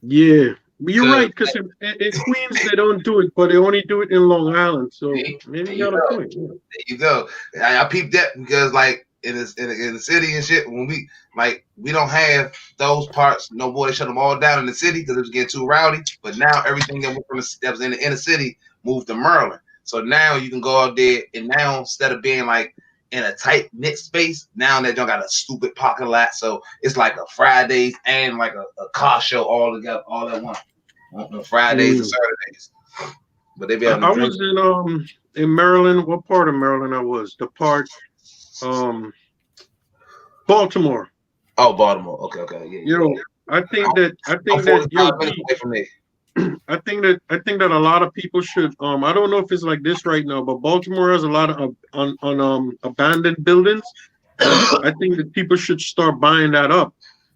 [SPEAKER 8] Yeah, but you're right because in Queens they don't do it, but they only do it in Long Island. So maybe you got a point. Yeah.
[SPEAKER 6] There you go. I peeped that because like in the city and shit, when we don't have those parts no more. They shut them all down in the city because it was getting too rowdy. But now everything that was in the inner city moved to Maryland. So now you can go out there and now instead of being like in a tight knit space, now they don't got a stupid parking lot. So it's like a Fridays and like a car show all together, all at once. on Fridays and Saturdays. But they be having
[SPEAKER 8] I
[SPEAKER 6] a drink.
[SPEAKER 8] was in Maryland. What part of Maryland I was? The part Baltimore.
[SPEAKER 6] Oh, Baltimore. Okay, yeah.
[SPEAKER 8] You know, I think that
[SPEAKER 6] I'm 45 minutes away from there.
[SPEAKER 8] I think that a lot of people should. I don't know if it's like this right now, but Baltimore has a lot of abandoned buildings. I think that people should start buying that up.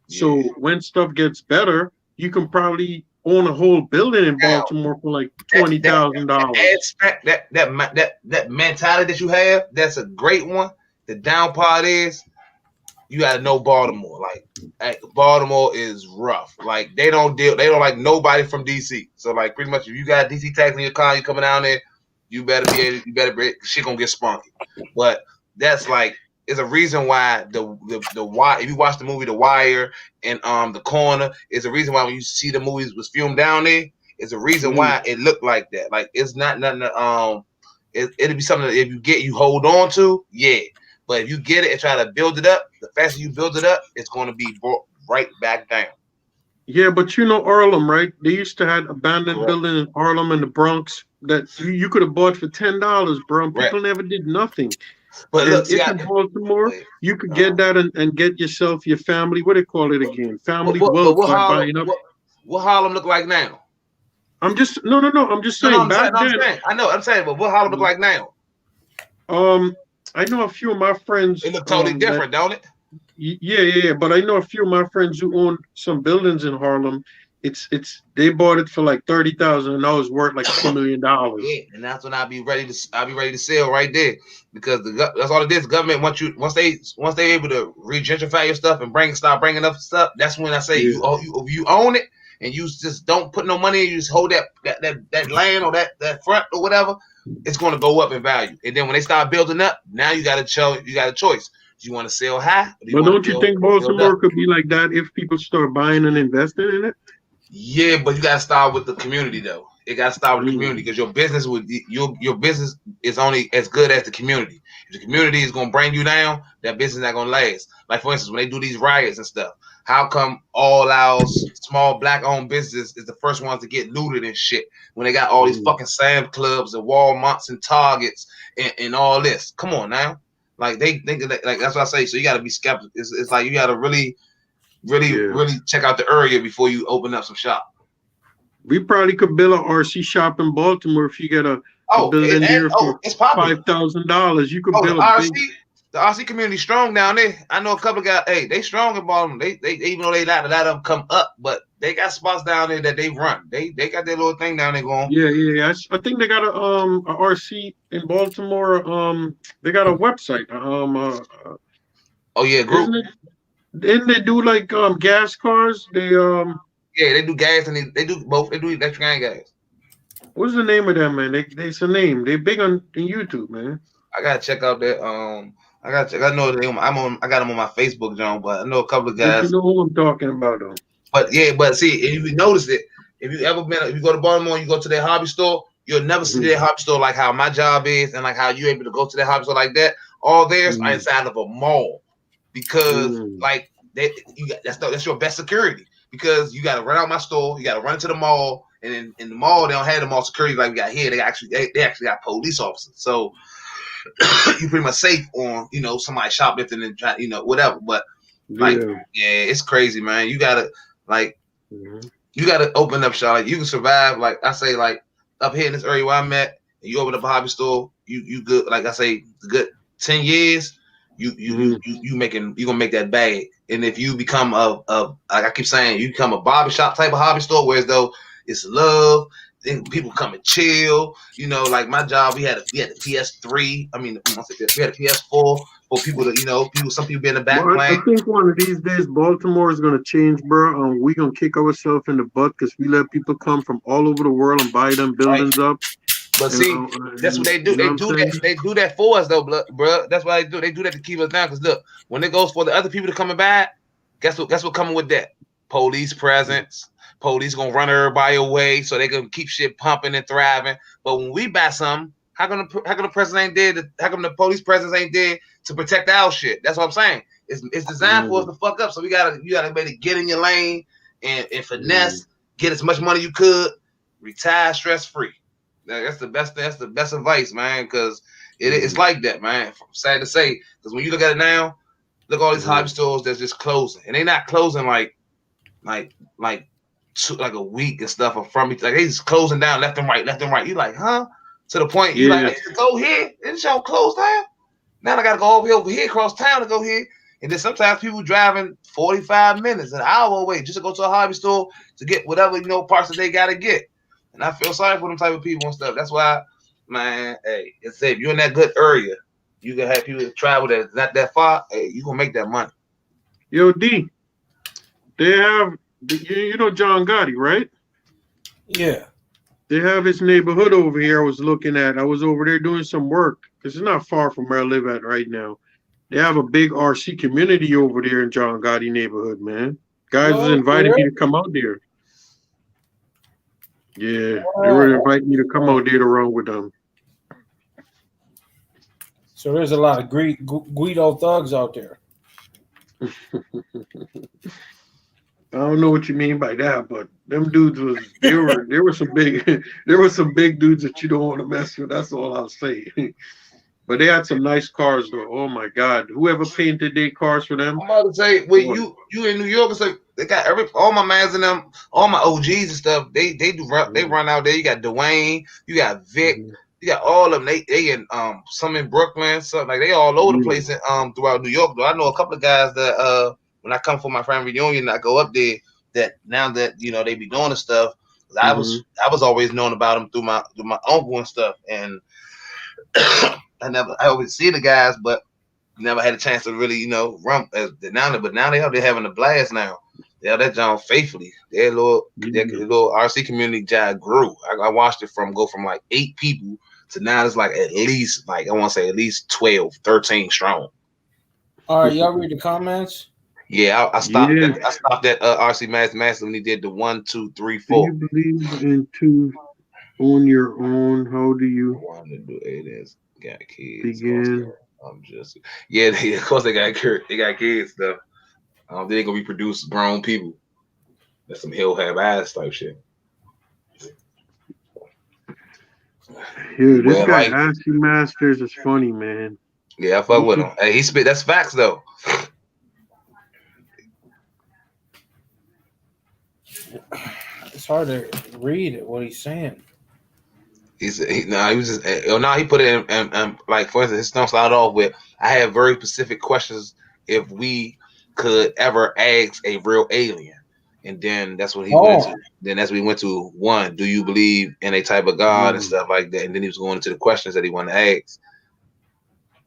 [SPEAKER 8] So when stuff gets better, you can probably own a whole building in Baltimore for like $20,000.
[SPEAKER 6] That mentality that you have, that's a great one. The down part is you gotta know Baltimore. Like Baltimore is rough. Like they don't like nobody from DC. So like pretty much if you got DC tax in your car, you coming down there, you better shit gonna get spunky. But that's like is a reason why the why if you watch the movie The Wire and The Corner, is a reason why when you see the movies was filmed down there, it's a reason why it looked like that. Like it's not nothing it'll be something that if you get you hold on to, yeah. But if you get it and try to build it up, the faster you build it up, it's going to be brought right back down.
[SPEAKER 8] Yeah, but you know Harlem, right? They used to have abandoned buildings in Harlem and the Bronx that you could have bought for $10, bro. People never did nothing.
[SPEAKER 6] But look,
[SPEAKER 8] if in Baltimore, you could get that and get yourself your family. What do they call it again? Family wealth by buying up.
[SPEAKER 6] What Harlem look like now?
[SPEAKER 8] I'm just saying.
[SPEAKER 6] I'm saying, but what Harlem look like now?
[SPEAKER 8] I know a few of my friends.
[SPEAKER 6] It look totally different, don't it?
[SPEAKER 8] Yeah. But I know a few of my friends who own some buildings in Harlem. They bought it for like $30,000 and now it's worth like $2 million.
[SPEAKER 6] Yeah, and that's when I'll be ready to sell right there, because that's all it is. The government once they able to regentrify your stuff and start bringing up stuff. That's when I say you own it and you just don't put no money in. You just hold that land or that front or whatever. It's going to go up in value. And then when they start building up, now you got a choice. Do you want to sell high?
[SPEAKER 8] But don't you think Baltimore could be like that if people start buying and investing in it?
[SPEAKER 6] Yeah, but you got to start with the community, though. It got to start with the community, because your business is only as good as the community. If the community is going to bring you down, that business not going to last. Like, for instance, when they do these riots and stuff, how come all our small black-owned businesses is the first ones to get looted and shit when they got all these fucking Sam's Clubs and Walmarts and Targets and all this? Come on now. Like, they think like that's what I say. So you got to be skeptical. It's like you got to really check out the area before you open up some shop.
[SPEAKER 8] We probably could build an RC shop in Baltimore if you get a building here for $5,000. You could build
[SPEAKER 6] the RC community strong down there. I know a couple of guys. Hey, they strong in Baltimore. They even though they let of them come up, but they got spots down there that they run. They got their little thing down there going.
[SPEAKER 8] Yeah. I think they got a RC in Baltimore. They got a website.
[SPEAKER 6] Group.
[SPEAKER 8] Didn't they do like gas cars? They
[SPEAKER 6] they do gas and they do both. They do electric and gas.
[SPEAKER 8] What's the name of that, man? It's a name. They big on YouTube, man.
[SPEAKER 6] I gotta check out that. I know the name. I got them on my Facebook, John. But I know a couple of guys.
[SPEAKER 8] You know who I'm talking about, though.
[SPEAKER 6] But see, if you notice it, if you go to Baltimore and you go to their hobby store, you'll never see their hobby store like how my job is and like how you're able to go to their hobby store like that. All theirs are inside of a mall, because like that's your best security, because you got to run out my store, you got to run to the mall, and in the mall they don't have the mall security like we got here. They actually got police officers, so you're pretty much safe on somebody shoplifting and try, whatever. But it's crazy, man. You gotta you gotta open up shop. Like, you can survive. Like I say, like up here in this area where I'm at, and you open up a hobby store, you good. Like I say, good 10 years. You gonna make that bag. And if you become like I keep saying, you become a barbershop type of hobby store, whereas though it's love, then people come and chill. Like my job, we had the PS3. I mean, we had a PS4 for people to, some people be in the back playing.
[SPEAKER 8] I think one of these days Baltimore is gonna change, bro. We're gonna kick ourselves in the butt because we let people come from all over the world and buy them buildings up.
[SPEAKER 6] But see, that's what they do. They do that for us, though, bro. That's why they do. They do that to keep us down. Because look, when it goes for the other people to come and buy, guess what coming with that? Police presence. Police gonna run everybody away so they can keep shit pumping and thriving. But when we buy something, how come the president ain't there? How come the police presence ain't there to protect our shit? That's what I'm saying. It's designed for us to fuck up. So you gotta maybe get in your lane and finesse get as much money you could, retire stress free. That's the best. That's the best advice, man. Because it's like that, man. Sad to say, because when you look at it now, look at all these hobby stores that's just closing, and they're not closing like a week and stuff from each. Like they just closing down left and right. You like, huh? To the point you like, go here, and y'all close down. Now I gotta go over here across town to go here. And then sometimes people driving 45 minutes, an hour away just to go to a hobby store to get whatever, parts that they got to get. And I feel sorry for them type of people and stuff. That's why, man, hey, if you're in that good area, you can have people travel that's not that far, hey, you going to make that money.
[SPEAKER 8] Yo, D, they have, John Gotti, right?
[SPEAKER 1] Yeah.
[SPEAKER 8] They have his neighborhood over here I was looking at. I was over there doing some work because it's not far from where I live at right now. They have a big RC community over there in John Gotti neighborhood, man. Guys was inviting me to come out there. Yeah, they were inviting me to come out there to run with them.
[SPEAKER 1] So there's a lot of Guido thugs out there.
[SPEAKER 8] I don't know what you mean by that, but them dudes there were some big dudes that you don't want to mess with. That's all I'll say. But they had some nice cars though. Oh my God! Whoever painted their cars for them?
[SPEAKER 6] I'm about to say, when you in New York, so they got all my mans in them, all my OGs and stuff. They run out there. You got Dwayne, you got Vic, you got all of them. They in some in Brooklyn, something like they all over the place throughout New York. Though I know a couple of guys that when I come for my family reunion, I go up there. That now that they be doing the stuff, I was always known about them through my uncle and stuff, and I always see the guys, but never had a chance to really, run now. But now they're having a blast now. They have that John faithfully. Their little RC community job grew. I watched it go from like 8 people to now it's like at least I want to say at least 12, 13 strong.
[SPEAKER 1] All right, y'all read the comments.
[SPEAKER 6] Yeah, I stopped. I stopped at RC Master when he did the 1, 2, 3, 4.
[SPEAKER 8] Do you believe in two on your own? How do you
[SPEAKER 6] want to do it? Got kids.
[SPEAKER 8] Begin.
[SPEAKER 6] I'm just of course they got kids stuff. They gonna reproduce grown people. That's some he'll have ass type shit.
[SPEAKER 8] Dude, this guy RC Masters is funny, man.
[SPEAKER 6] Yeah, I fuck with him. Hey, he spit. That's facts though.
[SPEAKER 1] It's hard to read what he's saying.
[SPEAKER 6] He put it in like, for instance, his stuff started off with, I have very specific questions if we could ever ask a real alien. And then that's what he went to. Then that's what he went to. 1, do you believe in a type of God and stuff like that? And then he was going into the questions that he wanted to ask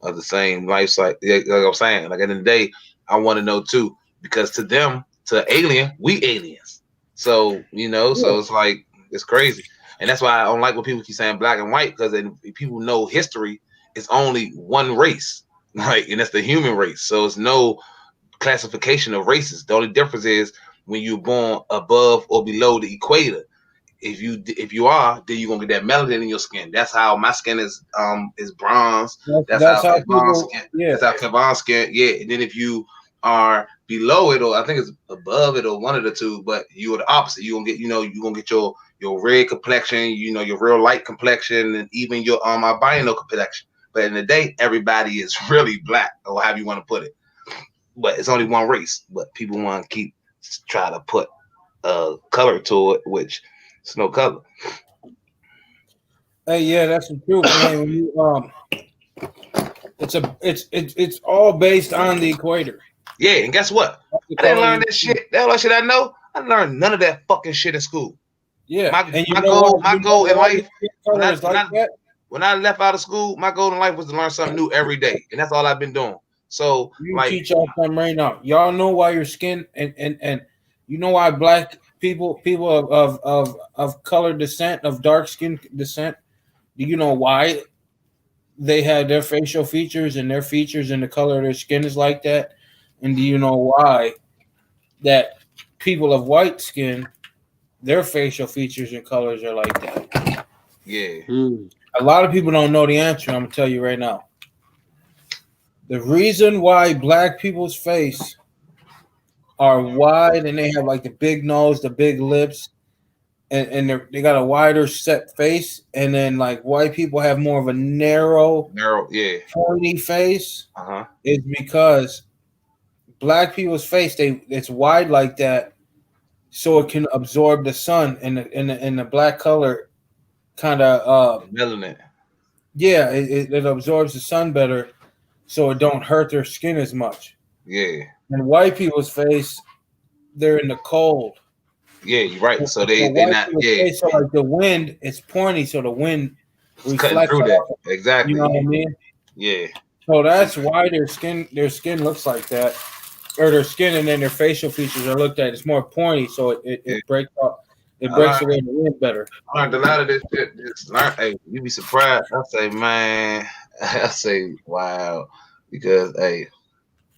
[SPEAKER 6] of the same life cycle. Like I'm saying, like at the end of the day, I want to know too, because to them, to alien, we aliens. So, so it's like, it's crazy. And that's why I don't like when people keep saying black and white, because then people know history is only one race, and that's the human race. So it's no classification of races. The only difference is when you're born above or below the equator. If you are, then you're gonna get that melanin in your skin. That's how my skin is bronze. That's how Kevon's skin. Yeah. That's how Kevon's skin. Yeah. And then if you are below it, or I think it's above it, or one of the two, but you are the opposite. You're gonna get your red complexion, your real light complexion, and even your albino complexion. But in the day, everybody is really black, or however you want to put it. But it's only one race. But people want to try to put color to it, which it's no color.
[SPEAKER 1] Hey, yeah, that's the truth, man. When you, it's all based on the equator.
[SPEAKER 6] Yeah, and guess what? I didn't learn that shit. That all that shit I know. I learned none of that fucking shit in school.
[SPEAKER 1] Yeah,
[SPEAKER 6] my goal in life. When I left out of school, my goal in life was to learn something new every day, and that's all I've been doing. So
[SPEAKER 1] teach y'all something right now. Y'all know why your skin and you know why black people of color descent, of dark skin descent, do you know why they had their facial features and their features and the color of their skin is like that? And do you know why that people of white skin, their facial features and colors are like that?
[SPEAKER 6] Yeah.
[SPEAKER 1] A lot of people don't know the answer. I'm gonna tell you right now. The reason why black people's face are wide and they have like the big nose, the big lips, and they got a wider set face, and then like white people have more of a narrow,
[SPEAKER 6] yeah,
[SPEAKER 1] pointy face.
[SPEAKER 6] Uh-huh.
[SPEAKER 1] Is because black people's face it's wide like that, so it can absorb the sun, and the black color kind of
[SPEAKER 6] melanin.
[SPEAKER 1] Yeah, it absorbs the sun better, so it don't hurt their skin as much.
[SPEAKER 6] Yeah.
[SPEAKER 1] And white people's face, they're in the cold.
[SPEAKER 6] Yeah, you're right. So they're not. Yeah.
[SPEAKER 1] So like the wind, it's pointy, so the wind
[SPEAKER 6] cutting through that. Exactly.
[SPEAKER 1] You know what I mean?
[SPEAKER 6] Yeah.
[SPEAKER 1] So that's why their skin looks like that, or their skin, and then their facial features are looked at. It's more pointy, so it breaks up. It breaks away the wind better.
[SPEAKER 6] I learned a lot of this shit. Hey, you be surprised. I say, man. I say, wow, because hey,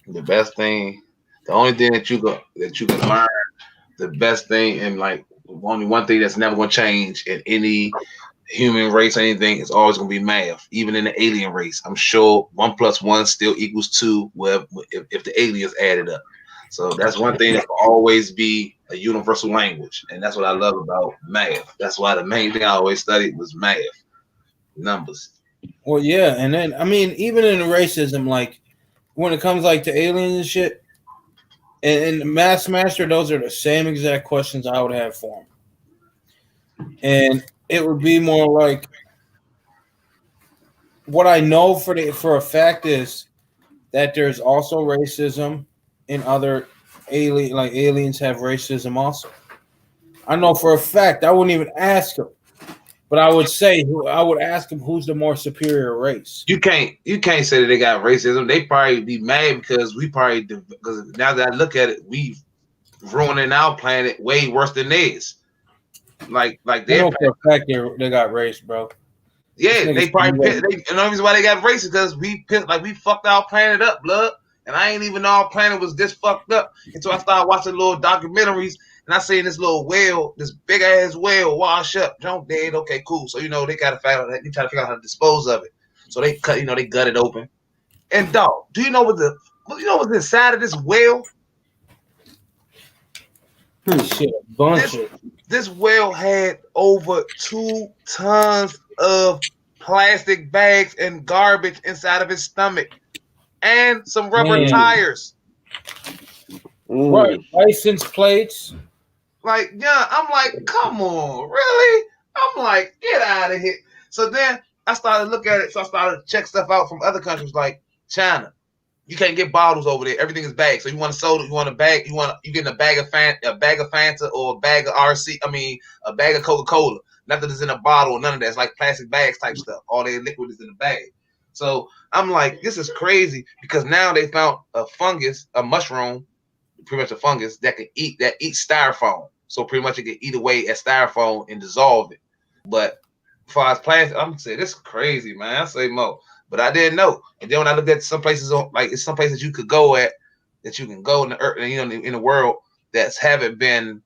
[SPEAKER 6] the best thing, the only thing that you can learn, the best thing, and like only one thing that's never gonna change in any human race or anything is always gonna be math. Even in the alien race, I'm sure 1 + 1 still equals 2. Well, if the aliens added up, so that's one thing that will always be a universal language, and that's what I love about math. That's why the main thing I always studied was math, numbers.
[SPEAKER 1] Well, yeah, and then I mean, even in the racism, like when it comes like to aliens and shit, and the Mass Master, those are the same exact questions I would have for him, and it would be more like what I know for a fact is that there's also racism in other aliens have racism also. I know for a fact. I wouldn't even ask him. But I would ask him who's the more superior race.
[SPEAKER 6] You can't say that they got racism. They probably be mad because because now that I look at it, we ruining our planet way worse than theirs. Like
[SPEAKER 1] they know for a fact they got race, bro.
[SPEAKER 6] Yeah, they probably and the reason why they got race is because we fucked our planet up, blood. And I ain't even know our planet was this fucked up until I started watching little documentaries. And I seen this little whale, this big ass whale, wash up, jump dead. Okay, cool. So they gotta they try to figure out how to dispose of it. So they they gut it open. And dog, do you know what's inside of this whale?
[SPEAKER 1] Shit, a bunch of.
[SPEAKER 6] This whale had over 2 tons of plastic bags and garbage inside of his stomach, and some rubber tires.
[SPEAKER 1] Right, license plates.
[SPEAKER 6] Like, yeah, I'm like, come on, really? I'm like, get out of here. So then I started to look at it. So I started to check stuff out from other countries like China. You can't get bottles over there. Everything is bagged. So you want a soda, you want a bag, you getting a bag of Fanta or a bag of a bag of Coca-Cola. Nothing is in a bottle or none of that. It's like plastic bags type stuff. All their liquid is in the bag. So I'm like, this is crazy because now they found a mushroom, pretty much a fungus that eats styrofoam. So pretty much it can eat away at styrofoam and dissolve it. But as far as plastic, I'm saying this is crazy, man. I say more, but I didn't know. And then when I looked at some places it's some places you could go at that you can go in the earth, in the world that haven't been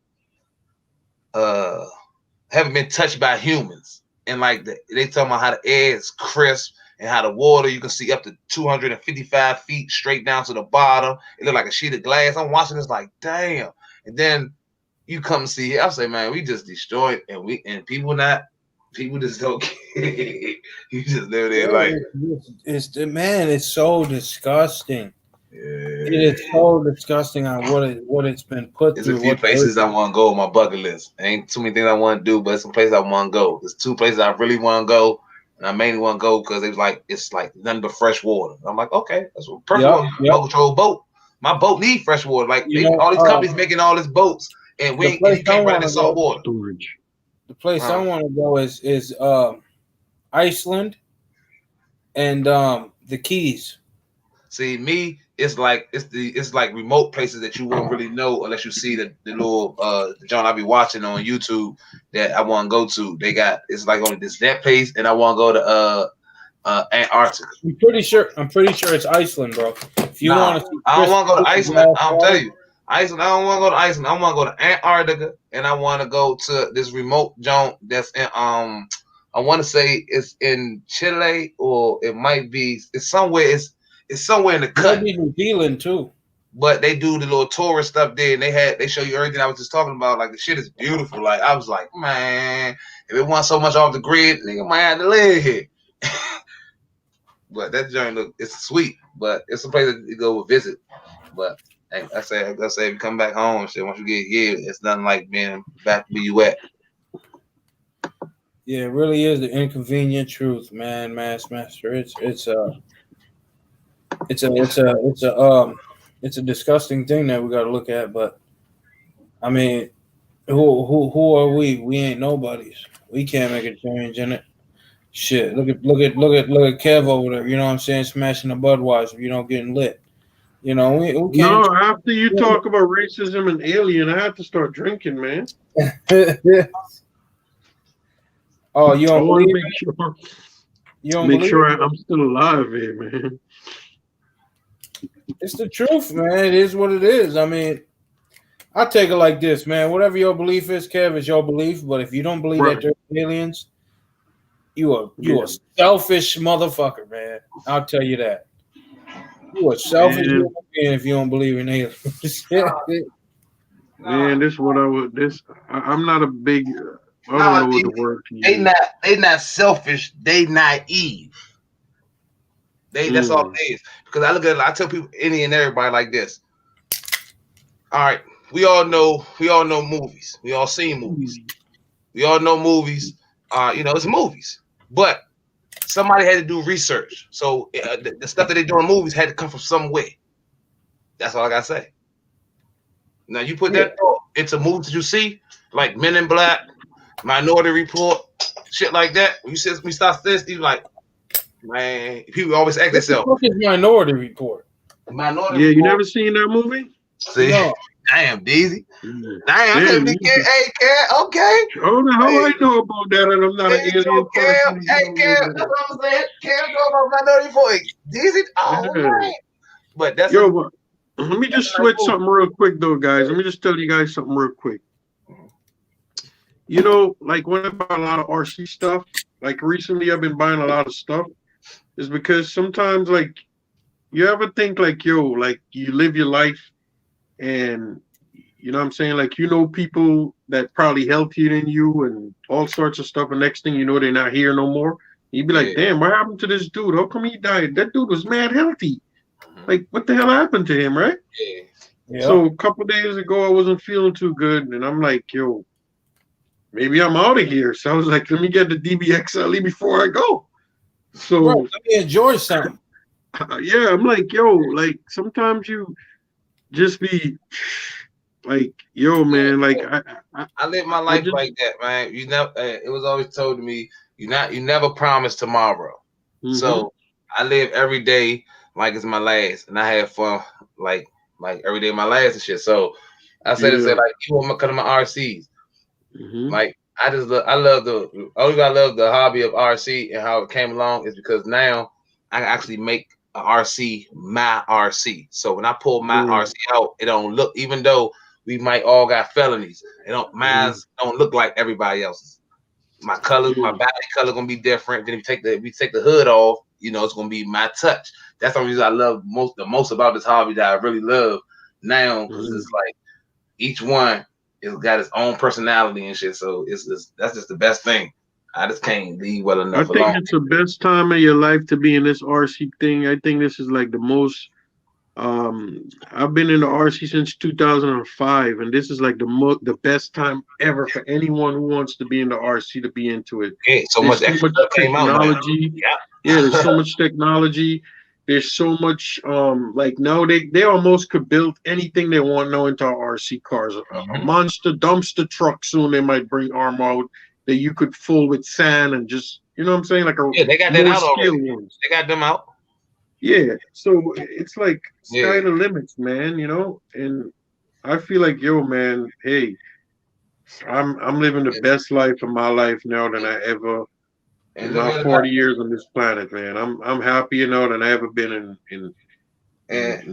[SPEAKER 6] touched by humans. And like they talking about how the air is crisp and how the water you can see up to 255 feet straight down to the bottom. It looked like a sheet of glass. I'm watching this like, damn. And then you come see it. I say, man, we just destroyed, and people just don't care. You just live there like
[SPEAKER 1] it's so disgusting.
[SPEAKER 6] Yeah.
[SPEAKER 1] It is so disgusting on what it's been put
[SPEAKER 6] There's
[SPEAKER 1] through.
[SPEAKER 6] a few places I want to go on my bucket list. Ain't too many things I want to do, but some places I want to go. There's 2 places I really want to go, and I mainly want to go because it's like nothing but fresh water. I'm like, okay, that's what perfect. Control boat. My boat need fresh water. Like all these companies making all these boats, and you can't run in salt water.
[SPEAKER 1] The place I want to go is Iceland and the Keys.
[SPEAKER 6] See, me, it's like remote places that you won't really know unless you see the little the John I be watching on YouTube that I want to go to. It's like only that place, and I want to go to Antarctica. I'm pretty sure
[SPEAKER 1] it's Iceland, bro. If you want to,
[SPEAKER 6] I don't want to go to Iceland. I'll tell you, Iceland. I don't want to go to Iceland. I want to go to Antarctica, and I want to go to this remote zone that's in I want to say it's in Chile, or it might be it's somewhere in the country.
[SPEAKER 1] Maybe New Zealand too.
[SPEAKER 6] but they do the little tourist stuff there, and they show you everything I was just talking about. Like the shit is beautiful. Like I was like, man, if it wasn't so much off the grid, nigga might have to live here. But that joint it's sweet, but it's a place that you go visit. But hey, I say if you come back home, shit, once you get here, it's nothing like being back where you at.
[SPEAKER 1] Yeah, it really is the inconvenient truth, man, Master. It's a disgusting thing that we got to look at. But I mean, who are we? We ain't nobodies. We can't make a change in it. Shit, look at Kev over there. You know what I'm saying? Smashing the Budweiser. You know, getting lit. You know, we can't.
[SPEAKER 8] No, after you talk about racism and alien, I have to start drinking, man.
[SPEAKER 1] Oh, you don't believe
[SPEAKER 8] make
[SPEAKER 1] it?
[SPEAKER 8] sure.
[SPEAKER 1] You don't
[SPEAKER 8] Make
[SPEAKER 1] believe
[SPEAKER 8] sure
[SPEAKER 1] it?
[SPEAKER 8] I'm still alive here, man.
[SPEAKER 1] It's the truth, man. It is what it is. I mean, I take it like this, man. Whatever your belief is, Kev, is your belief. But if you don't believe that there's aliens, you a selfish motherfucker, man. I'll tell you that. You a selfish human being if you don't believe in aliens.
[SPEAKER 8] Man, this is what I would. I'm not a big. I don't know what the word is.
[SPEAKER 6] They not selfish. They naive. That's all it is. Because I look at it, I tell people, any and everybody like this. All right, we all know movies. We all seen movies. We all know movies. It's movies. But somebody had to do research. So the stuff that they do in movies had to come from somewhere. That's all I gotta say. Now you put that into movies that you see, like Men in Black, Minority Report, shit like that. When you see me start this, you like, man, people always ask themselves.
[SPEAKER 1] What is Minority Report?
[SPEAKER 6] Minority
[SPEAKER 8] you
[SPEAKER 6] Report.
[SPEAKER 8] never seen that movie?
[SPEAKER 6] See,
[SPEAKER 1] no.
[SPEAKER 6] Damn, Deezy. Damn, hey, Kev, okay.
[SPEAKER 8] Oh, no, how I know about that? And I'm not an alien person.
[SPEAKER 6] Kev, that's what I'm saying. Kev, know about Minority Report. Deezy, man. But that's
[SPEAKER 8] let me just switch something real quick, though, guys. Let me just tell you guys something real quick. You know, like when I buy a lot of RC stuff, like recently I've been buying a lot of stuff, is because sometimes, like, you ever think, like, like you live your life and, you know what I'm saying, like, you know people that probably healthier than you and all sorts of stuff, and next thing you know, they're not here no more. You'd be like, damn, what happened to this dude? How come he died? That dude was mad healthy. Like, what the hell happened to him, right?
[SPEAKER 6] Yeah.
[SPEAKER 8] So a couple of days ago, I wasn't feeling too good, and I'm like, maybe I'm out of here. So I was like, let me get the DBXLE before I go. So
[SPEAKER 1] let me enjoy something.
[SPEAKER 8] Yeah, I'm like, like sometimes you just be like, man, like
[SPEAKER 6] I live my life like that, man. You know, it was always told to me, you never promise tomorrow. Mm-hmm. So I live every day like it's my last, and I have fun like every day my last and shit. So I say to say, like, you want to come to my RCs. Mm-hmm. Like I love the hobby of RC and how it came along is because now I can actually make an RC my RC. So when I pull my RC out, it don't look, even though we might all got felonies, mine don't look like everybody else's. My color, my body color gonna be different. Then we take the hood off, it's gonna be my touch. That's the reason I love the most about this hobby that I really love now, because it's like each one it's got its own personality and shit. So that's just the best thing. I just can't leave well enough alone.
[SPEAKER 8] I think it's the best time of your life to be in this RC thing. I think this is like the most. I've been in the RC since 2005, and this is like the best time ever for anyone who wants to be in the RC to be into it.
[SPEAKER 6] Yeah, so much extra stuff came out.
[SPEAKER 8] Technology. Yeah, there's so much technology. There's so much, like now they almost could build anything they want now into RC cars. A monster dumpster truck soon they might bring arm out that you could fill with sand and just, you know what I'm saying? Like
[SPEAKER 6] they got that out already. They got them out.
[SPEAKER 8] Yeah, so it's like sky the limits, man, and I feel like, man, hey, I'm living the best life of my life now than I ever. In my 40 years on this planet, man, I'm happier now than I ever been in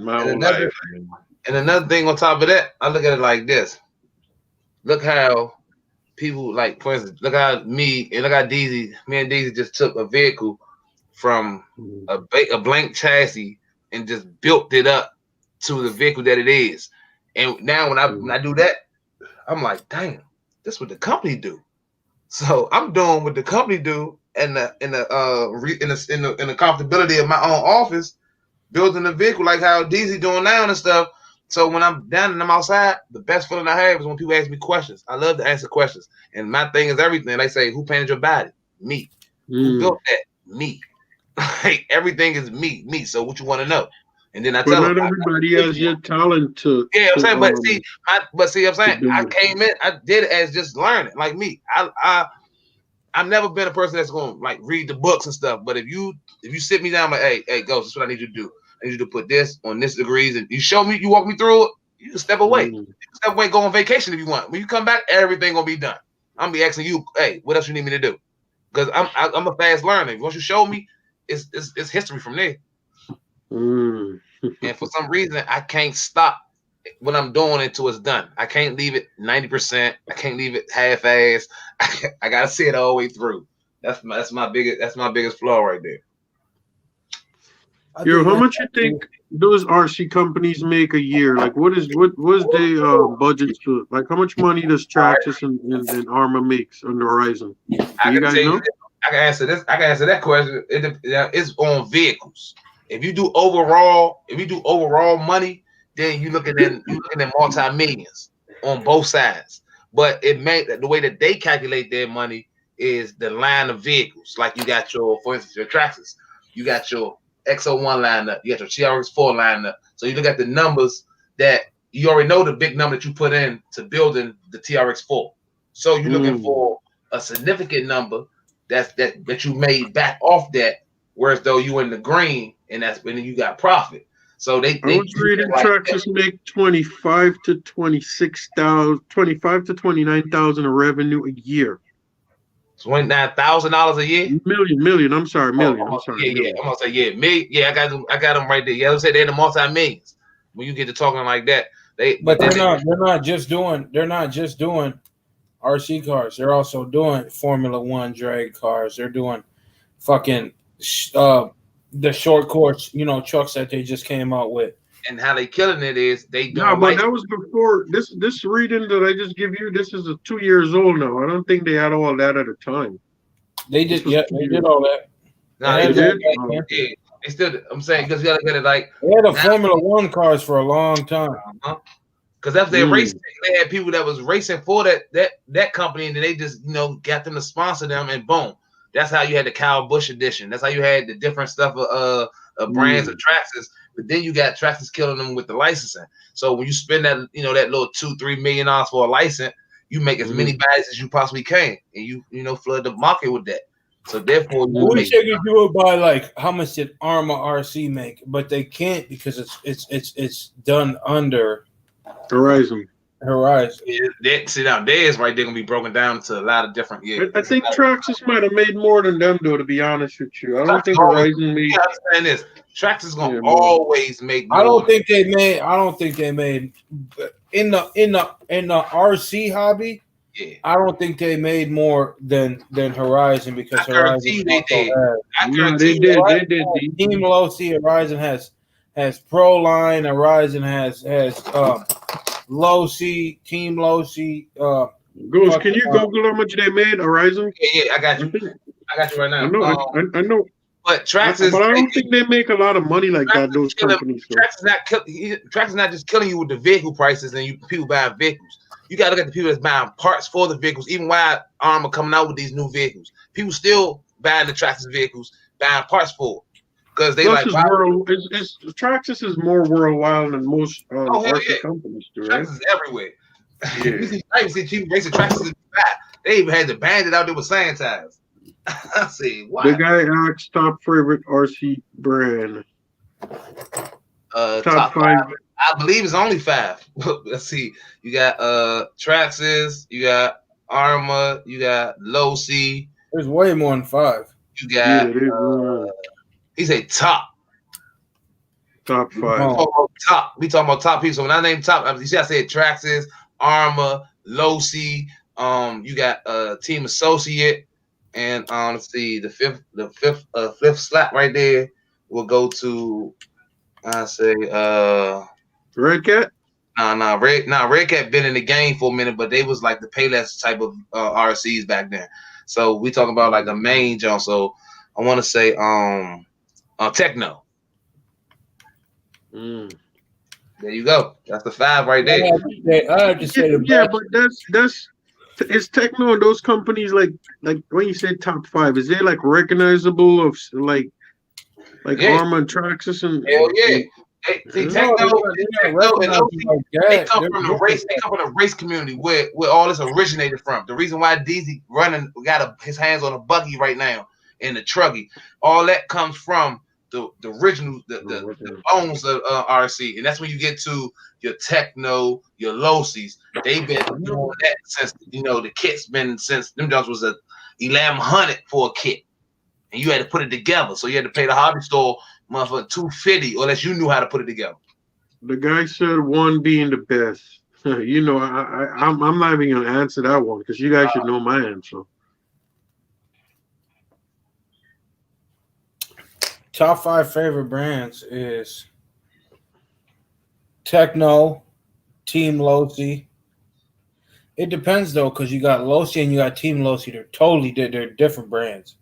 [SPEAKER 8] my own life. Man.
[SPEAKER 6] And another thing on top of that, I look at it like this. Look how people, like, for instance, look how me and Deezy just took a vehicle from a blank chassis and just built it up to the vehicle that it is. And now when I do that, I'm like, damn, this is what the company do. So I'm doing what the company do, and in the comfortability of my own office, building a vehicle like how DZ doing now and stuff. So when I'm down and I'm outside, the best feeling I have is when people ask me questions. I love to answer questions, and my thing is everything. They say, "Who painted your body?" Me. Who built that? Me. Like everything is me. So what you want to know? And then I tell them.
[SPEAKER 8] Not everybody has your talent to.
[SPEAKER 6] Yeah, I'm saying, I'm saying, I came in, I did it as just learning, like me. I've never been a person that's going to like read the books and stuff. But if you sit me down, like, hey, Ghost, this is what I need you to do. I need you to put this on this degrees, and you show me, you walk me through it. You can step away. You can step away, go on vacation if you want. When you come back, everything gonna be done. I'm gonna be asking you, hey, what else you need me to do? Because I'm a fast learner. Once you show me, it's history from there. And for some reason, I can't stop when I'm doing it till it's done. I can't leave it 90%. I can't leave it half-ass. I gotta see it all the way through. That's my biggest flaw right there.
[SPEAKER 8] Yo, how much you think those RC companies make a year? Like, what is their budgets to? Like, how much money does Traxxas and Arma makes on the Horizon? Do you guys know?
[SPEAKER 6] I can answer this. I can answer that question. It's on vehicles. If you do overall money, then you're looking at multi-millions on both sides. But the way that they calculate their money is the line of vehicles. Like you got for instance, your Traxxas, you got your X01 lineup, you got your TRX4 lineup. So you look at the numbers that you already know the big number that you put in to building the TRX4. So you're looking for a significant number that you made back off that, whereas though you in the green, and that's when you got profit. So I
[SPEAKER 8] was reading Traxxas make 25 to 29,000 of revenue a year.
[SPEAKER 6] $29,000 a year.
[SPEAKER 8] Million. I'm sorry, million. I'm sorry.
[SPEAKER 6] Yeah. I'm gonna say million. Yeah, I got them right there. Yeah, I said they're in the multi-millions. When you get to talking like that, they're
[SPEAKER 1] not just doing RC cars. They're also doing Formula One drag cars. They're doing fucking the short course, trucks that they just came out with.
[SPEAKER 6] And how they killing it is they don't.
[SPEAKER 8] No, but that was before this reading that I just give you. This is 2 years old now. I don't think they had all that at the time.
[SPEAKER 1] They did, they did all that.
[SPEAKER 6] No, they did. They still. I'm saying because you gotta get it like
[SPEAKER 1] they had a Formula One cars for a long time.
[SPEAKER 6] Because that's their racing. They had people that was racing for that company, and then they just got them to sponsor them, and boom. That's how you had the Kyle Busch edition. That's how you had the different stuff of brands of Traxxas. But then you got Traxxas killing them with the licensing. So when you spend that, that little $2-3 million for a license, you make as many bodies as you possibly can, and you flood the market with that. So therefore,
[SPEAKER 1] we wish they could do it by like how much did Arma RC make, but they can't because it's done under
[SPEAKER 8] Horizon.
[SPEAKER 6] See now, theirs right there gonna be broken down to a lot of different. Yeah,
[SPEAKER 8] I think Traxxas might have made more than them, though. To be honest with you, I don't think Horizon made.
[SPEAKER 6] I understand this. Traxxas gonna always make more.
[SPEAKER 1] I don't think they made in the RC hobby.
[SPEAKER 6] Yeah.
[SPEAKER 1] I don't think they made more than Horizon because Horizon
[SPEAKER 6] they did.
[SPEAKER 8] They did.
[SPEAKER 1] Team Low C Horizon has Pro Line. Horizon has Low C, Team Low C.
[SPEAKER 8] Ghost, can you Google how much they made, Horizon?
[SPEAKER 6] Yeah, I got you. I got you right now.
[SPEAKER 8] I know.
[SPEAKER 6] But Traxxas,
[SPEAKER 8] but I don't think they make a lot of money like that. Those companies.
[SPEAKER 6] Traxxas not just killing you with the vehicle prices and people buying vehicles. You got to look at the people that's buying parts for the vehicles. Even while Arma coming out with these new vehicles, people still buying the Traxxas vehicles, buying parts for. Because they
[SPEAKER 8] Traxxas is more worldwide than most RC companies do, right?
[SPEAKER 6] Traxxas is everywhere. Yeah. I see cheap racing Traxxas. They even had the bandit out there with sanitizer. I see. Wow.
[SPEAKER 8] The guy asked top favorite RC brand.
[SPEAKER 6] Top 5. I believe it's only 5. Let's see. You got Traxxas. You got Arma. You got Low C.
[SPEAKER 1] There's way more than 5.
[SPEAKER 6] You got. He said top
[SPEAKER 8] 5.
[SPEAKER 6] We talking about top people. So when I name top, you see, I said Traxxas, Arma, Low C. You got Team Associate, and let's see, the fifth slot right there will go to I say
[SPEAKER 8] Red Cat?
[SPEAKER 6] Red Cat been in the game for a minute, but they was like the Payless type of RCs back then. So we talking about like a main jump. So I want to say Techno. There you go. That's the 5 right there.
[SPEAKER 1] I have to say
[SPEAKER 8] but that's is Techno and those companies like when you say top 5, is they like recognizable of like Arma and Traxxas and
[SPEAKER 6] hell yeah. Techno they come from the race. They come from the race community where all this originated from. The reason why DZ got his hands on a buggy right now and the truggy, all that comes from the original, the bones of RC, and that's when you get to your Techno, your Losies. They've been doing that since the kit's been since them jobs was a 1100 for a kit, and you had to put it together. So you had to pay the hobby store motherfucker $250, unless you knew how to put it together.
[SPEAKER 8] The guy said 1 being the best. I'm not even gonna answer that one because you guys should know my answer.
[SPEAKER 1] Top 5 favorite brands is Techno, Team Losi. It depends though, because you got Losi and you got Team Losi. They're different brands.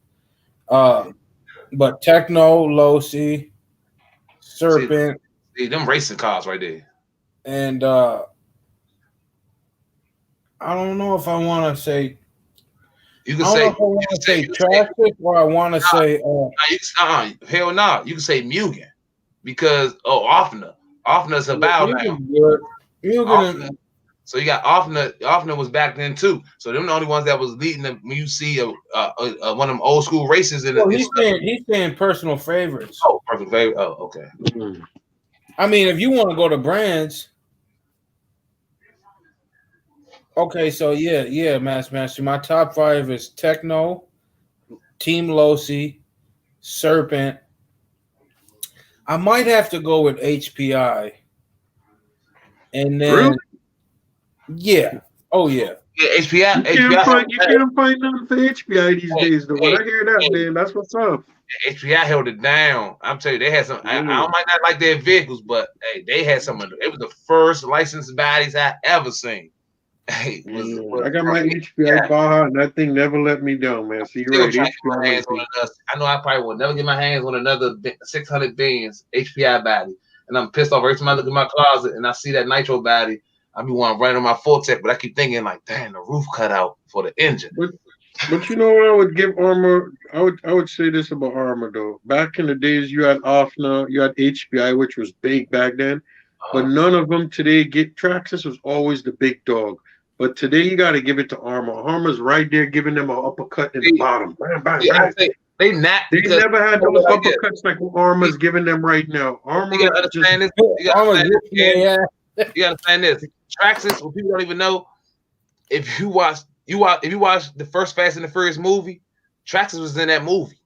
[SPEAKER 1] But Techno, Losi, Serpent.
[SPEAKER 6] See them racing cars right there.
[SPEAKER 1] And I don't know if I want to say.
[SPEAKER 6] You can say
[SPEAKER 1] Traxxas, or I want to say.
[SPEAKER 6] Hell no. You can say Mugen because Offner. Offner's about now. So you got Offner. Offner was back then too. So them the only ones that was leading them. When you see one of them old school races in
[SPEAKER 1] he's saying personal favorites.
[SPEAKER 6] Oh, personal favorite. Oh, okay.
[SPEAKER 1] I mean, if you want to go to brands. Okay, so yeah, Master. My top 5 is Techno, Team Losi, Serpent. I might have to go with HPI. And then
[SPEAKER 8] really?
[SPEAKER 1] Yeah. Oh yeah.
[SPEAKER 6] Yeah, HPI.
[SPEAKER 8] You can't find nothing for HPI these days though. When I hear that, man, that's what's up.
[SPEAKER 6] HPI held it down. I'm telling you, they had some. I might not like their vehicles, but hey, they had some. It was the first licensed bodies I ever seen. Hey,
[SPEAKER 8] I got my HPI Baja, and that thing never let me down, man. So you're right.
[SPEAKER 6] HPI I know I probably will never get my hands on another 600 Benz HPI body, and I'm pissed off every time I look in my closet and I see that nitro body. I be wanting to run on my Fortec, but I keep thinking like, damn, the roof cut out for the engine.
[SPEAKER 8] But you know what I would give Arma? I would say this about Arma though. Back in the days, you had Offner, you had HPI, which was big back then, but none of them today get. Traxxas was always the big dog. But today you got to give it to Arma. Arma's right there giving them an uppercut in the bottom. Bam, bam, bam.
[SPEAKER 6] They
[SPEAKER 8] never had those uppercuts like what Arma's giving them right now. Arma,
[SPEAKER 6] you gotta understand this. You gotta understand this. Traxxas, what people don't even know, if you watch the first Fast and the Furious movie, Traxxas was in that movie.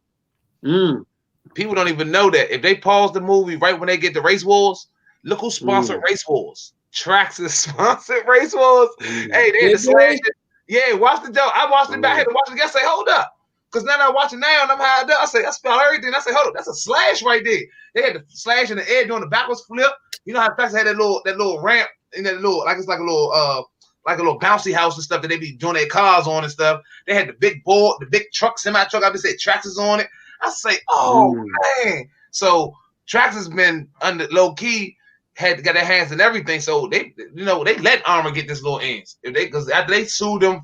[SPEAKER 6] People don't even know that. If they pause the movie right when they get to Race Wars, look who sponsored Race Wars. Traxxas sponsored Race Wars. Hey, they had to slash it. Yeah, watch the dope. I watched it back. I had to watch it again. I say, hold up. Because now I watch it now and I'm high up. I say, I spell everything. I say, hold up, that's a slash right there. They had the slash in the air doing the backwards flip. You know how Traxxas had that little ramp in that little, like it's like a little bouncy house and stuff that they be doing their cars on and stuff. They had the big board, the big truck, semi truck. I just say Traxxas on it. I say, oh man. So Traxxas been under low key. Got their hands in everything, so they let Arma get this little ends. Because after they sued them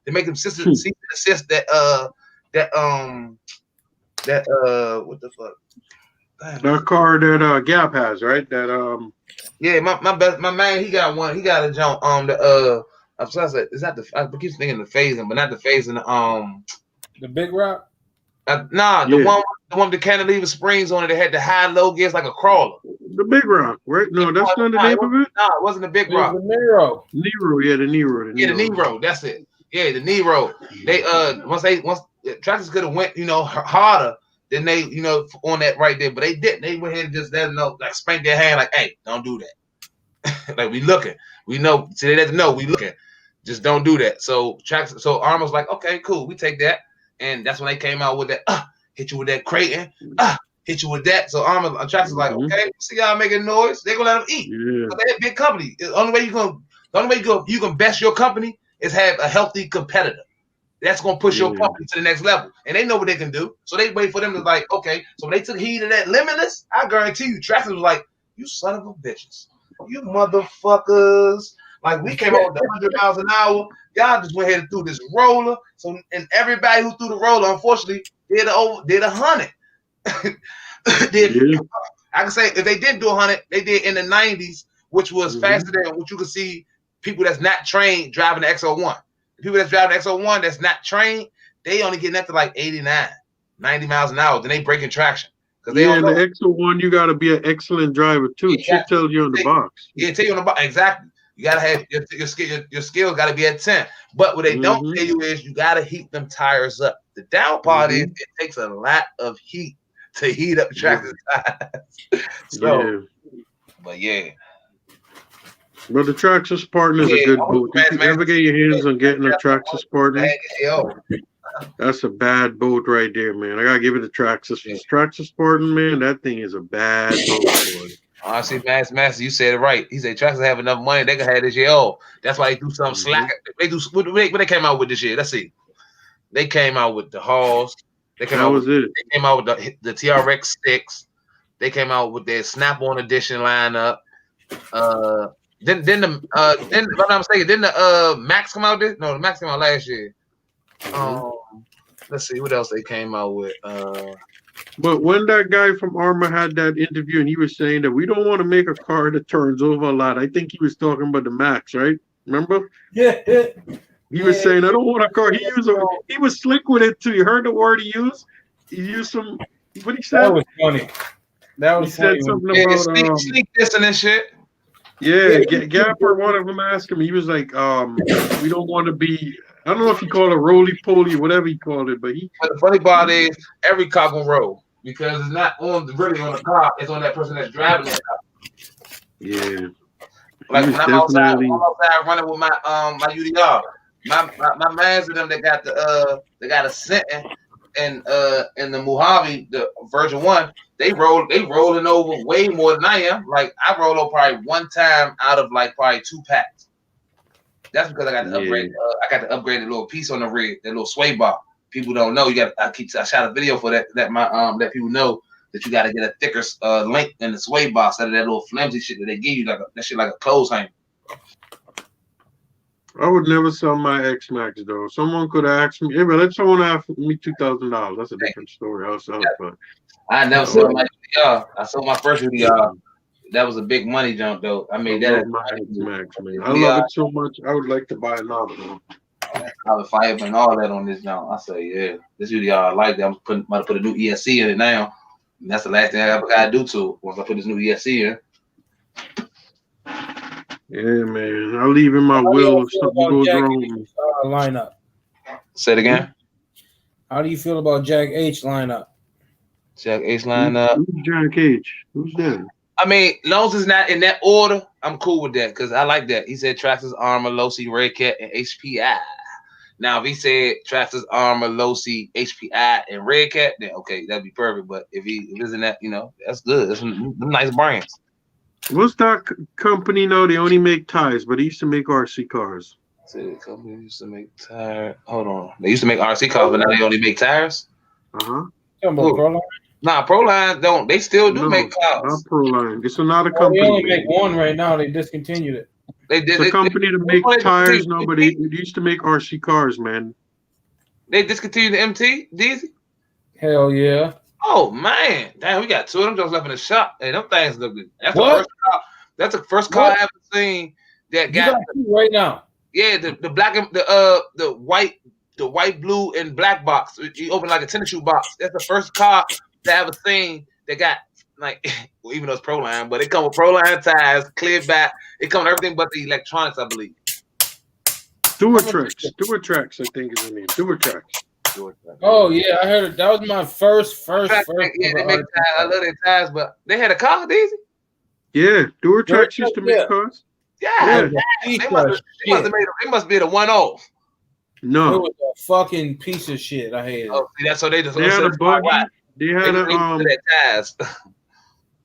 [SPEAKER 6] they make them cease and desist that what the fuck?
[SPEAKER 8] That car that Gap has, right? That
[SPEAKER 6] yeah, my man, he got one. He got a jump I'm sorry, is that I keep thinking the phasing, but not the phasing.
[SPEAKER 1] The Big Rock.
[SPEAKER 6] The one with the cantilever springs on it. That had the high low gears like a crawler.
[SPEAKER 8] The Big Rock, right? No, that's not the name of it.
[SPEAKER 6] No, it wasn't the Big Rock.
[SPEAKER 1] The Nero.
[SPEAKER 8] Yeah, the Nero.
[SPEAKER 6] Yeah, the Nero. That's it. Yeah, the Nero. They once Traxxas could have went harder than they on that right there, but they didn't. They went ahead and just like spanked their hand like, hey, don't do that. Like we looking, we know. So they didn't know we looking. Just don't do that. So Traxxas, so Arma's like, okay, cool, we take that. And that's when they came out with that, hit you with that Creighton, hit you with that. So Tractor's like, okay, see y'all making noise. They gonna let them eat.
[SPEAKER 8] Yeah.
[SPEAKER 6] They're a big company. The only way you can best your company is have a healthy competitor. That's gonna push your company to the next level, and they know what they can do. So they wait for them to like, okay. So when they took heed of that Limitless, I guarantee you, Tractor was like, "You son of a bitches, you motherfuckers!" Like we came out with 100 miles an hour. Y'all just went ahead and threw this roller. So and everybody who threw the roller, unfortunately, did 100. I can say if they didn't do 100, they did in the 90s, which was faster than what you could see people that's not trained driving the X01. People that's driving the X01 that's not trained, they only getting up to like 89, 90 miles an hour. Then they breaking traction.
[SPEAKER 8] Yeah, in the X01, you got to be an excellent driver too. It should tell you on the box.
[SPEAKER 6] Yeah, tell you on the box. Exactly. You got to have your skill got to be at 10. But what they don't tell you is you got to heat them tires up. The down part is it takes a lot of heat to heat up tractor tires. So, but yeah.
[SPEAKER 8] But the Traxxas Spartan is a good boat. If you ever get your hands on getting a Traxxas Spartan, that's a bad boat right there, man. I gotta give it a Traxxas. Traxxas Spartan, man, that thing is a bad boat, boy.
[SPEAKER 6] Honestly, Master, you said it right. He said Traxxas have enough money, they can have this year. Oh, that's why they do something slack. They do what they came out with this year. Let's see. They came out with the Halls. They came out with the TRX 6. They came out with their Snap-on edition lineup. Then if I'm not mistaken, didn't the Max come out this? No, the Max came out last year. Let's see what else they came out with.
[SPEAKER 8] But when that guy from Armour had that interview and he was saying that we don't want to make a car that turns over a lot, I think he was talking about the Max, right? Remember?
[SPEAKER 1] Yeah.
[SPEAKER 8] He was saying, I don't want a car. He was slick with it too. You heard the word he used? He used some, what he said?
[SPEAKER 1] That was funny. That was funny.
[SPEAKER 8] He said something about
[SPEAKER 6] sneak this and shit.
[SPEAKER 8] Yeah, Gapper, one of them asked him. He was like, we don't want to be, I don't know if he called it roly-poly, whatever he called it, but
[SPEAKER 6] the funny part is every car gonna roll because it's not really on the car, it's on that person that's driving it.
[SPEAKER 8] Yeah.
[SPEAKER 6] Like when I'm outside running with my my UDR, my mans of them that got a Sentin and the Mojave, the version 1, they rolling over way more than I am. Like I roll over probably one time out of like probably 2 packs. That's because I got to upgrade. I got to upgrade a little piece on the rig, that little sway bar. People don't know. I shot a video for that. Let people know that you got to get a thicker link in the sway bar instead of that little flimsy shit that they give you, that shit like a clothes hanger.
[SPEAKER 8] I would never sell my X-Max though. Someone could ask me, hey, but let someone ask me $2,000. That's a different story. I'll sell it, but
[SPEAKER 6] I never sold my UDR. I sold my first UDR. That was a big money jump though. I made that.
[SPEAKER 8] My X-Max, man. I love it so much. I would like to buy another one.
[SPEAKER 6] I was fired and all that on this jump. I say, yeah, this UDR I like that. I'm about to put a new ESC in it now. And that's the last thing I ever gotta do to it once I put this new ESC in.
[SPEAKER 8] Yeah, man. I'll leave in my will if something goes wrong.
[SPEAKER 1] Lineup.
[SPEAKER 6] Say it again.
[SPEAKER 1] How do you feel about Jack H lineup?
[SPEAKER 6] Jack H lineup.
[SPEAKER 8] Who's Jack H? Who's that?
[SPEAKER 6] I mean, long as it's not in that order, I'm cool with that because I like that. He said Traxxas, Armour, Losi, Redcat, and HPI. Now, if he said Traxxas, Armour, Losi, HPI, and Redcat, then okay, that'd be perfect. But if it isn't that, that's good. That's some nice brands.
[SPEAKER 8] What's that company now? They only make tires, but they used to make RC cars.
[SPEAKER 6] The company used to make tires. Hold on. They used to make RC cars, but now they only make tires?
[SPEAKER 8] Uh-huh.
[SPEAKER 6] Nah, Proline don't. They still do make cars.
[SPEAKER 8] Not Proline. It's another company.
[SPEAKER 1] They only make one right now. They discontinued it.
[SPEAKER 8] It's a company to make tires now, but they used to make RC cars, man.
[SPEAKER 6] They discontinued the MT, Deezy?
[SPEAKER 1] Hell yeah.
[SPEAKER 6] Oh man, damn, we got 2 of them just left in the shop. Hey, them things look good. That's the first car I ever seen that got
[SPEAKER 1] 2 right now.
[SPEAKER 6] Yeah, the black and the white, blue, and black box. You open like a tennis shoe box. That's the first car that I ever seen that got like, well, even though it's Proline, but it come with Proline tires, clear back. It come with everything but the electronics, I believe.
[SPEAKER 8] Duatrax, I think is the name. Duatrax.
[SPEAKER 1] Oh yeah, I heard it. That was my first.
[SPEAKER 6] Yeah, they make tires. I love their tires, but they had a car, Daisy.
[SPEAKER 8] Yeah, Duatrax used to make cars.
[SPEAKER 6] Yeah. They must be the one-off.
[SPEAKER 8] No,
[SPEAKER 1] it was a fucking piece of shit. I hated it.
[SPEAKER 6] Oh, see, that's so they just.
[SPEAKER 8] They had a buggy. They had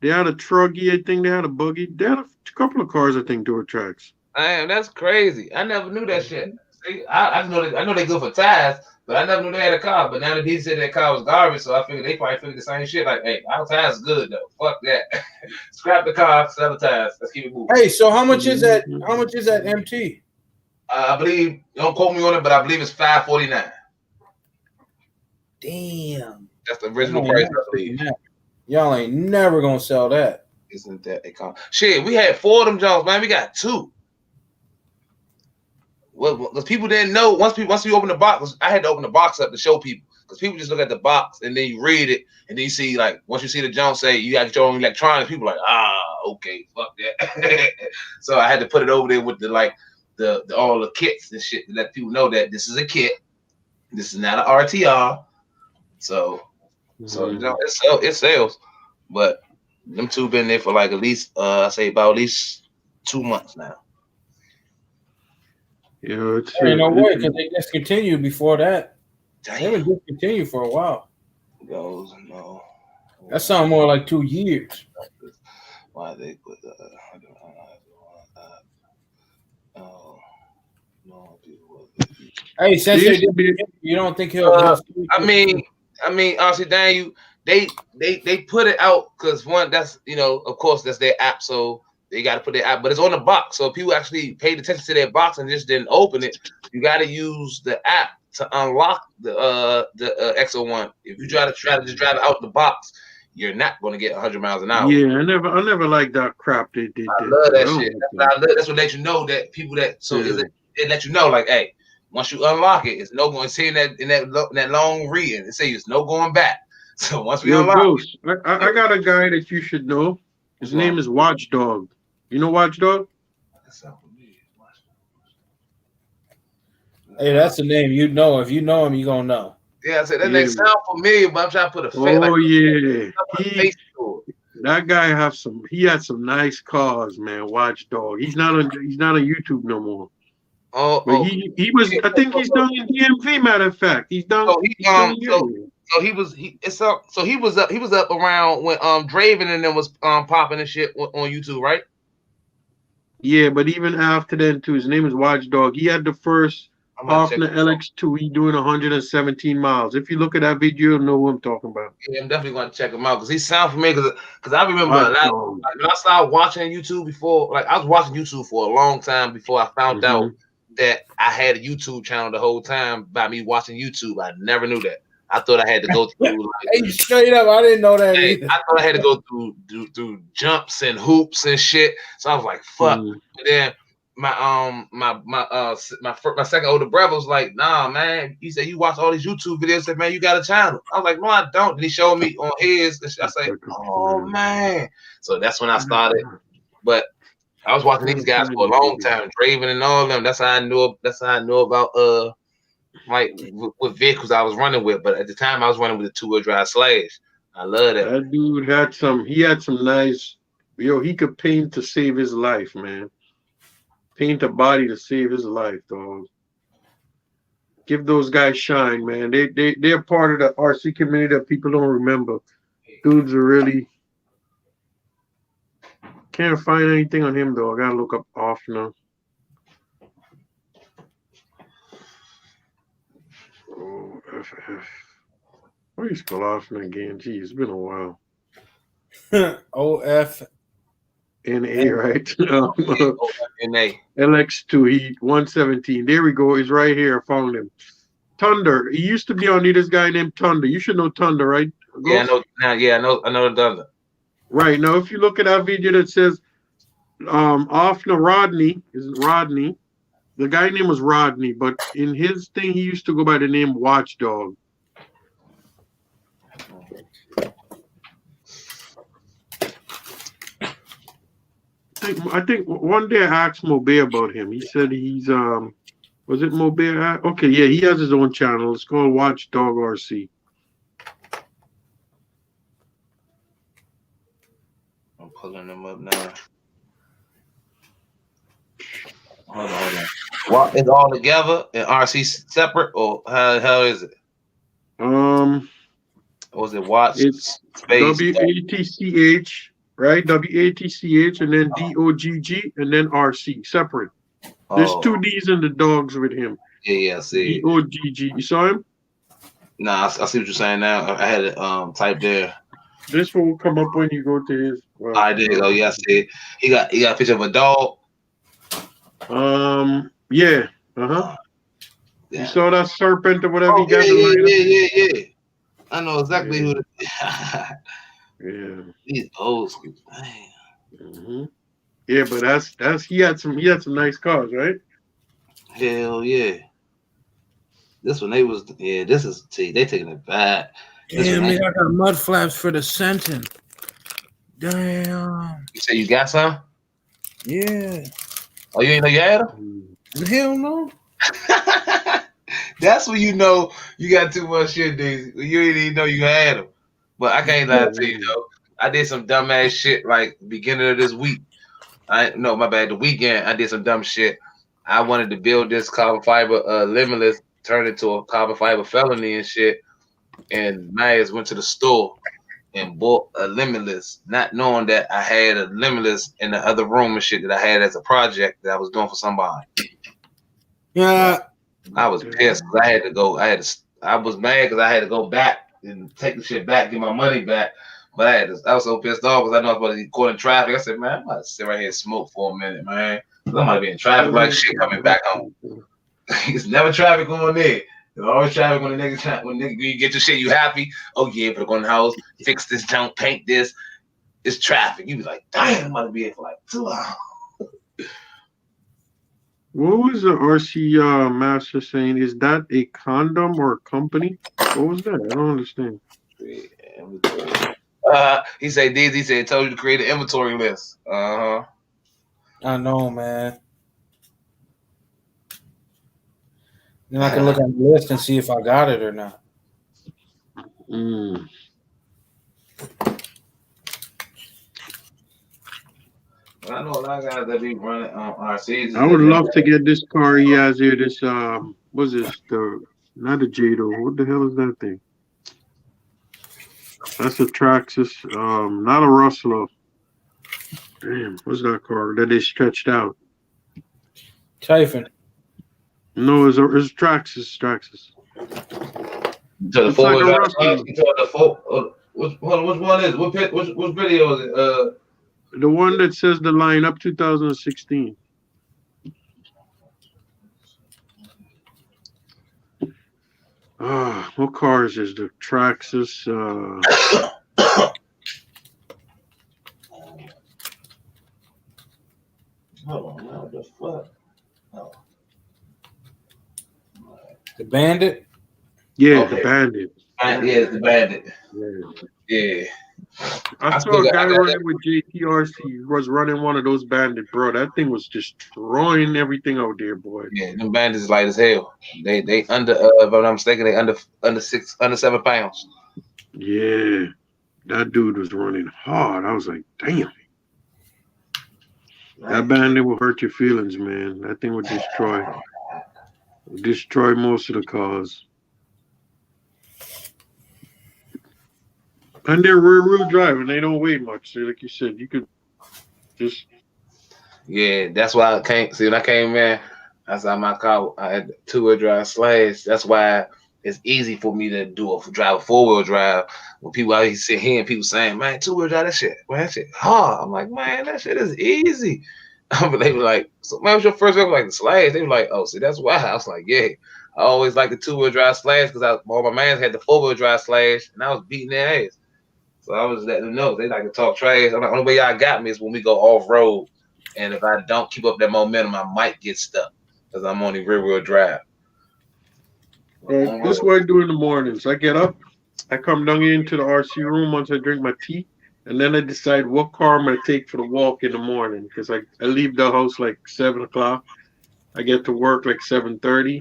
[SPEAKER 8] they had a truggy, I think they had a buggy. They had a couple of cars, I think, dirt tracks.
[SPEAKER 6] Damn, that's crazy. I never knew that shit. See, I know they good for tires, but I never knew they had a car. But now that he said that car was garbage, so I figured they probably figured the same shit. Like, hey, our tires good though. Fuck that. Scrap the car, sell the tires. Let's keep it moving.
[SPEAKER 1] Hey, so how much is that? How much is that MT?
[SPEAKER 6] I believe, don't quote me on it, but I believe it's $549.
[SPEAKER 1] Damn.
[SPEAKER 6] That's the original price, I believe.
[SPEAKER 1] Y'all ain't never gonna sell that.
[SPEAKER 6] Isn't that a car? Shit, we had 4 of them Jones, man. We got 2. Well, because people didn't know. Once we opened the box, I had to open the box up to show people. Because people just look at the box and then you read it, and then you see, like, once you see the Jones say you got your own electronics, people are like, okay, fuck that. So I had to put it over there with the all the kits and shit to let people know that this is a kit. This is not an RTR. So you know, it sells. But them 2 been there for like at least I say about at least 2 months now.
[SPEAKER 8] Yeah, it's
[SPEAKER 1] ain't no way because they discontinued before that. They been discontinued for a while.
[SPEAKER 6] Goes no.
[SPEAKER 1] That sounds more like 2 years.
[SPEAKER 6] Why they put
[SPEAKER 1] Hey, since you don't think he'll?
[SPEAKER 6] I mean, honestly, Daniel, they put it out because one, that's, you know, of course that's their app, so they got to put their app, but it's on the box. So if people actually paid attention to their box and just didn't open it, you got to use the app to unlock the X01. If you try to just drive it out the box, you're not going to get 100 miles an hour.
[SPEAKER 8] Yeah, I never liked that crap they did.
[SPEAKER 6] I love that shit. That's what let you know that people that it let you know, like, hey, once you unlock it, it's no going to see in that long reading. It says it's no going back. So once we unlock it,
[SPEAKER 8] I got a guy that you should know. His name is Watchdog. You know Watchdog?
[SPEAKER 1] Hey, that's the name you know. If you know him, you gonna know.
[SPEAKER 6] Yeah, I said that name sound familiar, but I'm trying to put a face.
[SPEAKER 8] Oh yeah, that guy had some nice cars, man. Watchdog. He's not on YouTube no more. But he was. I think he's done in DMV. Matter of fact, he's done.
[SPEAKER 6] So he was up around when Draven and them was popping and shit on YouTube, right?
[SPEAKER 8] Yeah, but even after then too, his name is Watchdog. He had the first Hofner LX2. He doing 117 miles. If you look at that video, you'll know what I'm talking about.
[SPEAKER 6] Yeah, I'm definitely going to check him out because he sounds familiar. Because I remember when I started watching YouTube before, like I was watching YouTube for a long time before I found out that I had a YouTube channel the whole time by me watching YouTube. I never knew that. I thought I had to go through
[SPEAKER 1] hey, straight up, I didn't know that either.
[SPEAKER 6] I thought I had to go through jumps and hoops and shit. So I was like, fuck. And then my second older brother was like, nah, man. He said, you watch all these YouTube videos. I said, man, you got a channel. I was like, no, I don't. And he showed me on his. I said, oh man. So that's when I started. But I was watching these guys for a long time, Draven and all of them. That's how I knew about like with vehicles I was running with. But at the time I was running with a 2-wheel drive Slash. I love that.
[SPEAKER 8] That dude had some nice, he could paint to save his life, man. Paint a body to save his life, dog. Give those guys shine, man. They're part of the RC community that people don't remember. Dudes are really can't find anything on him though. I gotta look up Hofner. Why do you spell Hofner again? Gee, it's been a while. OFNA, right?
[SPEAKER 6] NA.
[SPEAKER 8] LX2, he 117. There we go. He's right here. I found him. Thunder. He used to be on this guy named Thunder. You should know Thunder, right?
[SPEAKER 6] Yeah, I know. Now, yeah, I know the Thunder.
[SPEAKER 8] Right now, if you look at that video that says Hofner Rodney is Rodney. The guy name was Rodney, but in his thing he used to go by the name Watchdog. I think one day I asked Mobay about him. He said he's was it Mobay? Okay, yeah, he has his own channel. It's called Watchdog RC.
[SPEAKER 6] I'm pulling them up now. Hold on. What is all together and RC separate, or how is it? What was it? Watch
[SPEAKER 8] It's
[SPEAKER 6] space.
[SPEAKER 8] WATCH, right? WATCH, and then DOGG, and then RC, separate. There's
[SPEAKER 6] Oh,
[SPEAKER 8] 2 D's in the dogs with him.
[SPEAKER 6] yeah, I see.
[SPEAKER 8] DOGG. You saw him?
[SPEAKER 6] Nah, I see what you're saying now. I had it typed there.
[SPEAKER 8] This one will come up when you go to his.
[SPEAKER 6] I did go. Yeah, I see it. He got a picture of a dog.
[SPEAKER 8] Yeah. Uh-huh.
[SPEAKER 6] Yeah.
[SPEAKER 8] You saw that serpent or whatever
[SPEAKER 6] Oh,
[SPEAKER 8] he got?
[SPEAKER 6] yeah. I know exactly who.
[SPEAKER 8] Yeah.
[SPEAKER 6] These old school.
[SPEAKER 8] Mm-hmm. Yeah, but that's he had some nice cars, right?
[SPEAKER 6] Hell yeah. This one they was this is they taking it bad.
[SPEAKER 1] Damn, nigga, I got mud flaps for the Sentin. Damn.
[SPEAKER 6] You say you got some?
[SPEAKER 1] Yeah.
[SPEAKER 6] Oh, you ain't know you had them?
[SPEAKER 1] Hell no.
[SPEAKER 6] That's when you know you got too much shit, Daisy. You didn't even know you had them. But I can't lie to you though. I did some dumbass shit like beginning of this week. The weekend I did some dumb shit. I wanted to build this carbon fiber limitless, turn it to a carbon fiber felony and shit. And my ass went to the store and bought a limitless, not knowing that I had a limitless in the other room and shit that I had as a project that I was doing for somebody.
[SPEAKER 1] Yeah.
[SPEAKER 6] I was pissed because I was mad because I had to go back and take the shit back, get my money back. But I was so pissed off because I know I was about to get caught in traffic. I said, man, I'm about to sit right here and smoke for a minute, man. I might be in traffic like shit coming back home. It's never traffic going there. There's always traffic when you get your shit, you happy. Oh yeah, but go in the house, fix this junk, paint this. It's traffic. You be like, damn, I'm about to be here for like 2 hours.
[SPEAKER 8] What was the RC master saying? Is that a condom or a company? What was that? I don't understand.
[SPEAKER 6] He said, told you to create an inventory list. Uh-huh.
[SPEAKER 1] I know, man. Then I can look on the list and see if I got it or not.
[SPEAKER 6] I know a lot of guys that be running RCs.
[SPEAKER 8] I would love to get this car he has here. This what's this? Not a Jado. What the hell is that thing? That's a Traxxas. Not a Rustler. Damn, what's that car that they stretched out?
[SPEAKER 1] Typhon.
[SPEAKER 8] No, it's Traxxas.
[SPEAKER 6] To the
[SPEAKER 8] It's like a Rustler.
[SPEAKER 6] which one is? Which video is it?
[SPEAKER 8] The one that says the lineup 2016. What cars is the Traxxas?
[SPEAKER 6] Hold on, what the fuck? Oh.
[SPEAKER 1] The Bandit?
[SPEAKER 8] Yeah,
[SPEAKER 6] Okay.
[SPEAKER 8] the Bandit.
[SPEAKER 6] Yeah, it's the Bandit. Yeah.
[SPEAKER 8] I saw a guy running with JTRC. He was running one of those Bandit, bro. That thing was destroying everything out there, boy.
[SPEAKER 6] Yeah, them Bandits is light as hell. They under if I'm not mistaken, they under 7 pounds.
[SPEAKER 8] Yeah, that dude was running hard. I was like, damn. That Bandit will hurt your feelings, man. That thing would destroy most of the cars. And they're rear-wheel drive, and they don't weigh much. So like you said, you could just...
[SPEAKER 6] Yeah, that's why I came. See, when I came in, outside my car, I had 2-wheel drive slash. That's why it's easy for me to drive a 4-wheel drive. When people out here hearing people saying, man, 2-wheel drive, that shit hard. I'm like, man, that shit is easy. But they were like, so man, what's your first vehicle? Like the slash. They were like, oh, see, that's why. I was like, yeah. I always liked the 2-wheel drive slash because all my mans had the 4-wheel drive slash, and I was beating their ass. So I was letting them know they like to talk trash. I'm like, only way y'all got me is when we go off road, and if I don't keep up that momentum, I might get stuck because I'm only rear wheel drive.
[SPEAKER 8] This is what I do in the mornings. I get up, I come down into the RC room once I drink my tea, and then I decide what car I'm gonna take for the walk in the morning because I leave the house like 7 o'clock. I get to work like 7:30,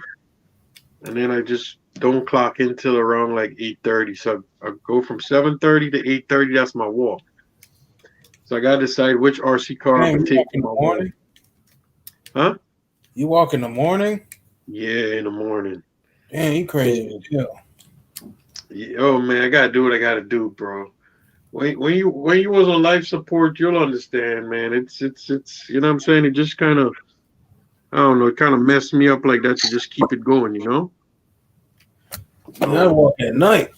[SPEAKER 8] and then I just don't clock in till around like 8:30. So I go from 7:30 to 8:30. That's my walk. So I gotta decide which RC car I'm gonna take in the morning. Huh?
[SPEAKER 1] You walk in the morning?
[SPEAKER 8] Yeah, in the morning.
[SPEAKER 1] Damn, you crazy as hell.
[SPEAKER 8] Oh man, I gotta do what I gotta do, bro. When you was on life support, you'll understand, man. It's you know what I'm saying? It just kind of, I don't know, it kind of messed me up like that to just keep it going, you know?
[SPEAKER 1] I walk at night.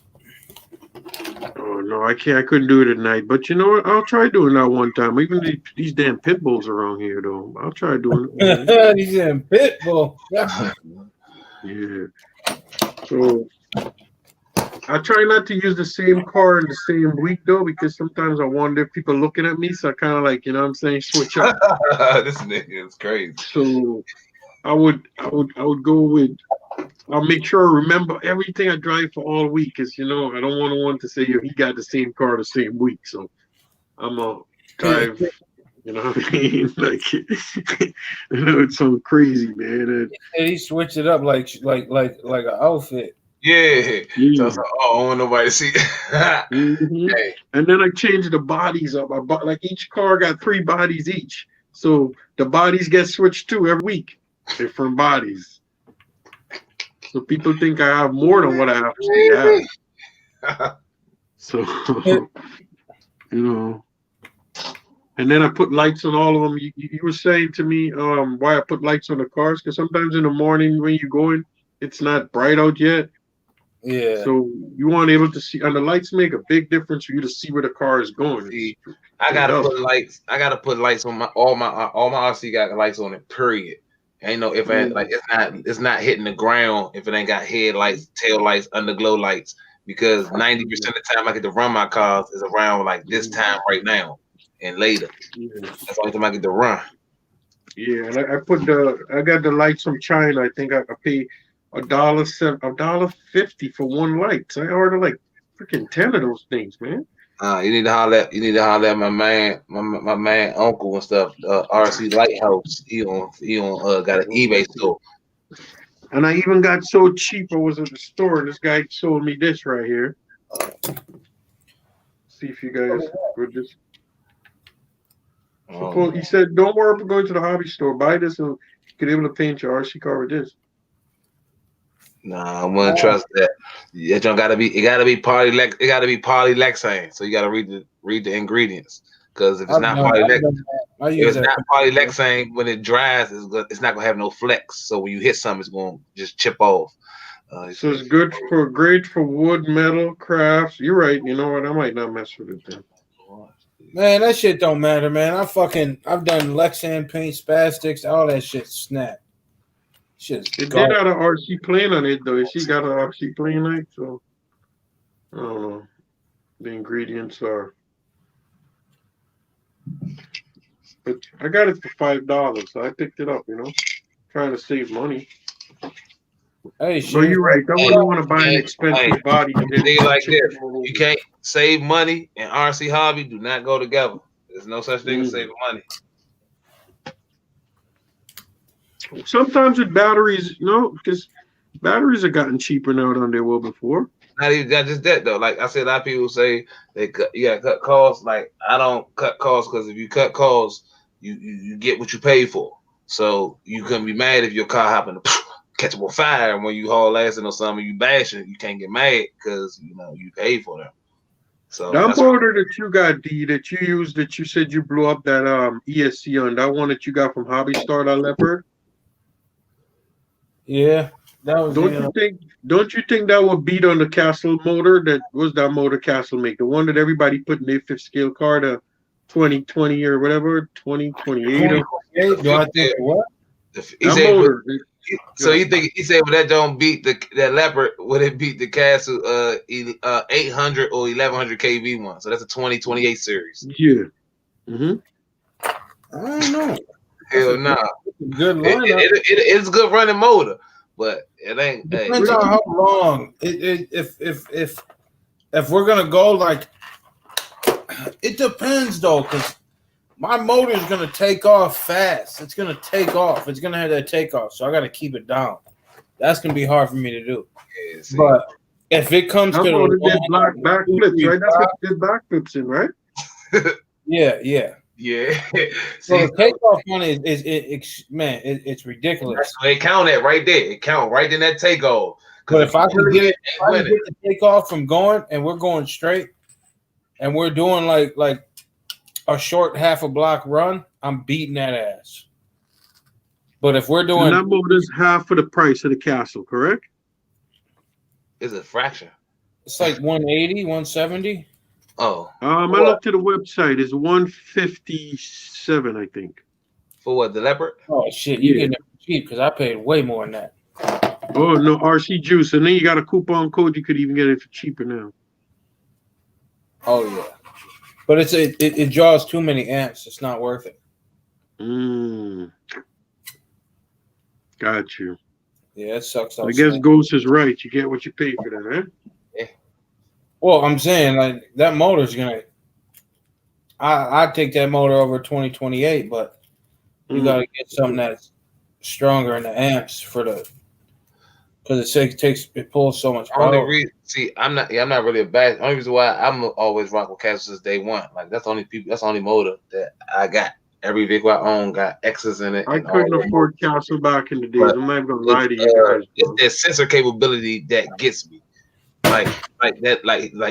[SPEAKER 8] Oh no, I couldn't do it at night. But you know what? I'll try doing that one time. Even these damn pit bulls around here, though. I'll try doing it.
[SPEAKER 1] These damn pit bull.
[SPEAKER 8] Yeah. So I try not to use the same car in the same week though, because sometimes I wonder if people looking at me. So I kind of like, you know what I'm saying, switch up.
[SPEAKER 6] This nigga is crazy.
[SPEAKER 8] So I would go with, I'll make sure I remember everything I drive for all week, because you know I don't want one to say, yo, he got the same car the same week. So I'm gonna drive, you know what I mean? Like, you know, it's so crazy, man.
[SPEAKER 1] He switched it up like an outfit.
[SPEAKER 6] Yeah. So I was like, I don't want nobody to see.
[SPEAKER 8] Hey. And then I changed the bodies up. I bought, like, each car got 3 bodies each. So the bodies get switched too every week. Different bodies. So people think I have more than what I actually have. So, you know. And then I put lights on all of them. You were saying to me why I put lights on the cars, because sometimes in the morning when you're going, it's not bright out yet.
[SPEAKER 1] Yeah.
[SPEAKER 8] So you want to be able to see, and the lights make a big difference for you to see where the car is going.
[SPEAKER 6] See, I gotta put lights. I gotta put lights on all my RC got lights on it. Period. Ain't no if like it's not hitting the ground if it ain't got headlights, tail lights, underglow lights. Because 90% of the time I get to run my cars is around like this time right now and later. That's the only time I get to run.
[SPEAKER 8] Yeah, and I got the lights from China. I think I pay $1.50 for one light. So I ordered like freaking 10 of those things, man.
[SPEAKER 6] You need to holler at my man uncle and stuff. RC Lighthouse. He on got an eBay store.
[SPEAKER 8] And I even got so cheap. I was at the store and this guy sold me this right here. See if you guys would just. He said, "Don't worry about going to the hobby store. Buy this and you can be able to paint your RC car with this."
[SPEAKER 6] Nah, I wouldn't trust that. It gotta be polylexane. So you gotta read the ingredients. Because if it's not polylexane, when it dries, it's not gonna have no flex. So when you hit something, it's gonna just chip off.
[SPEAKER 8] So it's great for wood, metal, crafts. You're right. You know what? I might not mess with it then.
[SPEAKER 1] Man, that shit don't matter, man. I've done Lexan paint, spastics, all that shit snap.
[SPEAKER 8] It did have an RC plane on it though. She got an RC plane on it, so I don't know. The ingredients are, but I got it for $5, so I picked it up. You know, trying to save money.
[SPEAKER 1] Hey,
[SPEAKER 8] so you're right. Don't really want to buy an expensive body.
[SPEAKER 6] Nigga like this, you can't save money and RC hobby do not go together. There's no such thing as saving money.
[SPEAKER 8] Sometimes with batteries, because batteries have gotten cheaper now than they were before.
[SPEAKER 6] Not even just that though. Like I said, a lot of people say you gotta cut costs. Like I don't cut costs because if you cut costs, you get what you pay for. So you couldn't be mad if your car happened to catch up on fire and when you haul assing or something, you bash it. You can't get mad because you paid for them. So
[SPEAKER 8] that motor that you got, D, that you used, that you said you blew up that ESC on, that one that you got from Hobby Star, that Leopard.
[SPEAKER 1] Yeah, that was.
[SPEAKER 8] Don't you think that would beat on the Castle motor? That was that motor Castle make, the one that everybody put in their 5th scale car, the 2020 or whatever, 2028.
[SPEAKER 1] Do I think what?
[SPEAKER 6] He said, so you think he said, well, that don't beat that Leopard? Would it beat the Castle 800 or 1100 kV one? So that's a 2028 series.
[SPEAKER 8] Yeah.
[SPEAKER 1] I don't know.
[SPEAKER 6] Hell no.
[SPEAKER 1] Good lineup.
[SPEAKER 6] It's a good running motor, but it ain't.
[SPEAKER 1] Depends on how long. If we're gonna go like, it depends though, because my motor is gonna take off fast. It's gonna take off. It's gonna have that takeoff, so I gotta keep it down. That's gonna be hard for me to do.
[SPEAKER 6] Yeah,
[SPEAKER 1] but if it comes to
[SPEAKER 8] the backflips, right? That's what did backflips in, right?
[SPEAKER 1] Yeah. So the takeoff one it's ridiculous.
[SPEAKER 6] That's where it count at right there. It count right in that takeoff.
[SPEAKER 1] But if I can get the takeoff from going, and we're going straight, and we're doing like a short half a block run, I'm beating that ass. But if we're doing,
[SPEAKER 8] and that motor is half of the price of the Castle, correct?
[SPEAKER 6] It's a fraction.
[SPEAKER 1] It's like 180, 170.
[SPEAKER 6] Oh.
[SPEAKER 8] I looked at the website. It's 157, I think.
[SPEAKER 6] For what, the Leopard?
[SPEAKER 1] Oh shit, you getting it cheap because I paid way more than that.
[SPEAKER 8] Oh no, RC Juice, and then you got a coupon code. You could even get it for cheaper now.
[SPEAKER 1] Oh yeah, but it draws too many amps. It's not worth it.
[SPEAKER 8] Got you.
[SPEAKER 1] Yeah, it sucks.
[SPEAKER 8] I guess Ghost is right. You get what you pay for that, eh?
[SPEAKER 6] Yeah.
[SPEAKER 1] Well, I'm saying like that motor's gonna. I'd take that motor over 2028, but you got to get something that's stronger in the amps for the. Because it pulls so much power.
[SPEAKER 6] I'm not really a bad. Only reason why I'm always rock with Castle since day one. Like that's the only motor that I got. Every vehicle I own got X's in it.
[SPEAKER 8] I couldn't afford Castle back in the days. I'm not gonna lie to you guys.
[SPEAKER 6] It's that sensor capability that gets me. Like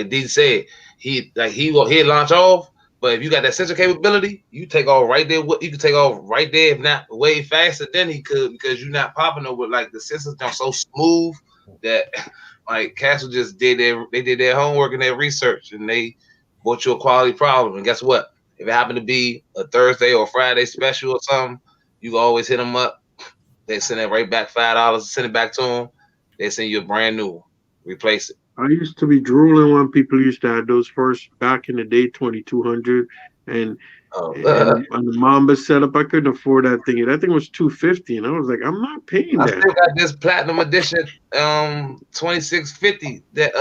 [SPEAKER 6] D said, he'd launch off. But if you got that sensor capability, you take off right there. You can take off right there, if not way faster than he could, because you're not popping over. Like the sensors are so smooth that like Castle just did their homework and their research, and they bought you a quality problem. And guess what? If it happened to be a Thursday or Friday special or something, you can always hit them up. They send it right back $5. Send it back to them. They send you a brand new one. Replace it.
[SPEAKER 8] I used to be drooling when people used to have those first back in the day 2200 and the Mamba setup. I couldn't afford that thing. That thing was $250, and I was like, I'm not paying that.
[SPEAKER 6] I still got this platinum edition 2650 that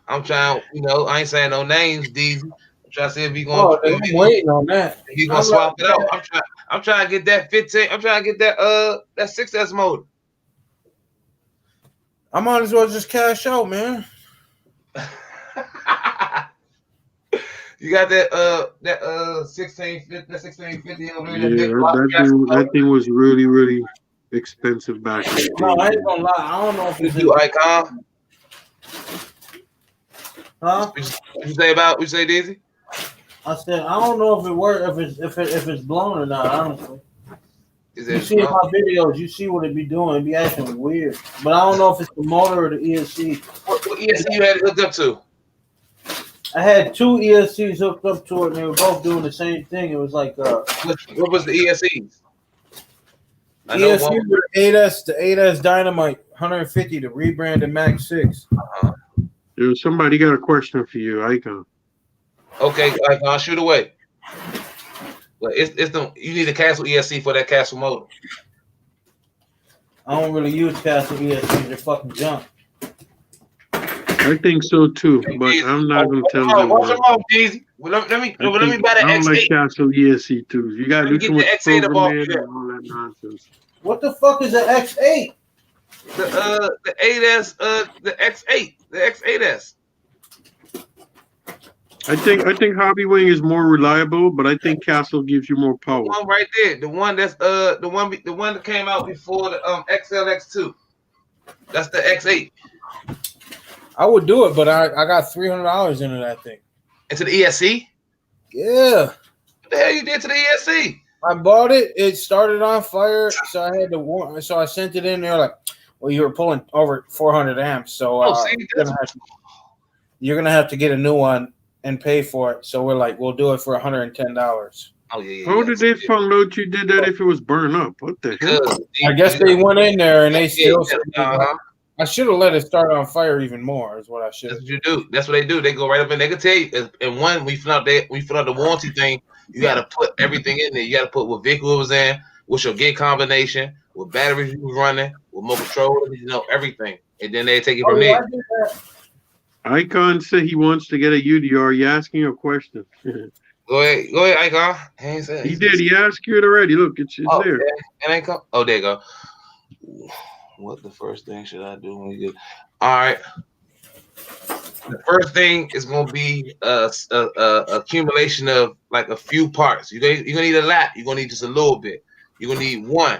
[SPEAKER 6] I'm trying. I ain't saying no names, Deezy. I'm trying to see if he gonna.
[SPEAKER 1] I'm waiting on that.
[SPEAKER 6] He's gonna swap it out. I'm trying to get that 15. I'm trying to get that 6S motor.
[SPEAKER 1] I might as well just cash out, man.
[SPEAKER 6] You got that 1650 over there.
[SPEAKER 8] That thing was really, really expensive back then.
[SPEAKER 1] No, I ain't gonna lie. I don't know if it's
[SPEAKER 6] Icon.
[SPEAKER 1] Huh?
[SPEAKER 6] What you say Dizzy?
[SPEAKER 1] I said I don't know if it works, if it's blown or not. Honestly, you see in my videos, you see what it be doing. It be acting weird, but I don't know if it's the motor or the ESC.
[SPEAKER 6] What ESC you had it hooked up to?
[SPEAKER 1] I had two ESCs hooked up to it, and they were both doing the same thing. It was like
[SPEAKER 6] what was the ESCs?
[SPEAKER 1] ESC were the 8S Dynamite 150, the rebranded Max 6.
[SPEAKER 8] There's somebody got a question for you, Icon.
[SPEAKER 6] Okay, Icon, shoot away. But you need a Castle ESC for that Castle motor.
[SPEAKER 1] I don't really use Castle ESCs. They're fucking junk.
[SPEAKER 8] I think so too, but I'm not gonna tell you.
[SPEAKER 6] What's wrong, Jeezy? Let me buy the X8.
[SPEAKER 8] I don't like Castle ESC too. You gotta do too much programming and all that nonsense.
[SPEAKER 1] What the fuck is an X8?
[SPEAKER 6] The 8S, the X8, the X8S.
[SPEAKER 8] I think Hobby Wing is more reliable, but I think Castle gives you more power.
[SPEAKER 6] The one right there, the one that's the one that came out before the XLX2. That's the X8.
[SPEAKER 1] I would do it, but I got $300 into that thing.
[SPEAKER 6] Into the ESC?
[SPEAKER 1] Yeah.
[SPEAKER 6] What the hell you did to the ESC?
[SPEAKER 1] I bought it. It started on fire, so I had to. So I sent it in there like, well, you were pulling over 400 amps, so you're gonna have to get a new one and pay for it. So we're like, we'll do it for $110.
[SPEAKER 6] Oh yeah.
[SPEAKER 8] How did they find out you did that if it was burned up? What the hell?
[SPEAKER 1] I guess they went in there and they still. I should have let it start on fire even more. Is what I should.
[SPEAKER 6] That's what you do. That's what they do. They go right up and they can tell you. And one, we fill out the warranty thing. You got to put everything in there. You got to put what vehicle it was in, what's your gate combination, what batteries you was running, what motor control, everything. And then they take it from there.
[SPEAKER 8] Icon said he wants to get a UDR. You asking a question?
[SPEAKER 6] Go ahead, Icon.
[SPEAKER 8] He did. He asked you it already. Look, it's there.
[SPEAKER 6] It ain't come. Oh, there you go. What the first thing should I do when we get? All right. The first thing is going to be a accumulation of like a few parts. You're gonna need a lot. You're gonna need just a little bit. You're gonna need one.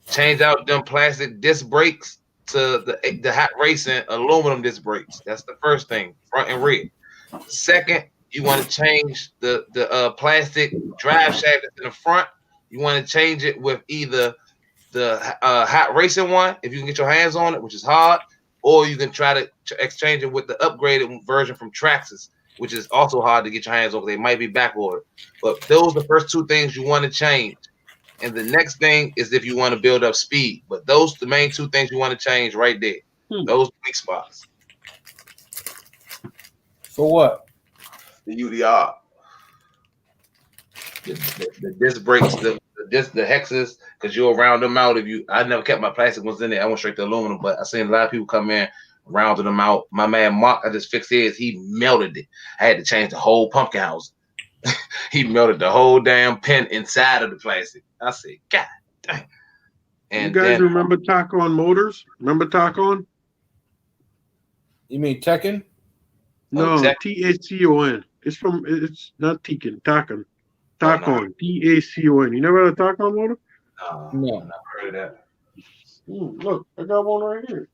[SPEAKER 6] Change out them plastic disc brakes. to the hot racing aluminum disc brakes. That's the first thing, front and rear. Second, you want to change the plastic drive shaft that's in the front. You want to change it with either the hot racing one, if you can get your hands on it, which is hard, or you can try to exchange it with the upgraded version from Traxxas, which is also hard to get your hands on. They might be back ordered. But those are the first two things you want to change. And the next thing is if you want to build up speed. But those the main two things you want to change right there. Those weak spots.
[SPEAKER 1] For what?
[SPEAKER 6] The UDR. The disc brakes, the hexes, because you'll round them out. I never kept my plastic ones in there. I went straight to aluminum, but I seen a lot of people come in rounding them out. My man Mark, I just fixed his. He melted it. I had to change the whole pumpkin house. He melted the whole damn pin inside of the plastic. I said, God dang. And
[SPEAKER 8] you guys remember Tac-On Motors? Remember Tac-On?
[SPEAKER 1] You mean Tekken?
[SPEAKER 8] No, T-A-C-O-N. It's not Tekken, Tac-On. Tac-On, T-A-C-O-N. You never had a Tac-On motor?
[SPEAKER 1] No.
[SPEAKER 6] I've not heard of that.
[SPEAKER 8] Look, I got one right here.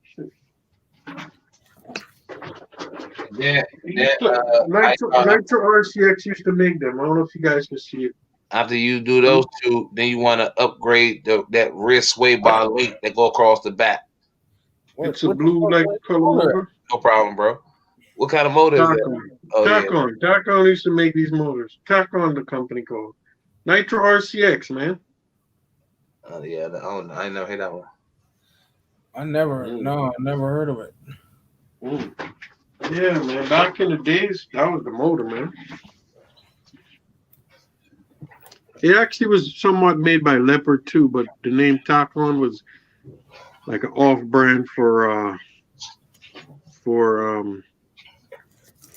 [SPEAKER 6] Yeah.
[SPEAKER 8] Nitro RCX used to make them. I don't know if you guys can see it.
[SPEAKER 6] After you do those two, then you want to upgrade that rear sway bar link that go across the back.
[SPEAKER 8] It's a blue like color motor.
[SPEAKER 6] No problem, bro. What kind of motor is that?
[SPEAKER 8] Tac-On. Tac-On used to make these motors. Tac-On, the company called Nitro RCX, man.
[SPEAKER 6] Yeah, I ain't never heard that one.
[SPEAKER 1] I never heard of it.
[SPEAKER 8] Yeah, man. Back in the days, that was the motor, man. It actually was somewhat made by Leopard too, but the name Tac-On was like an off-brand for a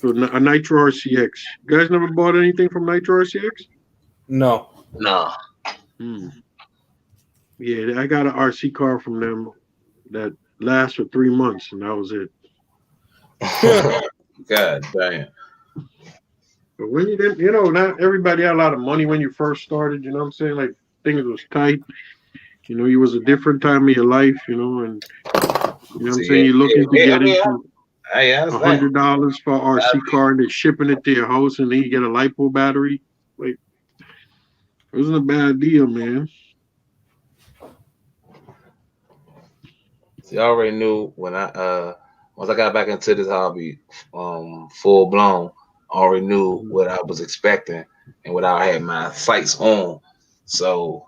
[SPEAKER 8] Nitro RCX. You guys never bought anything from Nitro RCX?
[SPEAKER 1] No.
[SPEAKER 8] Yeah, I got an RC car from them that lasts for 3 months, and that was it.
[SPEAKER 6] God damn.
[SPEAKER 8] But when you didn't, not everybody had a lot of money when you first started, you know what I'm saying? Like, things was tight. You was a different time of your life, and, you know what I'm saying? You're looking to get into $100 for an RC car, and they're shipping it to your house, and then you get a LiPo battery. Like, it wasn't a bad deal, man.
[SPEAKER 6] See, I already knew when once I got back into this hobby, full blown, I already knew what I was expecting and what I had my sights on. So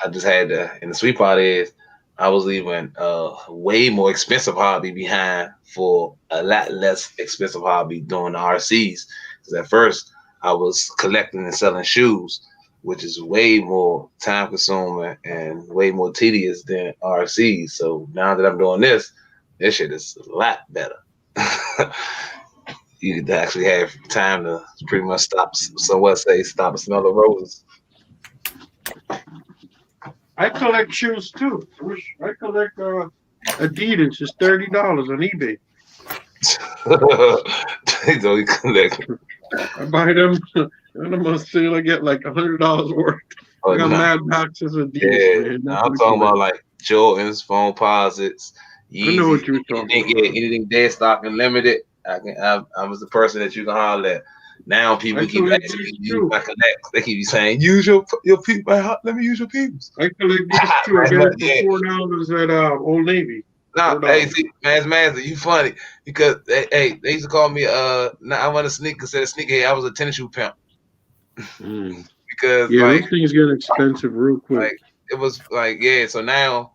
[SPEAKER 6] I just had to, and the sweet part is I was leaving a way more expensive hobby behind for a lot less expensive hobby doing the RCs. Because at first I was collecting and selling shoes, which is way more time consuming and way more tedious than RCs. So now that I'm doing this shit is a lot better. You could actually have time to pretty much stop and smell the roses.
[SPEAKER 8] I collect shoes too. I collect Adidas. It's $30 on eBay.
[SPEAKER 6] Don't collect.
[SPEAKER 8] I buy them. And I'm on sale. I get like $100 worth. I got mad boxes of Adidas.
[SPEAKER 6] Yeah, I'm talking about like Jordans, phone posits.
[SPEAKER 8] I know what you're talking about.
[SPEAKER 6] Anything dead stock and limited. I was the person that you can holler at. Now people keep asking me to connect. They keep saying, use your people. Let me use your peoples.
[SPEAKER 8] I collect these too. I get it for $4 at Old Navy.
[SPEAKER 6] No, hey, see, Mazda, you funny because they used to call me I want a sneaker instead of sneakerhead. I was a tennis shoe pimp. Because
[SPEAKER 8] those things get expensive real quick.
[SPEAKER 6] Like it was like so now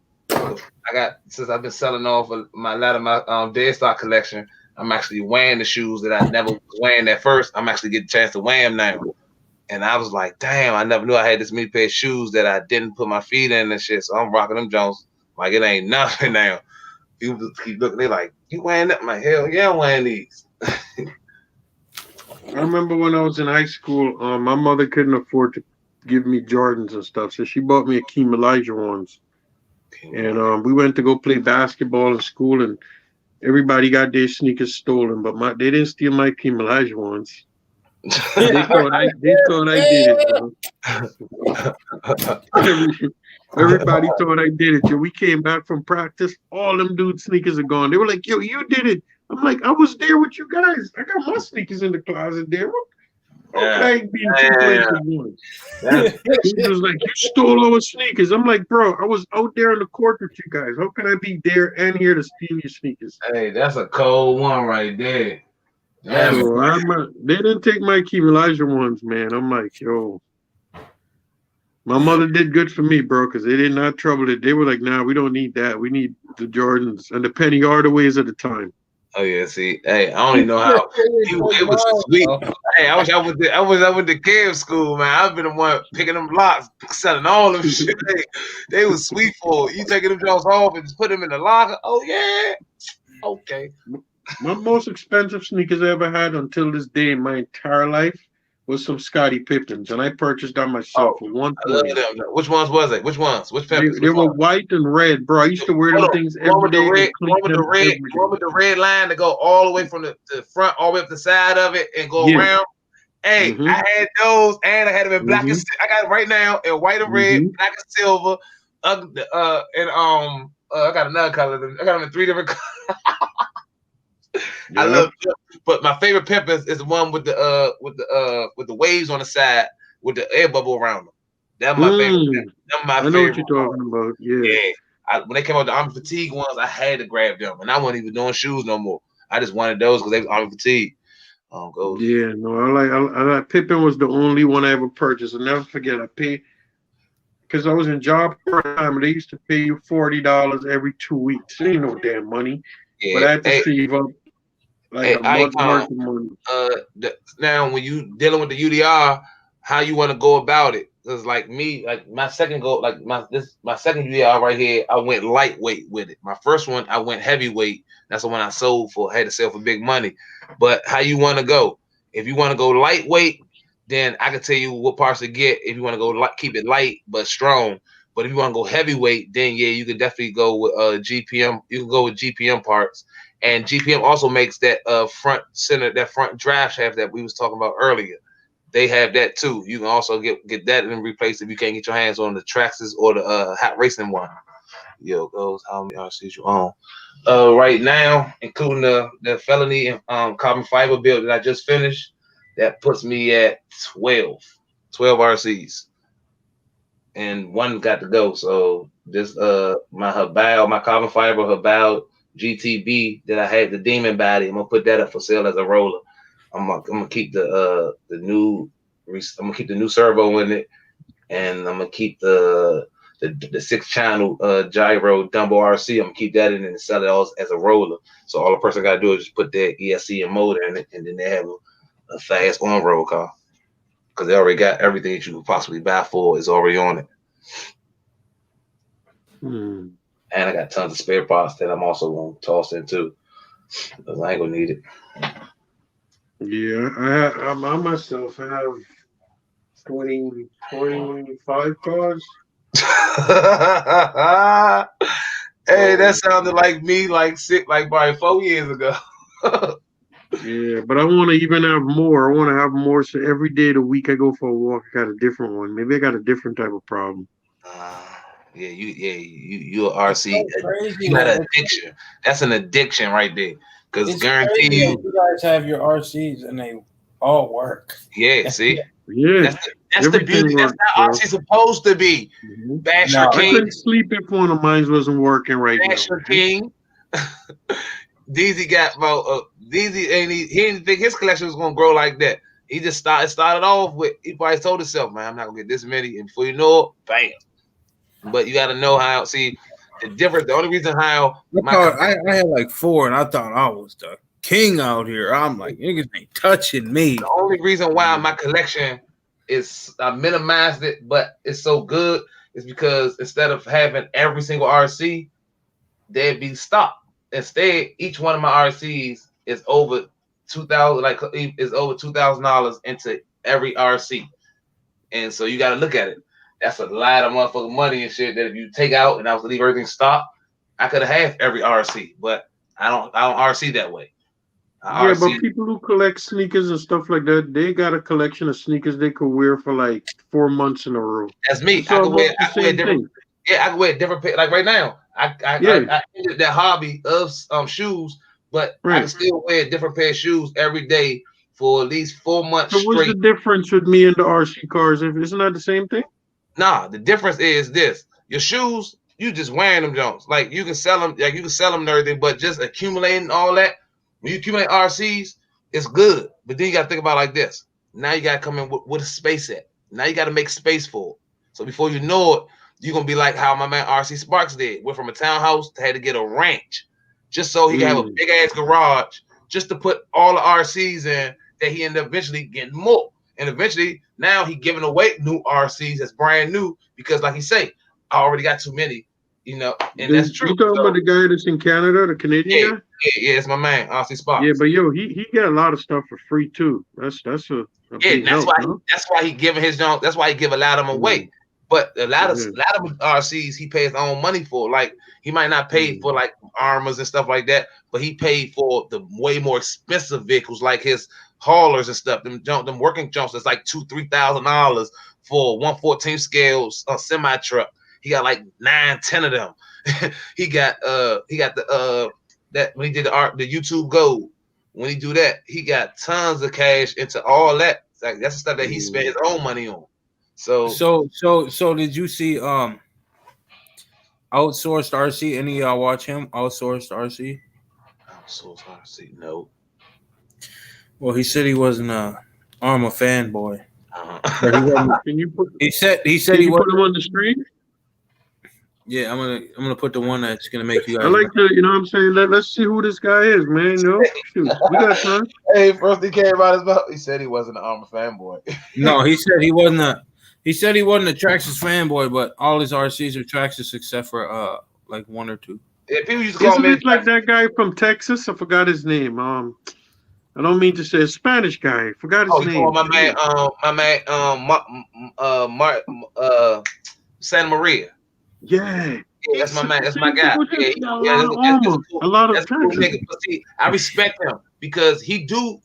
[SPEAKER 6] since I've been selling off a lot of my dead stock collection, I'm actually wearing the shoes that I never was wearing at first. I'm actually getting a chance to wear them now. And I was like, damn, I never knew I had this many pair of shoes that I didn't put my feet in and shit. So I'm rocking them Jones like it ain't nothing now. People just keep looking, they like, you wearing that? I'm like, hell yeah, I'm wearing these.
[SPEAKER 8] I remember when I was in high school, my mother couldn't afford to give me Jordans and stuff, so she bought me Akeem Elijah ones. And we went to go play basketball in school, and everybody got their sneakers stolen, but they didn't steal my Akeem Elijah ones. They thought I did it, bro. Everybody thought I did it. Yo, we came back from practice. All them dudes' sneakers are gone. They were like, "Yo, you did it." I'm like, "I was there with you guys. I got my sneakers in the closet there. Okay, being two places at once." He was like, "You stole our sneakers." I'm like, "Bro, I was out there in the court with you guys. How can I be there and here to steal your sneakers?"
[SPEAKER 6] Hey, that's a cold one right there.
[SPEAKER 8] So they didn't take my Key Elijah ones, man. I'm like, yo, my mother did good for me, bro, because they did not trouble it. They were like, nah, we don't need that. We need the Jordans and the Penny Hardaways at the time.
[SPEAKER 6] Oh yeah, see, hey, I don't even know how it was sweet. Hey, I wish I went to Kev school, man. I've been the one picking them locks, selling all them shit. They was sweet for you taking them jobs off and just put them in the locker. Oh yeah, okay.
[SPEAKER 8] My most expensive sneakers I ever had until this day in my entire life was some Scottie Pippins, and I purchased them myself for $120.
[SPEAKER 6] I love them. Which ones was it? Which ones? Which Pippins?
[SPEAKER 8] They were white and red, bro. I used to wear them things every day.
[SPEAKER 6] One with the red line to go all the way from the front, all the way up the side of it and go around. Hey, I had those, and I had them in black and I got it right now in white and red, black and silver, and I got another color. I got them in 3 different colors. I love them, but my favorite Pippins is the one with the waves on the side with the air bubble around them. That's my favorite.
[SPEAKER 8] I know what you're talking about. Yeah.
[SPEAKER 6] When they came out the Army Fatigue ones, I had to grab them, and I wasn't even doing shoes no more. I just wanted those because they were Army Fatigue.
[SPEAKER 8] Yeah, no, I like Pippin was the only one I ever purchased. I'll never forget. I paid because I was in job part-time, and they used to pay you $40 every 2 weeks. It ain't no damn money. Yeah, but I had to save up like a month worth of money.
[SPEAKER 6] Now, when you dealing with the UDR, how you want to go about it? Because like me, like my second goal, like my second UDR right here, I went lightweight with it. My first one, I went heavyweight. That's the one I sold for. I had to sell for big money. But how you want to go? If you want to go lightweight, then I can tell you what parts to get. If you want to go keep it light but strong. But if you want to go heavyweight, then yeah, you could definitely go with GPM. You can go with GPM parts, and GPM also makes that front draft shaft that we was talking about earlier. They have that too. You can also get that and replace if you can't get your hands on the Traxxas or the Hot Racing one. Yo, those how many RCs you own? Right now, including the felony and carbon fiber build that I just finished, that puts me at 12 RCs. And one got to go. So this my Habal, my carbon fiber Habal GTB that I had the demon body. I'm gonna put that up for sale as a roller. I'm gonna keep the new servo in it, and I'm gonna keep the 6-channel gyro Dumbo RC. I'm gonna keep that in and sell it all as a roller. So all the person gotta do is just put their ESC and motor in it, and then they have a fast on-road car. Because they already got everything that you could possibly buy for is already on it. And I got tons of spare parts that I'm also going to toss in too. Because I ain't going to need it.
[SPEAKER 8] Yeah, I myself have 25 cars.
[SPEAKER 6] Hey, that sounded like me like probably 4 years ago.
[SPEAKER 8] Yeah, but I want to even have more. I want to have more. So every day of the week I go for a walk, I got a different one. Maybe I got a different type of problem.
[SPEAKER 6] You RC. You got an addiction. That's an addiction right there. Because guarantee
[SPEAKER 1] you guys have your RCs and they all work.
[SPEAKER 6] Yeah, see.
[SPEAKER 8] Yeah,
[SPEAKER 6] that's the beauty. That's how RC's supposed to be. Basher King.
[SPEAKER 8] I couldn't sleep if one of mine wasn't working right
[SPEAKER 6] Basher King. DZ got about DZ, and he didn't think his collection was gonna grow like that. He just started off with, he probably told himself, man, I'm not gonna get this many, and before you know it, bam. But you got to know how. See the difference. The only reason how
[SPEAKER 1] I had like 4, and I thought I was the king out here. I'm like, niggas ain't touching me.
[SPEAKER 6] The only reason why my collection is I minimized it, but it's so good is because instead of having every single RC, they'd be stock. Instead, each one of my RCs is over $2,000, is over $2,000 into every RC, and so you got to look at it. That's a lot of motherfucking money and shit that if you take out and I was to leave everything stock, I could have had every RC, but I don't RC that way.
[SPEAKER 8] Yeah, but people who collect sneakers and stuff like that, they got a collection of sneakers they could wear for like 4 months in a row.
[SPEAKER 6] That's me.
[SPEAKER 8] It's
[SPEAKER 6] I can
[SPEAKER 8] almost
[SPEAKER 6] wear,
[SPEAKER 8] the
[SPEAKER 6] I can wear
[SPEAKER 8] same
[SPEAKER 6] different.
[SPEAKER 8] thing.
[SPEAKER 6] Yeah, I can wear different. Like right now, I ended that hobby of shoes, but I can still wear a different pair of shoes every day for at least 4 months
[SPEAKER 8] So what's
[SPEAKER 6] straight.
[SPEAKER 8] the difference with me and the RC cars? Isn't that the same thing?
[SPEAKER 6] Nah, the difference is this: your shoes, you just wearing them Jones. Like you can sell them, and everything, but just accumulating all that. When you accumulate RCs, it's good. But then you gotta think about it like this. Now you gotta come in with a space at. Now you gotta make space for it. So before you know it, you're gonna be like how my man RC Sparks did. Went from a townhouse to had to get a ranch just so he could have a big ass garage just to put all the RCs in that he ended up eventually getting more. And eventually now he giving away new RCs that's brand new because like he say, I already got too many, and that's true.
[SPEAKER 8] You talking about the guy that's in Canada, the Canadian guy?
[SPEAKER 6] Yeah, it's my man, RC Sparks.
[SPEAKER 8] Yeah, but yo, he got a lot of stuff for free too. That's a big
[SPEAKER 6] that's
[SPEAKER 8] help,
[SPEAKER 6] why
[SPEAKER 8] no?
[SPEAKER 6] that's why he giving his own. That's why he give a lot of them away. But a lot of RCs he pays his own money for. Like he might not pay for like armors and stuff like that, but he paid for the way more expensive vehicles like his haulers and stuff. Them working jumps that's like $2,000-$3,000 for 1/14 scale semi truck. He got like 9-10 of them. he got the that when he did the YouTube Gold. When he do that, he got tons of cash into all that. Like that's the stuff that he spent his own money on. So
[SPEAKER 1] did you see Outsourced RC? Any of y'all watch him? Outsourced RC?
[SPEAKER 6] Outsourced RC, no.
[SPEAKER 1] Well, he said he wasn't a Arma fanboy. He said he
[SPEAKER 8] put him on the screen.
[SPEAKER 1] Yeah, I'm gonna put the one that's gonna make you guys.
[SPEAKER 8] I like to, you know what I'm saying? Let's see who this guy is, man. Shoot, we got time.
[SPEAKER 6] Hey, first he came out his mouth. He said he wasn't an Arma fanboy.
[SPEAKER 1] No, he said he wasn't a. He said he wasn't a Traxxas fanboy, but all his RCs are Traxxas except for like one or two.
[SPEAKER 6] Yeah, people used to call
[SPEAKER 8] me like that guy from Texas. I forgot his name. I don't mean to say a Spanish guy. I forgot his name.
[SPEAKER 6] Santa Maria.
[SPEAKER 8] Yeah.
[SPEAKER 6] Yeah, that's my man. That's my guy.
[SPEAKER 8] A lot of
[SPEAKER 6] cool nigga. But see, I respect him because he do,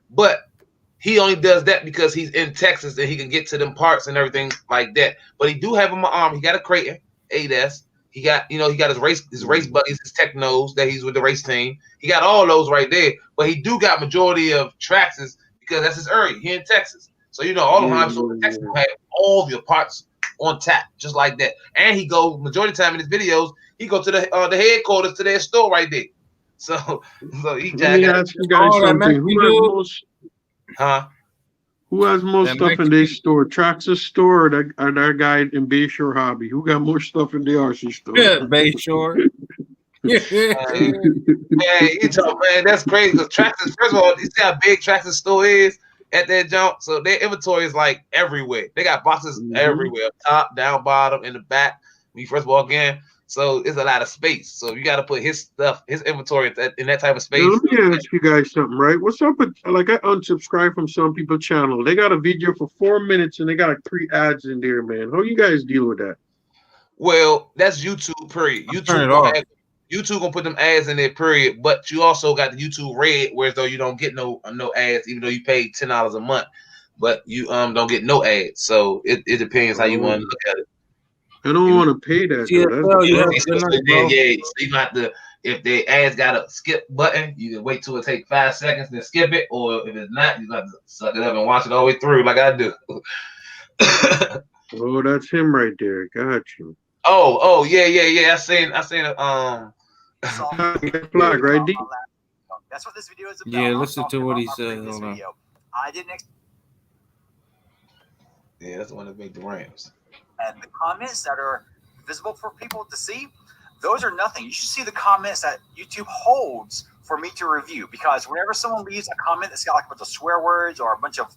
[SPEAKER 6] but he only does that because he's in Texas and he can get to them parts and everything like that. But he do have him an arm. He got a Creighton 8S. He got, he got his race buddies, his Technos that he's with the race team. He got all those right there. But he do got majority of Traxxas because that's his area here in Texas. So all the hobbies in Texas have all the parts on tap, just like that. And he go majority of the time in his videos, he go to the headquarters to their store right there. So he
[SPEAKER 8] Let me ask you guys something. Who has most stuff in their store? Traxxas store or that guy in Bayshore Hobby? Who got more stuff in the RC store?
[SPEAKER 1] Yeah, Bayshore.
[SPEAKER 6] You talk, man, that's crazy. Because Traxxas, first of all, you see how big Traxxas store is at that jump. So their inventory is like everywhere. They got boxes everywhere, top, down, bottom, in the back. When you first walk in, so it's a lot of space. So you got to put his stuff, his inventory in that type of space.
[SPEAKER 8] Now, let me ask you guys something, right? What's up with, like, I unsubscribe from some people's channel. They got a video for 4 minutes and they got 3 ads in there, man. How you guys deal with that?
[SPEAKER 6] Well, that's YouTube, period. YouTube gonna put them ads in there, period. But you also got the YouTube Red, whereas though you don't get no ads, even though you pay $10 a month, but you don't get no ads. So it depends how you want to look at it.
[SPEAKER 8] I don't want to pay that.
[SPEAKER 6] So you got to, if the ads got a skip button, you can wait till it take 5 seconds and skip it, or if it's not, you got to suck it up and watch it all the way through, like I do.
[SPEAKER 8] Oh, that's him right there. Got you.
[SPEAKER 6] Oh, yeah. I seen
[SPEAKER 8] flag, right, D?
[SPEAKER 10] That's what this video is about.
[SPEAKER 1] Yeah, listen to what he said. Hold on.
[SPEAKER 10] I didn't.
[SPEAKER 6] Yeah, that's the one that made the Rams.
[SPEAKER 10] And the comments that are visible for people to see, those are nothing. You should see the comments that YouTube holds for me to review, because whenever someone leaves a comment that's got like a bunch of swear words or a bunch of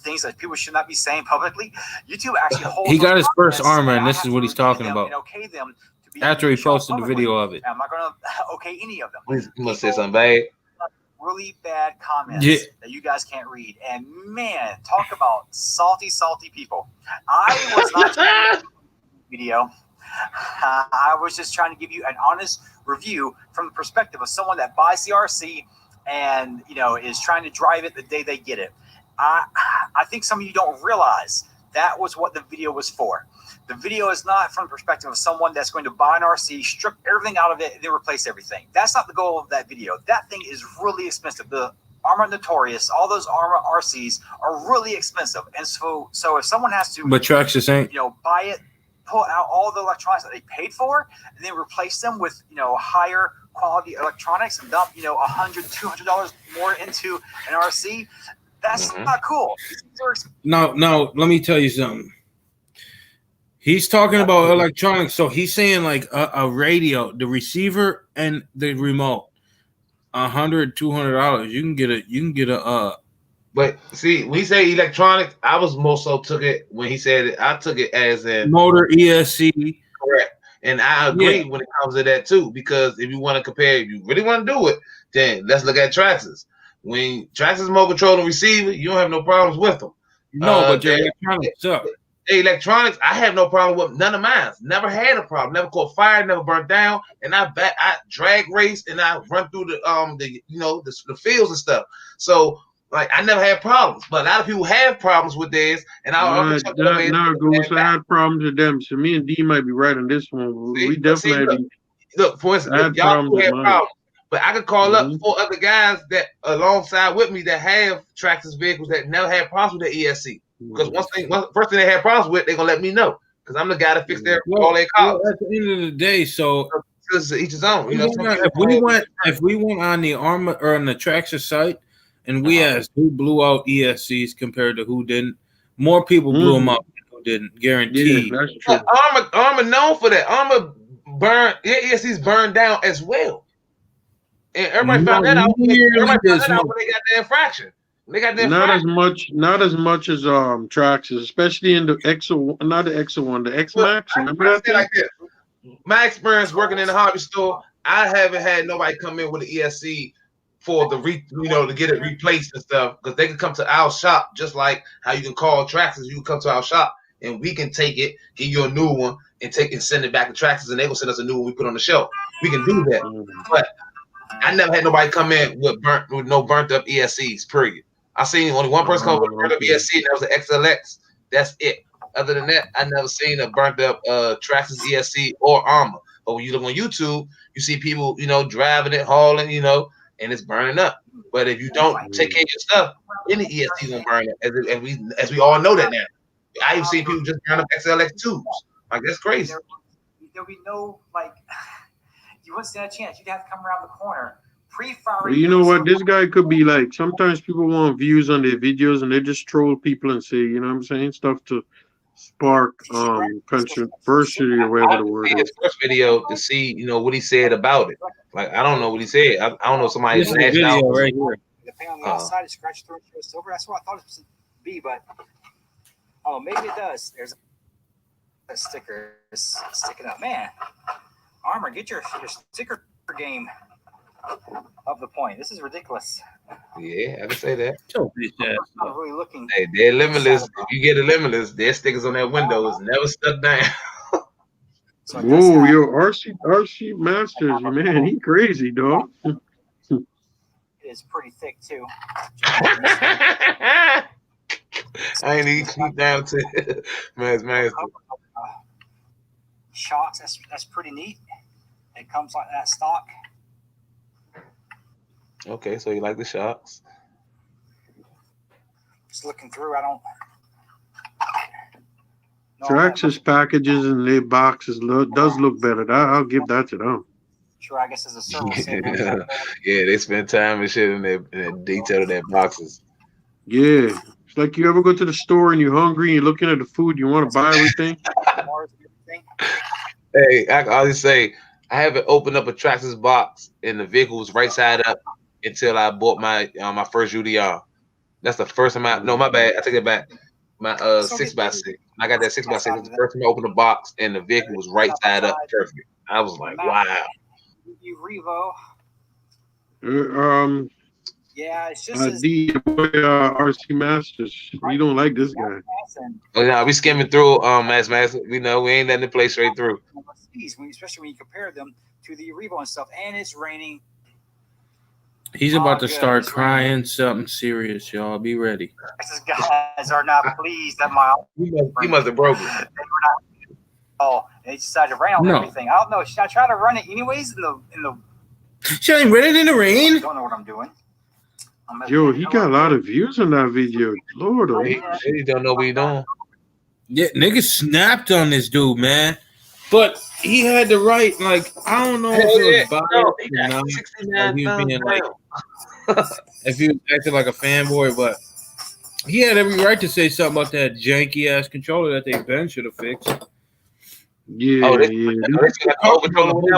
[SPEAKER 10] things that people should not be saying publicly, YouTube actually holds.
[SPEAKER 1] He got his first armor, and this is what he's talking about.
[SPEAKER 10] And okay them to be
[SPEAKER 1] after he posted the video of it.
[SPEAKER 10] I'm not going to okay any of them.
[SPEAKER 6] You must say something bad.
[SPEAKER 10] Really bad comments that you guys can't read. And man, talk about salty people. I was not trying to video. I was just trying to give you an honest review from the perspective of someone that buys the RC, and is trying to drive it the day they get it. I think some of you don't realize that was what the video was for. The video is not from the perspective of someone that's going to buy an RC, strip everything out of it, and then replace everything. That's not the goal of that video. That thing is really expensive. The Arrma Notorious, all those Arrma RCs are really expensive, and so if someone has to,
[SPEAKER 1] But Traxxas ain't.
[SPEAKER 10] buy it, pull out all the electronics that they paid for, and then replace them with higher quality electronics and dump $100, $200 more into an RC, that's not cool.
[SPEAKER 1] No, let me tell you something. He's talking about electronics, so he's saying like a radio, the receiver and the remote, $100, $200. You can get a.
[SPEAKER 6] But see, when he say electronics, I was more so took it when he said it. I took it as in
[SPEAKER 1] motor ESC.
[SPEAKER 6] Correct, and I agree when it comes to that too. Because if you want to compare, if you really want to do it, then let's look at Traxxas. When Traxxas remote control and receiver, you don't have no problems with them.
[SPEAKER 1] No, but your electronics suck.
[SPEAKER 6] Electronics, I have no problem with none of mine. Never had a problem. Never caught fire. Never burnt down. And I drag race and I run through the fields and stuff. So like I never had problems. But a lot of people have problems with theirs. And I
[SPEAKER 8] had problems with them. So me and D might be right on this one. We definitely
[SPEAKER 6] look. For instance, y'all had problems. But I could call up 4 other guys that alongside with me that have Traxxas vehicles that never had problems with their ESC. Because first thing they had problems with, they're gonna let me know. Because I'm the guy to fix all their cars.
[SPEAKER 1] At the end of the day, so
[SPEAKER 6] each his own.
[SPEAKER 1] If we went on the Arrma or on the Traxxas site and we asked who blew out ESCs compared to who didn't, more people blew them out than who didn't. Guaranteed.
[SPEAKER 8] Yeah, that's true.
[SPEAKER 6] Arrma known for that. Arrma ESCs burned down as well. And everybody found that out. Everybody found that out when they got the infraction. Not
[SPEAKER 8] as much as Traxxas, especially in the XO, not the XO1, the X Max. Remember that?
[SPEAKER 6] Like this. My experience working in the hobby store, I haven't had nobody come in with an ESC for the to get it replaced and stuff, because they can come to our shop just like how you can call Traxxas. You can come to our shop and we can take it, give you a new one, and send it back to Traxxas, and they gonna send us a new one we put on the shelf. We can do that, but I never had nobody come in with no burnt up ESCs. Period. I seen only one person come with a burnt up ESC, and that was the XLX. That's it. Other than that, I never seen a burnt up Traxxas ESC or Arrma. But when you look on YouTube, you see people, driving it, hauling, and it's burning up. But if you don't take care of your stuff, any ESC gonna burn up. As we all know that now. I even seen people just burn up XLX tubes. Like that's crazy.
[SPEAKER 10] There'll be no you wouldn't stand a chance. You'd have to come around the corner.
[SPEAKER 8] Well, you know what? This guy could be like, sometimes people want views on their videos and they just troll people and say, you know what I'm saying, stuff to spark controversy or whatever the word is.
[SPEAKER 6] His first video to see, what he said about it. Like, I don't know what he said. I don't know, somebody smashed out
[SPEAKER 1] right here.
[SPEAKER 10] Depending on the outside, it's scratched through and silver. That's what I thought it was be, but maybe it does. There's a sticker sticking up. Man, Arrma, get your sticker game up the point. This is ridiculous.
[SPEAKER 6] Yeah, I can say that.
[SPEAKER 10] I'm not really looking.
[SPEAKER 6] Hey, they're limitless. If you get a limitless, their stickers on that window is never stuck down.
[SPEAKER 8] Whoa, yo, RC Masters, man, he crazy, dog.
[SPEAKER 10] It is pretty thick too.
[SPEAKER 6] I ain't even keep down to Master.
[SPEAKER 10] Shocks, that's pretty neat. It comes like that stock.
[SPEAKER 6] Okay, so you like the shocks?
[SPEAKER 10] Just looking through, I don't.
[SPEAKER 8] Traxxas packages and their boxes does look better. I'll give that to them.
[SPEAKER 10] Sure, I guess as a service.
[SPEAKER 6] Yeah, they spend time and shit in their detail of their boxes.
[SPEAKER 8] Yeah, it's like you ever go to the store and you're hungry and you're looking at the food, you want to buy everything.
[SPEAKER 6] Hey, I can always say I haven't opened up a Traxxas box and the vehicle was right side up until I bought my my first UDR. That's the first time my bad. I take it back. My 6x6. I got that 6x6. The first time I opened the box and the vehicle was right side up, perfect. I was like, wow.
[SPEAKER 10] Revo. Yeah, it's just
[SPEAKER 8] RC Masters. We don't like this guy.
[SPEAKER 6] Oh yeah, we skimming through Master. We know we ain't letting it play straight through.
[SPEAKER 10] Especially when you compare them to the Revo and stuff, and it's raining.
[SPEAKER 1] He's about to
[SPEAKER 10] good.
[SPEAKER 1] start crying something serious, y'all. Be ready.
[SPEAKER 10] Texas guys are not pleased that my
[SPEAKER 6] He must have broken.
[SPEAKER 10] they were not. Oh, and they decided to rain on
[SPEAKER 1] No.
[SPEAKER 10] everything. I don't know. Should I try to run it anyways in the?
[SPEAKER 1] Should I run it in the
[SPEAKER 10] I
[SPEAKER 1] rain?
[SPEAKER 10] don't know what I'm doing.
[SPEAKER 8] Yo, he got a lot of views on that video. Lord, oh,
[SPEAKER 6] He don't know what he's doing.
[SPEAKER 1] Yeah, niggas snapped on this dude, man. But he had the right, like, I don't know if it was biased or not. Like, he was being like, if he was acting like a fanboy, but he had every right to say something about that janky ass controller that they Ben should have fixed.
[SPEAKER 8] yeah,
[SPEAKER 6] Oh,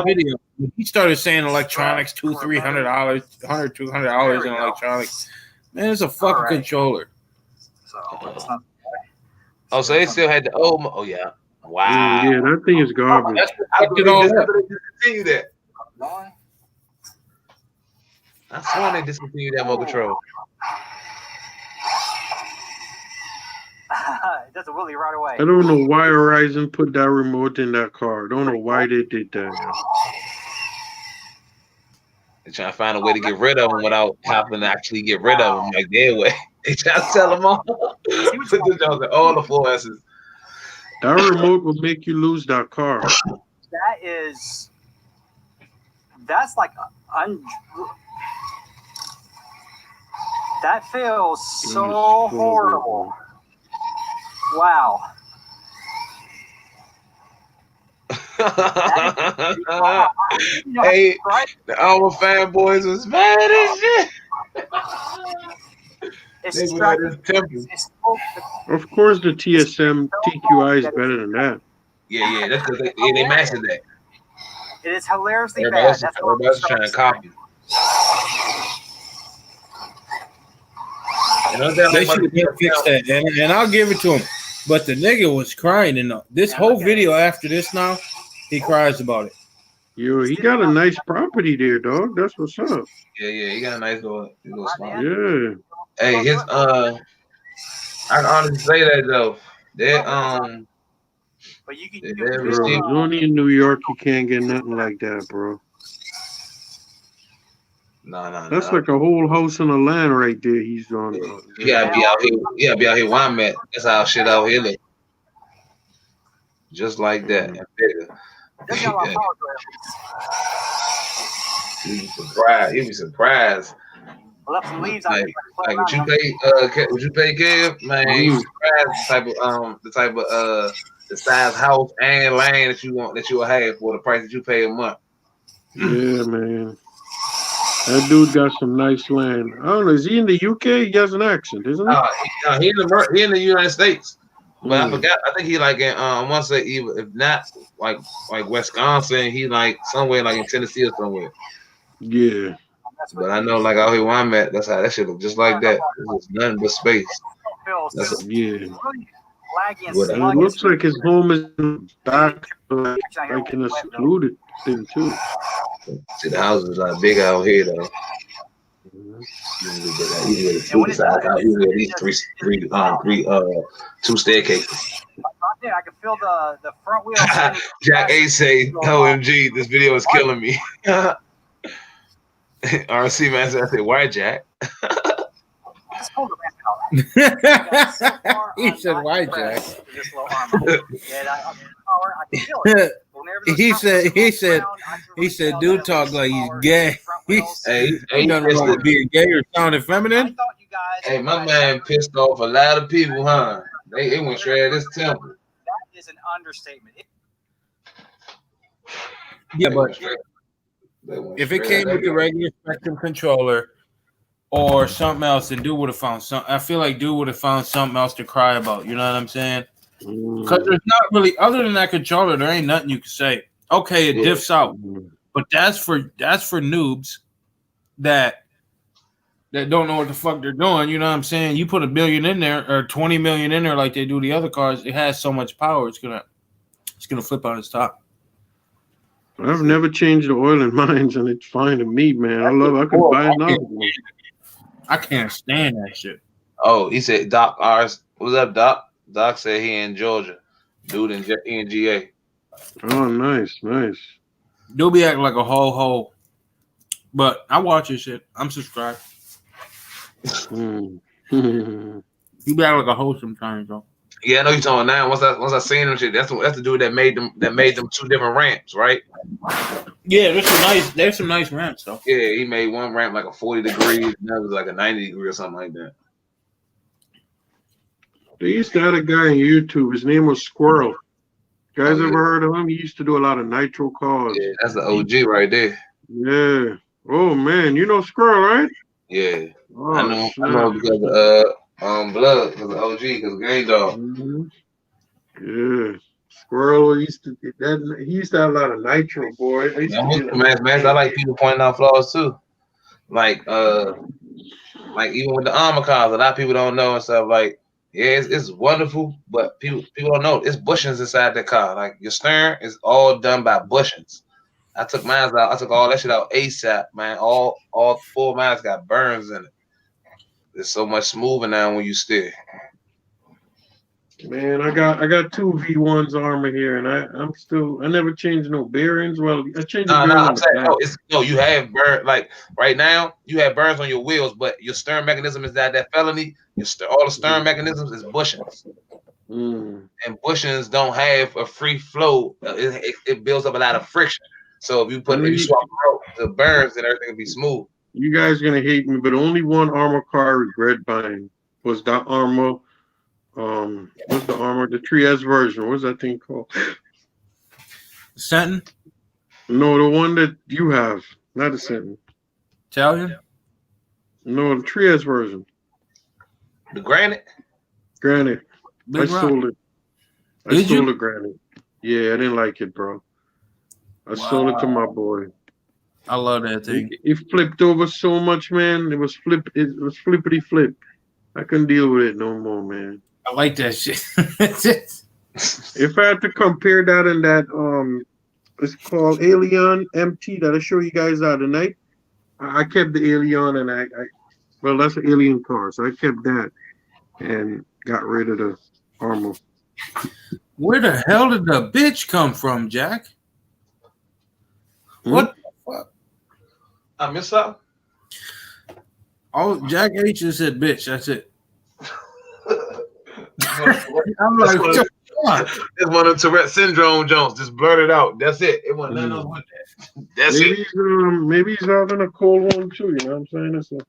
[SPEAKER 1] Video. He started saying electronics $200-$300, $200 in electronics. Man, it's a fucking controller.
[SPEAKER 10] So it's not.
[SPEAKER 6] Oh, so they still had the old. Oh yeah. Wow.
[SPEAKER 8] Yeah, that thing is garbage.
[SPEAKER 6] I believe they discontinued that. I sworn they discontinued that remote control.
[SPEAKER 10] It does a wheelie right away.
[SPEAKER 8] I don't know why Horizon put that remote in that car. I don't know why they did that.
[SPEAKER 6] They're trying to find a way to get rid of them without having to actually get rid of them like their way. They try to sell them all. Put the Jones in all the 4S's.
[SPEAKER 8] That remote will make you lose that car.
[SPEAKER 10] That's like that feels so horrible. Wow.
[SPEAKER 6] Hey, the Alma fanboys was mad as shit.
[SPEAKER 8] Of course, the TSM TQI is better than that.
[SPEAKER 6] Yeah, that's because they mastered that.
[SPEAKER 10] It is hilariously
[SPEAKER 6] Everybody
[SPEAKER 10] bad.
[SPEAKER 6] else is trying to copy.
[SPEAKER 1] They should have fixed that, and I'll give it to him. But the nigga was crying, and this whole video after this now, he cries about it.
[SPEAKER 8] Yo, he got a nice property there, dog. That's what's up.
[SPEAKER 6] Yeah, he got a nice little spot.
[SPEAKER 8] Yeah.
[SPEAKER 6] Hey, his I can honestly say that though.
[SPEAKER 10] But you can
[SPEAKER 8] Bro, only in New York you can't get nothing like that, bro.
[SPEAKER 6] No.
[SPEAKER 8] That's like a whole house on the land right there. He's on.
[SPEAKER 6] You gotta be out here. You gotta be out here where I'm at. That's how shit out here look. Just like that. And bigger. You'd be surprised.
[SPEAKER 10] Left some leaves
[SPEAKER 6] like would you pay Kev? Man, you surprised the type of the size house and land that you will have for the price that you pay a month.
[SPEAKER 8] Yeah, man. That dude got some nice land. I don't know. Is he in the UK? He has an accent, isn't he?
[SPEAKER 6] He in the United States. But I forgot. I think he like in I want to say even if not like Wisconsin, he like somewhere like in Tennessee or somewhere.
[SPEAKER 8] Yeah.
[SPEAKER 6] But I know like out here where I'm at, that's how that shit look just like that. It's nothing but space.
[SPEAKER 8] Yeah. It looks like his home is back like in a secluded thing too.
[SPEAKER 6] See, the houses is not big out here though. Usually at least two staircases.
[SPEAKER 10] I can feel the front wheel.
[SPEAKER 6] Jack A say, OMG, this video is killing me. RC man said, I said, why Jack?
[SPEAKER 1] He said, why Jack? He said, dude talk like he's gay. He's gonna be gay or sounding feminine.
[SPEAKER 6] Hey, my man pissed off a lot of people, huh? They went straight at this temple.
[SPEAKER 10] That is an understatement.
[SPEAKER 1] Yeah, but if it came with the regular Spectrum controller or something else, then dude would have found something. I feel like dude would have found something else to cry about. You know what I'm saying? Because there's not really, other than that controller, there ain't nothing you can say. Okay, it diffs out, but that's for noobs that don't know what the fuck they're doing. You know what I'm saying? You put $1 billion in there or 20 million in there like they do the other cars. It has so much power, it's gonna flip on its top.
[SPEAKER 8] I've never changed the oil in mine, and it's fine to me, man. I could buy another one.
[SPEAKER 1] I can't stand that shit.
[SPEAKER 6] Oh, he said Doc ours. What's up, Doc? Doc said he in Georgia. Dude in ENGA.
[SPEAKER 8] Oh, nice.
[SPEAKER 1] Dude be acting like a ho-ho. But I watch his shit. I'm subscribed.
[SPEAKER 8] Mm.
[SPEAKER 1] He be out like a host sometimes, though.
[SPEAKER 6] Yeah, I know you're talking now. Once I seen him shit, that's the dude that made them two different ramps, right?
[SPEAKER 1] Yeah, there's some nice ramps though.
[SPEAKER 6] Yeah, he made one ramp like a 40 degrees, and that was like a 90 degree or something like that.
[SPEAKER 8] They used to have a guy on YouTube. His name was Squirrel. You guys ever heard of him? He used to do a lot of nitro cars.
[SPEAKER 6] Yeah, that's the OG right there.
[SPEAKER 8] Yeah. Oh man, you know Squirrel, right?
[SPEAKER 6] Yeah.
[SPEAKER 8] Oh,
[SPEAKER 6] I know because of Blood, because of OG, because of Game Dog.
[SPEAKER 8] Mm-hmm. Yeah. Squirrel used to he used to have a lot of nitro, boy.
[SPEAKER 6] I like people pointing out flaws too. Like even with the armor cars, a lot of people don't know and stuff. Like, yeah, it's wonderful, but people don't know it's bushings inside the car. Like your stern is all done by bushings. I took mine out. I took all that shit out ASAP, man. All 4 of mine got burns in it. It's so much smoother now when you steer.
[SPEAKER 8] Man, I got 2 V1s armor here, and I never changed no bearings. Well, I changed the bearings.
[SPEAKER 6] You have burn, like right now you have burns on your wheels, but your stern mechanism is that felony. All the stern mechanisms is bushings, and bushings don't have a free flow. It builds up a lot of friction. So if you swap the burns, then everything will be smooth.
[SPEAKER 8] You guys are gonna hate me, but only one armor car I regret buying was that armor. What's the armor? The 3S version. What's that thing called?
[SPEAKER 1] Sentin?
[SPEAKER 8] No, the one that you have, not the Sentin.
[SPEAKER 1] Italian?
[SPEAKER 8] No, the 3S version.
[SPEAKER 6] The Granite?
[SPEAKER 8] Granite.
[SPEAKER 1] Big
[SPEAKER 8] I sold it. I
[SPEAKER 1] Did
[SPEAKER 8] sold
[SPEAKER 1] you?
[SPEAKER 8] the Granite. Yeah, I didn't like it, bro. I sold it to my boy.
[SPEAKER 1] I love that thing.
[SPEAKER 8] It flipped over so much, man. It was flippity flip. I couldn't deal with it no more, man.
[SPEAKER 1] I like that shit.
[SPEAKER 8] If I had to compare that and that, it's called Alien MT that I show you guys out tonight. I kept the Alien and well, that's an alien car, so I kept that and got rid of the armor.
[SPEAKER 1] Where the hell did the bitch come from, Jack? What the fuck?
[SPEAKER 6] I missed something.
[SPEAKER 1] Oh, Jack H just said bitch. That's it.
[SPEAKER 6] I'm like, it's one of Tourette syndrome Jones. Just blurt it out. That's it. It wasn't nothing else with that. That's
[SPEAKER 8] it. Maybe he's having a cold one too. You know what I'm saying?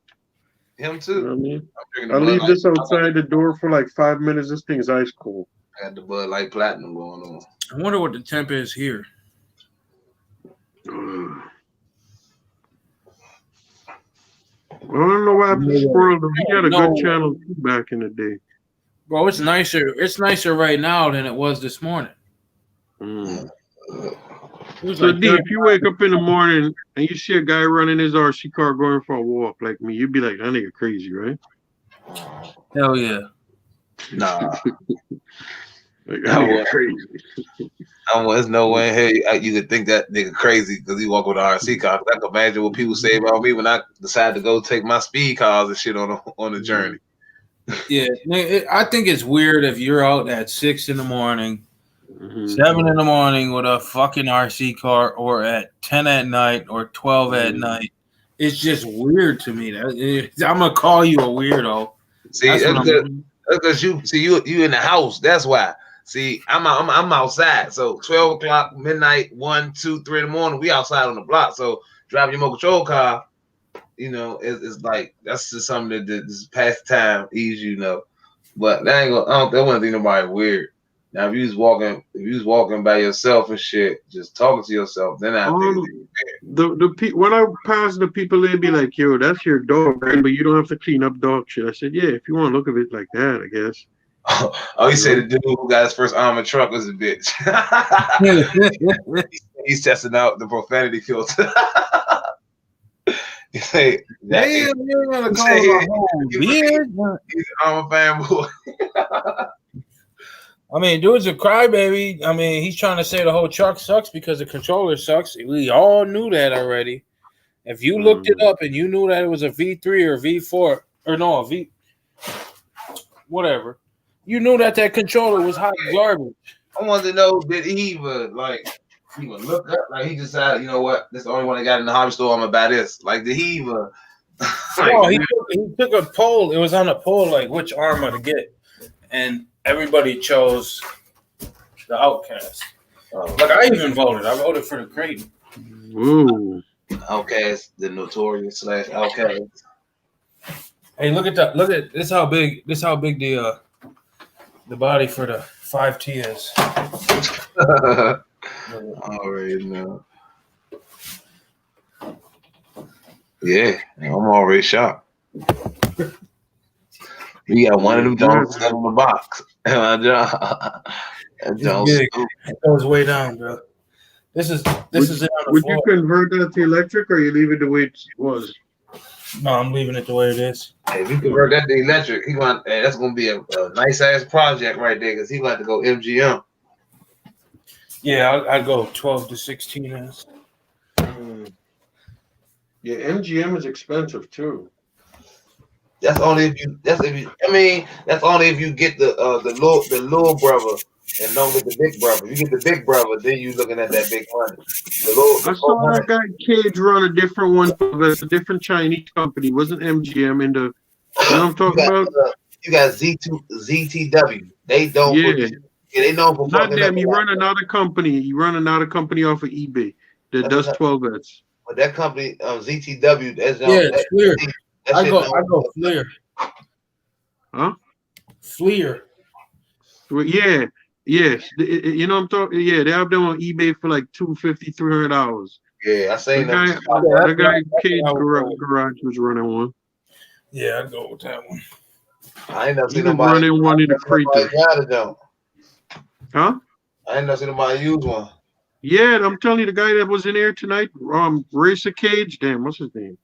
[SPEAKER 6] Him too.
[SPEAKER 8] You know what I mean? I leave this outside the door for like 5 minutes. This thing is ice cold.
[SPEAKER 6] I had the Bud Light Platinum going on.
[SPEAKER 1] I wonder what the temp is here.
[SPEAKER 8] I don't know what happened to Squirrel. He had a good channel too back in the day.
[SPEAKER 1] Bro, it's nicer. It's nicer right now than it was this morning.
[SPEAKER 8] So D, if you wake up in the morning and you see a guy running his RC car going for a walk like me, you'd be like, that nigga crazy, right?
[SPEAKER 1] Hell yeah.
[SPEAKER 6] Nah.
[SPEAKER 8] Like, that nigga crazy.
[SPEAKER 6] There's no way hey you could think that nigga crazy because he walk with an RC car. I can imagine what people say about me when I decide to go take my speed cars and shit on the journey.
[SPEAKER 1] Yeah, I think it's weird if you're out at 6 in the morning, 7 in the morning with a fucking RC car, or at 10 at night or 12 at night. It's just weird to me. I'm gonna call you a weirdo.
[SPEAKER 6] See, that's because you in the house. That's why. See, I'm outside. So 12 o'clock, midnight, 1, 2, 3 in the morning, we outside on the block. So driving your remote control car, you know, it's like that's just something that just past time ease, you know. But that ain't gonna. That wouldn't think nobody weird. Now, if you was walking by yourself and shit, just talking to yourself, then I think
[SPEAKER 8] when I pass the people, they'd be like, "Yo, that's your dog, right? But you don't have to clean up dog shit." I said, "Yeah, if you want to look at it like that, I guess."
[SPEAKER 6] Oh, he said the dude who got his first armored truck was a bitch. He's testing out the profanity filter. You say,
[SPEAKER 1] you're gonna call him a whole beard.
[SPEAKER 6] He's an armor fanboy.
[SPEAKER 1] I mean, dude's a crybaby. I mean, he's trying to say the whole truck sucks because the controller sucks. We all knew that already. If you looked it up and you knew that it was a V3 or V4, or no, a V, whatever, you knew that controller was hot garbage.
[SPEAKER 6] I want to know, did Eva, like, He would look up like he decided, you know what? This is the only one I got in the hobby store. I'm gonna buy this. Like, did he even?
[SPEAKER 1] No, he took a poll. It was on a poll, like which armor to get, and everybody chose the Outcast. Like I even voted. I voted for the Creighton.
[SPEAKER 8] Ooh.
[SPEAKER 6] Outcast, the Notorious / Outcast.
[SPEAKER 1] Hey, look at that! Look at this. How big? This how big the body for the 5T is.
[SPEAKER 6] Already know. Yeah, I'm already shocked. We got one of them Jones in the box.
[SPEAKER 1] It goes way down, bro. This is it on the
[SPEAKER 8] Would
[SPEAKER 1] floor.
[SPEAKER 8] you convert that to electric, or you leave it the way it was?
[SPEAKER 1] No, I'm leaving it the way it is.
[SPEAKER 6] Hey, if you convert that to electric, that's gonna be a nice ass project right there because he got to go MGM.
[SPEAKER 1] Yeah, I'd go 12 to 16 minutes.
[SPEAKER 8] Yeah, MGM is expensive too.
[SPEAKER 6] That's only if you. That's only if you get the little brother and don't get the big brother. You get the big brother, then you looking at that big money.
[SPEAKER 8] I saw that guy Cage run a different one. It's a different Chinese company. It wasn't MGM in the. You know what I'm talking about?
[SPEAKER 6] You got ZTW. They don't.
[SPEAKER 8] Yeah.
[SPEAKER 6] They know for
[SPEAKER 8] Not them. You run another company. You run another company off of eBay that does 12 bets.
[SPEAKER 6] But that company, ZTW, that's
[SPEAKER 1] it's Fleer. I go Fleer.
[SPEAKER 8] Huh?
[SPEAKER 1] Fleer.
[SPEAKER 8] Yeah. Yes. You know what I'm talking. Yeah, they have them on eBay for like $250, $300.
[SPEAKER 6] Yeah, I say that.
[SPEAKER 8] That guy Cage Garage was running one.
[SPEAKER 1] Yeah, I'd go with that one.
[SPEAKER 6] I ain't never seen
[SPEAKER 8] nobody running one in the crate. Huh?
[SPEAKER 6] I ain't never seen nobody use one.
[SPEAKER 8] Yeah, I'm telling you, the guy that was in there tonight, Racer Cage, damn, what's his name?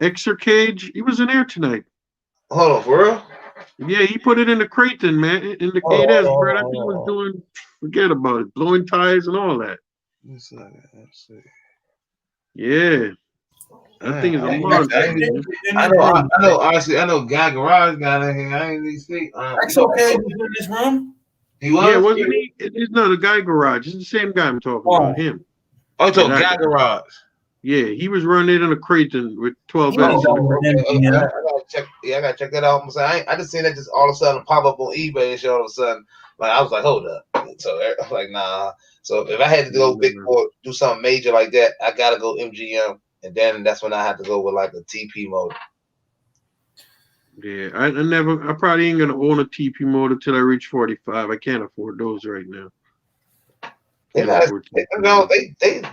[SPEAKER 8] Exer Cage, he was in there tonight.
[SPEAKER 6] Hold on, for real?
[SPEAKER 8] Yeah, he put it in the Creighton, man, in the KS, bro. That thing was doing, forget about it, blowing tires and all that.
[SPEAKER 6] Let's see.
[SPEAKER 8] Yeah. That thing is a monster.
[SPEAKER 6] I know, honestly, I know Guy Garage got in here. I ain't even speak.
[SPEAKER 1] That's okay. He's in this room?
[SPEAKER 6] He was?
[SPEAKER 8] Yeah, wasn't he? It's not a Guy Garage. It's the same guy I'm talking about, him.
[SPEAKER 6] Oh, you talking Guy Garage?
[SPEAKER 8] Yeah, he was running it in a Creighton with 12 bets.
[SPEAKER 6] I gotta check that out. I just seen that just all of a sudden pop up on eBay and shit all of a sudden. Like I was like, hold up. So I'm like, nah. So if I had to go big or do something major like that, I gotta go MGM, and then that's when I have to go with like a TP motor.
[SPEAKER 8] Yeah, I probably ain't gonna own a TP motor till I reach 45. I can't afford those right now.
[SPEAKER 6] They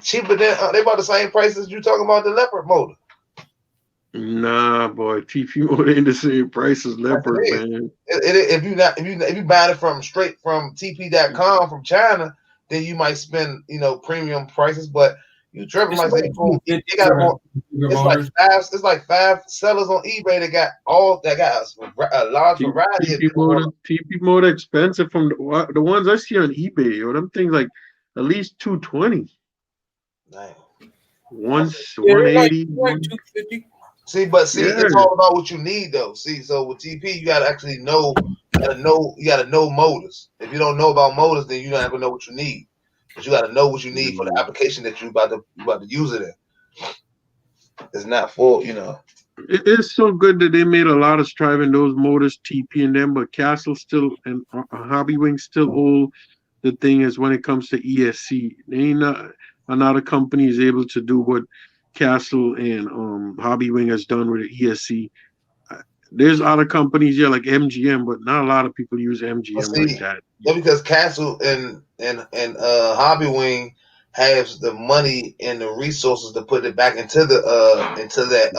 [SPEAKER 6] cheaper than they about the same price as you talking about the Leopard motor.
[SPEAKER 8] Nah, boy, TP motor ain't the same price as Leopard, man.
[SPEAKER 6] If you buy it straight from TP.com from China, then you might spend premium prices, but you tripping like they got it's like five sellers on eBay that got a large variety of
[SPEAKER 8] TP motor expensive from the ones I see on eBay, or them things like at least 220.
[SPEAKER 6] Damn.
[SPEAKER 8] 180.
[SPEAKER 1] Like 250.
[SPEAKER 6] It's all about what you need though. See, so with TP, you gotta actually know. You gotta know motors. If you don't know about motors, then you're not gonna know what you need. But you gotta know what you need for the application that you about to use it in. It's not for
[SPEAKER 8] It is so good that they made a lot of strive in those motors, TP and them, but Castle still and Hobby Wing still hold the thing is when it comes to ESC. They ain't another company is able to do what Castle and Hobby Wing has done with the ESC. There's other companies like MGM, but not a lot of people use MGM like that.
[SPEAKER 6] Yeah, because Castle and Hobby Wing has the money and the resources to put it back into that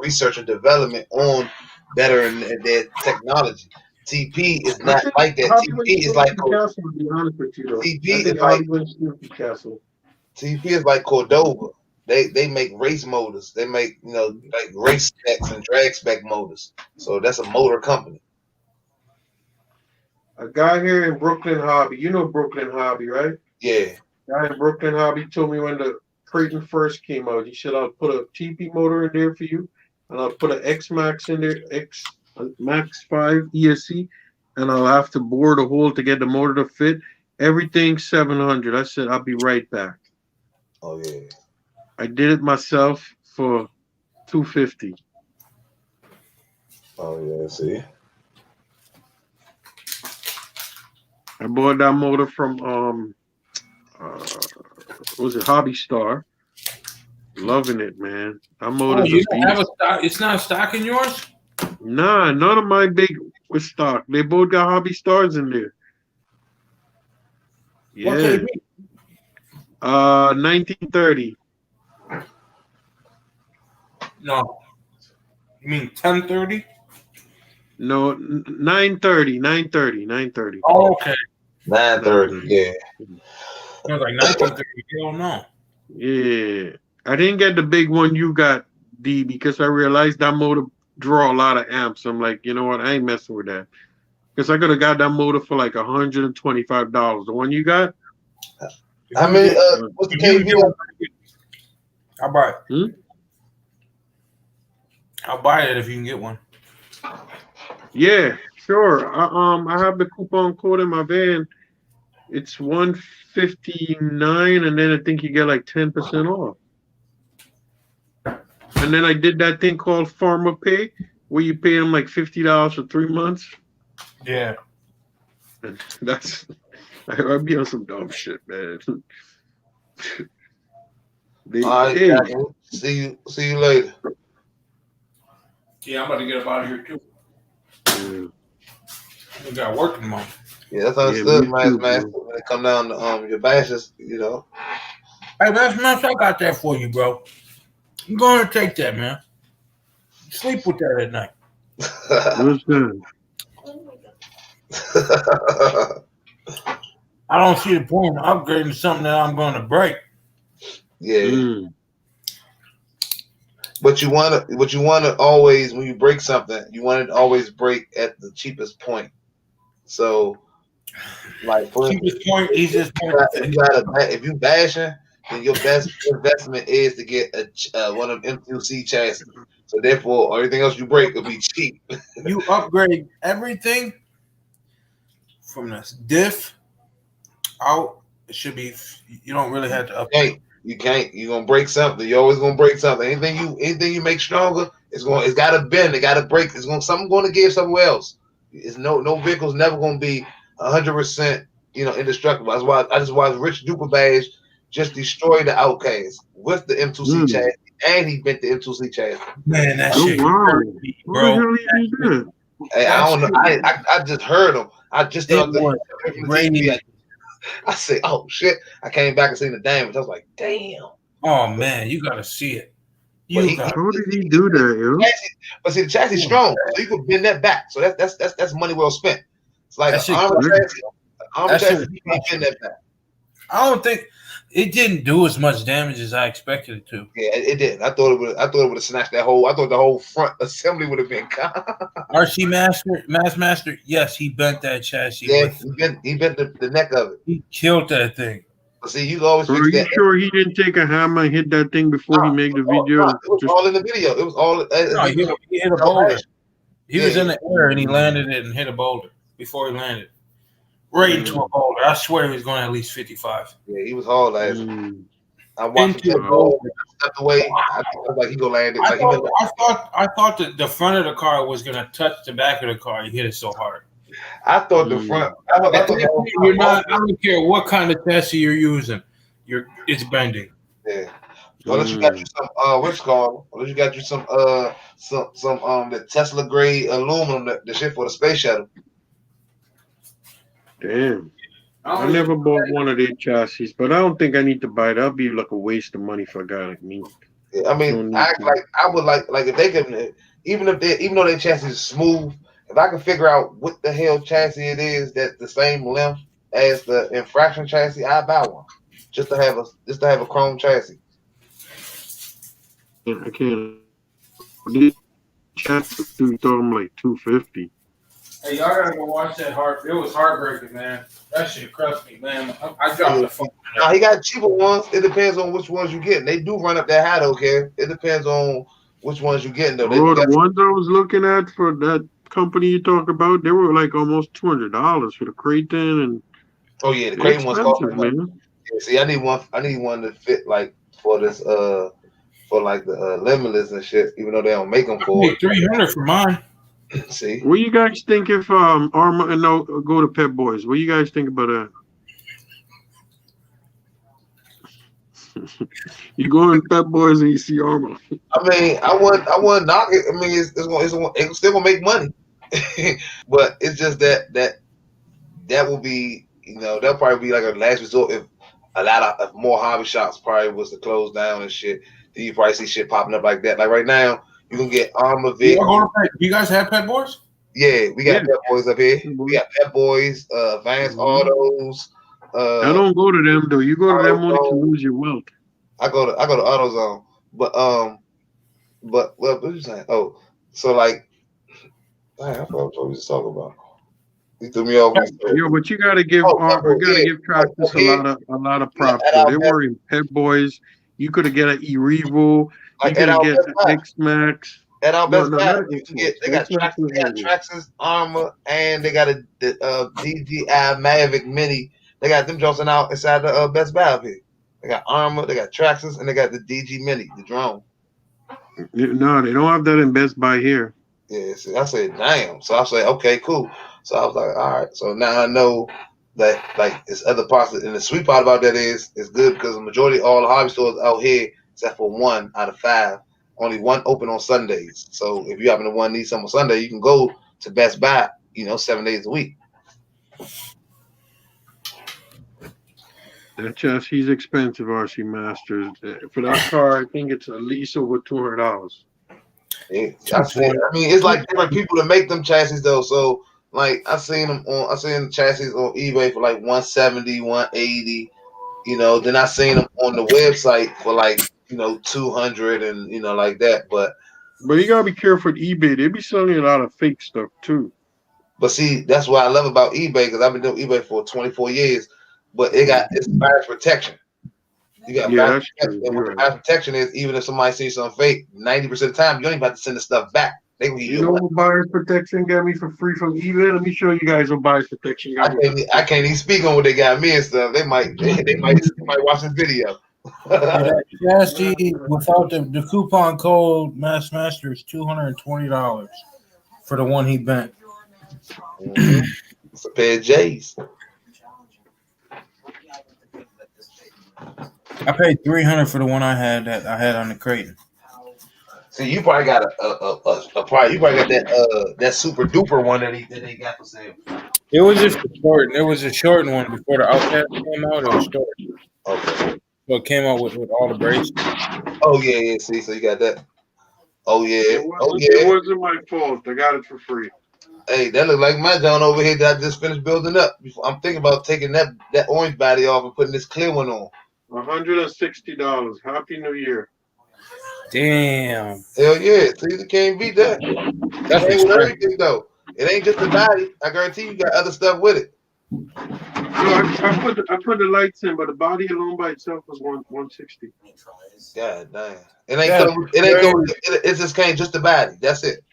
[SPEAKER 6] research and development on better their technology. TP is not like that. TP is like
[SPEAKER 8] Castle, to be honest with you, though.
[SPEAKER 6] TP is like Cordova. They make race motors. They make like race specs and drag spec motors. So that's a motor company.
[SPEAKER 8] A guy here in Brooklyn Hobby, you know Brooklyn Hobby, right?
[SPEAKER 6] Yeah.
[SPEAKER 8] Guy in Brooklyn Hobby told me when the Creighton first came out, he said I'll put a TP motor in there for you, and I'll put an X Max in there, X Max 5 ESC, and I'll have to bore the hole to get the motor to fit. Everything $700. I said I'll be right back.
[SPEAKER 6] Oh yeah.
[SPEAKER 8] I did it myself for $250.
[SPEAKER 6] Oh yeah. See.
[SPEAKER 8] I bought that motor from was it Hobby Star? Loving it, man. That motor's
[SPEAKER 1] you
[SPEAKER 8] a
[SPEAKER 1] don't have a
[SPEAKER 8] beast.
[SPEAKER 1] stock? It's not a stock in yours?
[SPEAKER 8] Nah, none of my big was stock. They both got Hobby Stars in there.
[SPEAKER 1] What
[SPEAKER 8] Yeah.
[SPEAKER 1] KB?
[SPEAKER 8] 1930.
[SPEAKER 1] No. You mean 1030?
[SPEAKER 8] No, 930. 930.
[SPEAKER 1] Oh, okay.
[SPEAKER 6] 930. Yeah.
[SPEAKER 1] I was like 1930. You don't know.
[SPEAKER 8] Yeah. I didn't get the big one you got, D, because I realized that motor draw a lot of amps. I'm like, you know what? I ain't messing with that. Because I could have got that motor for like $125. The one you got?
[SPEAKER 6] I mean, what's the KV?
[SPEAKER 1] I'll buy it. I'll buy it if you can get one.
[SPEAKER 8] Yeah, sure. I have the coupon code in my van. It's $159, and then I think you get like 10% off. And then I did that thing called Farmer Pay, where you pay them like $50 for 3 months.
[SPEAKER 1] Yeah.
[SPEAKER 8] And that's I'd be on some dumb shit, man.
[SPEAKER 6] All right,
[SPEAKER 8] Hey.
[SPEAKER 6] see you later.
[SPEAKER 1] Yeah, I'm about to get up out of here too. We got work tomorrow.
[SPEAKER 6] Yeah, that's understood, man. When it come down to your bashes, you know.
[SPEAKER 1] Hey, that's nice. I got that for you, bro. I'm going to take that, man. Sleep with that at night.
[SPEAKER 8] What's that?
[SPEAKER 1] I don't see the point of upgrading something that I'm going to break.
[SPEAKER 6] Yeah. But you want to always, when you break something, you want it to always break at the cheapest point. So, like, for
[SPEAKER 1] cheapest point, easiest point.
[SPEAKER 6] If you bashing, then your best investment is to get one of them M2C chassis. So therefore, everything else you break will be cheap.
[SPEAKER 1] You upgrade everything from this diff out. It should be. You don't really have to upgrade.
[SPEAKER 6] You can't. You're gonna break something. You're always gonna break something. Anything you make stronger, it's gotta bend. It gotta break. Something gonna give somewhere else. It's no vehicle's never gonna be 100%, indestructible. That's why Rich Duper Badge just destroyed the Outcast with the M2C chassis, and he bent the M2C chassis.
[SPEAKER 1] Man, that shit,
[SPEAKER 8] bro.
[SPEAKER 6] Hey, I don't know. I just heard him. I just thought I said, "Oh shit!" I came back and seen the damage. I was like, "Damn!"
[SPEAKER 1] Oh man, you gotta see it.
[SPEAKER 8] How did he do that, yo?
[SPEAKER 6] But see, the chassis is strong, so you can bend that back. So that's money well spent. It's like an armor chassis. You can't bend that back.
[SPEAKER 1] I don't think it didn't do as much damage as I expected it to.
[SPEAKER 6] Yeah, it did. I thought it would have snatched that whole. I thought the whole front assembly would have been gone.
[SPEAKER 1] RC Master, yes, he bent that chassis.
[SPEAKER 6] Yeah, he bent the neck of it.
[SPEAKER 1] He killed that thing.
[SPEAKER 6] See, you always.
[SPEAKER 8] Are you sure he didn't take a hammer and hit that thing before he made the video?
[SPEAKER 6] It was all in the video. It was all.
[SPEAKER 1] No, he hit a boulder. He was in the air and he landed it and hit a boulder before he landed. Right into a boulder. I swear he was going at least 55.
[SPEAKER 6] Yeah, he was hauled ass. I watched him step away. I was like, he gonna land it.
[SPEAKER 1] I thought that the front of the car was gonna touch the back of the car. He hit it so hard.
[SPEAKER 6] I thought the front. I
[SPEAKER 1] don't care what kind of chassis you're using. It's bending.
[SPEAKER 6] Yeah. Unless you got you some what's called? Unless you got you some the Tesla grade aluminum, the shit for the space shuttle.
[SPEAKER 8] Damn. I never bought one of their chassis, but I don't think I need to buy it. That'd be like a waste of money for a guy like me.
[SPEAKER 6] Yeah, I mean, I would like if they can, even though their chassis is smooth, if I can figure out what the hell chassis it is that's the same length as the infraction chassis, I'd buy one just to have a chrome chassis.
[SPEAKER 8] Yeah, I can't. These chassis do them like $250.
[SPEAKER 1] Hey, y'all gotta go watch that It was heartbreaking, man. That shit crushed me, man. I dropped the phone.
[SPEAKER 6] Now he got cheaper ones. It depends on which ones you get. They do run up that high, though, Kev. It depends on which ones you getting, though.
[SPEAKER 8] The ones I was looking at for that company you talk about, they were like almost $200 for the Creighton and.
[SPEAKER 6] Oh yeah, the Creighton ones cost,
[SPEAKER 8] man.
[SPEAKER 6] Yeah, see, I need one to fit like for this for like the Limitless and shit. Even though they don't make them for it.
[SPEAKER 1] 300 for mine.
[SPEAKER 6] See,
[SPEAKER 8] What do you guys think if Armor and no go to Pep Boys? What do you guys think about that? You go in Pep Boys and you see Armor.
[SPEAKER 6] I mean, I wouldn't knock it. I mean, it's still gonna make money, but it's just that will be, you know, that'll probably be like a last resort if a lot of more hobby shops probably was to close down and shit. Then you probably see shit popping up like that. Like right now, you can get Armor Vic.
[SPEAKER 1] You guys have Pet Boys?
[SPEAKER 6] Yeah, we got Pet Boys up here. We got Pet Boys, Advanced Autos.
[SPEAKER 8] I don't go to them though. You go to them only to lose your wealth.
[SPEAKER 6] I go to AutoZone, but what you saying? Oh, so like, dang, I forgot what we was talking about. You threw me off.
[SPEAKER 8] Yo, but you gotta give give Traxxas a lot of props. They were in Pet Boys. You could have get an Erevo. You could have get X Max.
[SPEAKER 6] At our Best Buy, they got Traxxas, Armor, and they got a DJI Mavic Mini. They got them Johnson out inside the Best Buy up here. They got Armor, they got Traxxas, and they got the DG Mini, the drone.
[SPEAKER 8] No, they don't have that in Best Buy here.
[SPEAKER 6] Yeah, see, I said, damn. So I said, okay, cool. So I was like, all right. So now I know that like it's other parts, and the sweet part about that is it's good because the majority of all the hobby stores out here, except for 1 out of 5, only 1 open on Sundays. So if you happen to need something on Sunday, you can go to Best Buy, 7 days a week.
[SPEAKER 8] That chassis is expensive, RC Masters. For that car, I think it's at least over $200.
[SPEAKER 6] Yeah, I mean, it's like different people that make them chassis though. So like I seen chassis on eBay for like 170, 180. Then I seen them on the website for like 200 and like that. But
[SPEAKER 8] you gotta be careful with eBay. They be selling a lot of fake stuff too.
[SPEAKER 6] But see, that's what I love about eBay because I've been doing eBay for 24 years. But it's buyer's protection. You got buyer's protection. And what the buyer's protection is, even if somebody sees something fake, 90% of the time you don't even have to send the stuff back. They can
[SPEAKER 8] you know what buyer's protection got me for free from eBay? Let me show you guys what buyer's protection got me.
[SPEAKER 6] I can't even speak on what they got me and stuff. They might watch this video.
[SPEAKER 1] That chassis without the coupon code Master is $220 for the one he bent.
[SPEAKER 6] It's a pair of J's.
[SPEAKER 1] I paid $300 for the one I had on the Creighton.
[SPEAKER 6] See, you probably got that super duper one that they got for sale.
[SPEAKER 1] It was just a short. It was a shortened one before the Outcast came out. It was short.
[SPEAKER 6] Okay.
[SPEAKER 1] So it came out with all the braces.
[SPEAKER 6] Oh yeah. See, so you got that. Oh yeah.
[SPEAKER 8] It wasn't my fault. I got it for free.
[SPEAKER 6] Hey, that look like my John over here that I just finished building up. I'm thinking about taking that orange body off and putting this clear one on.
[SPEAKER 8] $160. Happy New Year.
[SPEAKER 1] Damn.
[SPEAKER 6] Hell yeah. Caesar can't beat that. That's with everything though. It ain't just the body. I guarantee you got other stuff with it.
[SPEAKER 8] I put the lights in, but the body alone by itself was $160.
[SPEAKER 6] God damn. It just came just the body. That's it.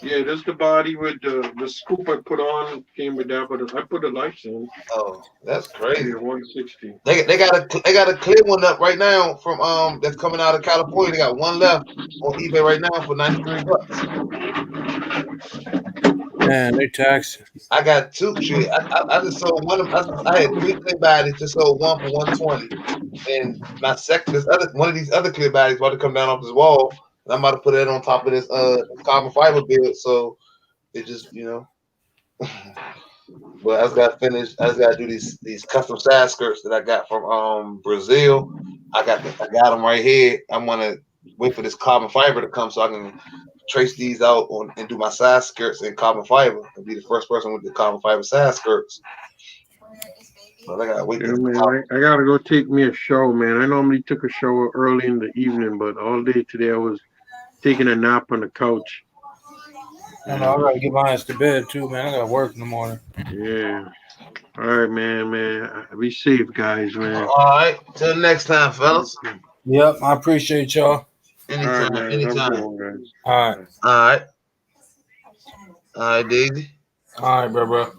[SPEAKER 8] Yeah, just the body with the scoop I put on came with that, but I put the lights in.
[SPEAKER 6] Oh, that's crazy.
[SPEAKER 8] Yeah, $160.
[SPEAKER 6] They got a clear one up right now from that's coming out of California. They got one left on eBay right now for $93.
[SPEAKER 1] Man, they tax.
[SPEAKER 6] I got 2. I just sold one of them. I had 3 clear bodies. Just sold one for $120. And my one of these other clear bodies about to come down off this wall. And I'm about to put it on top of this carbon fiber build. So it just But I just got finished. I just got to do these custom side skirts that I got from Brazil. I got them right here. I'm gonna wait for this carbon fiber to come so I can trace these out and do my side skirts in carbon fiber and be the first person with the carbon fiber side skirts. But I gotta wait.
[SPEAKER 8] Yeah, man, I gotta go take me a shower, man. I normally took a shower early in the evening, but all day today I was taking a nap on the couch.
[SPEAKER 1] I know I gotta get my ass to bed too, man. I gotta work in the morning.
[SPEAKER 8] Yeah. All right, man. Be safe, guys, man.
[SPEAKER 6] All right. Till next time, fellas.
[SPEAKER 1] Yep, I appreciate y'all.
[SPEAKER 6] Anytime.
[SPEAKER 8] All right,
[SPEAKER 6] Anytime.
[SPEAKER 1] All right.
[SPEAKER 6] All right. All right, Daisy.
[SPEAKER 1] All right, bro.